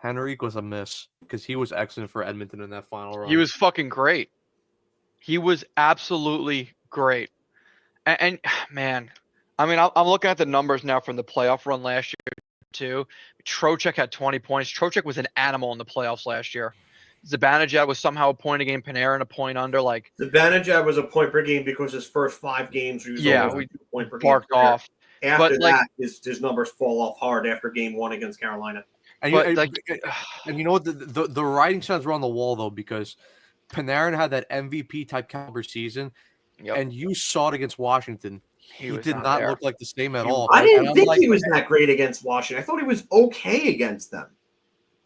Henrique was a miss because he was excellent for Edmonton in that final round. He was fucking great. He was absolutely great. And man, I mean, I'm looking at the numbers now from the playoff run last year too. Trocheck had 20 points. Trocheck was an animal in the playoffs last year. Zibanejad was somehow a point a game. Panarin a point under. Like Zibanejad was a point per game because his first 5 games he was always a point per game. Barked off. After that, his numbers fall off hard after game 1 against Carolina. And you know what? The writing signs were on the wall though, because Panarin had that MVP type caliber season, and you saw it against Washington. He did not look like the same at all. I didn't think he was that great against Washington. I thought he was okay against them.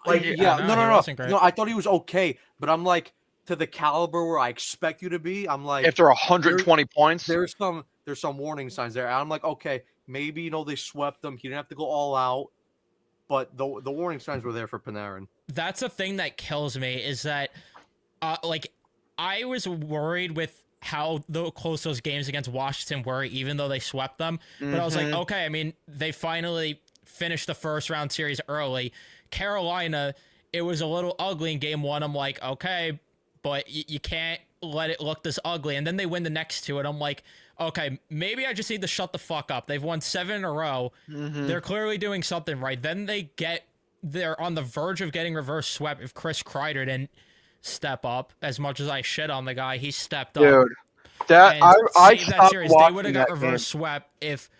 Like, no, I thought he was okay, but I'm like, to the caliber where I expect you to be, I'm like, after 120 points, there's some warning signs there. And I'm like, okay, maybe they swept them. He didn't have to go all out, but the warning signs were there for Panarin. That's a thing that kills me is that, like, I was worried with how close those games against Washington were, even though they swept them. But I was like, okay, I mean, they finally finished the first round series early. Carolina, it was a little ugly in game 1. I'm like, okay, but you can't let it look this ugly. And then they win the next 2, and I'm like, okay, maybe I just need to shut the fuck up. They've won 7 in a row. They're clearly doing something right. Then they're on the verge of getting reverse swept if Chris Kreider didn't step up. As much as I shit on the guy, he stepped up. Dude, I that series. They would have got reverse swept if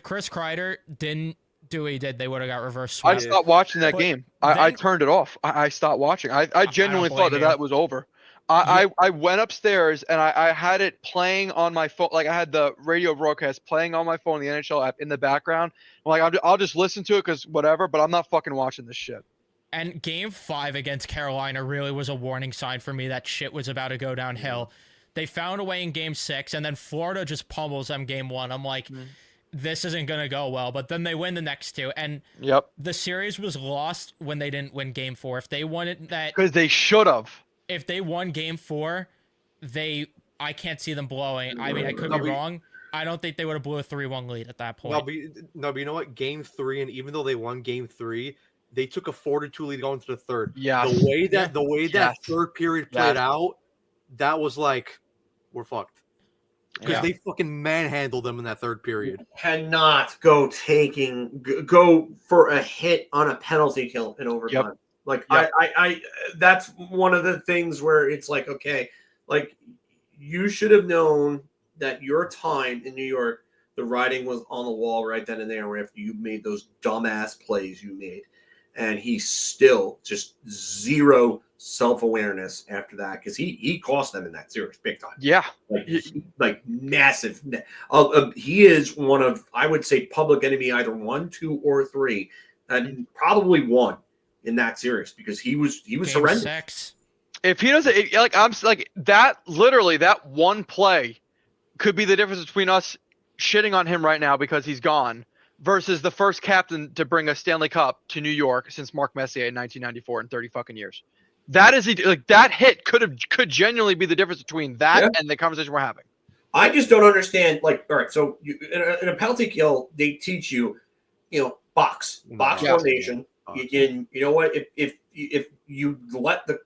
Chris Kreider didn't do what he did. They would have got reverse swept. I stopped watching that game. I turned it off. I stopped watching. I genuinely thought that was over. I went upstairs and I had it playing on my phone. Like, I had the radio broadcast playing on my phone, the NHL app in the background. I'm like, I'll just listen to it because whatever, but I'm not fucking watching this shit. And game 5 against Carolina really was a warning sign for me that shit was about to go downhill. They found a way in game 6, and then Florida just pummels them game 1. I'm like, this isn't going to go well. But then they win the next 2. And the series was lost when they didn't win game 4. If they won it because they should have. If they won game 4, I can't see them blowing. I mean, I could be wrong. I don't think they would have blew a 3-1 lead at that point. No, but you know what? Game 3, and even though they won game 3, they took a 4-2 lead going to the third. Yeah. The way that third period played out, that was like, we're fucked. Because they fucking manhandled them in that third period. You cannot go for a hit on a penalty kill in overtime. I that's one of the things where it's like, okay, like, you should have known that your time in New York, the writing was on the wall right then and there after you made those dumbass plays you made. And he's still just zero self-awareness after that, because he cost them in that series big time. Yeah. Like massive. He is one of, I would say, public enemy either 1, 2, or 3, and probably 1 in that series, because he was horrendous. 6. If he doesn't, that one play could be the difference between us shitting on him right now because he's gone versus the first captain to bring a Stanley Cup to New York since Mark Messier in 1994 in 30 fucking years. That is that hit could genuinely be the difference between that and the conversation we're having. I just don't understand. Like, all right, so in a penalty kill, they teach you, box formation. You know what? If you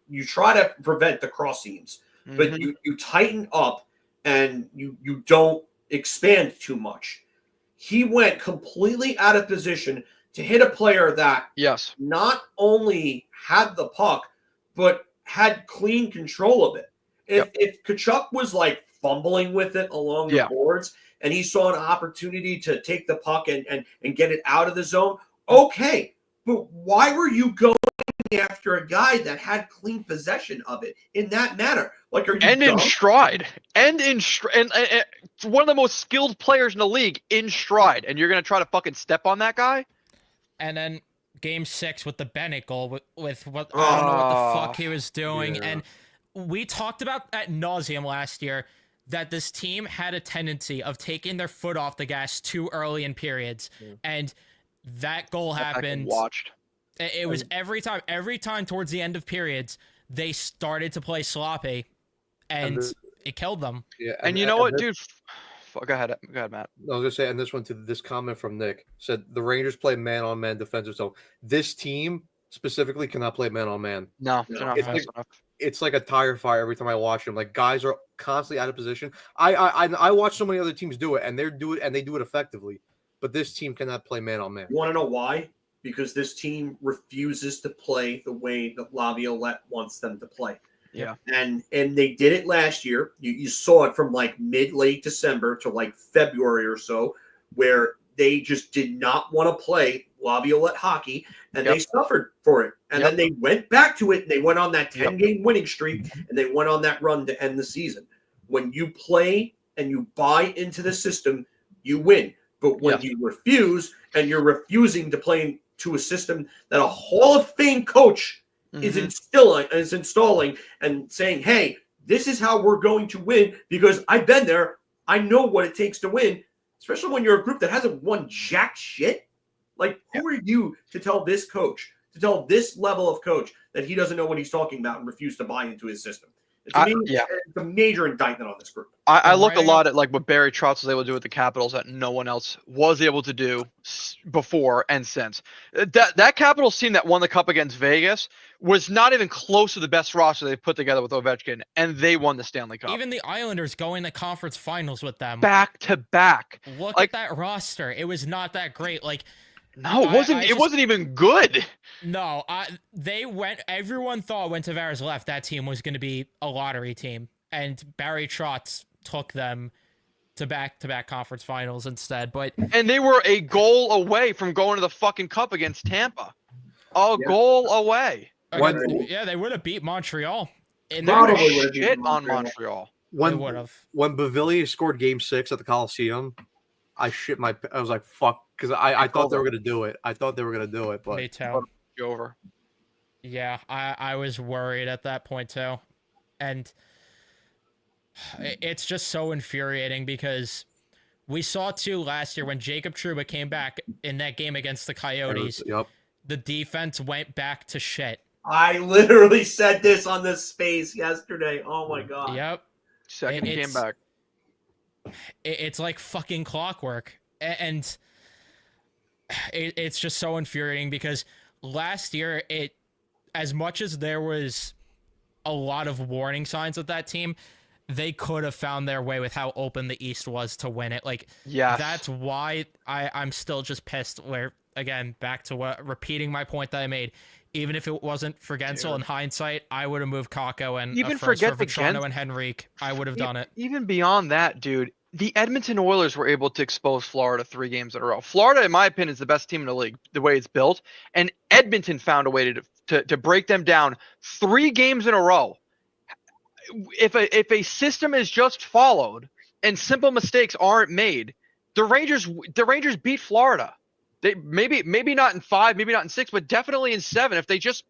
you try to prevent the cross seams, but you tighten up and you don't expand too much. he went completely out of position to hit a player that Yes. not only had the puck, but had clean control of it. If Tkachuk was like fumbling with it along the boards and he saw an opportunity to take the puck and get it out of the zone, okay. But why were you going after a guy that had clean possession of it in that manner? Like, are you and dumb? in stride, and one of the most skilled players in the league in stride, and you're gonna try to fucking step on that guy? And then Game 6 with the Bennett goal with what I don't know what the fuck he was doing. Yeah. And we talked about at nauseum last year that this team had a tendency of taking their foot off the gas too early in periods, and that goal happened. Watched. It was every time towards the end of periods, they started to play sloppy, and it killed them. Yeah, And you know what, dude? Go ahead, Matt. I was gonna say, and this one to this comment from Nick said the Rangers play man-on-man defensive zone. This team specifically cannot play man-on-man. No, they're not It's fast enough. It's like a tire fire every time I watch them. Like, guys are constantly out of position. I watch so many other teams do it, and they do it effectively. But this team cannot play man-on-man. You want to know why? Because this team refuses to play the way that Laviolette wants them to play. Yeah. And they did it last year. You saw it from like late December to like February or so, where they just did not want to play Laviolette hockey, and they suffered for it. And then they went back to it, and they went on that 10-game winning streak, and they went on that run to end the season. When you play and you buy into the system, you win. But when you refuse, and you're refusing to play to a system that a Hall of Fame coach is installing and saying, hey, this is how we're going to win because I've been there. I know what it takes to win, especially when you're a group that hasn't won jack shit. Like, who are you to tell this coach, to tell this level of coach that he doesn't know what he's talking about and refuse to buy into his system? It's a major indictment on this group. I look a lot at like what Barry Trotz was able to do with the Capitals that no one else was able to do before and since. That Capitals team that won the Cup against Vegas was not even close to the best roster they've put together with Ovechkin, and they won the Stanley Cup. Even the Islanders going to conference finals with them. Back to back. Look at that roster. It was not that great. Like, no, it wasn't even good. No, everyone thought when Tavares left, that team was going to be a lottery team. And Barry Trotz took them to back-to-back conference finals instead. And they were a goal away from going to the fucking Cup against Tampa. A goal away. They would have beat Montreal. Probably would have shit on Montreal. They would have. When Bavillier scored Game 6 at the Coliseum, I was like, fuck, because I thought they were going to do it. But Me too. Over. Yeah, I was worried at that point too. And it's just so infuriating because we saw too last year when Jacob Trouba came back in that game against the Coyotes. The defense went back to shit. I literally said this on this space yesterday. Oh my god. Yep. Second came back. It's like fucking clockwork. And it's just so infuriating because last year, as much as there was a lot of warning signs with that team, they could have found their way with how open the East was to win it. Like, that's why I'm still just pissed. Where, again, back to repeating my point that I made. Even if it wasn't for Gensel in hindsight, I would have moved Kakko and even for forget Vetrano and Henrique. I would have done it. Even beyond that, dude, the Edmonton Oilers were able to expose Florida 3 games in a row. Florida, in my opinion, is the best team in the league, the way it's built. And Edmonton found a way to break them down 3 games in a row. If a system is just followed and simple mistakes aren't made, the Rangers beat Florida. They maybe not in 5, maybe not in 6, but definitely in 7. If they just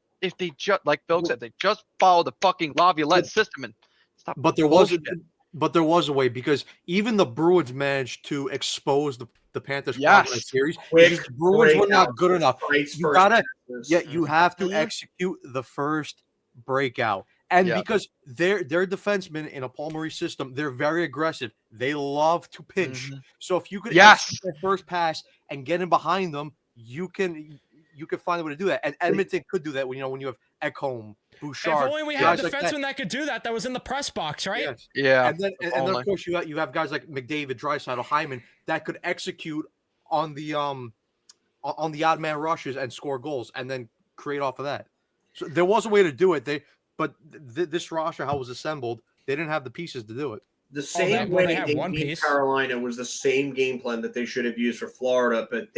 like Filk said, they just follow the fucking Laviolette system and stop. But there was a way because even the Bruins managed to expose the Panthers problem in the series. The Bruins were not good enough. You have to execute the first breakout. And because their defensemen in a Paul Maurice system, they're very aggressive. They love to pinch. So if you could execute their first pass and get in behind them, you can find a way to do that. And Edmonton could do that when you have Ekholm, Bouchard. If only we had a defenseman that could do that was in the press box, right? Yes. Yeah. And then of course you have guys like McDavid, Draisaitl, Hyman that could execute on the odd man rushes and score goals and then create off of that. So there was a way to do it. But this roster, how it was assembled, they didn't have the pieces to do it. The same well, way have they one beat piece. Carolina was the same game plan that they should have used for Florida, but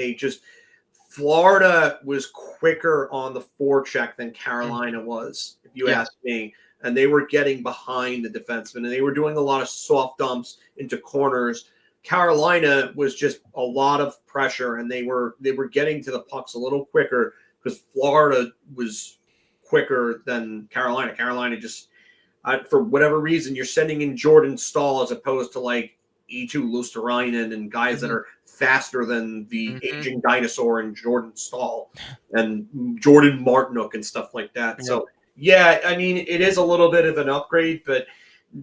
Florida was quicker on the forecheck than Carolina was, if you ask me. And they were getting behind the defenseman, and they were doing a lot of soft dumps into corners. Carolina was just a lot of pressure, and they were getting to the pucks a little quicker because Florida was quicker than Carolina. Carolina just, for whatever reason, you're sending in Jordan Stahl as opposed to like E2 Luosterainen and guys that are faster than the aging dinosaur and Jordan Stahl and Jordan Martinook and stuff like that. Yeah. So, yeah, I mean, it is a little bit of an upgrade, but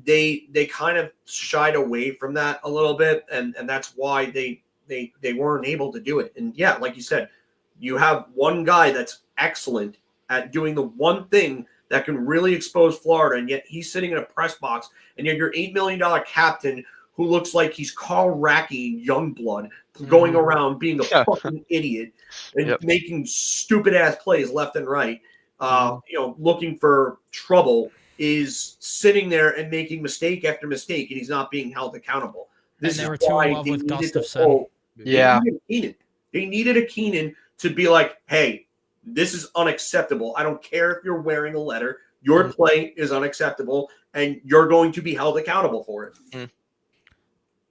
they kind of shied away from that a little bit, and that's why they weren't able to do it. And yeah, like you said, you have one guy that's excellent at doing the one thing that can really expose Florida, and yet he's sitting in a press box, and yet your $8 million captain who looks like he's Carl Racky Youngblood going around being a fucking idiot and making stupid ass plays left and right, looking for trouble, is sitting there and making mistake after mistake, and he's not being held accountable. This and they were is too why in love they with needed Gustafsson. They needed a Keenan to be like, hey, this is unacceptable. I don't care if you're wearing a letter. Your play is unacceptable, and you're going to be held accountable for it.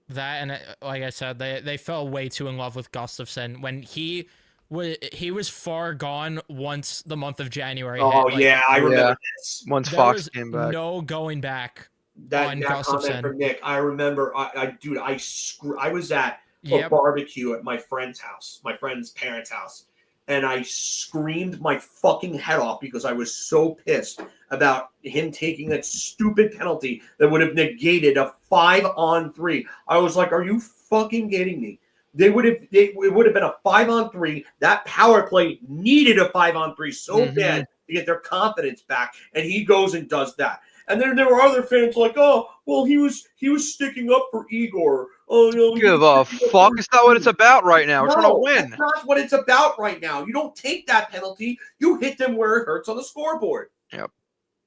That, and like I said, they fell way too in love with Gustafsson when he was far gone once the month of January hit. I remember this. Once there Fox was came back. no going back that on comment Gustafsson. from Nick. I remember, I was at a barbecue at my friend's house, my friend's parents' house, and I screamed my fucking head off because I was so pissed about him taking that stupid penalty that would have negated a 5-on-3. I was like, are you fucking kidding me? It would have been a 5-on-3. That power play needed a 5-on-3 so bad to get their confidence back, and he goes and does that. And then there were other fans like, oh, well, he was sticking up for Igor. Oh, no, give a fuck. It's not what it's about right now. We're trying to win. That's not what it's about right now. You don't take that penalty. You hit them where it hurts on the scoreboard. Yep.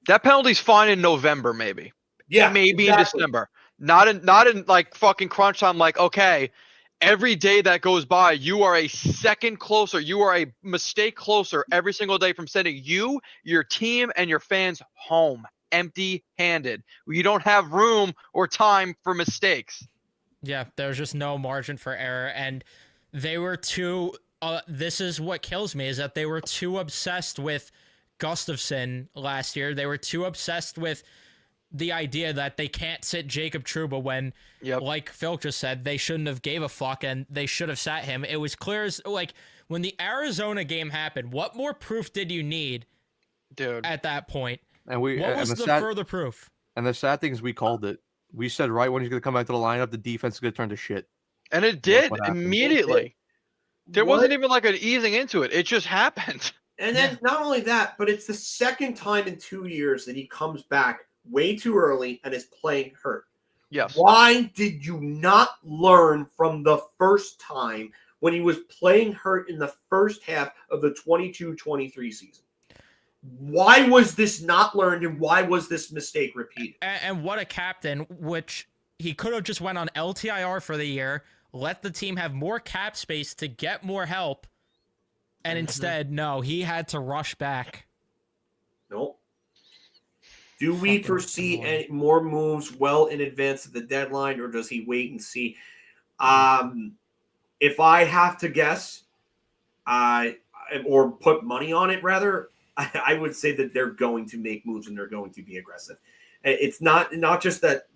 That penalty's fine in November, maybe. Yeah, maybe in December. Not in like fucking crunch time. Like, okay, every day that goes by, you are a second closer. You are a mistake closer every single day from sending you, your team, and your fans home empty-handed. You don't have room or time for mistakes. Yeah, there's just no margin for error, and they were too. This is what kills me, is that they were too obsessed with Gustafsson last year. They were too obsessed with the idea that they can't sit Jacob Trouba when, like Filk just said, they shouldn't have gave a fuck and they should have sat him. It was clear as, like, when the Arizona game happened, what more proof did you need, dude, at that point? And what was the further proof? And the sad thing is we called it. We said right when he's going to come back to the lineup, the defense is going to turn to shit. And it did immediately. There wasn't even like an easing into it. It just happened. And then not only that, but it's the second time in 2 years that he comes back way too early and is playing hurt. Yes. Why did you not learn from the first time when he was playing hurt in the first half of the 22-23 season? Why was this not learned, and why was this mistake repeated? And what a captain, which he could have just went on LTIR for the year, let the team have more cap space to get more help, and instead, no, he had to rush back. Nope. Do we foresee any more moves well in advance of the deadline, or does he wait and see? If I have to guess, or put money on it, rather, I would say that they're going to make moves and they're going to be aggressive. It's not just that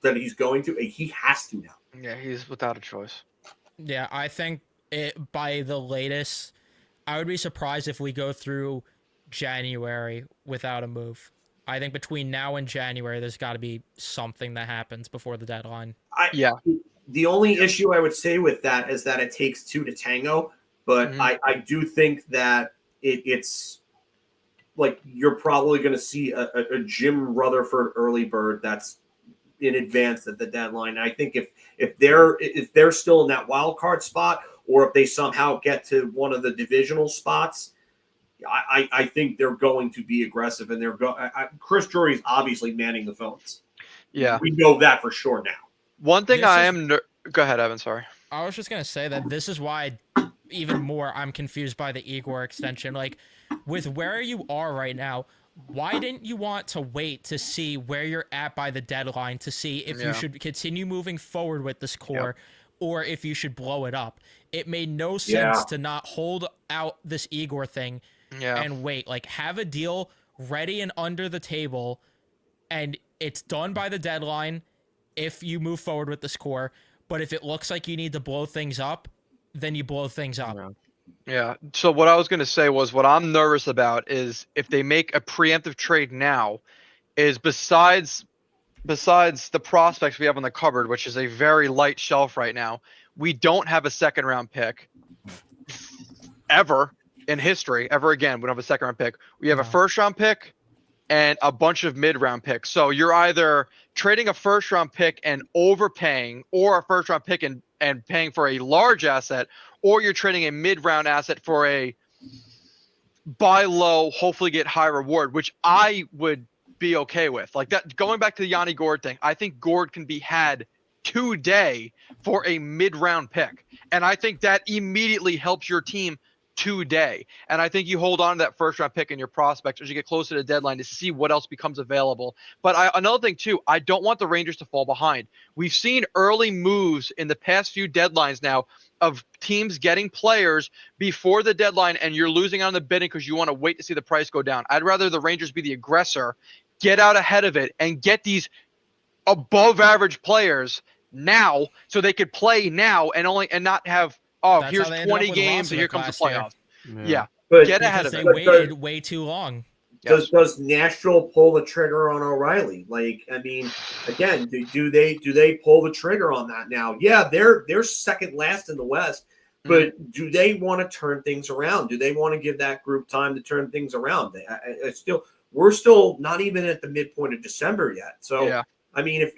he's going to; he has to now. Yeah, he's without a choice. Yeah, I think by the latest, I would be surprised if we go through January without a move. I think between now and January, there's got to be something that happens before the deadline. The only issue I would say with that is that it takes two to tango, but I do think that it's like you're probably going to see a Jim Rutherford early bird that's in advance at the deadline. I think if they're still in that wild card spot, or if they somehow get to one of the divisional spots, I think they're going to be aggressive, and Chris Drury's obviously manning the phones. Yeah, we know that for sure now. one thing This go ahead, Evan. Sorry. I was just gonna say that this is why even more I'm confused by the Igor extension. Like, with where you are right now, why didn't you want to wait to see where you're at by the deadline to see if you should continue moving forward with this core or if you should blow it up? It made no sense to not hold out this Igor thing and wait. Like, have a deal ready and under the table, and it's done by the deadline if you move forward with this core. But if it looks like you need to blow things up, then you blow things up. Yeah. So what I was going to say was what I'm nervous about is if they make a preemptive trade now, is besides the prospects we have on the cupboard, which is a very light shelf right now, we don't have a second round pick ever in history. Ever again, we don't have a second round pick. We have a first round pick and a bunch of mid round picks. So you're either trading a first round pick and overpaying, or a first round pick and paying for a large asset, or you're trading a mid round asset for a buy low, hopefully get high reward, which I would be okay with. Like that, going back to the Yanni Gourde thing, I think Gourde can be had today for a mid round pick. And I think that immediately helps your team today. And I think you hold on to that first round pick in your prospects as you get closer to the deadline to see what else becomes available. But another thing too, I don't want the Rangers to fall behind. We've seen early moves in the past few deadlines now of teams getting players before the deadline, and you're losing on the bidding because you want to wait to see the price go down. I'd rather the Rangers be the aggressor, get out ahead of it, and get these above average players now so they could play now and not have That's here's how they ended 20 up with games and here comes the last year. playoffs. Yeah. But Get ahead of They it. waited way too long. Does Nashville pull the trigger on O'Reilly? Like, I mean, again, do they pull the trigger on that now? Yeah, they're second last in the West, but do they want to turn things around? Do they want to give that group time to turn things around? We're still not even at the midpoint of December yet. So, I mean,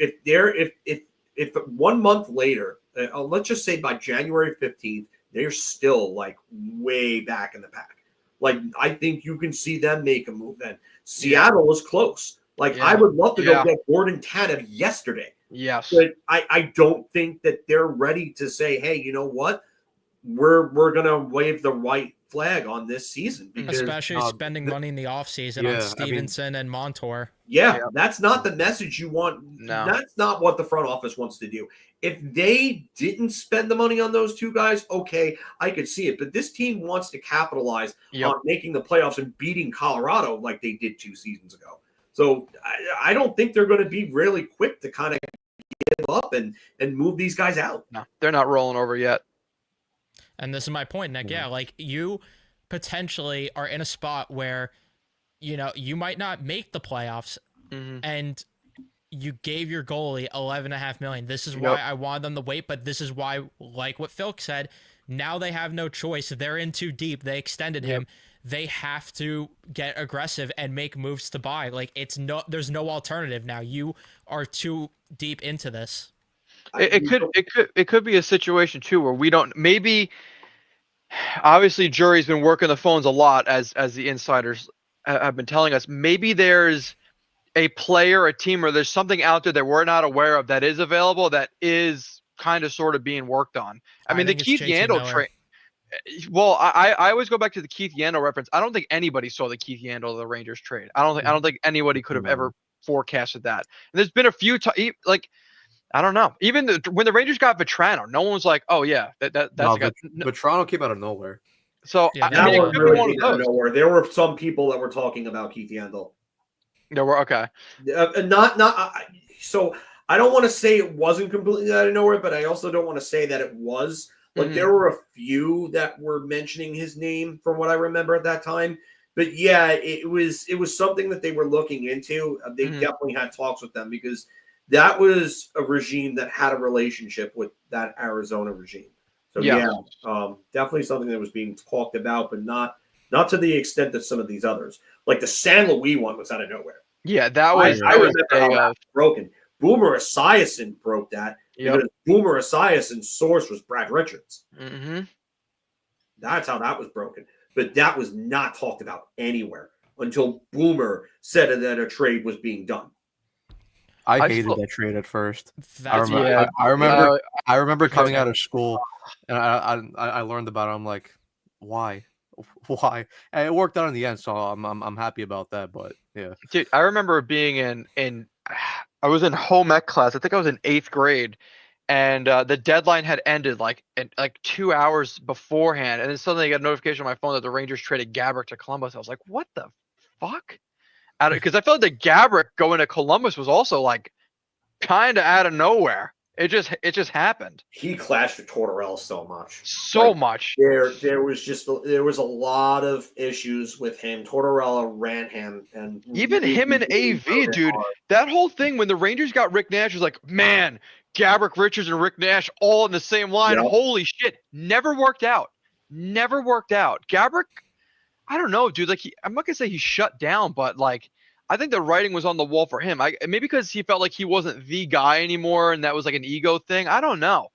if 1 month later, let's just say by January 15th, they're still like way back in the pack. Like, I think you can see them make a move then. Seattle was close. Like, I would love to go get Gordon Tanev yesterday. Yes. But I don't think that they're ready to say, hey, you know what? We're going to wave the white flag on this season. Because, especially spending money in the offseason on Stevenson and Montour. That's not the message you want. No. That's not what the front office wants to do. If they didn't spend the money on those two guys, okay, I could see it. But this team wants to capitalize on making the playoffs and beating Colorado like they did 2 seasons ago. So I don't think they're going to be really quick to kind of give up and move these guys out. No, they're not rolling over yet. And this is my point, Nick. Yeah, like you potentially are in a spot where, you know, you might not make the playoffs, and you gave your goalie $11.5 million. This is why I wanted them to wait, but this is why, like what Filk said, now they have no choice. They're in too deep. They extended him. They have to get aggressive and make moves to buy. Like, there's no alternative now. You are too deep into this. It could be a situation too where we don't, maybe obviously Jury's been working the phones a lot as the insiders have been telling us. Maybe there's a player, a team, or there's something out there that we're not aware of that is available that is kind of sort of being worked on. I mean, the Keith Yandel trade. Well, I always go back to the Keith Yandel reference. I don't think anybody saw the Keith Yandel of the Rangers trade. I don't think anybody could have ever forecasted that. And there's been a few like, I don't know. Even when the Rangers got Vetrano, no one was like, "Oh yeah, that's a guy." Vetrano came out of nowhere. So Yeah, I mean, it could be one of out of those. nowhere. There were some people that were talking about Keith Yandel. No, we're okay. So I don't want to say it wasn't completely out of nowhere, but I also don't want to say that it was. Like there were a few that were mentioning his name from what I remember at that time. But yeah, it was something that they were looking into. They definitely had talks with them because that was a regime that had a relationship with that Arizona regime. So definitely something that was being talked about, but not to the extent that some of these others, like the San Luis one, was out of nowhere. Yeah, that was. I remember how that was broken. Boomer Esiason broke that. Yep. Because Boomer Esiason's source was Brad Richards. Mm-hmm. That's how that was broken. But that was not talked about anywhere until Boomer said that a trade was being done. I I hated still- that trade at first. That's I remember Uh, coming out of school and I learned about it. I'm like, why? Why? And it worked out in the end, so I'm happy about that. But yeah, Dude, I remember being in I was in home ec class. I think I was in 8th grade, and the deadline had ended like 2 hours beforehand, and then suddenly I got a notification on my phone that the Rangers traded Gabrick to Columbus. I was like, what the fuck? Because I felt like the Gabrick going to Columbus was also like kind of out of nowhere. It just happened He clashed with Tortorella so much. so much. There was a lot of issues with him. Tortorella ran him, and Even him and AV, dude. hard. That whole thing when the Rangers got Rick Nash was like, man, Gabrick Richards and Rick Nash all in the same line. Yep. Holy shit. Never worked out. Gabrick, I don't know, dude. Like I'm not gonna say he shut down, but like I think the writing was on the wall for him. Maybe because he felt like he wasn't the guy anymore, and that was like an ego thing. I don't know.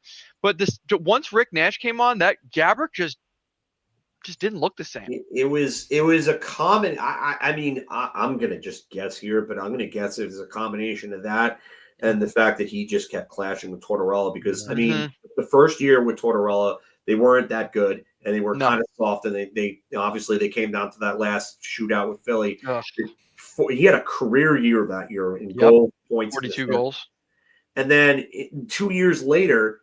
But once Rick Nash came on, that Gabrick just didn't look the same. It was a common. I mean, I'm gonna just guess here, but I'm gonna guess it was a combination of that and the fact that he just kept clashing with Tortorella. Because I mean, the first year with Tortorella, they weren't that good, and they were kind of soft, and they obviously they came down to that last shootout with Philly. Ugh. He had a career year that year in goal points, 42 goals, and then 2 years later.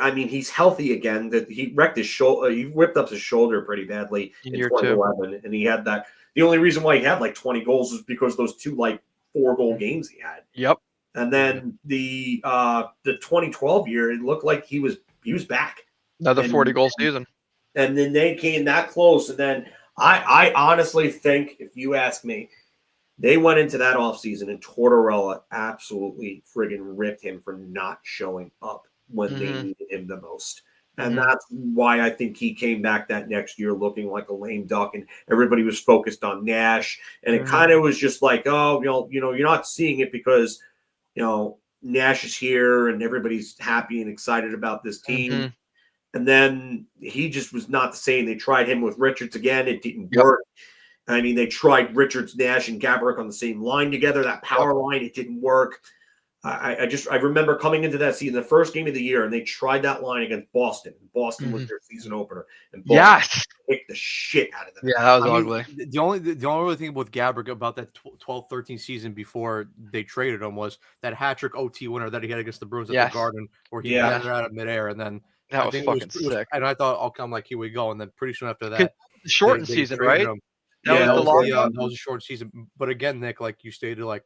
I mean, he's healthy again. That he wrecked his shoulder. He whipped up his shoulder pretty badly in year 2011, and he had that. The only reason why he had like 20 goals was because those 2 like 4-goal games he had. Yep. And then the 2012 year, it looked like he was back. Another 40-goal season. And then they came that close. And then I honestly think, if you ask me, they went into that offseason and Tortorella absolutely friggin' ripped him for not showing up when they needed him the most. And that's why I think he came back that next year looking like a lame duck, and everybody was focused on Nash. And it kind of was just like, oh, you're not seeing it because, Nash is here and everybody's happy and excited about this team. And then he just was not the same. They tried him with Richards again. It didn't work. I mean, they tried Richards, Nash, and Gabrick on the same line together, that power line. It didn't work. I remember coming into that season, the first game of the year, and they tried that line against Boston. Boston was their season opener, and Boston kicked the shit out of them. Yeah, that was ugly. The only thing with Gabrick about that 12-13 season before they traded him was that hat-trick OT winner that he had against the Bruins at the Garden, where he batted it out of midair, and then that was fucking sick. And I thought, okay, I'm like, here we go, and then pretty soon after that, shortened season, right? That was a short season. But again, Nick, like you stated like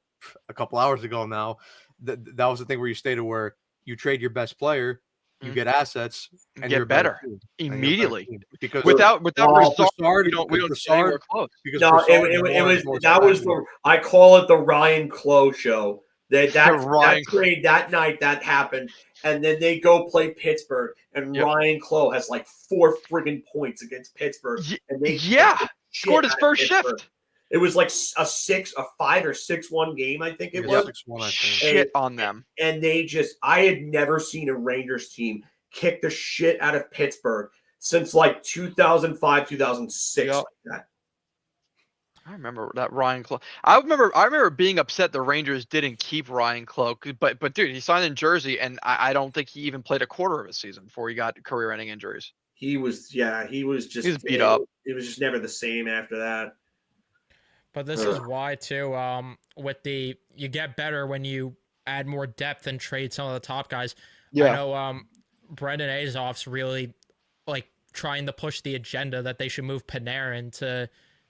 a couple hours ago now, that was the thing where you stated where you trade your best player, you get assets, and get better immediately. Because without Brassard, we don't see anywhere close. Because I call it the Ryan Clough show. That Ryan trade that night that happened, and then they go play Pittsburgh, and Ryan Clough has like 4 friggin' points against Pittsburgh, and they scored his first shift. It was like a 5 or 6-1 game, I think it was. 6-1, I think. Shit on them. And I had never seen a Rangers team kick the shit out of Pittsburgh since like 2005, 2006, like that. I remember that Ryan Clough. I remember being upset the Rangers didn't keep Ryan Clough, but dude, he signed in Jersey, and I don't think he even played a quarter of a season before he got career-ending injuries. He was beat up. It was just never the same after that. But this is why too. You get better when you add more depth and trade some of the top guys. I know Brendan Azoff's really like trying to push the agenda that they should move Panarin to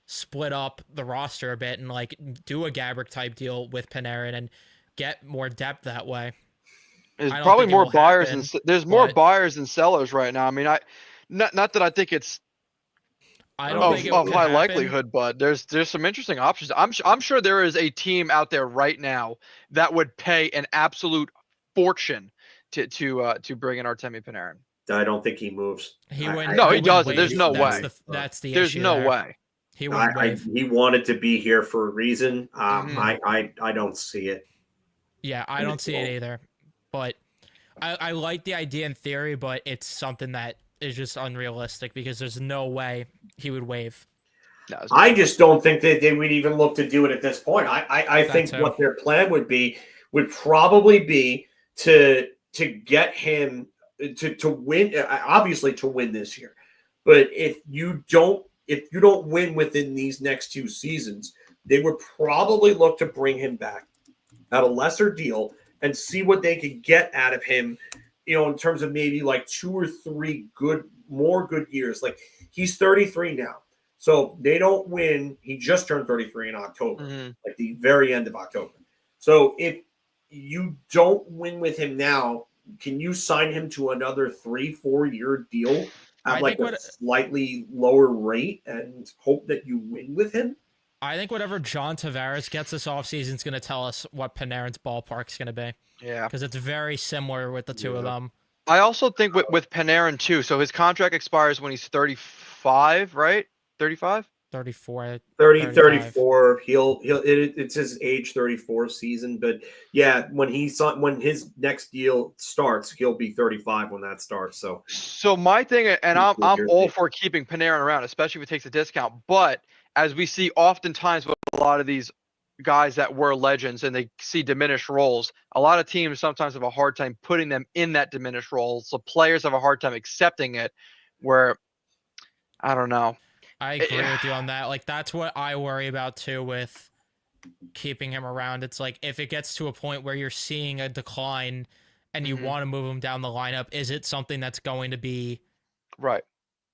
split up the roster a bit and like do a Gabrick type deal with Panarin and get more depth that way. There's probably more buyers more buyers than sellers right now. I mean, not that I think it's of high likelihood, but there's some interesting options. I'm sure there is a team out there right now that would pay an absolute fortune to bring in Artemi Panarin. I don't think he moves. He doesn't. There's no way. That's the There's issue. no way. He wouldn't waive. He wanted to be here for a reason. I don't see it. Yeah, I don't see it either. But I like the idea in theory, but it's something that is just unrealistic because there's no way he would waive. No, it's- I just don't think that they would even look to do it at this point. I That think too. what their plan would probably be to get him to win, obviously to win this year. But if you don't win within these next 2 seasons, they would probably look to bring him back at a lesser deal and see what they could get out of him, in terms of maybe like 2 or 3 more good years. Like, he's 33 now. So they don't win. He just turned 33 in October, like the very end of October. So if you don't win with him now, can you sign him to another 3-4 year deal at like a slightly lower rate and hope that you win with him? I think whatever John Tavares gets this offseason is going to tell us what Panarin's ballpark's going to be. Yeah. Because it's very similar with the two of them. I also think with Panarin too. So his contract expires when he's 35, right? 35? 34. 34. It's his age 34 season, but yeah, when his next deal starts, he'll be 35 when that starts. So my thing, and I'm all for keeping Panarin around, especially if it takes a discount. But as we see oftentimes with a lot of these guys that were legends and they see diminished roles, a lot of teams sometimes have a hard time putting them in that diminished role. So players have a hard time accepting it, where I don't know. I agree with you on that. Like, that's what I worry about too with keeping him around. It's like, if it gets to a point where you're seeing a decline and you want to move him down the lineup, is it something that's going to be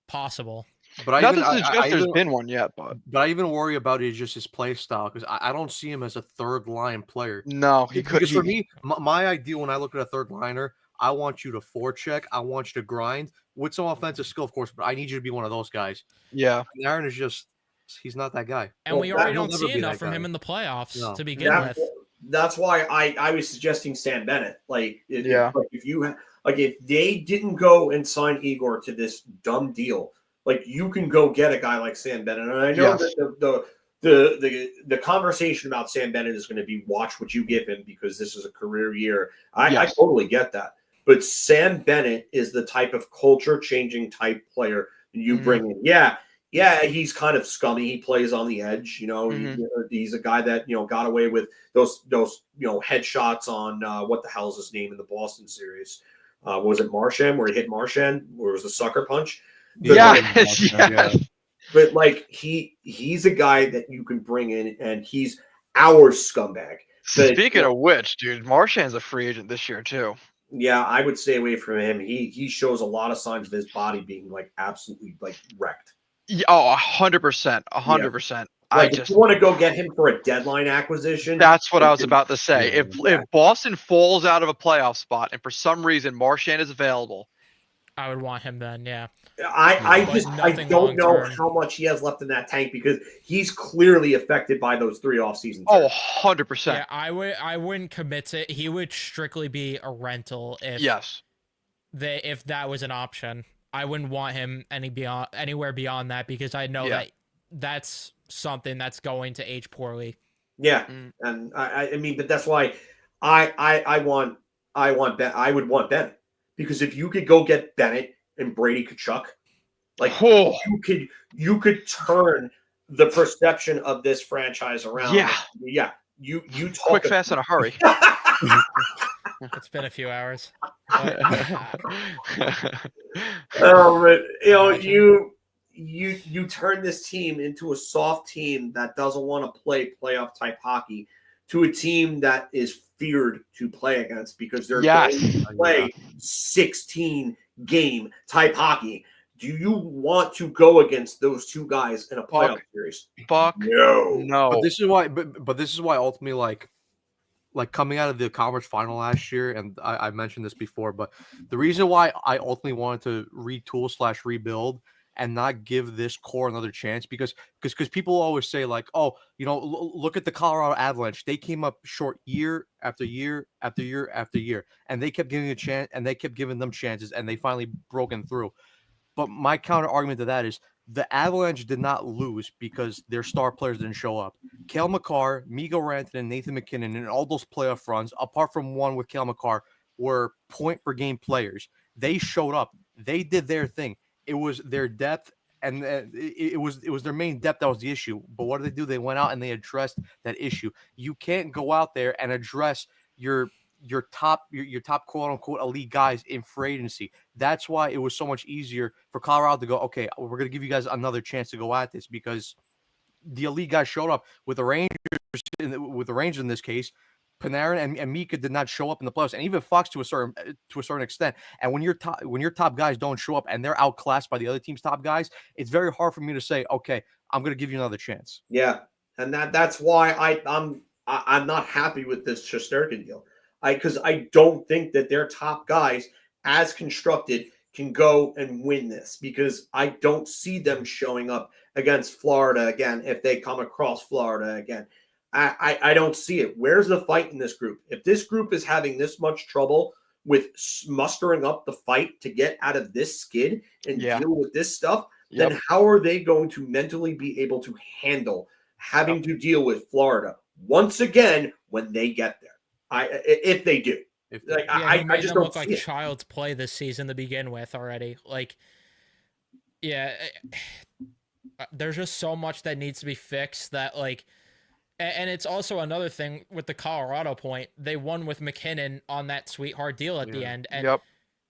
possible? But not to suggest there's been one yet, but I even worry about it just his play style, because I don't see him as a third line player. No, he could. Because for me, my ideal when I look at a third liner, I want you to forecheck, I want you to grind with some offensive skill, of course, but I need you to be one of those guys. Yeah, and Aaron is just—he's not that guy. And we already don't see enough from him in the playoffs to begin with. That's why I was suggesting Sam Bennett. If they didn't go and sign Igor to this dumb deal, like, you can go get a guy like Sam Bennett. And I know that the conversation about Sam Bennett is going to be watch what you give him because this is a career year. I totally get that. But Sam Bennett is the type of culture-changing type player you bring in. Yeah, he's kind of scummy. He plays on the edge. He's a guy that got away with those headshots on what the hell is his name in the Boston series? Was it Marchand where he hit Marchand? Where it was the sucker punch? Yeah. But like he's a guy that you can bring in, and he's our scumbag. Speaking of which, dude, Marchand's a free agent this year too. Yeah, I would stay away from him. He shows a lot of signs of his body being like absolutely like wrecked. Yeah, 100%, 100%. If you want to go get him for a deadline acquisition, that's what I was about to say. If Boston falls out of a playoff spot and for some reason Marchand is available, I would want him then. Yeah. I don't know how much he has left in that tank because he's clearly affected by those 3 off seasons. Oh, 100%. Yeah, I wouldn't commit to it. He would strictly be a rental if that was an option. I wouldn't want him anywhere beyond that because I know that that's something that's going to age poorly. Yeah, and I mean, but that's why I would want Bennett, because if you could go get Bennett and Brady Tkachuk, like you could turn the perception of this franchise around. Yeah. You talk quick, fast, in a hurry. It's been a few hours. You turn this team into a soft team that doesn't want to play playoff type hockey to a team that is feared to play against because they're going to play 16 game type hockey. Do you want to go against those two guys in a playoff series? No. But this is why ultimately, like coming out of the conference final last year, and I mentioned this before, but the reason why I ultimately wanted to retool/rebuild and not give this core another chance, because people always say like, oh, look at the Colorado Avalanche. They came up short year after year after year after year, and they kept giving a chance, and they kept giving them chances, and they finally broken through. But my counter argument to that is the Avalanche did not lose because their star players didn't show up. Cale Makar, Migo Rantanen, and Nathan McKinnon in all those playoff runs, apart from one with Cale Makar, were point per game players. They showed up. They did their thing. It was their depth, and it was their main depth that was the issue. But what did they do? They went out and they addressed that issue. You can't go out there and address your top quote unquote elite guys in free agency. That's why it was so much easier for Colorado to go, okay, we're gonna give you guys another chance to go at this, because the elite guys showed up. With the Rangers in this case, Panarin and Mika did not show up in the playoffs, and even Fox to a certain extent. And when your top guys don't show up and they're outclassed by the other team's top guys, it's very hard for me to say, okay, I'm gonna give you another chance. Yeah, and that's why I'm not happy with this Shesterkin deal. Because I don't think that their top guys, as constructed, can go and win this, because I don't see them showing up against Florida again if they come across Florida again. I don't see it. Where's the fight in this group? If this group is having this much trouble with mustering up the fight to get out of this skid and deal with this stuff, then how are they going to mentally be able to handle having to deal with Florida once again when they get there? If they do, I just don't look like child's play this season to begin with already. Like, there's just so much that needs to be fixed that, like, and it's also another thing with the Colorado point. They won with McKinnon on that sweetheart deal at the end, and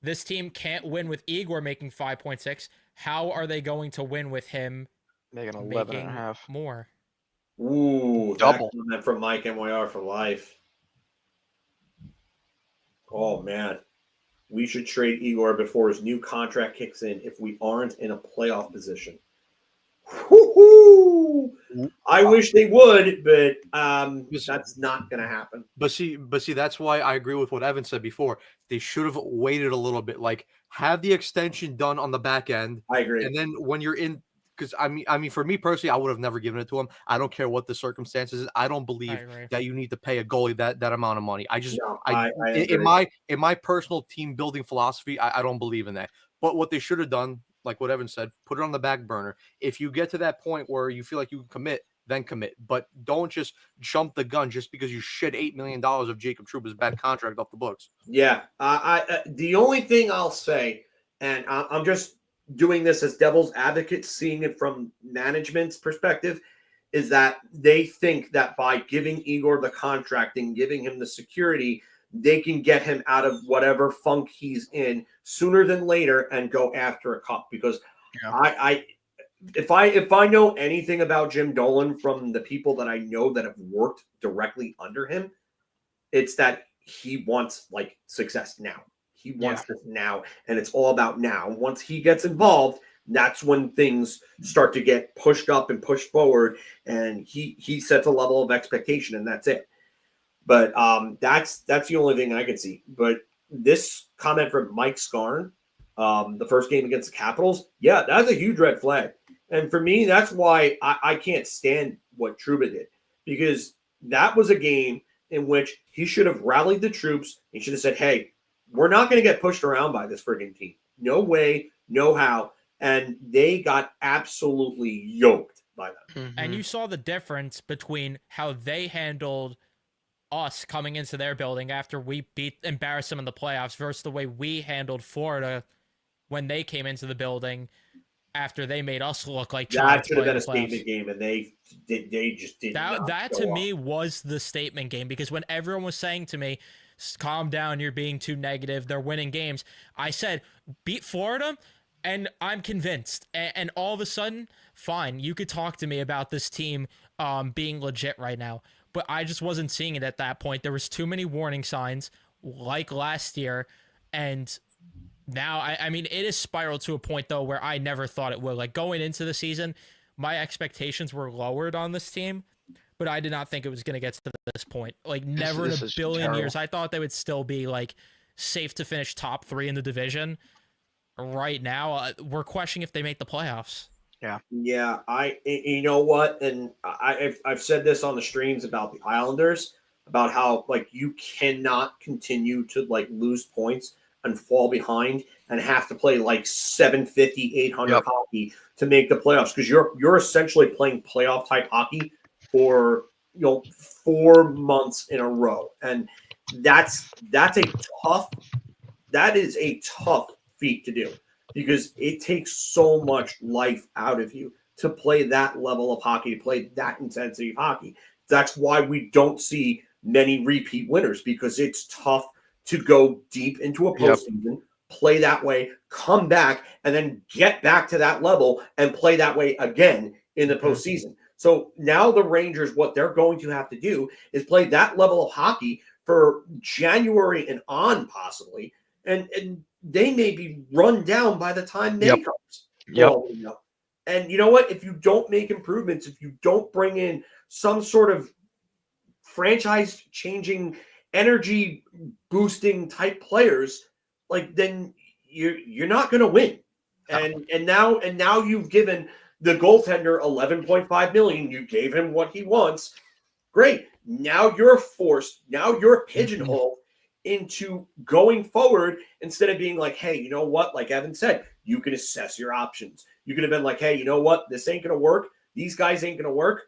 this team can't win with Igor making 5.6. How are they going to win with him making 11.5 more? Ooh, double. That comment from Mike NYR for life. Oh, man. We should trade Igor before his new contract kicks in if we aren't in a playoff position. Woo-hoo! I wish they would, but that's not going to happen. But see, that's why I agree with what Evan said before. They should have waited a little bit. Like, have the extension done on the back end. I agree. And then when you're in, because I mean, for me personally, I would have never given it to him. I don't care what the circumstances is. I don't believe that you need to pay a goalie that amount of money. I just, in my personal team building philosophy, I don't believe in that. But what they should have done, like what Evan said, put it on the back burner. If you get to that point where you feel like you can commit, then commit. But don't just jump the gun just because you shed $8 million of Jacob Trouba's bad contract off the books. Yeah. The only thing I'll say, and I'm just doing this as devil's advocate, seeing it from management's perspective, is that they think that by giving Igor the contract and giving him the security, they can get him out of whatever funk he's in sooner than later and go after a cup. Because if I know anything about Jim Dolan from the people that I know that have worked directly under him, it's that he wants like success now. He wants this now, and it's all about now. Once he gets involved, that's when things start to get pushed up and pushed forward, and he sets a level of expectation, and that's it. But that's the only thing I can see. But this comment from Mike Scarn, the first game against the Capitals, that's a huge red flag. And for me, that's why I can't stand what Trouba did, because that was a game in which he should have rallied the troops. He should have said, hey, we're not going to get pushed around by this friggin' team. No way, no how. And they got absolutely yoked by them. Mm-hmm. And you saw the difference between how they handled us coming into their building after we embarrassed them in the playoffs versus the way we handled Florida when they came into the building after they made us look like that should have been a statement game, and they just did that to me was the statement game, because when everyone was saying to me, calm down, you're being too negative, they're winning games, I said, beat Florida, and I'm convinced. And all of a sudden, fine, you could talk to me about this team being legit right now, but I just wasn't seeing it at that point. There was too many warning signs, like last year, and now, I mean, it is spiraled to a point, though, where I never thought it would. Like, going into the season, my expectations were lowered on this team, but I did not think it was going to get to this point. Like, never in a billion years. I thought they would still be, like, safe to finish top 3 in the division. Right now, we're questioning if they make the playoffs. Yeah, you know what? And I've said this on the streams about the Islanders, about how, like, you cannot continue to, like, lose points and fall behind and have to play like 750, 800 hockey to make the playoffs, because you're essentially playing playoff type hockey for 4 months in a row. And That is a tough feat to do because it takes so much life out of you to play that level of hockey, to play that intensity of hockey. That's why we don't see many repeat winners, because it's tough to go deep into a postseason, play that way, come back, and then get back to that level and play that way again in the postseason. So now the Rangers, what they're going to have to do is play that level of hockey for January and on, possibly, and they may be run down by the time May comes. And you know what? If you don't make improvements, if you don't bring in some sort of franchise-changing, energy-boosting type players, like, then you're not going to win. And now you've given the goaltender $11.5 million. You gave him what he wants. Great. Now you're pigeonholed into going forward instead of being like, hey, you know what? Like Evan said, you can assess your options. You could have been like, hey, you know what? This ain't going to work. These guys ain't going to work.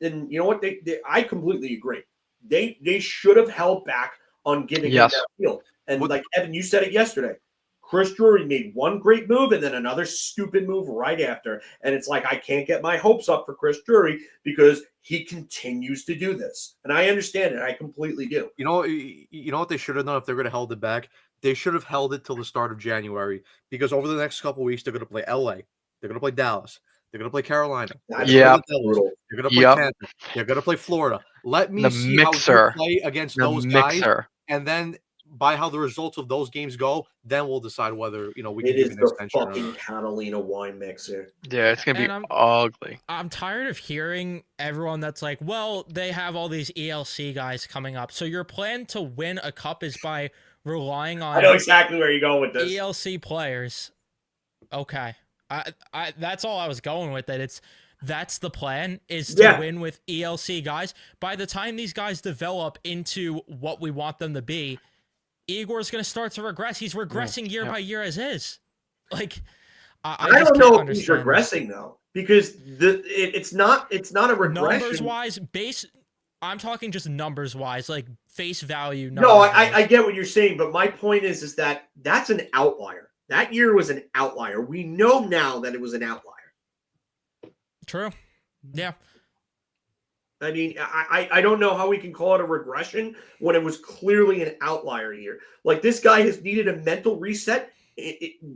And you know what? I completely agree. They should have held back on giving him that deal. And like Evan, you said it yesterday. Chris Drury made one great move and then another stupid move right after. And it's like, I can't get my hopes up for Chris Drury because he continues to do this. And I understand it. I completely do. You know what they should have done if they're going to hold it back? They should have held it till the start of January, because over the next couple of weeks, they're going to play LA. They're going to play Dallas. They're going to play Carolina. They're going to play Tampa. They're going to play Florida. Let me see how you play against those guys. And then by how the results of those games go, then we'll decide whether, we can give an extension. It is the fucking Catalina wine mixer. Yeah, it's going to be ugly. I'm tired of hearing everyone that's like, well, they have all these ELC guys coming up. So your plan to win a cup is by relying on... I know exactly where you're going with this. ELC players. Okay. I that's all I was going with it. That's the plan, is to win with ELC guys. By the time these guys develop into what we want them to be, Igor's going to start to regress. He's regressing year by year as is. Like, I don't know if he's regressing though, because it's not a regression. Numbers wise, I'm talking just numbers wise, like face value. No, I get what you're saying, but my point is that that's an outlier. That year was an outlier. We know now that it was an outlier. True. Yeah. I mean, I don't know how we can call it a regression when it was clearly an outlier year. Like, this guy has needed a mental reset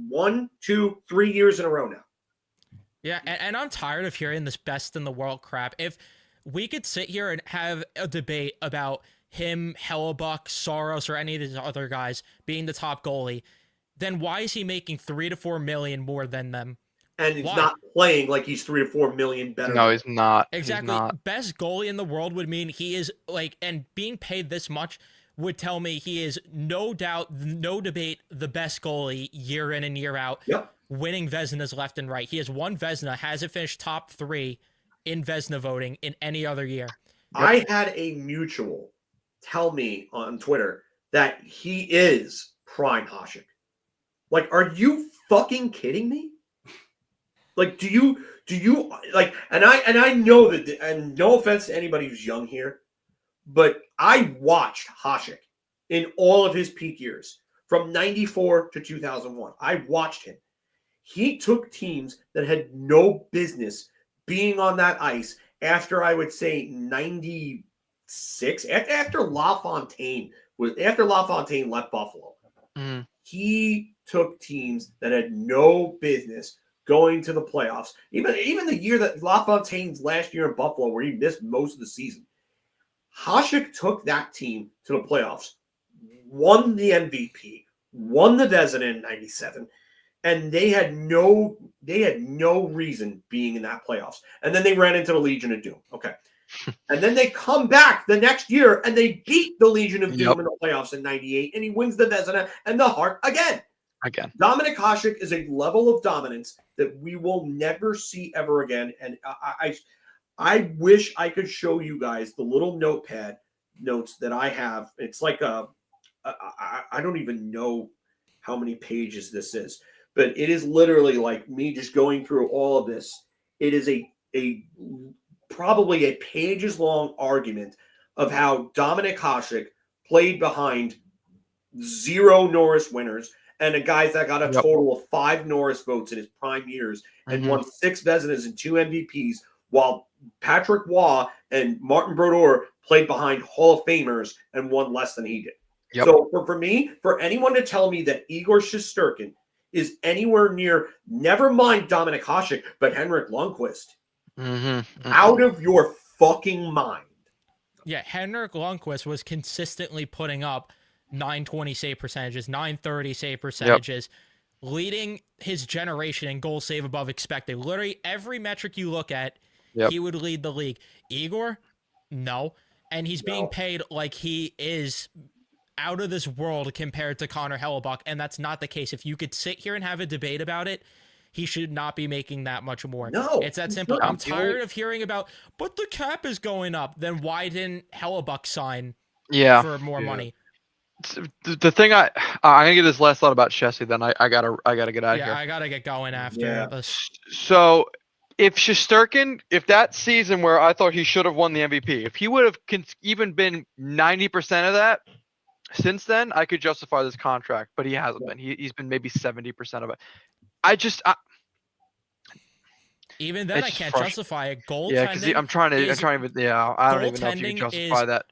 1, 2, 3 years in a row now. Yeah, and I'm tired of hearing this best in the world crap. If we could sit here and have a debate about him, Hellebuck, Soros, or any of these other guys being the top goalie, then why is he making $3 to $4 million more than them? And he's not playing like he's $3 to $4 million better. No, he's not. Exactly. He's not. Best goalie in the world would mean he is like, and being paid this much would tell me he is no doubt, no debate, the best goalie year in and year out. Yep. Winning Vezinas left and right. He has won Vezina, hasn't finished top 3 in Vezina voting in any other year. I had a mutual tell me on Twitter that he is prime Hasek. Like, are you fucking kidding me? Like, do you like, and I know that, and no offense to anybody who's young here, but I watched Hasek in all of his peak years from 94 to 2001. I watched him. He took teams that had no business being on that ice after, I would say, 96, after LaFontaine left Buffalo. He took teams that had no business going to the playoffs. Even the year that LaFontaine's last year in Buffalo, where he missed most of the season, Hasek took that team to the playoffs, won the MVP, won the Vezina in 97, and they had no reason being in that playoffs. And then they ran into the Legion of Doom. Okay. And then they come back the next year and they beat the Legion of Doom in the playoffs in 98, and he wins the Vezina and the Hart again. Dominik Hasek is a level of dominance that we will never see ever again. And I wish I could show you guys the little notepad notes that I have. It's like I don't even know how many pages this is, but it is literally like me just going through all of this. It is probably a pages long argument of how Dominik Hasek played behind 0 Norris winners and a guy that got a total of 5 Norris votes in his prime years and won 6 Vezinas and 2 MVPs, while Patrick Waugh and Martin Brodeur played behind Hall of Famers and won less than he did. So for me, for anyone to tell me that Igor Shesterkin is anywhere near, never mind Dominik Hasek, but Henrik Lundqvist, out of your fucking mind. Yeah, Henrik Lundqvist was consistently putting up 920 save percentages, 930 save percentages, leading his generation in goal save above expected. Literally every metric you look at, he would lead the league. Igor, no. And he's being paid like he is out of this world compared to Connor Hellebuck, and that's not the case. If you could sit here and have a debate about it, he should not be making that much more. No, it's that simple. I'm tired of hearing about, but the cap is going up. Then why didn't Hellebuck sign for more money? The thing I'm gonna get this last thought about Chessie, then I gotta get out of here. Yeah, I gotta get going after this. So if Shesterkin, if that season where I thought he should have won the MVP, if he would have even been 90% of that, since then I could justify this contract, but he hasn't been. He's been maybe 70% of it. Even then, I can't justify it. Goaltending. Yeah, because I'm trying to. I don't even know if you can justify that.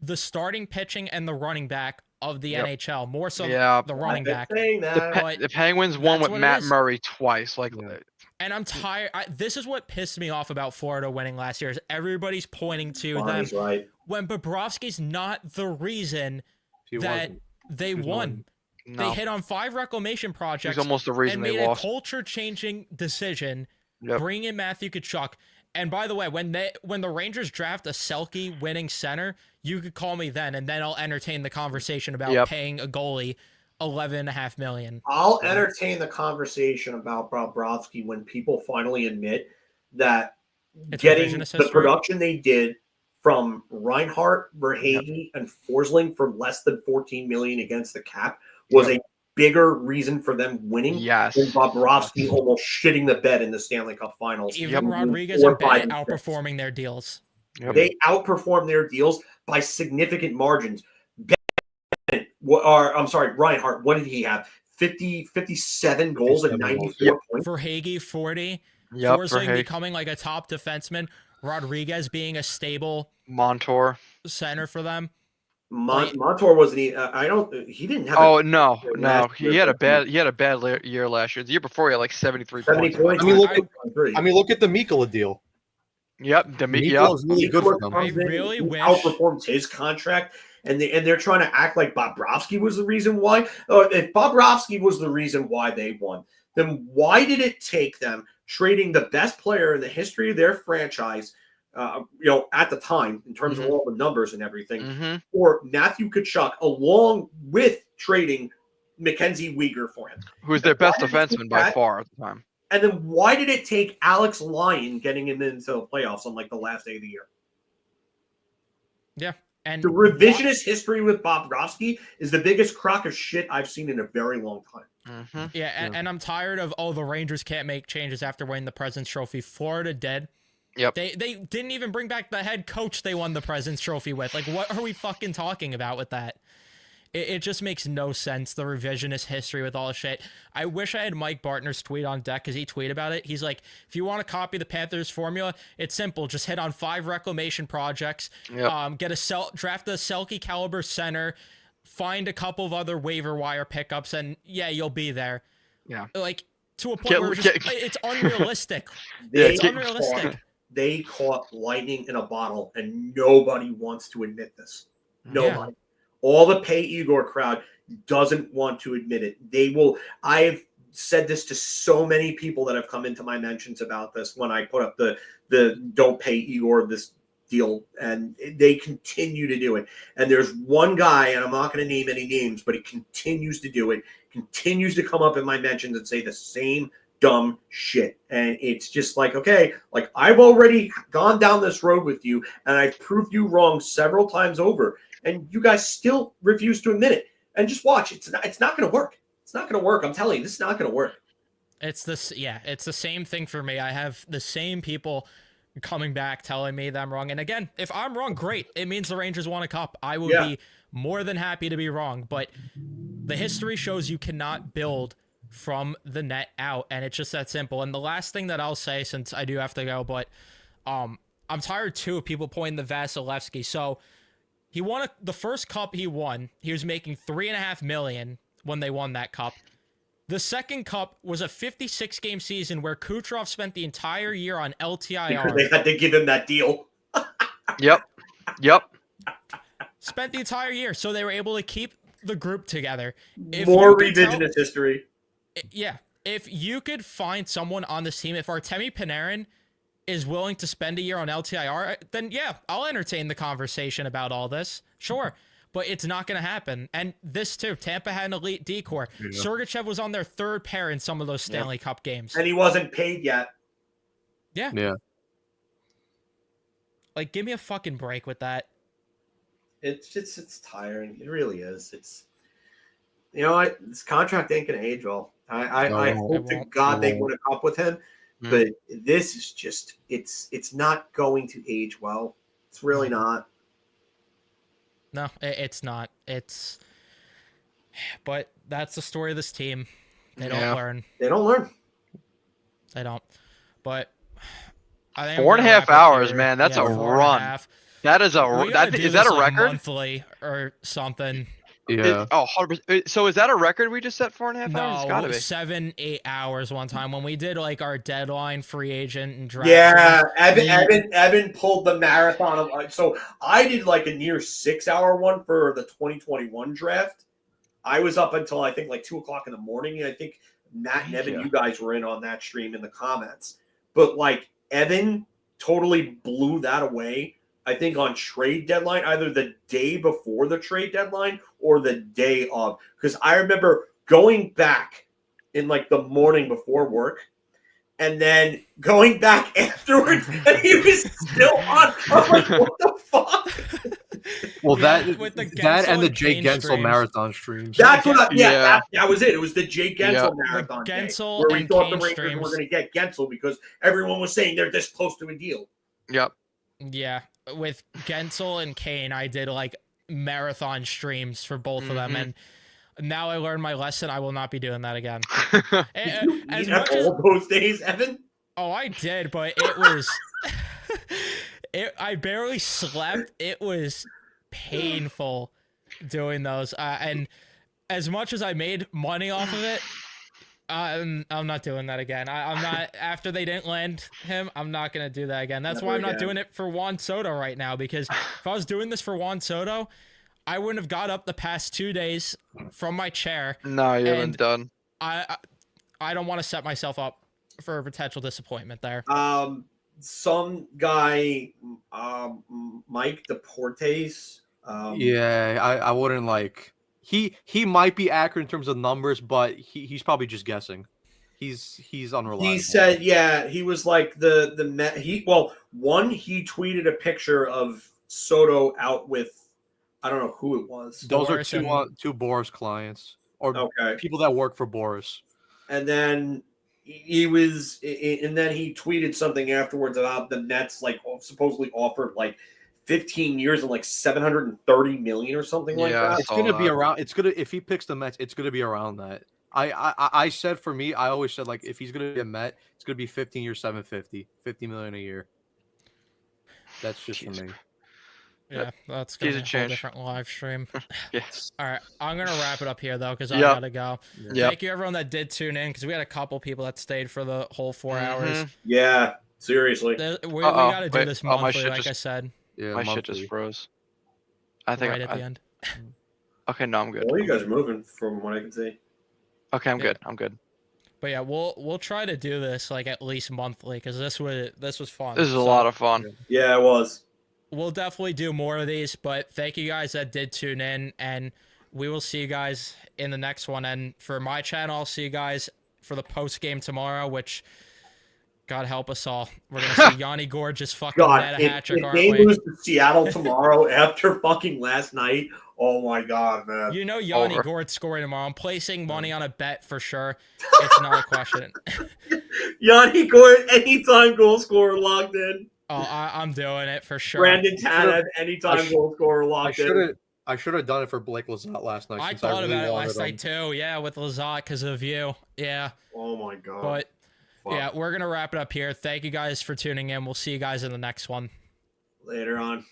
The starting pitching and the running back of the NHL, more so the running back. The Penguins won with Matt Murray twice. And I'm tired. This is what pissed me off about Florida winning last year. Is everybody's pointing to them when Bobrovsky's not the reason that they won. No. They hit on 5 reclamation projects. He's almost the reason and they made lost. A culture-changing decision. Bring in Matthew Tkachuk. And by the way, when the Rangers draft a Selke winning center, you could call me then, and then I'll entertain the conversation about paying a goalie $11.5 million. I'll entertain the conversation about Bobrovsky when people finally admit that getting the production they did from Reinhart, Verhaeghe, and Forsling for less than $14 million against the cap was a bigger reason for them winning than Bobrovsky almost shitting the bed in the Stanley Cup Finals. Even Rodriguez and Bennett outperforming their deals. They outperformed their deals by significant margins. Reinhart, what did he have? 57 goals and 94 points. Verhaeghe, 40. Forsling becoming like a top defenseman. Rodriguez being a stable Montour center for them. Montour wasn't he? He didn't have. Oh no. He had a bad year last year. The year before he had like 73 points. I mean, look at the Mikkola deal. Yep, the Mikkola was really good for them. I really wish outperforms his contract, and they're trying to act like Bobrovsky was the reason why. If Bobrovsky was the reason why they won, then why did it take them trading the best player in the history of their franchise? At the time, in terms of all the numbers and everything, for Matthew Tkachuk, along with trading Mackenzie Weegar for him, who's their best defenseman by far at the time. And then why did it take Alex Lyon getting him into the playoffs on like the last day of the year? Yeah, and the revisionist history with Bobrovsky is the biggest crock of shit I've seen in a very long time. And I'm tired of the Rangers can't make changes after winning the President's Trophy. Florida did. Yep. They didn't even bring back the head coach they won the President's Trophy with. Like, what are we fucking talking about with that? It just makes no sense, the revisionist history with all the shit. I wish I had Mike Bartner's tweet on deck because he tweeted about it. He's like, if you want to copy the Panthers formula, it's simple. Just hit on 5 reclamation projects, draft a Selke caliber center, find a couple of other waiver wire pickups, and you'll be there. Yeah. Like, to a point where it's unrealistic. It's unrealistic. They caught lightning in a bottle, and nobody wants to admit this. Nobody. All the pay Igor crowd doesn't want to admit it. They will. I have said this to so many people that have come into my mentions about this when I put up the don't pay Igor this deal, and they continue to do it. And there's one guy, and I'm not going to name any names, but he continues to do it, continues to come up in my mentions and say the same dumb shit. And it's just like, okay, like I've already gone down this road with you, and I've proved you wrong several times over. And you guys still refuse to admit it. And just watch. It's not going to work. It's not going to work. I'm telling you, this is not going to work. It's the same thing for me. I have the same people coming back telling me that I'm wrong. And again, if I'm wrong, great. It means the Rangers won a cup. I would be more than happy to be wrong. But the history shows you cannot build from the net out, and it's just that simple. And the last thing that I'll say, since I do have to go, but I'm tired too of people pointing the Vasilevsky. So he won the first cup he won. He was making $3.5 million when they won that cup. The second cup was a 56-game season where Kucherov spent the entire year on LTIR. Because they had to give him that deal. Yep. Spent the entire year, so they were able to keep the group together. More revisionist history. Yeah. If you could find someone on this team, if Artemi Panarin is willing to spend a year on LTIR, then yeah, I'll entertain the conversation about all this. Sure. But it's not going to happen. And this too, Tampa had an elite decor. Yeah. Sergachev was on their third pair in some of those Stanley Cup games. And he wasn't paid yet. Yeah. Like, give me a fucking break with that. It's tiring. It really is. It's, you know what? This contract ain't going to age well. I hope to God they win a cup with him. But this is just, it's not going to age well. It's really not. No, it's not. But that's the story of this team. They don't learn. They don't learn. They don't. But I think 4.5 hours, man. That's a run. That is is that a record? Monthly or something. Yeah. 100%. So is that a record we just set 4.5 hours? It's gotta be 7-8 hours one time when we did like our deadline free agent and draft. Yeah, Evan pulled the marathon of, so I did like a near 6-hour one for the 2021 draft. I was up until I think like 2:00 in the morning. And I think Matt and Evan, you guys were in on that stream in the comments. But like Evan totally blew that away. I think on trade deadline, either the day before the trade deadline or the day of. Because I remember going back in like the morning before work and then going back afterwards and he was still on. I'm like, what the fuck? Well, that and the Jake Gensel streams. Marathon streams. That's what that was it. It was the Jake Gensel Marathon Gensel where we and thought Kane the Rangers streams. were going to get Gensel because everyone was saying they're this close to a deal. Yep. Yeah. With Gensel and Kane, I did like marathon streams for both of them, and now I learned my lesson. I will not be doing that again. As much as all those days, Evan? Oh, I did, but it was I barely slept. It was painful doing those, and as much as I made money off of it, I'm not doing that again. I'm not, after they didn't land him, I'm not going to do that again. That's why I'm not doing it for Juan Soto right now, because if I was doing this for Juan Soto, I wouldn't have got up the past 2 days from my chair. No, you haven't done. I don't want to set myself up for a potential disappointment there. Some guy, Mike Deportes. I wouldn't like... He might be accurate in terms of numbers, but he's probably just guessing. He's unreliable. He said, he was like he tweeted a picture of Soto out with, I don't know who it was. Those Boris are two Boris clients or people that work for Boris. And then he tweeted something afterwards about the Nets like supposedly offered like 15 years and like 730 million or something like that. It's gonna be around. It's gonna, if he picks the Mets, it's gonna be around that. I said, for me, I always said like if he's gonna be a Met, it's gonna be 15 years, 750, 50 million a year. That's just for me. Yeah, that's gonna be a whole different live stream. Yes. All right, I'm gonna wrap it up here though because I gotta go. Thank you everyone that did tune in because we had a couple people that stayed for the whole 4 hours. Yeah, seriously. We gotta do this monthly, like I said. Yeah, my shit just froze. I think right at the end. Okay, no, I'm good. Well, you guys are moving from what I can see. Okay, I'm good. I'm good. But yeah, we'll try to do this like at least monthly because this was fun. This is a lot of fun. Yeah, it was. We'll definitely do more of these, but thank you guys that did tune in, and we will see you guys in the next one. And for my channel, I'll see you guys for the post game tomorrow, which. God help us all. We're going to see Yanni Gourde just fucking net a hat trick, aren't we? If they lose to Seattle tomorrow after fucking last night, oh my God, man. You know Yanni Gourde scoring tomorrow. I'm placing money on a bet for sure. It's not a question. Yanni Gourde, anytime goal scorer locked in. Oh, I'm doing it for sure. Brandon Tanev, anytime goal scorer I locked should in. have. I should have done it for Blake Lizotte last night. I Since thought really about it wanted last him. night too. Yeah, with Lizotte because of you. Yeah, Oh my god. but Fuck. yeah, we're gonna wrap it up here. Thank you guys for tuning in. We'll see you guys in the next one. Later on.